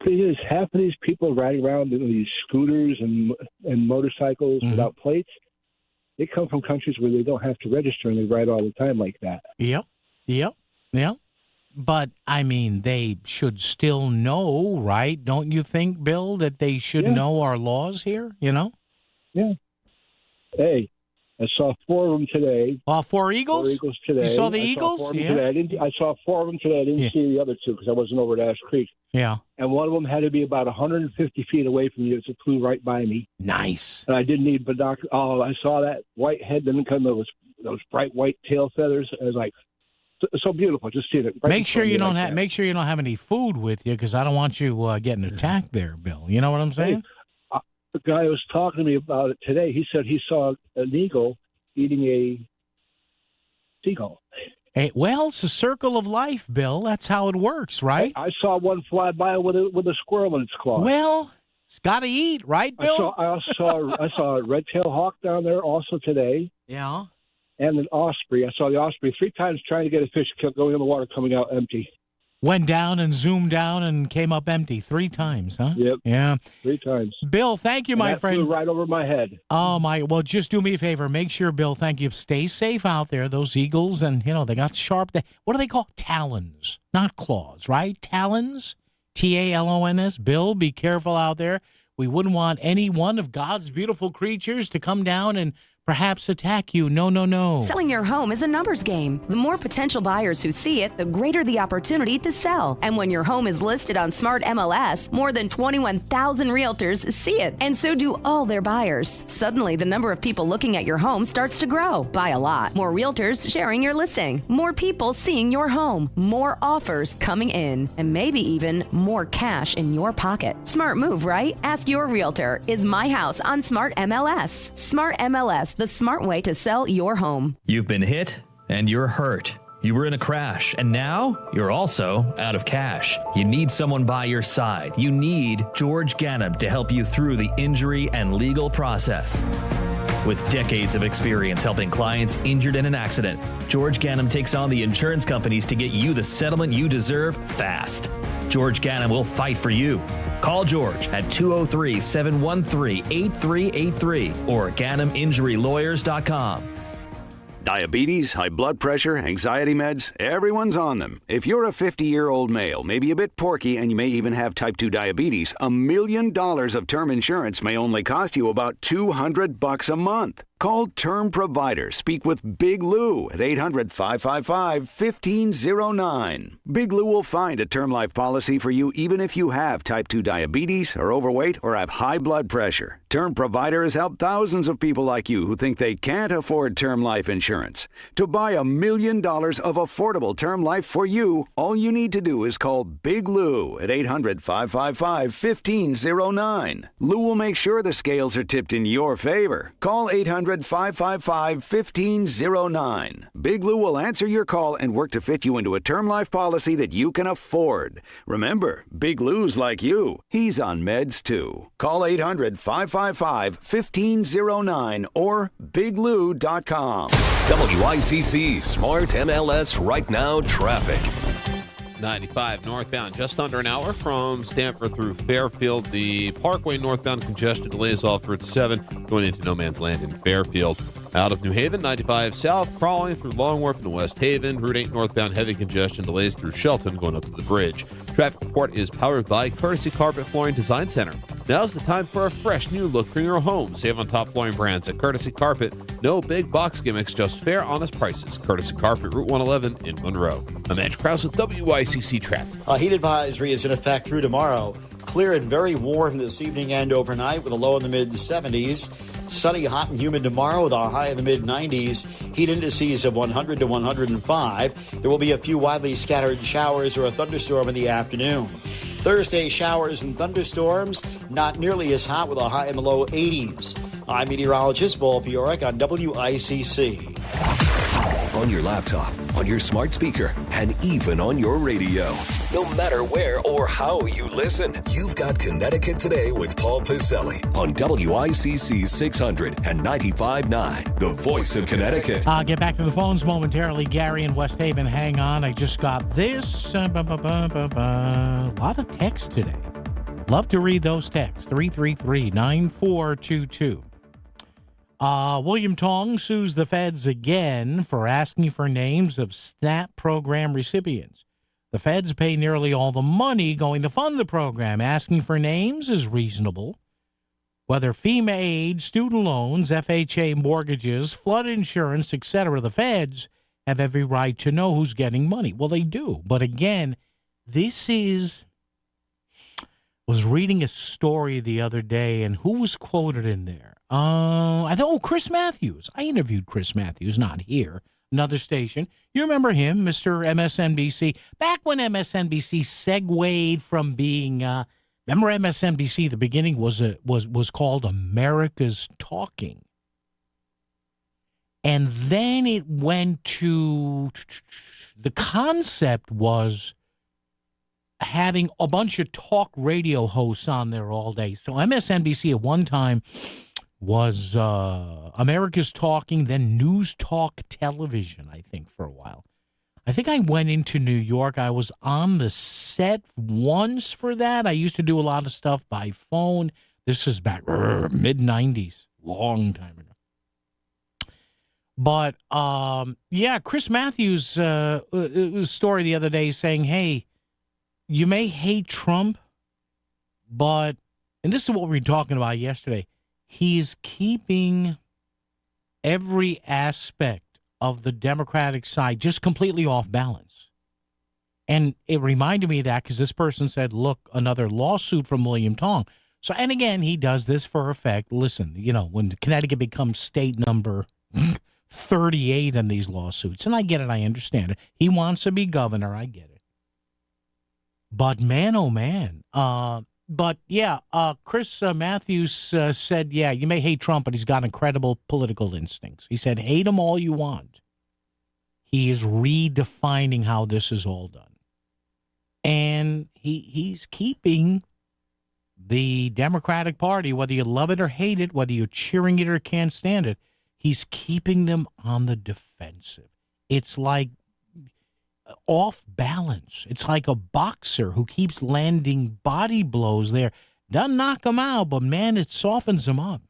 Because half of these people riding around in these scooters and motorcycles without plates, they come from countries where they don't have to register and they ride all the time like that. Yep. But, I mean, they should still know, right? Don't you think, Bill, that they should know our laws here, Yeah. Hey, I saw 4 of them today. 4 eagles? 4 eagles today. You saw the eagles? I saw 4 of them today. I didn't see the other 2 because I wasn't over at Ash Creek. Yeah. And one of them had to be about 150 feet away from me. It flew right by me. Nice. And I didn't need binoculars. Oh, I saw that white head, then come those bright white tail feathers. I was like, so beautiful. Just seeing it. Right make sure you don't have any food with you, because I don't want you getting attacked there, Bill. You know what I'm saying? Hey, the guy was talking to me about it today. He said he saw an eagle eating a seagull. Hey, well, it's a circle of life, Bill. That's how it works, right? I saw one fly by with a squirrel in its claw. Well, it's got to eat, right, Bill? I saw a red-tailed hawk down there also today. Yeah. And an osprey. I saw the osprey 3 times trying to get a fish, kept going in the water, coming out empty. Went down and zoomed down and came up empty 3 times, huh? Yep. Yeah. 3 times. Bill, thank you, my friend. Flew right over my head. Oh, my. Well, just do me a favor. Make sure, Bill, thank you. Stay safe out there. Those eagles, and, they got sharp. What do they call talons? Not claws, right? Talons? Talons. Bill, be careful out there. We wouldn't want any one of God's beautiful creatures to come down and perhaps attack you. No. Selling your home is a numbers game. The more potential buyers who see it, the greater the opportunity to sell. And when your home is listed on Smart MLS, more than 21,000 realtors see it, and so do all their buyers. Suddenly, the number of people looking at your home starts to grow by a lot. More realtors sharing your listing, more people seeing your home, more offers coming in, and maybe even more cash in your pocket. Smart move, right? Ask your realtor. Is my house on Smart MLS? Smart MLS, the smart way to sell your home. You've been hit and you're hurt. You were in a crash and now you're also out of cash. You need someone by your side. You need George Ganem to help you through the injury and legal process. With decades of experience helping clients injured in an accident, George Ganem takes on the insurance companies to get you the settlement you deserve fast. George Ganem will fight for you. Call George at 203-713-8383 or GanemInjuryLawyers.com. Diabetes, high blood pressure, anxiety meds, everyone's on them. If you're a 50-year-old male, maybe a bit porky, and you may even have type 2 diabetes, $1 million of term insurance may only cost you about $200 a month. Call Term Provider. Speak with Big Lou at 800-555-1509. Big Lou will find a term life policy for you even if you have type 2 diabetes, are overweight, or have high blood pressure. Term Provider has helped thousands of people like you who think they can't afford term life insurance. To buy $1 million of affordable term life for you, all you need to do is call Big Lou at 800-555-1509. Lou will make sure the scales are tipped in your favor. Call 800-555-1509. Big Lou will answer your call and work to fit you into a term life policy that you can afford. Remember, Big Lou's like you. He's on meds too. Call 800-555-1509 or biglou.com. WICC Smart MLS Right Now Traffic. 95 northbound, just under an hour from Stamford through Fairfield. The Parkway northbound congestion delays off Route 7 going into No Man's Land in Fairfield. Out of New Haven, 95 south, crawling through Long Wharf and West Haven. Route 8 northbound, heavy congestion delays through Shelton going up to the bridge. Traffic report is powered by Courtesy Carpet Flooring Design Center. Now's the time for a fresh new look for your home. Save on top flooring brands at Courtesy Carpet. No big box gimmicks, just fair, honest prices. Courtesy Carpet, Route 111 in Monroe. I'm Edge Krause with WICC Traffic. A heat advisory is in effect through tomorrow. Clear and very warm this evening and overnight with a low in the mid-70s. Sunny, hot, and humid tomorrow with a high in the mid-90s. Heat indices of 100 to 105. There will be a few widely scattered showers or a thunderstorm in the afternoon. Thursday, showers and thunderstorms, not nearly as hot with a high in the low 80s. I'm meteorologist Paul Piorek on WICC. On your laptop, on your smart speaker, and even on your radio. No matter where or how you listen, you've got Connecticut Today with Paul Piselli on WICC 600 and 95.9, the voice of Connecticut. I'll get back to the phones momentarily. Gary in West Haven, hang on. I just got this. A lot of text today. Love to read those texts. 333-9422. William Tong sues the feds again for asking for names of SNAP program recipients. The feds pay nearly all the money going to fund the program. Asking for names is reasonable. Whether FEMA aid, student loans, FHA mortgages, flood insurance, etc., the feds have every right to know who's getting money. Well, they do. But again, was reading a story the other day, and who was quoted in there? Chris Matthews. I interviewed Chris Matthews, not here, another station. You remember him, Mr. MSNBC? Back when MSNBC segued from being, remember MSNBC, the beginning was called America's Talking. And then it went to, the concept was having a bunch of talk radio hosts on there all day. So MSNBC at one time was America's Talking, then News Talk Television, I think, for a while. I think I went into New York. I was on the set once for that. I used to do a lot of stuff by phone. This is back mid-90s, long time ago. But, Chris Matthews' story the other day saying, hey, you may hate Trump, but, and this is what we were talking about yesterday, he's keeping every aspect of the Democratic side just completely off balance. And it reminded me of that because this person said, look, another lawsuit from William Tong. So, and again, he does this for effect. Listen, when Connecticut becomes state number 38 in these lawsuits, and I get it, I understand it. He wants to be governor, I get it. But man, oh man. Chris Matthews said, you may hate Trump, but he's got incredible political instincts. He said, hate him all you want. He is redefining how this is all done. And he's keeping the Democratic Party, whether you love it or hate it, whether you're cheering it or can't stand it, he's keeping them on the defensive. It's like off balance. It's like a boxer who keeps landing body blows there. Doesn't knock him out, but man, it softens him up.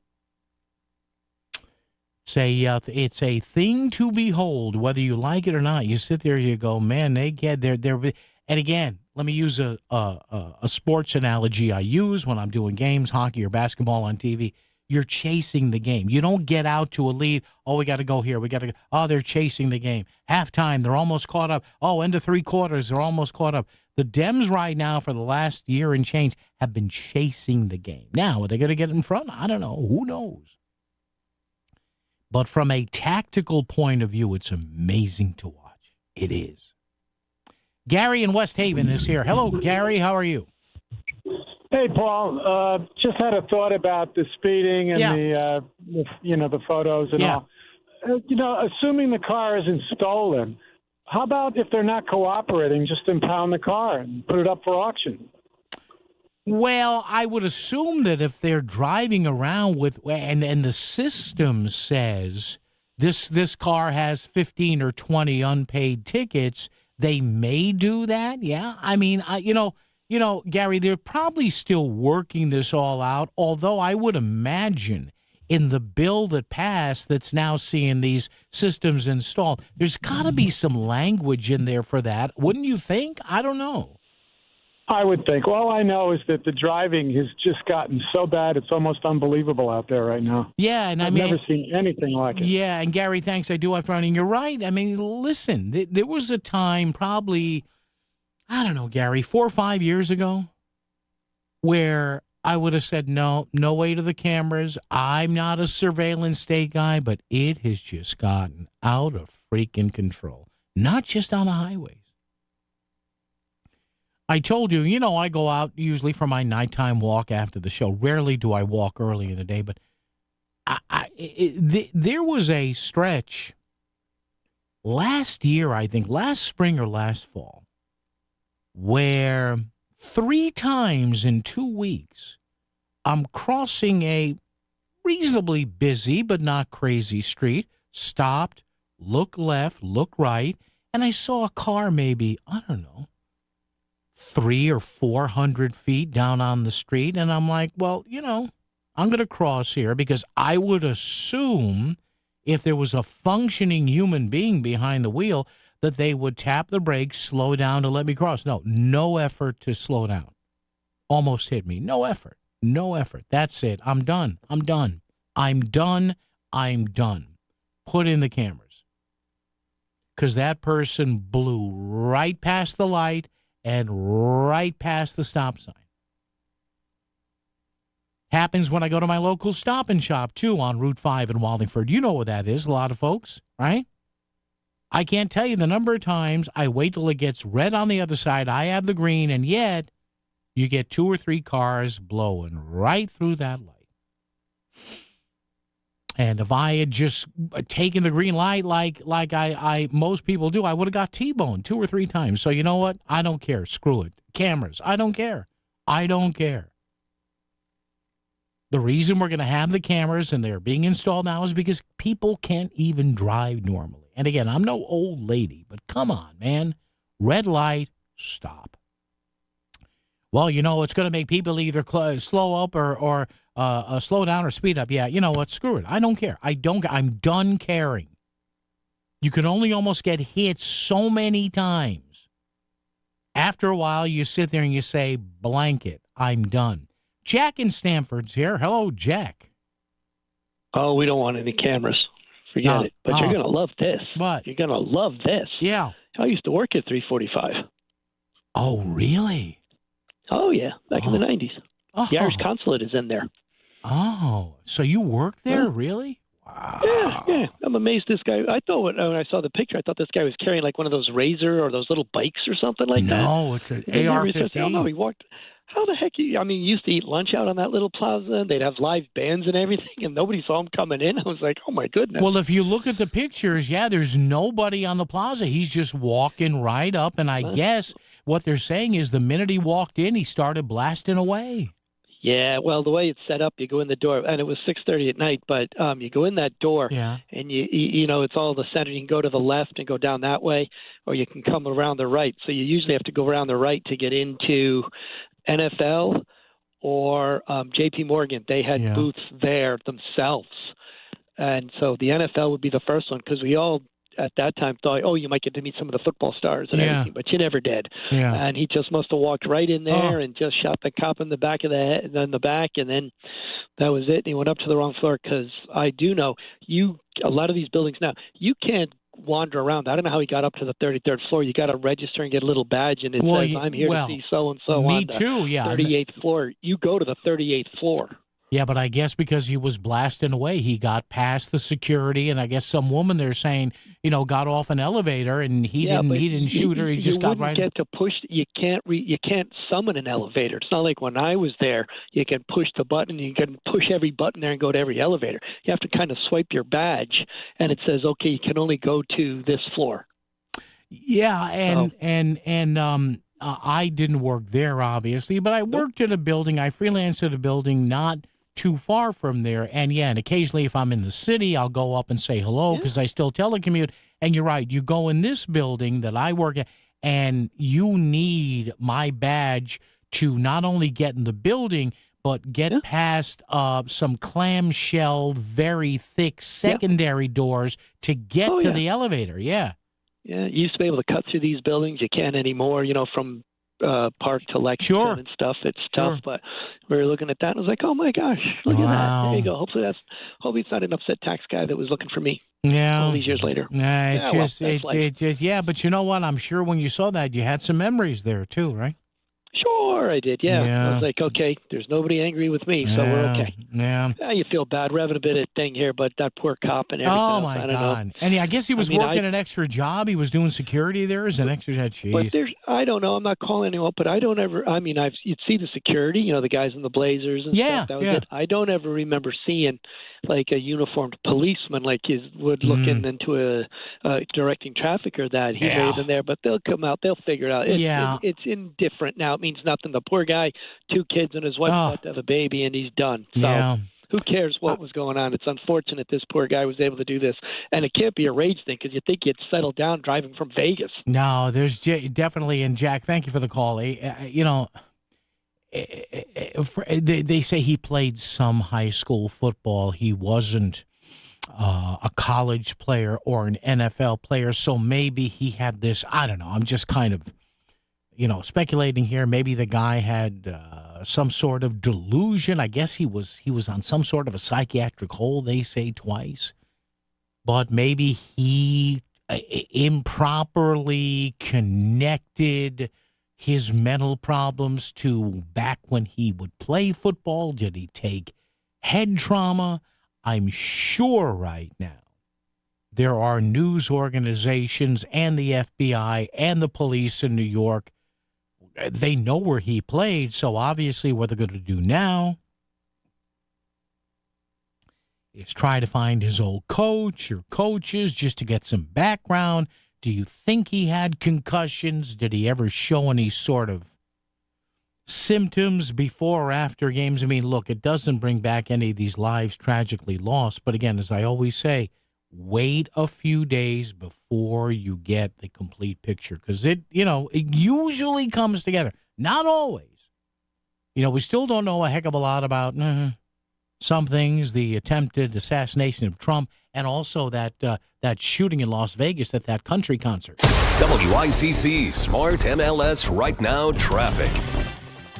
It's a thing to behold, whether you like it or not. You sit there, you go, man, they get there. And again, let me use a sports analogy I use when I'm doing games, hockey or basketball on TV. You're chasing the game. You don't get out to a lead. Oh, we got to go here. We got to go. Oh, they're chasing the game. Halftime, they're almost caught up. Oh, end of three quarters, they're almost caught up. The Dems right now for the last year and change have been chasing the game. Now, are they going to get in front? I don't know. Who knows? But from a tactical point of view, it's amazing to watch. It is. Gary in West Haven is here. Hello, Gary. How are you? Hey, Paul. Just had a thought about the speeding and the photos and all. Assuming the car isn't stolen, how about if they're not cooperating, just impound the car and put it up for auction? Well, I would assume that if they're driving around with, and the system says this car has 15 or 20 unpaid tickets, they may do that. Yeah. I mean, Gary, they're probably still working this all out, although I would imagine in the bill that passed that's now seeing these systems installed, there's got to be some language in there for that. Wouldn't you think? I don't know. I would think. All I know is that the driving has just gotten so bad, it's almost unbelievable out there right now. Yeah, and I've never seen anything like it. Yeah, and Gary, thanks. I do have to run. And you're right. I mean, listen, there was a time probably, I don't know, Gary, 4 or 5 years ago, where I would have said, no way to the cameras. I'm not a surveillance state guy, but it has just gotten out of freaking control. Not just on the highways. I told you, I go out usually for my nighttime walk after the show. Rarely do I walk early in the day, but there was a stretch last year, I think, last spring or last fall, where 3 times in 2 weeks, I'm crossing a reasonably busy but not crazy street, stopped, look left, look right, and I saw a car maybe, I don't know, 300 or 400 feet down on the street. And I'm like, well, I'm going to cross here because I would assume if there was a functioning human being behind the wheel that they would tap the brakes, slow down to let me cross. No effort to slow down. Almost hit me. No effort. That's it. I'm done. Put in the cameras. Because that person blew right past the light and right past the stop sign. Happens when I go to my local Stop and Shop, too, on Route 5 in Wallingford. You know what that is, a lot of folks, right? I can't tell you the number of times I wait till it gets red on the other side. I have the green, and yet you get 2 or 3 cars blowing right through that light. And if I had just taken the green light like I most people do, I would have got T-boned 2 or 3 times. So you know what? I don't care. Screw it. Cameras. I don't care. The reason we're going to have the cameras and they're being installed now is because people can't even drive normally. And again, I'm no old lady, but come on, man. Red light, stop. Well, it's going to make people either slow up or slow down or speed up. Yeah, you know what? Screw it. I don't care. I'm done caring. You can only almost get hit so many times. After a while, you sit there and you say, blanket, I'm done. Jack in Stamford's here. Hello, Jack. Oh, we don't want any cameras. Forget it. But you're going to love this. What? You're going to love this. Yeah. I used to work at 345. Oh, really? Oh, yeah. Back in the 90s. The Irish consulate is in there. Oh, so you work there, really? Wow. Yeah. I'm amazed this guy. I thought when I saw the picture, I thought this guy was carrying like one of those Razor or those little bikes or something like that. No, it's an AR-15. Oh, no, he walked. How the heck? You used to eat lunch out on that little plaza, and they'd have live bands and everything, and nobody saw him coming in. I was like, oh, my goodness. Well, if you look at the pictures, there's nobody on the plaza. He's just walking right up, and I guess what they're saying is the minute he walked in, he started blasting away. Yeah, well, the way it's set up, you go in the door, and it was 6:30 at night, but you go in that door, and you it's all the center. You can go to the left and go down that way, or you can come around the right. So you usually have to go around the right to get into NFL or J.P. Morgan. They had booths there themselves. And so the NFL would be the first one because we all at that time thought, oh, you might get to meet some of the football stars and everything, but you never did. Yeah. And he just must have walked right in there and just shot the cop in the back of the head, and then the back, and then that was it. And he went up to the wrong floor because I do know a lot of these buildings now, you can't wander around. I don't know how he got up to the 33rd floor. You got to register and get a little badge, and it says, I'm here to see so-and-so on the 38th floor. You go to the 38th floor. Yeah, but I guess because he was blasting away, he got past the security, and I guess some woman they're saying, got off an elevator, and he didn't shoot her. He just got right. Get to push. You can't summon an elevator. It's not like when I was there. You can push the button. You can push every button there and go to every elevator. You have to kind of swipe your badge, and it says, okay, you can only go to this floor. Yeah, and I didn't work there, obviously, but I worked at a building. I freelanced at a building not too far from there. And occasionally if I'm in the city, I'll go up and say hello because I still telecommute. And you're right. You go in this building that I work at, and you need my badge to not only get in the building, but get past some clamshell, very thick secondary doors to get to the elevator. Yeah. Yeah, you used to be able to cut through these buildings. You can't anymore, from Park to Lexington and stuff. It's tough, but we were looking at that and I was like, oh my gosh, look at that. There you go. Hopefully it's not an upset tax guy that was looking for me. Yeah. All these years later. But you know what? I'm sure when you saw that, you had some memories there too, right? Sure. Sure, I did. Yeah. I was like, okay, there's nobody angry with me, so we're okay. Yeah. You feel bad. We're having a bit of thing here, but that poor cop and everything. Oh, else, my I don't God. know. And I guess he was working an extra job. He was doing security there as an extra. Jeez. But I don't know. I'm not calling anyone, but I don't ever. I mean, you'd see the security, the guys in the blazers and stuff. That was it. I don't ever remember seeing like a uniformed policeman like he would looking into a directing traffic or that. He may have been there, but they'll come out. They'll figure it out. It's indifferent now. It means nothing. The poor guy, 2 kids and his wife about to have a baby, and he's done. So who cares what was going on? It's unfortunate this poor guy was able to do this. And it can't be a rage thing because you think he'd settle down driving from Vegas. No, there's definitely, and Jack, thank you for the call. They say he played some high school football. He wasn't a college player or an NFL player, so maybe he had this, I don't know, I'm just kind of, speculating here. Maybe the guy had some sort of delusion. I guess he was on some sort of a psychiatric hold, they say twice. But maybe he improperly connected his mental problems to back when he would play football. Did he take head trauma? I'm sure right now there are news organizations and the FBI and the police in New York. They know where he played, so obviously what they're going to do now is try to find his old coach or coaches just to get some background. Do you think he had concussions? Did he ever show any sort of symptoms before or after games? I mean, look, it doesn't bring back any of these lives tragically lost. But again, as I always say, wait a few days before you get the complete picture because it usually comes together. Not always. We still don't know a heck of a lot about some things, the attempted assassination of Trump, and also that shooting in Las Vegas at that country concert. WICC Smart MLS Right Now traffic.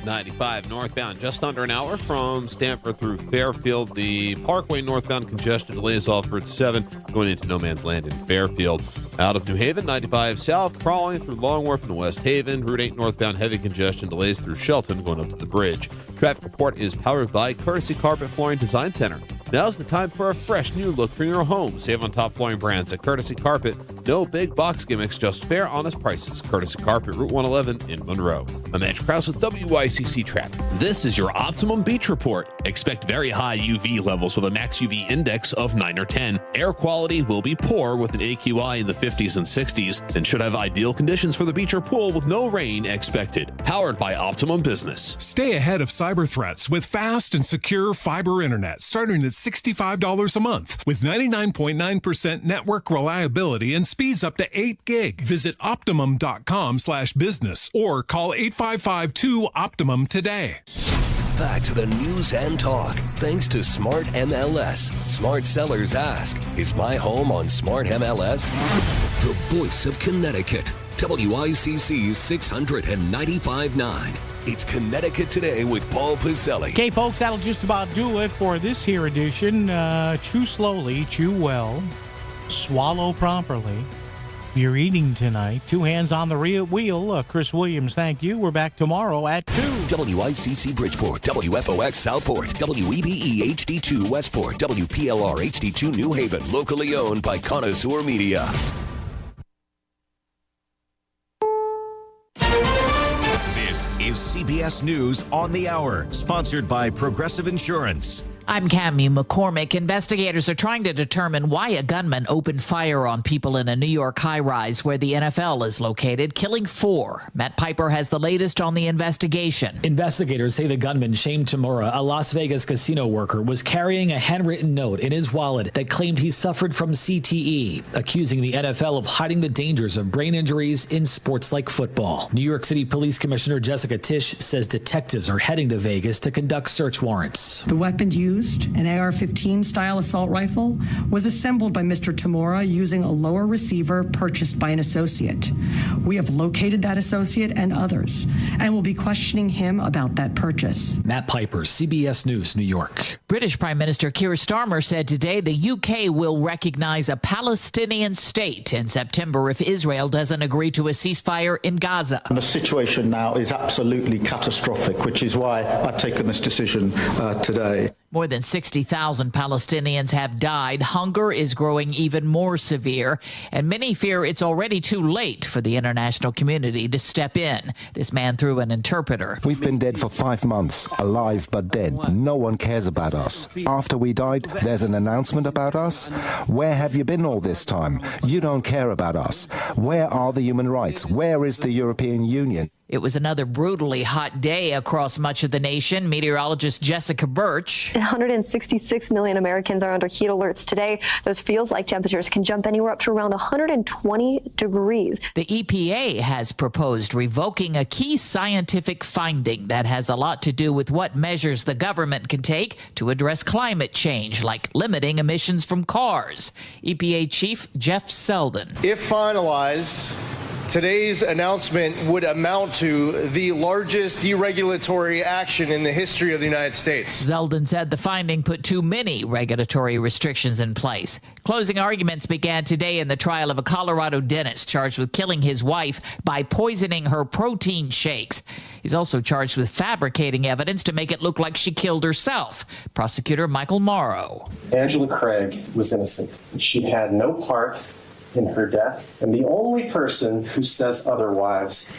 95 northbound, just under an hour from Stamford through Fairfield. The Parkway northbound congestion delays off Route 7 going into No Man's Land in Fairfield. Out of New Haven, 95 south, crawling through Long Wharf and West Haven. Route 8 northbound, heavy congestion delays through Shelton going up to the bridge. Traffic report is powered by Courtesy Carpet Flooring Design Center. Now's the time for a fresh new look for your home. Save on top flooring brands at Courtesy Carpet. No big box gimmicks, just fair, honest prices. Courtesy Carpet, Route 111 in Monroe. I'm Andrew Krause with WICC Traffic. This is your Optimum Beach Report. Expect very high UV levels with a max UV index of 9 or 10. Air quality will be poor with an AQI in the 50s and 60s and should have ideal conditions for the beach or pool with no rain expected. Powered by Optimum Business. Stay ahead of cyber threats with fast and secure fiber internet starting at $65 a month with 99.9% network reliability and speeds up to 8 gig. Visit Optimum.com/business or call 855-2-OPTIMUM today. Back to the news and talk. Thanks to Smart MLS. Smart sellers ask, is my home on Smart MLS? The voice of Connecticut. WICC's 695.9. It's Connecticut Today with Paul Piselli. Okay, folks, that'll just about do it for this here edition. Chew slowly, chew well, swallow properly. If you're eating tonight, 2 hands on the wheel. Chris Williams, thank you. We're back tomorrow at 2. WICC Bridgeport, WFOX Southport, WEBE HD2 Westport, WPLR HD2 New Haven, locally owned by Connoisseur Media. This is CBS News on the Hour, sponsored by Progressive Insurance. I'm Cammie McCormick. Investigators are trying to determine why a gunman opened fire on people in a New York high-rise where the NFL is located, killing 4. Matt Piper has the latest on the investigation. Investigators say the gunman, Shane Tamura, a Las Vegas casino worker, was carrying a handwritten note in his wallet that claimed he suffered from CTE, accusing the NFL of hiding the dangers of brain injuries in sports like football. New York City Police Commissioner Jessica Tisch says detectives are heading to Vegas to conduct search warrants. The weapons used used, an AR-15 style assault rifle, was assembled by Mr. Tamura using a lower receiver purchased by an associate. We have located that associate and others, and will be questioning him about that purchase. Matt Piper, CBS News, New York. British Prime Minister Keir Starmer said today the UK will recognize a Palestinian state in September if Israel doesn't agree to a ceasefire in Gaza. The situation now is absolutely catastrophic, which is why I've taken this decision today. More than 60,000 Palestinians have died. Hunger is growing even more severe, and many fear it's already too late for the international community to step in. This man through an interpreter. We've been dead for 5 months, alive but dead. No one cares about us. After we died, there's an announcement about us. Where have you been all this time? You don't care about us. Where are the human rights? Where is the European Union? It was another brutally hot day across much of the nation. Meteorologist Jessica Birch. 166 million Americans are under heat alerts today. Those feels-like temperatures can jump anywhere up to around 120 degrees. The EPA has proposed revoking a key scientific finding that has a lot to do with what measures the government can take to address climate change, like limiting emissions from cars. EPA Chief Jeff Selden. If finalized, today's announcement would amount to the largest deregulatory action in the history of the United States. Zeldin said the finding put too many regulatory restrictions in place. Closing arguments began today in the trial of a Colorado dentist charged with killing his wife by poisoning her protein shakes. He's also charged with fabricating evidence to make it look like she killed herself. Prosecutor Michael Morrow. Angela Craig was innocent. She had no part in her death, and the only person who says otherwise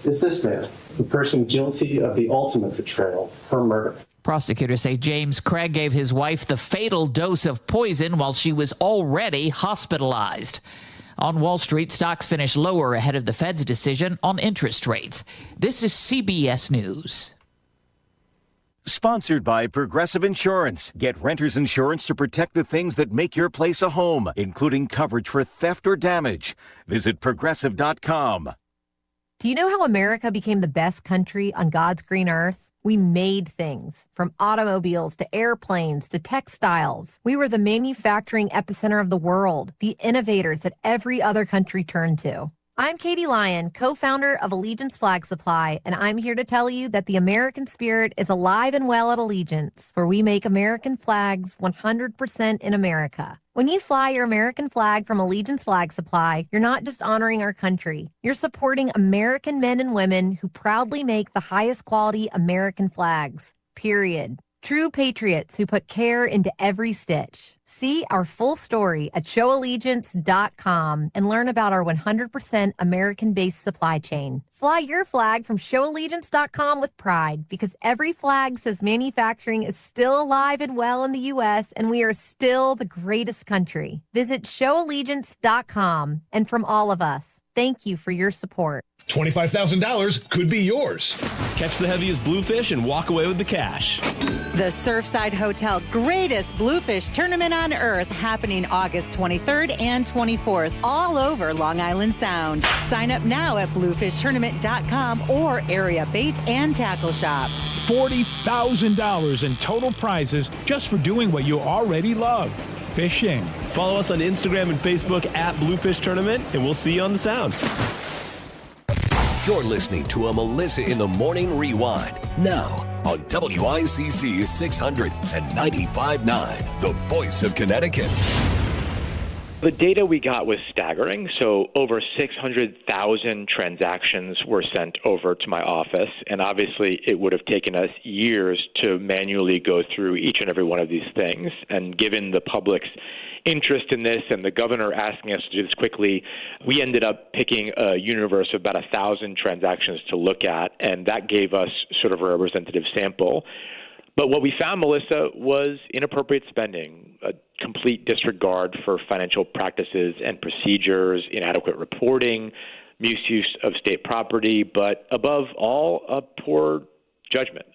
is this man, the person guilty of the ultimate betrayal, her murder. Prosecutors say James Craig gave his wife the fatal dose of poison while she was already hospitalized. On Wall Street, stocks finished lower ahead of the Fed's decision on interest rates. This is CBS News. Sponsored by Progressive Insurance. Get renter's insurance to protect the things that make your place a home, including coverage for theft or damage. Visit Progressive.com. Do you know how America became the best country on God's green earth? We made things, from automobiles to airplanes to textiles. We were the manufacturing epicenter of the world, the innovators that every other country turned to. I'm Katie Lyon, co-founder of Allegiance Flag Supply, and I'm here to tell you that the American spirit is alive and well at Allegiance, where we make American flags 100% in America. When you fly your American flag from Allegiance Flag Supply, you're not just honoring our country. You're supporting American men and women who proudly make the highest quality American flags, period. True patriots who put care into every stitch. See our full story at showallegiance.com and learn about our 100% American-based supply chain. Fly your flag from showallegiance.com with pride, because every flag says manufacturing is still alive and well in the U.S. and we are still the greatest country. Visit showallegiance.com, and from all of us, thank you for your support. $25,000 could be yours. Catch the heaviest bluefish and walk away with the cash. The Surfside Hotel Greatest Bluefish Tournament on Earth, happening August 23rd and 24th all over Long Island Sound. Sign up now at bluefishtournament.com or area bait and tackle shops. $40,000 in total prizes just for doing what you already love, fishing. Follow us on Instagram and Facebook at Bluefish Tournament, and we'll see you on the Sound. You're listening to a Melissa in the Morning Rewind. Now on WICC 600 and 95.9, the voice of Connecticut. The data we got was staggering. So over 600,000 transactions were sent over to my office. And obviously, it would have taken us years to manually go through each and every one of these things. And given the public's interest in this and the governor asking us to do this quickly, we ended up picking a universe of about 1,000 transactions to look at. And that gave us sort of a representative sample. But what we found, Melissa, was inappropriate spending, a complete disregard for financial practices and procedures, inadequate reporting, misuse of state property, but above all, a poor judgment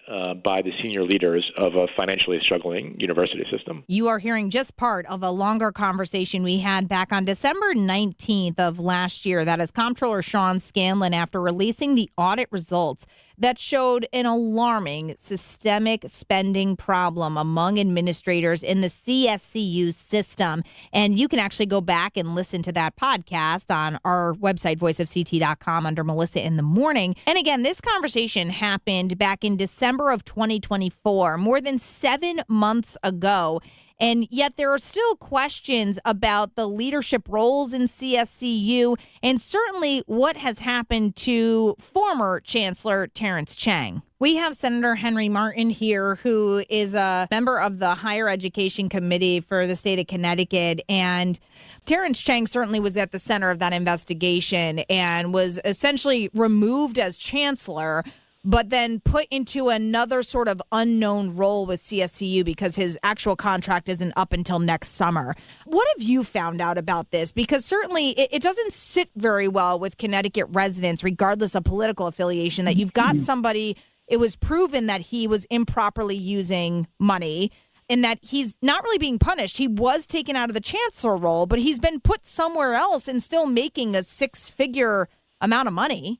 by the senior leaders of a financially struggling university system. You are hearing just part of a longer conversation we had back on December 19th of last year. That is Comptroller Sean Scanlon after releasing the audit results that showed an alarming systemic spending problem among administrators in the CSCU system. And you can actually go back and listen to that podcast on our website, voiceofct.com, under Melissa in the Morning. And again, this conversation happened back in December of 2024, more than 7 months ago. And yet there are still questions about the leadership roles in CSCU and certainly what has happened to former Chancellor Terrence Chang. We have Senator Henry Martin here, who is a member of the Higher Education Committee for the state of Connecticut. And Terrence Chang certainly was at the center of that investigation and was essentially removed as chancellor, but then put into another sort of unknown role with CSCU because his actual contract isn't up until next summer. What have you found out about this? Because certainly it doesn't sit very well with Connecticut residents, regardless of political affiliation, that you've got somebody, it was proven that he was improperly using money and that he's not really being punished. He was taken out of the chancellor role, but he's been put somewhere else and still making a six-figure amount of money.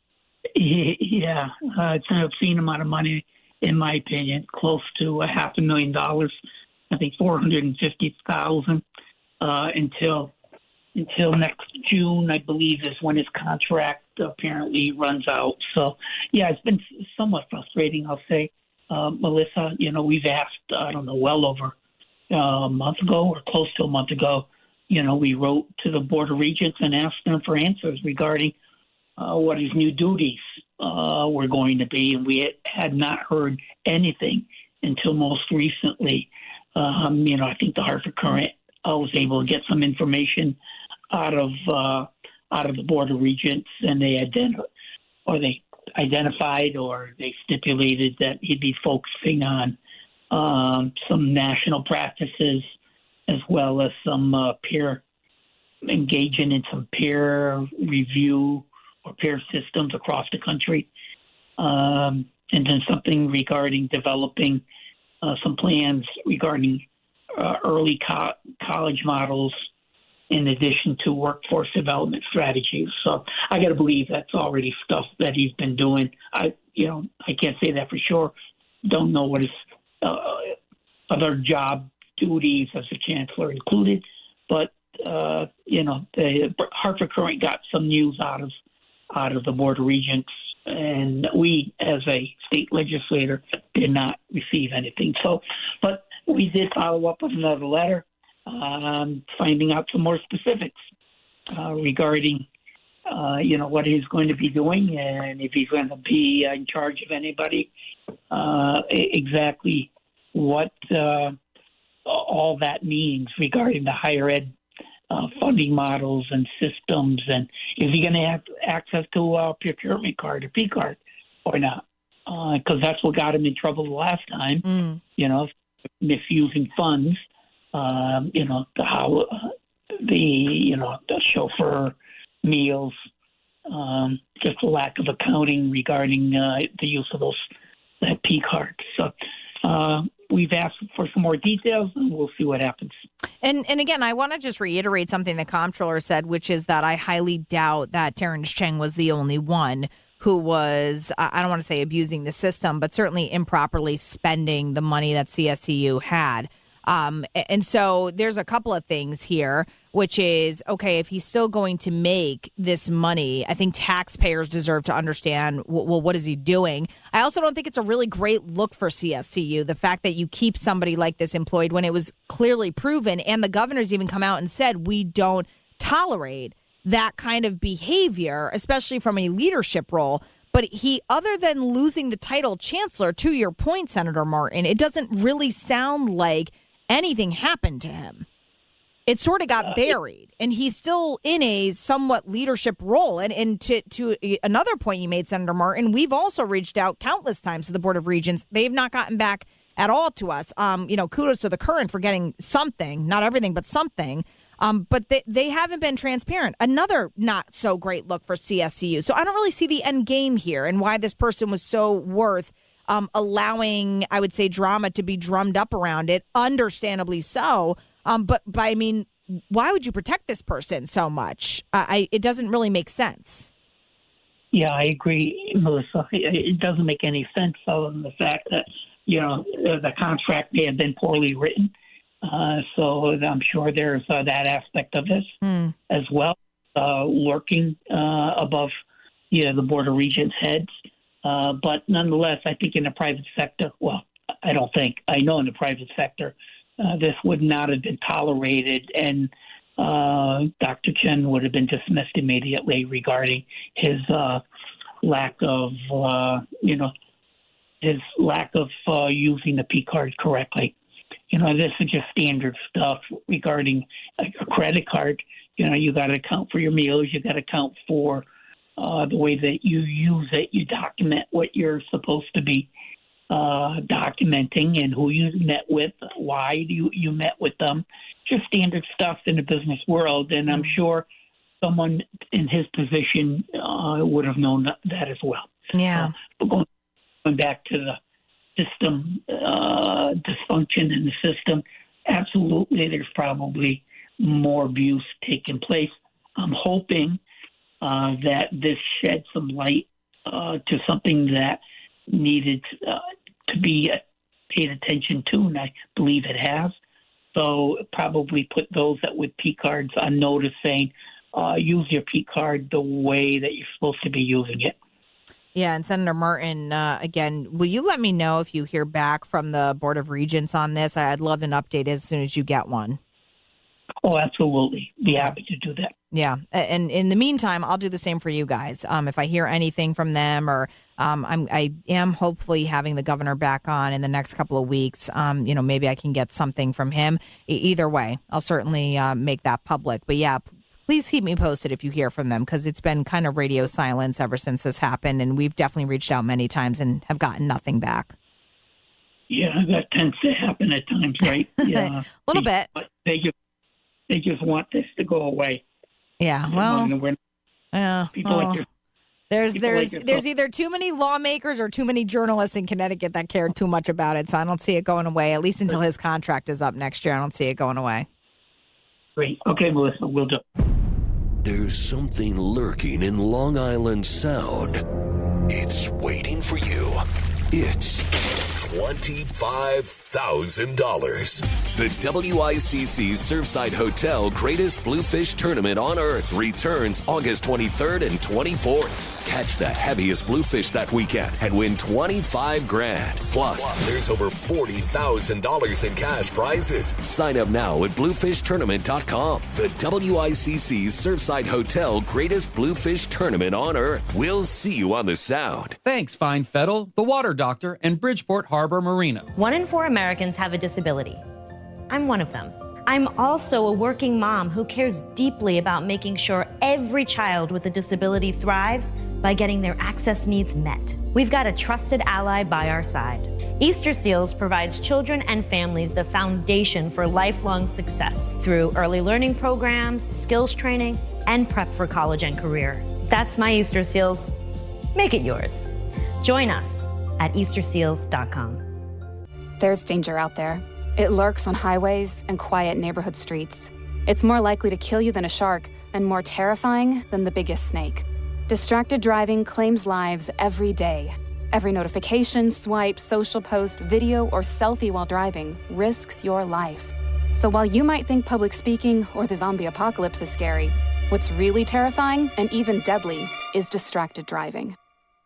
Yeah, it's an obscene amount of money, in my opinion, close to $500,000. I think $450,000 until next June, I believe, is when his contract apparently runs out. So, yeah, it's been somewhat frustrating, I'll say. Melissa, we've asked, well over a month ago or close to a month ago, we wrote to the Board of Regents and asked them for answers regarding what his new duties were going to be, and we had not heard anything until most recently. I think the Hartford Courant was able to get some information out of the Board of Regents, and they identified or they stipulated that he'd be focusing on some national practices as well as some engaging in some peer review or peer systems across the country, and then something regarding developing some plans regarding early college models in addition to workforce development strategies. So I got to believe that's already stuff that he's been doing. I can't say that for sure. Don't know what his other job duties as a chancellor included, but the Hartford Courant got some news out of the Board of Regents, and we, as a state legislator, did not receive anything. So, but we did follow up with another letter, finding out some more specifics regarding, what he's going to be doing and if he's going to be in charge of anybody, exactly what all that means regarding the higher ed funding models and systems, and is he going to have access to a procurement card, a P card, or not? Because that's what got him in trouble the last time, misusing funds, the chauffeur meals, just a lack of accounting regarding the use of that P card. So we've asked for some more details, and we'll see what happens. And again, I want to just reiterate something the comptroller said, which is that I highly doubt that Terrence Chang was the only one who was, I don't want to say abusing the system, but certainly improperly spending the money that CSCU had. And so there's a couple of things here, which is, okay, if he's still going to make this money, I think taxpayers deserve to understand, well, what is he doing? I also don't think it's a really great look for CSCU, the fact that you keep somebody like this employed when it was clearly proven, and the governor's even come out and said, we don't tolerate that kind of behavior, especially from a leadership role. But he, other than losing the title chancellor, to your point, Senator Martin, it doesn't really sound like anything happened to him. It sort of got buried, and he's still in a somewhat leadership role. And to another point you made, Senator Martin, we've also reached out countless times to the Board of Regents. They've not gotten back at all to us. Kudos to the current for getting something, not everything, but something. But they haven't been transparent. Another not so great look for CSCU. So I don't really see the end game here and why this person was so worth allowing, I would say, drama to be drummed up around it, understandably so. But I mean, why would you protect this person so much? It doesn't really make sense. Yeah, I agree, Melissa. It doesn't make any sense other than the fact that, the contract may have been poorly written. So I'm sure there's that aspect of this as well, lurking above, the Board of Regents' heads. But nonetheless, I think in the private sector, I know in the private sector, this would not have been tolerated, and Dr. Chen would have been dismissed immediately regarding his lack of using the P card correctly. This is just standard stuff regarding a credit card. You got to account for your meals. You got to account for the way that you use it. You document what you're supposed to be documenting and who you met with, why you met with them. Just standard stuff in the business world. And I'm sure someone in his position would have known that as well. Yeah. But going back to the system, dysfunction in the system, absolutely there's probably more abuse taking place. I'm hoping that this sheds some light to something that needed to be paid attention to, and I believe it has. So probably put those that with P cards on notice, saying use your P card the way that you're supposed to be using it. Yeah, and Senator Martin, again, will you let me know if you hear back from the Board of Regents on this? I'd love an update as soon as you get one. Oh, absolutely. Be happy to do that. Yeah, and in the meantime, I'll do the same for you guys. If I hear anything from them, or I am hopefully having the governor back on in the next couple of weeks. Maybe I can get something from him. Either way, I'll certainly make that public. But yeah, please keep me posted if you hear from them, because it's been kind of radio silence ever since this happened, and we've definitely reached out many times and have gotten nothing back. Yeah, that tends to happen at times, right? Yeah, a little bit. They just want this to go away. Yeah, well, there's yourself. either too many lawmakers or too many journalists in Connecticut that care too much about it. So I don't see it going away, at least until his contract is up next year. I don't see it going away. Great. Okay, Melissa, we'll do. There's something lurking in Long Island Sound. It's waiting for you. It's $25,000. The WICC Surfside Hotel Greatest Bluefish Tournament on Earth returns August 23rd and 24th. Catch the heaviest bluefish that weekend and win $25,000. Plus, there's over $40,000 in cash prizes. Sign up now at bluefishtournament.com. The WICC Surfside Hotel Greatest Bluefish Tournament on Earth. We'll see you on the Sound. Thanks, Fine Fettle, The Water Doctor, and Bridgeport Harbor Marina. 1 in 4 Americans have a disability. I'm one of them. I'm also a working mom who cares deeply about making sure every child with a disability thrives by getting their access needs met. We've got a trusted ally by our side. Easter Seals provides children and families the foundation for lifelong success through early learning programs, skills training, and prep for college and career. That's my Easter Seals. Make it yours. Join us at easterseals.com. There's danger out there. It lurks on highways and quiet neighborhood streets. It's more likely to kill you than a shark and more terrifying than the biggest snake. Distracted driving claims lives every day. Every notification, swipe, social post, video, or selfie while driving risks your life. So while you might think public speaking or the zombie apocalypse is scary, what's really terrifying and even deadly is distracted driving.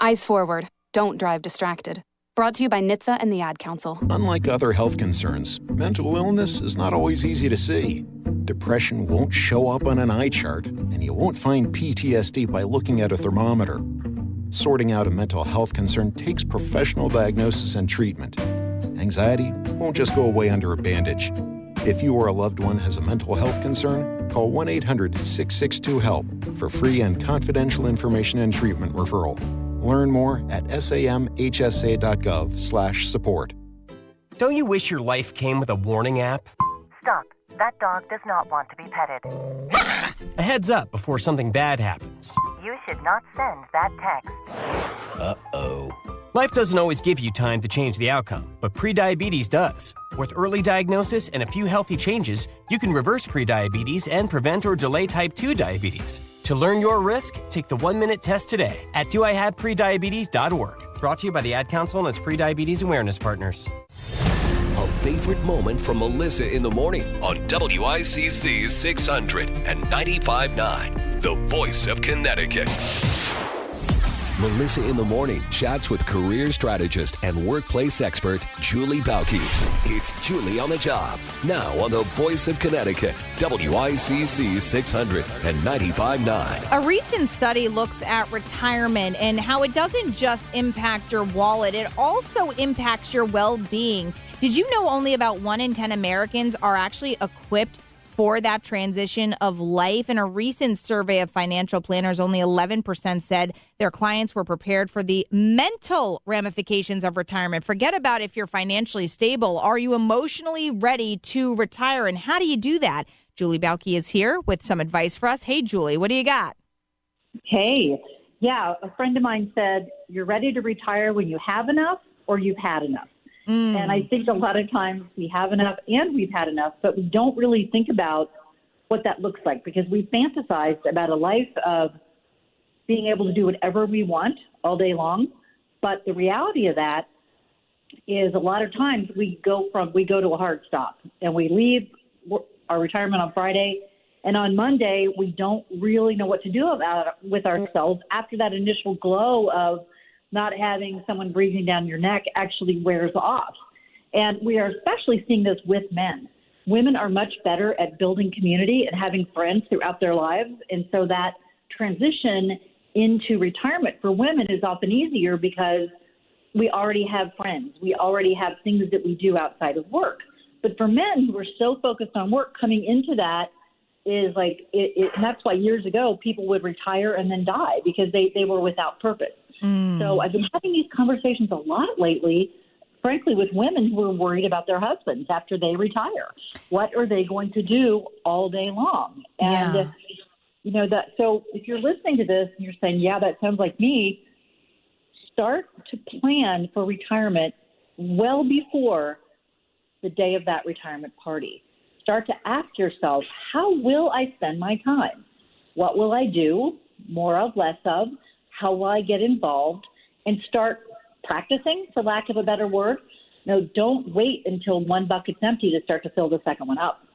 Eyes forward. Don't drive distracted. Brought to you by NHTSA and the Ad Council. Unlike other health concerns, mental illness is not always easy to see. Depression won't show up on an eye chart, and you won't find PTSD by looking at a thermometer. Sorting out a mental health concern takes professional diagnosis and treatment. Anxiety won't just go away under a bandage. If you or a loved one has a mental health concern, call 1-800-662-HELP for free and confidential information and treatment referral. Learn more at samhsa.gov/support. Don't you wish your life came with a warning app? Stop. That dog does not want to be petted. A heads up before something bad happens. You should not send that text. Uh-oh. Life doesn't always give you time to change the outcome, but prediabetes does. With early diagnosis and a few healthy changes, you can reverse prediabetes and prevent or delay type 2 diabetes. To learn your risk, take the 1-minute test today at doihaveprediabetes.org. Brought to you by the Ad Council and its prediabetes awareness partners. A favorite moment from Melissa in the morning on WICC 600 and 95.9, the voice of Connecticut. Melissa in the Morning chats with career strategist and workplace expert Julie Bauke. It's Julie on the Job, now on the voice of Connecticut, WICC 600 and 95.9. A recent study looks at retirement and how it doesn't just impact your wallet, it also impacts your well-being. Did you know only about 1 in 10 Americans are actually equipped for that transition of life? In a recent survey of financial planners, only 11% said their clients were prepared for the mental ramifications of retirement. Forget about if you're financially stable. Are you emotionally ready to retire? And how do you do that? Julie Bauke is here with some advice for us. Hey, Julie, what do you got? Hey, yeah, a friend of mine said, you're ready to retire when you have enough or you've had enough. And I think a lot of times we have enough and we've had enough, but we don't really think about what that looks like because we fantasize about a life of being able to do whatever we want all day long. But the reality of that is a lot of times we go to a hard stop and we leave our retirement on Friday. And on Monday, we don't really know what to do with ourselves after that initial glow of not having someone breathing down your neck actually wears off. And we are especially seeing this with men. Women are much better at building community and having friends throughout their lives. And so that transition into retirement for women is often easier because we already have friends. We already have things that we do outside of work. But for men who are so focused on work, coming into that is like, and that's why years ago people would retire and then die because they were without purpose. So I've been having these conversations a lot lately, frankly, with women who are worried about their husbands after they retire. What are they going to do all day long? And, you know, so if you're listening to this and you're saying, yeah, that sounds like me, start to plan for retirement well before the day of that retirement party. Start to ask yourself, how will I spend my time? What will I do? More of, less of? How will I get involved? And start practicing, for lack of a better word. No, don't wait until one bucket's empty to start to fill the second one up.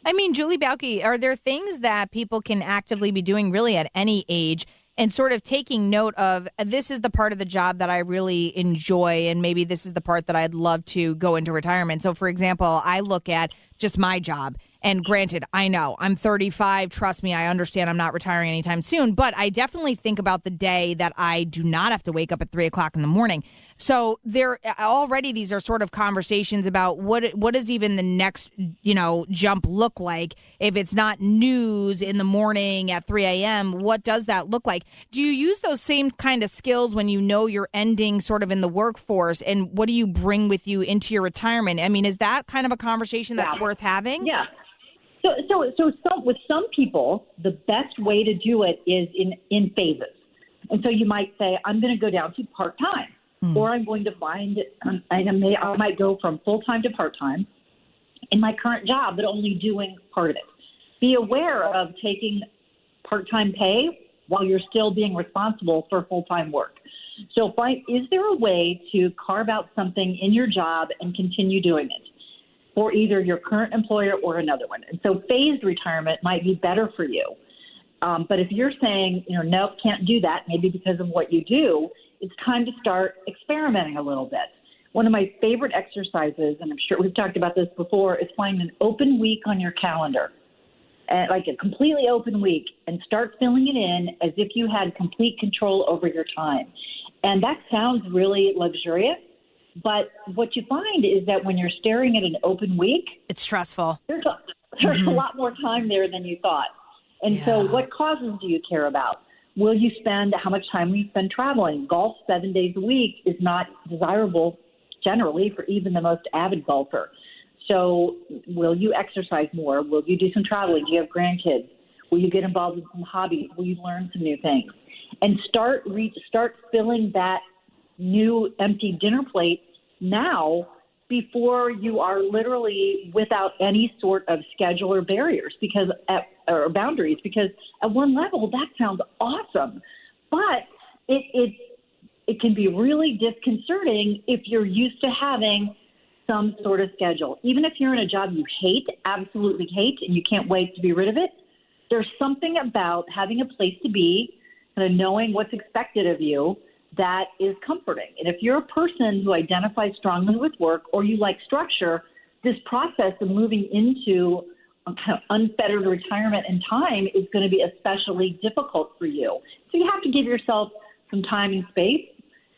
I mean, Julie Bauke, are there things that people can actively be doing really at any age and sort of taking note of, this is the part of the job that I really enjoy, and maybe this is the part that I'd love to go into retirement? So, for example, I look at just my job. And granted, I know I'm 35. Trust me, I understand I'm not retiring anytime soon. But I definitely think about the day that I do not have to wake up at 3 o'clock in the morning. So there already, these are sort of conversations about what does even the next, jump look like? If it's not news in the morning at 3 a.m., what does that look like? Do you use those same kind of skills when you know you're ending sort of in the workforce? And what do you bring with you into your retirement? I mean, is that kind of a conversation that's worth having? Yeah. So with some people, the best way to do it is in phases. And so you might say, I'm going to go down to part-time, or I'm going to I might go from full-time to part-time in my current job, but only doing part of it. Be aware of taking part-time pay while you're still being responsible for full-time work. So is there a way to carve out something in your job and continue doing it for either your current employer or another one? And so phased retirement might be better for you. But if you're saying, nope, can't do that, maybe because of what you do, it's time to start experimenting a little bit. One of my favorite exercises, and I'm sure we've talked about this before, is find an open week on your calendar, like a completely open week, and start filling it in as if you had complete control over your time. And that sounds really luxurious. But what you find is that when you're staring at an open week, it's stressful. There's a lot more time there than you thought. And so what causes do you care about? How much time will you spend traveling? Golf 7 days a week is not desirable generally for even the most avid golfer. So will you exercise more? Will you do some traveling? Do you have grandkids? Will you get involved in some hobbies? Will you learn some new things? And start filling that new empty dinner plate now before you are literally without any sort of schedule or barriers or boundaries, because at one level that sounds awesome, but it can be really disconcerting if you're used to having some sort of schedule. Even if you're in a job you hate, absolutely hate, and you can't wait to be rid of it, there's something about having a place to be and knowing what's expected of you that is comforting. And if you're a person who identifies strongly with work or you like structure, this process of moving into a kind of unfettered retirement and time is going to be especially difficult for you. So you have to give yourself some time and space,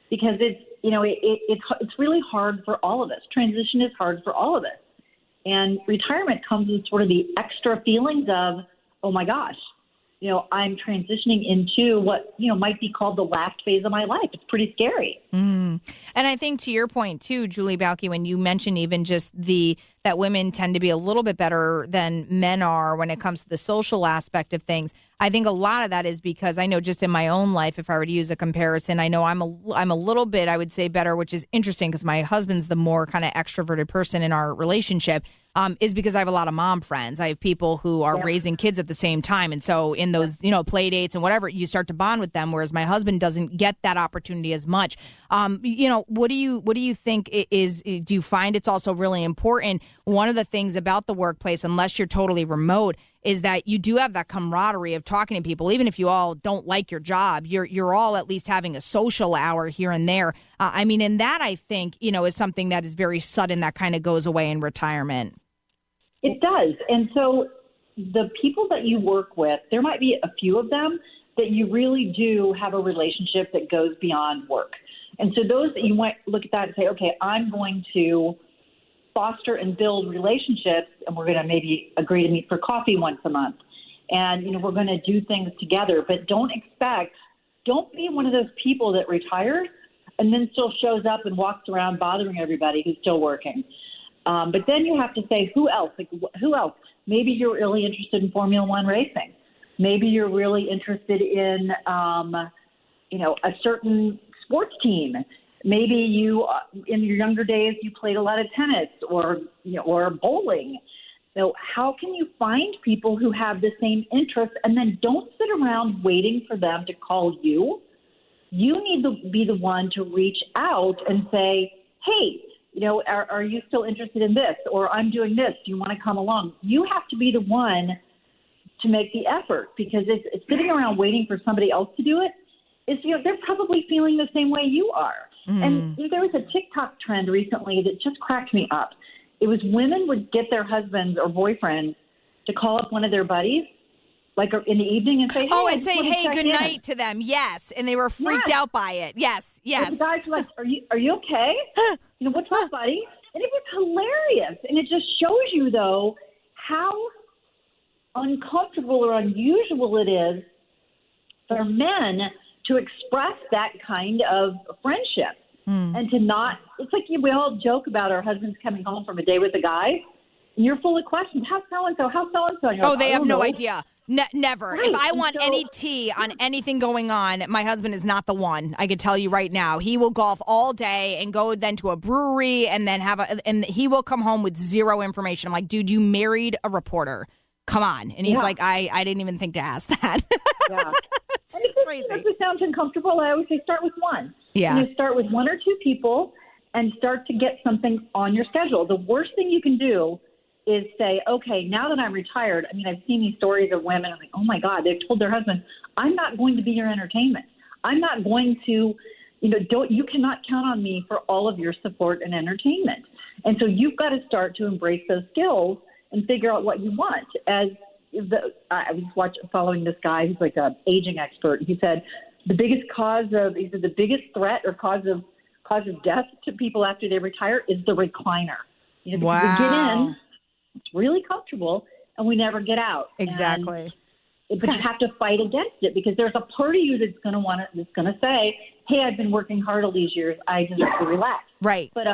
because it's really hard for all of us. Transition is hard for all of us. And retirement comes with sort of the extra feelings of, oh my gosh, I'm transitioning into what, might be called the last phase of my life. It's pretty scary. And I think to your point too, Julie Balke, when you mentioned even just that women tend to be a little bit better than men are when it comes to the social aspect of things. I think a lot of that is because I know just in my own life, if I were to use a comparison, I know I'm a little bit, I would say, better, which is interesting because my husband's the more kind of extroverted person in our relationship, is because I have a lot of mom friends. I have people who are raising kids at the same time. And so in those, play dates and whatever, you start to bond with them, whereas my husband doesn't get that opportunity as much. What do you think is, do you find it's also really important? One of the things about the workplace, unless you're totally remote, is that you do have that camaraderie of talking to people. Even if you all don't like your job, you're all at least having a social hour here and there. And that I think, is something that is very sudden that kind of goes away in retirement. It does. And so the people that you work with, there might be a few of them that you really do have a relationship that goes beyond work. And so those that you might look at that and say, okay, I'm going to foster and build relationships, and we're going to maybe agree to meet for coffee once a month. And, we're going to do things together, but don't be one of those people that retires and then still shows up and walks around bothering everybody who's still working. But then you have to say, who else? Who else? Maybe you're really interested in Formula One racing. Maybe you're really interested in, a certain sports team. Maybe you, in your younger days, you played a lot of tennis or bowling. So how can you find people who have the same interests, and then don't sit around waiting for them to call you? You need to be the one to reach out and say, hey, are you still interested in this? Or I'm doing this. Do you want to come along? You have to be the one to make the effort, because it's sitting around waiting for somebody else to do it. They're probably feeling the same way you are. And there was a TikTok trend recently that just cracked me up. It was women would get their husbands or boyfriends to call up one of their buddies, like in the evening, and say, hey, good night to them. Yes. And they were freaked out by it. Yes. And the guys were like, are you okay? What's up, buddy? And it was hilarious. And it just shows you, though, how uncomfortable or unusual it is for men to express that kind of friendship and to not, it's like we all joke about our husbands coming home from a day with a guy and you're full of questions. How's so-and-so? How's so-and-so? They have no idea. Never. Right. If I want any tea on anything going on, my husband is not the one. I can tell you right now. He will golf all day and go then to a brewery and then and he will come home with zero information. I'm like, dude, you married a reporter. Come on. And he's like, I didn't even think to ask that. Yeah. And if it sounds uncomfortable, I always say start with one. Yeah. You start with one or two people and start to get something on your schedule. The worst thing you can do is say, okay, now that I'm retired, I've seen these stories of women, I'm like, oh my God, they've told their husband, I'm not going to be your entertainment. I'm not going to, you cannot count on me for all of your support and entertainment. And so you've got to start to embrace those skills and figure out what you want. I was following this guy who's like an aging expert. He said the biggest threat or cause of death to people after they retire is the recliner. Because we get in, it's really comfortable, and we never get out. Exactly. But you have to fight against it, because there's a part of you that's going to say, hey, I've been working hard all these years. I deserve to relax. Right. But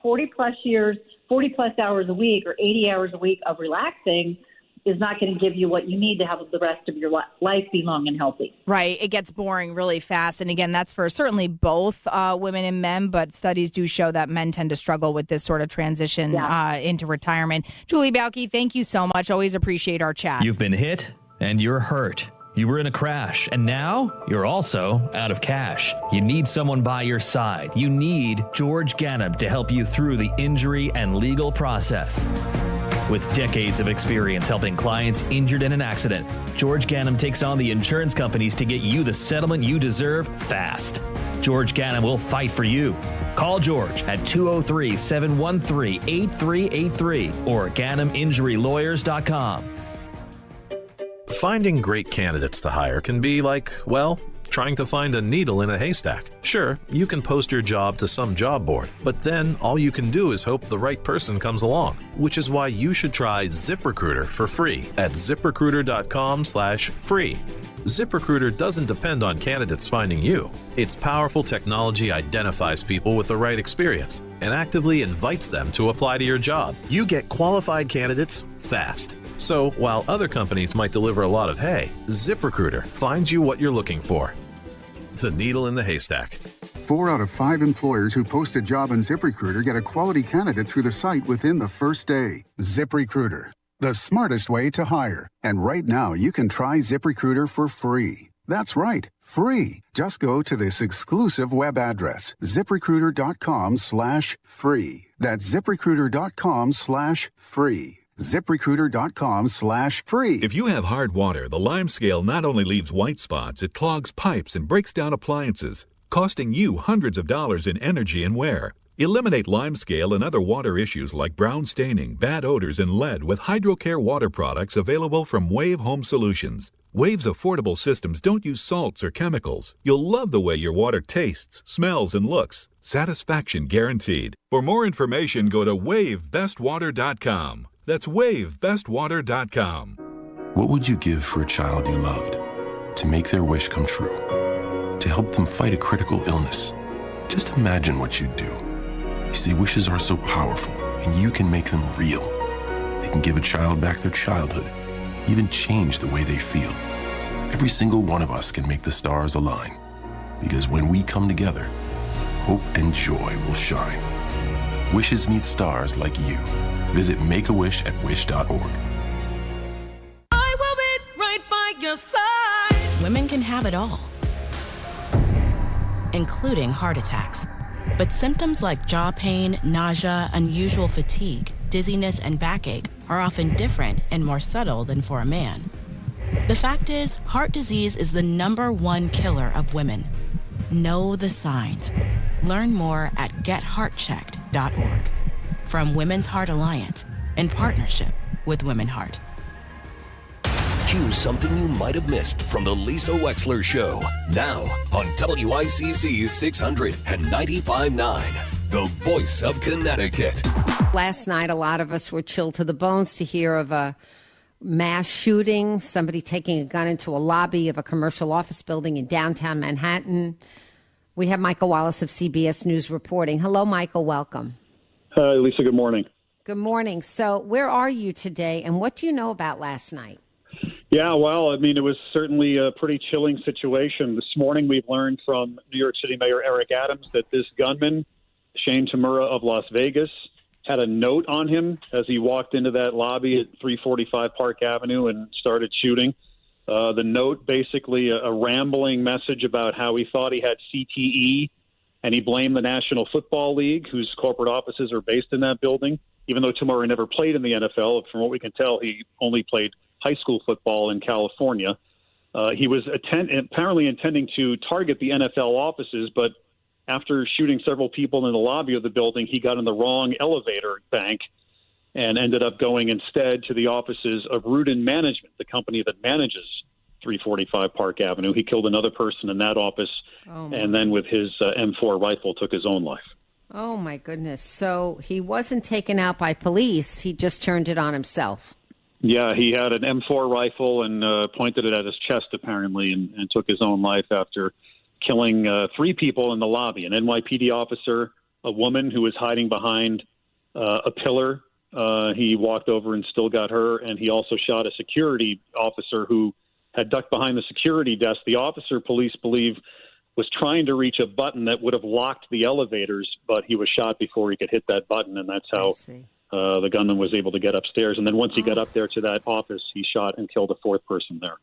40 plus years, 40 plus hours a week or 80 hours a week of relaxing, is not going to give you what you need to have the rest of your life be long and healthy. Right. It gets boring really fast. And again, that's for certainly both women and men, but studies do show that men tend to struggle with this sort of transition into retirement. Julie Balke, thank you so much. Always appreciate our chat. You've been hit and you're hurt. You were in a crash, and now you're also out of cash. You need someone by your side. You need George Ganem to help you through the injury and legal process. With decades of experience helping clients injured in an accident, George Ganem takes on the insurance companies to get you the settlement you deserve fast. George Ganem will fight for you. Call George at 203-713-8383 or GanemInjuryLawyers.com. Finding great candidates to hire can be like, well, trying to find a needle in a haystack. Sure, you can post your job to some job board, but then all you can do is hope the right person comes along, which is why you should try ZipRecruiter for free at ZipRecruiter.com/free. ZipRecruiter doesn't depend on candidates finding you. Its powerful technology identifies people with the right experience and actively invites them to apply to your job. You get qualified candidates fast. So, while other companies might deliver a lot of hay, ZipRecruiter finds you what you're looking for. The needle in the haystack. 4 out of 5 employers who post a job on ZipRecruiter get a quality candidate through the site within the first day. ZipRecruiter, the smartest way to hire. And right now, you can try ZipRecruiter for free. That's right, free. Just go to this exclusive web address, ZipRecruiter.com/free. That's ZipRecruiter.com/free. ZipRecruiter.com/free. If you have hard water, the Lime Scale not only leaves white spots, it clogs pipes and breaks down appliances, costing you hundreds of dollars in energy and wear. Eliminate Lime Scale and other water issues like brown staining, bad odors, and lead with HydroCare water products available from Wave Home Solutions. Wave's affordable systems don't use salts or chemicals. You'll love the way your water tastes, smells, and looks. Satisfaction guaranteed. For more information, go to WaveBestWater.com. That's WaveBestWater.com. What would you give for a child you loved? To make their wish come true? To help them fight a critical illness? Just imagine what you'd do. You see, wishes are so powerful, and you can make them real. They can give a child back their childhood, even change the way they feel. Every single one of us can make the stars align. Because when we come together, hope and joy will shine. Wishes need stars like you. Visit Make-A-Wish at wish.org. I will be right by your side. Women can have it all, including heart attacks. But symptoms like jaw pain, nausea, unusual fatigue, dizziness, and backache are often different and more subtle than for a man. The fact is, heart disease is the #1 killer of women. Know the signs. Learn more at getheartchecked.org. From Women's Heart Alliance, in partnership with Women Heart. Here's something you might have missed from the Lisa Wexler Show. Now on WICC 600 and 95.9, the voice of Connecticut. Last night, a lot of us were chilled to the bones to hear of a mass shooting, somebody taking a gun into a lobby of a commercial office building in downtown Manhattan. We have Michael Wallace of CBS News reporting. Hello, Michael. Welcome. Hi, Lisa. Good morning. Good morning. So where are you today, and what do you know about last night? Yeah, well, I mean, it was certainly a pretty chilling situation. This morning, we've learned from New York City Mayor Eric Adams that this gunman, Shane Tamura of Las Vegas, had a note on him as he walked into that lobby at 345 Park Avenue and started shooting. The note, basically a rambling message about how he thought he had CTE, and he blamed the National Football League, whose corporate offices are based in that building, even though Tamura never played in the NFL. From what we can tell, he only played high school football in California. He was apparently intending to target the NFL offices, but after shooting several people in the lobby of the building, he got in the wrong elevator bank and ended up going instead to the offices of Rudin Management, the company that manages 345 Park Avenue. He killed another person in that office, and then with his M4 rifle took his own life. Oh, my goodness. So he wasn't taken out by police. He just turned it on himself. Yeah, he had an M4 rifle and pointed it at his chest, apparently, and took his own life after killing 3 people in the lobby. An NYPD officer, a woman who was hiding behind a pillar He walked over and still got her, and he also shot a security officer who had ducked behind the security desk. The officer, police believe, was trying to reach a button that would have locked the elevators, but he was shot before he could hit that button, and that's how the gunman was able to get upstairs. And then once he got up there to that office, he shot and killed a fourth person there.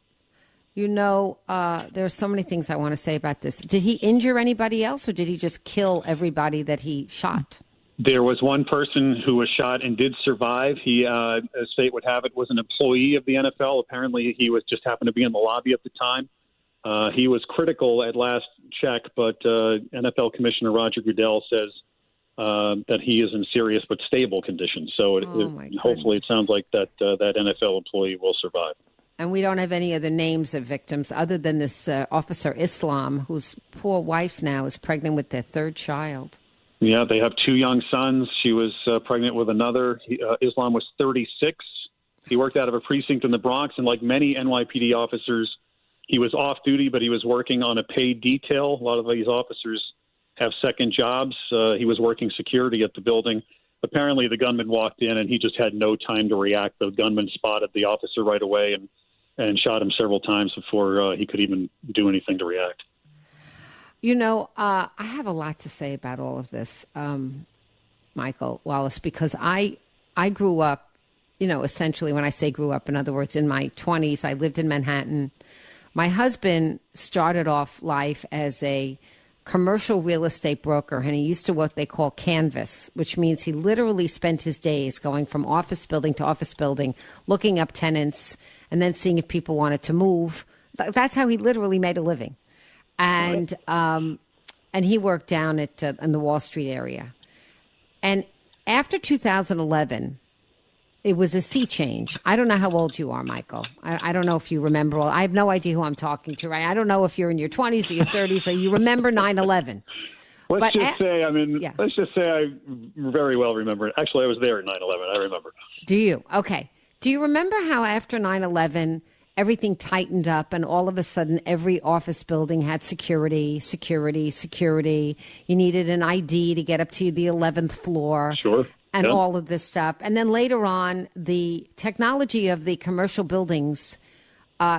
You know, there are so many things I want to say about this. Did he injure anybody else, or did he just kill everybody that he shot? There was one person who was shot and did survive. He, as fate would have it, was an employee of the NFL. Apparently, he was just happened to be in the lobby at the time. He was critical at last check, but NFL Commissioner Roger Goodell says that he is in serious but stable condition. So hopefully it sounds like that NFL employee will survive. And we don't have any other names of victims other than this officer Islam, whose poor wife now is pregnant with their third child. Yeah, they have two young sons. She was pregnant with another. Islam was 36. He worked out of a precinct in the Bronx, and like many NYPD officers, he was off duty, but he was working on a paid detail. A lot of these officers have second jobs. He was working security at the building. Apparently, the gunman walked in, and he just had no time to react. The gunman spotted the officer right away and shot him several times before he could even do anything to react. You know, I have a lot to say about all of this, Michael Wallace, because I grew up, you know, essentially when I say grew up, in other words, in my 20s, I lived in Manhattan. My husband started off life as a commercial real estate broker, and he used to what they call canvas, which means he literally spent his days going from office building to office building, looking up tenants, and then seeing if people wanted to move. That's how he literally made a living. And he worked down at in the Wall Street area. And after 2011, it was a sea change. I don't know how old you are, Michael. I don't know if you remember. I have no idea who I'm talking to, right? I don't know if you're in your 20s or your 30s or you remember 9/11. Let's just say I very well remember it. Actually, I was there at 9/11. I remember. Do you? Okay. Do you remember how after 9/11, everything tightened up and all of a sudden every office building had security? You needed an ID to get up to the 11th floor. Sure. And all of this stuff. And then later on, the technology of the commercial buildings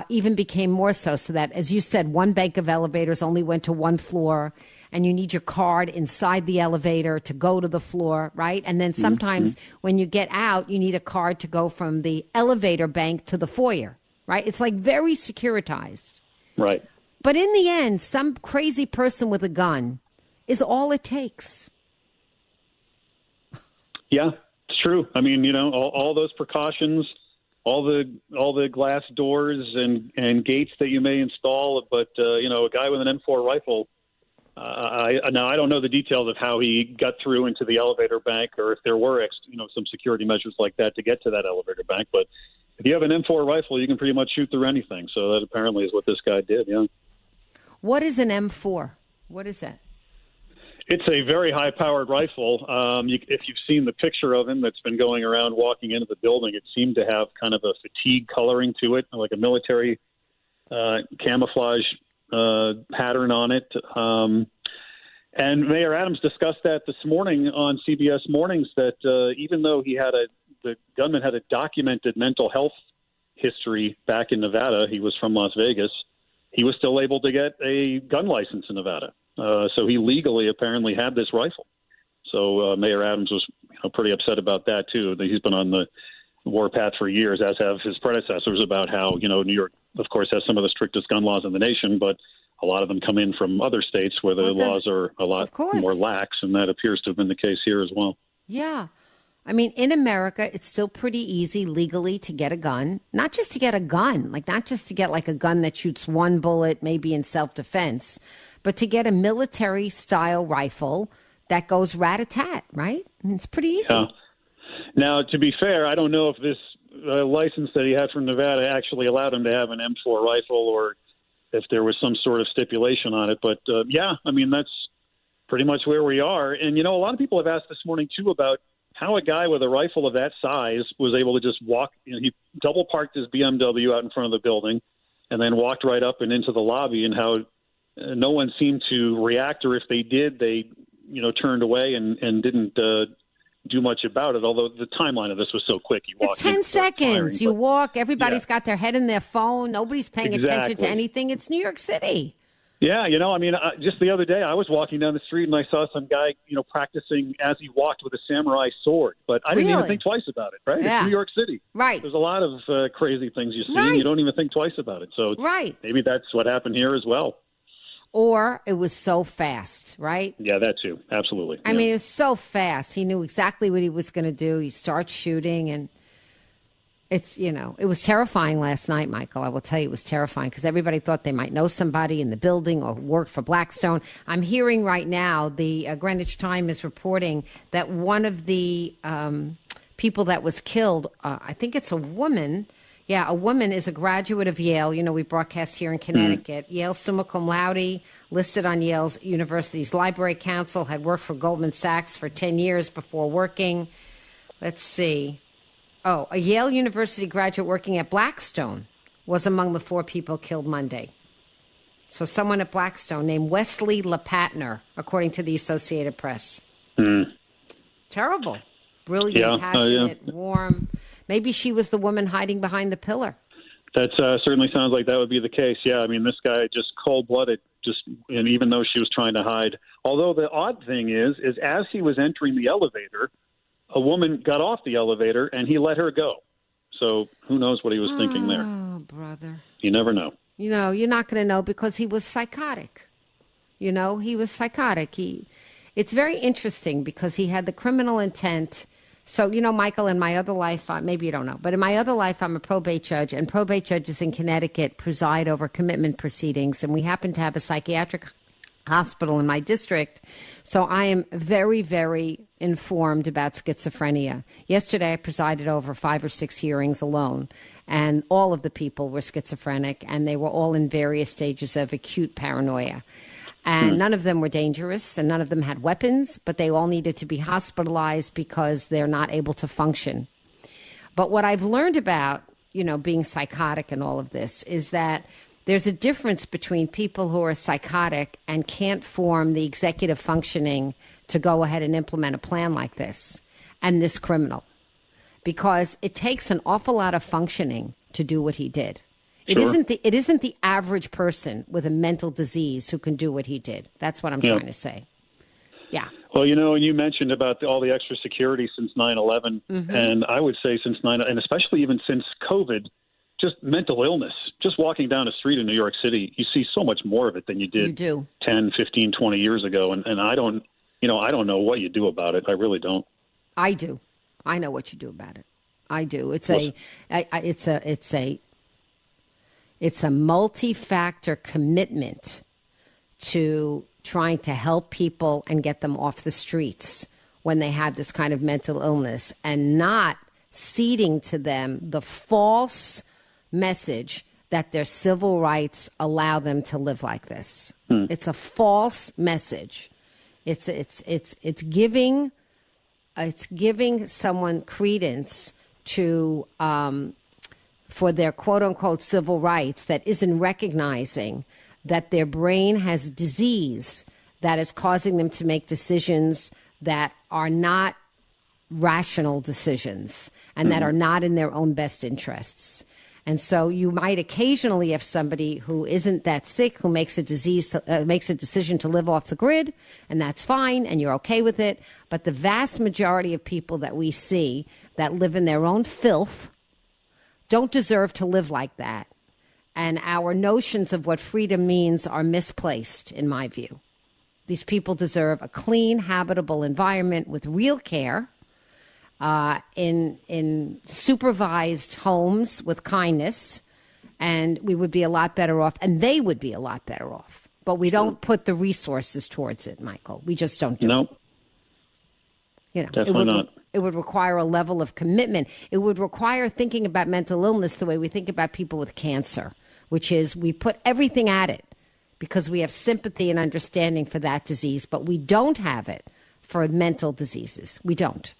even became more so that, as you said, one bank of elevators only went to one floor, and you need your card inside the elevator to go to the floor, right? And then sometimes when you get out, you need a card to go from the elevator bank to the foyer, right? It's like very securitized. Right. But in the end, some crazy person with a gun is all it takes. Yeah, it's true. I mean, you know, all those precautions, all the glass doors and gates that you may install, but you know, a guy with an M4 rifle. I don't know the details of how he got through into the elevator bank, or if there were some security measures like that to get to that elevator bank. But if you have an M4 rifle, you can pretty much shoot through anything. So that apparently is what this guy did. Yeah. What is an M4? What is that? It's a very high-powered rifle. If you've seen the picture of him that's been going around walking into the building, it seemed to have kind of a fatigue coloring to it, like a military camouflage pattern on it. And Mayor Adams discussed that this morning on CBS Mornings, that even though the gunman had a documented mental health history back in Nevada, he was from Las Vegas, he was still able to get a gun license in Nevada. So he legally apparently had this rifle. So Mayor Adams was pretty upset about that, too. He's been on the warpath for years, as have his predecessors, about how, New York, of course, has some of the strictest gun laws in the nation, but a lot of them come in from other states where the laws are a lot more lax, and that appears to have been the case here as well. Yeah. I mean, in America, it's still pretty easy legally to get a gun. Not just to get a gun, not just to get like a gun that shoots one bullet, maybe in self-defense, but to get a military-style rifle that goes rat-a-tat, right? I mean, it's pretty easy. Yeah. Now, to be fair, I don't know if this license that he had from Nevada actually allowed him to have an M4 rifle, or if there was some sort of stipulation on it. But, yeah, I mean, that's pretty much where we are. And, a lot of people have asked this morning, too, about how a guy with a rifle of that size was able to just walk. He double-parked his BMW out in front of the building and then walked right up and into the lobby, and how no one seemed to react, or if they did, they, turned away and didn't do much about it, although the timeline of this was so quick. You walk It's 10 seconds. You walk, everybody's got their head in their phone. Nobody's paying attention to anything. It's New York City. Yeah, just the other day I was walking down the street and I saw some guy, practicing as he walked with a samurai sword. But I didn't even think twice about it, right? Yeah. It's New York City. Right. There's a lot of crazy things you see, and you don't even think twice about it. So maybe that's what happened here as well. Or it was so fast, right? Yeah, that too. Absolutely. I mean, it was so fast. He knew exactly what he was going to do. He starts shooting, and it's, it was terrifying last night, Michael. I will tell you, it was terrifying because everybody thought they might know somebody in the building or work for Blackstone. I'm hearing right now, the Greenwich Time is reporting that one of the people that was killed, I think it's a woman. Yeah, a woman is a graduate of Yale. We broadcast here in Connecticut. Yale summa cum laude, listed on Yale's University's Library Council, had worked for Goldman Sachs for 10 years before working. Let's see. Oh, a Yale University graduate working at Blackstone was among the 4 people killed Monday. So someone at Blackstone named Wesley LePatner, according to the Associated Press. Terrible. Brilliant, passionate, warm. Maybe she was the woman hiding behind the pillar. That certainly sounds like that would be the case. Yeah, I mean, this guy just cold-blooded, and even though she was trying to hide. Although the odd thing is as he was entering the elevator, a woman got off the elevator and he let her go. So who knows what he was thinking there? Oh, brother. You never know. You're not going to know because he was psychotic. He was psychotic. It's very interesting because he had the criminal intent. So, Michael, in my other life, maybe you don't know, but in my other life, I'm a probate judge, and probate judges in Connecticut preside over commitment proceedings, and we happen to have a psychiatric hospital in my district. So I am very, very informed about schizophrenia. Yesterday, I presided over 5 or 6 hearings alone, and all of the people were schizophrenic, and they were all in various stages of acute paranoia. And none of them were dangerous, and none of them had weapons, but they all needed to be hospitalized because they're not able to function. But what I've learned about, being psychotic and all of this is that there's a difference between people who are psychotic and can't form the executive functioning to go ahead and implement a plan like this, and this criminal. Because it takes an awful lot of functioning to do what he did. It isn't the average person with a mental disease who can do what he did. That's what I'm trying to say. Yeah. Well, you mentioned about all the extra security since 9/11, and I would say since and especially even since COVID, just mental illness. Just walking down the street in New York City, you see so much more of it than you did 10, 15, 20 years ago, and I don't know what you do about it. I really don't. I do. I know what you do about it. I do. It's a multi-factor commitment to trying to help people and get them off the streets when they have this kind of mental illness, and not ceding to them the false message that their civil rights allow them to live like this. It's a false message. It's giving someone credence to for their quote-unquote civil rights that isn't recognizing that their brain has disease that is causing them to make decisions that are not rational decisions and that are not in their own best interests. And so you might occasionally have somebody who isn't that sick, who makes a decision to live off the grid, and that's fine, and you're okay with it. But the vast majority of people that we see that live in their own filth don't deserve to live like that. And our notions of what freedom means are misplaced, in my view. These people deserve a clean, habitable environment with real care, in supervised homes with kindness, and we would be a lot better off, and they would be a lot better off. But we don't put the resources towards it, Michael. We just don't do it. Definitely not. It would require a level of commitment. It would require thinking about mental illness the way we think about people with cancer, which is we put everything at it because we have sympathy and understanding for that disease, but we don't have it for mental diseases. We don't.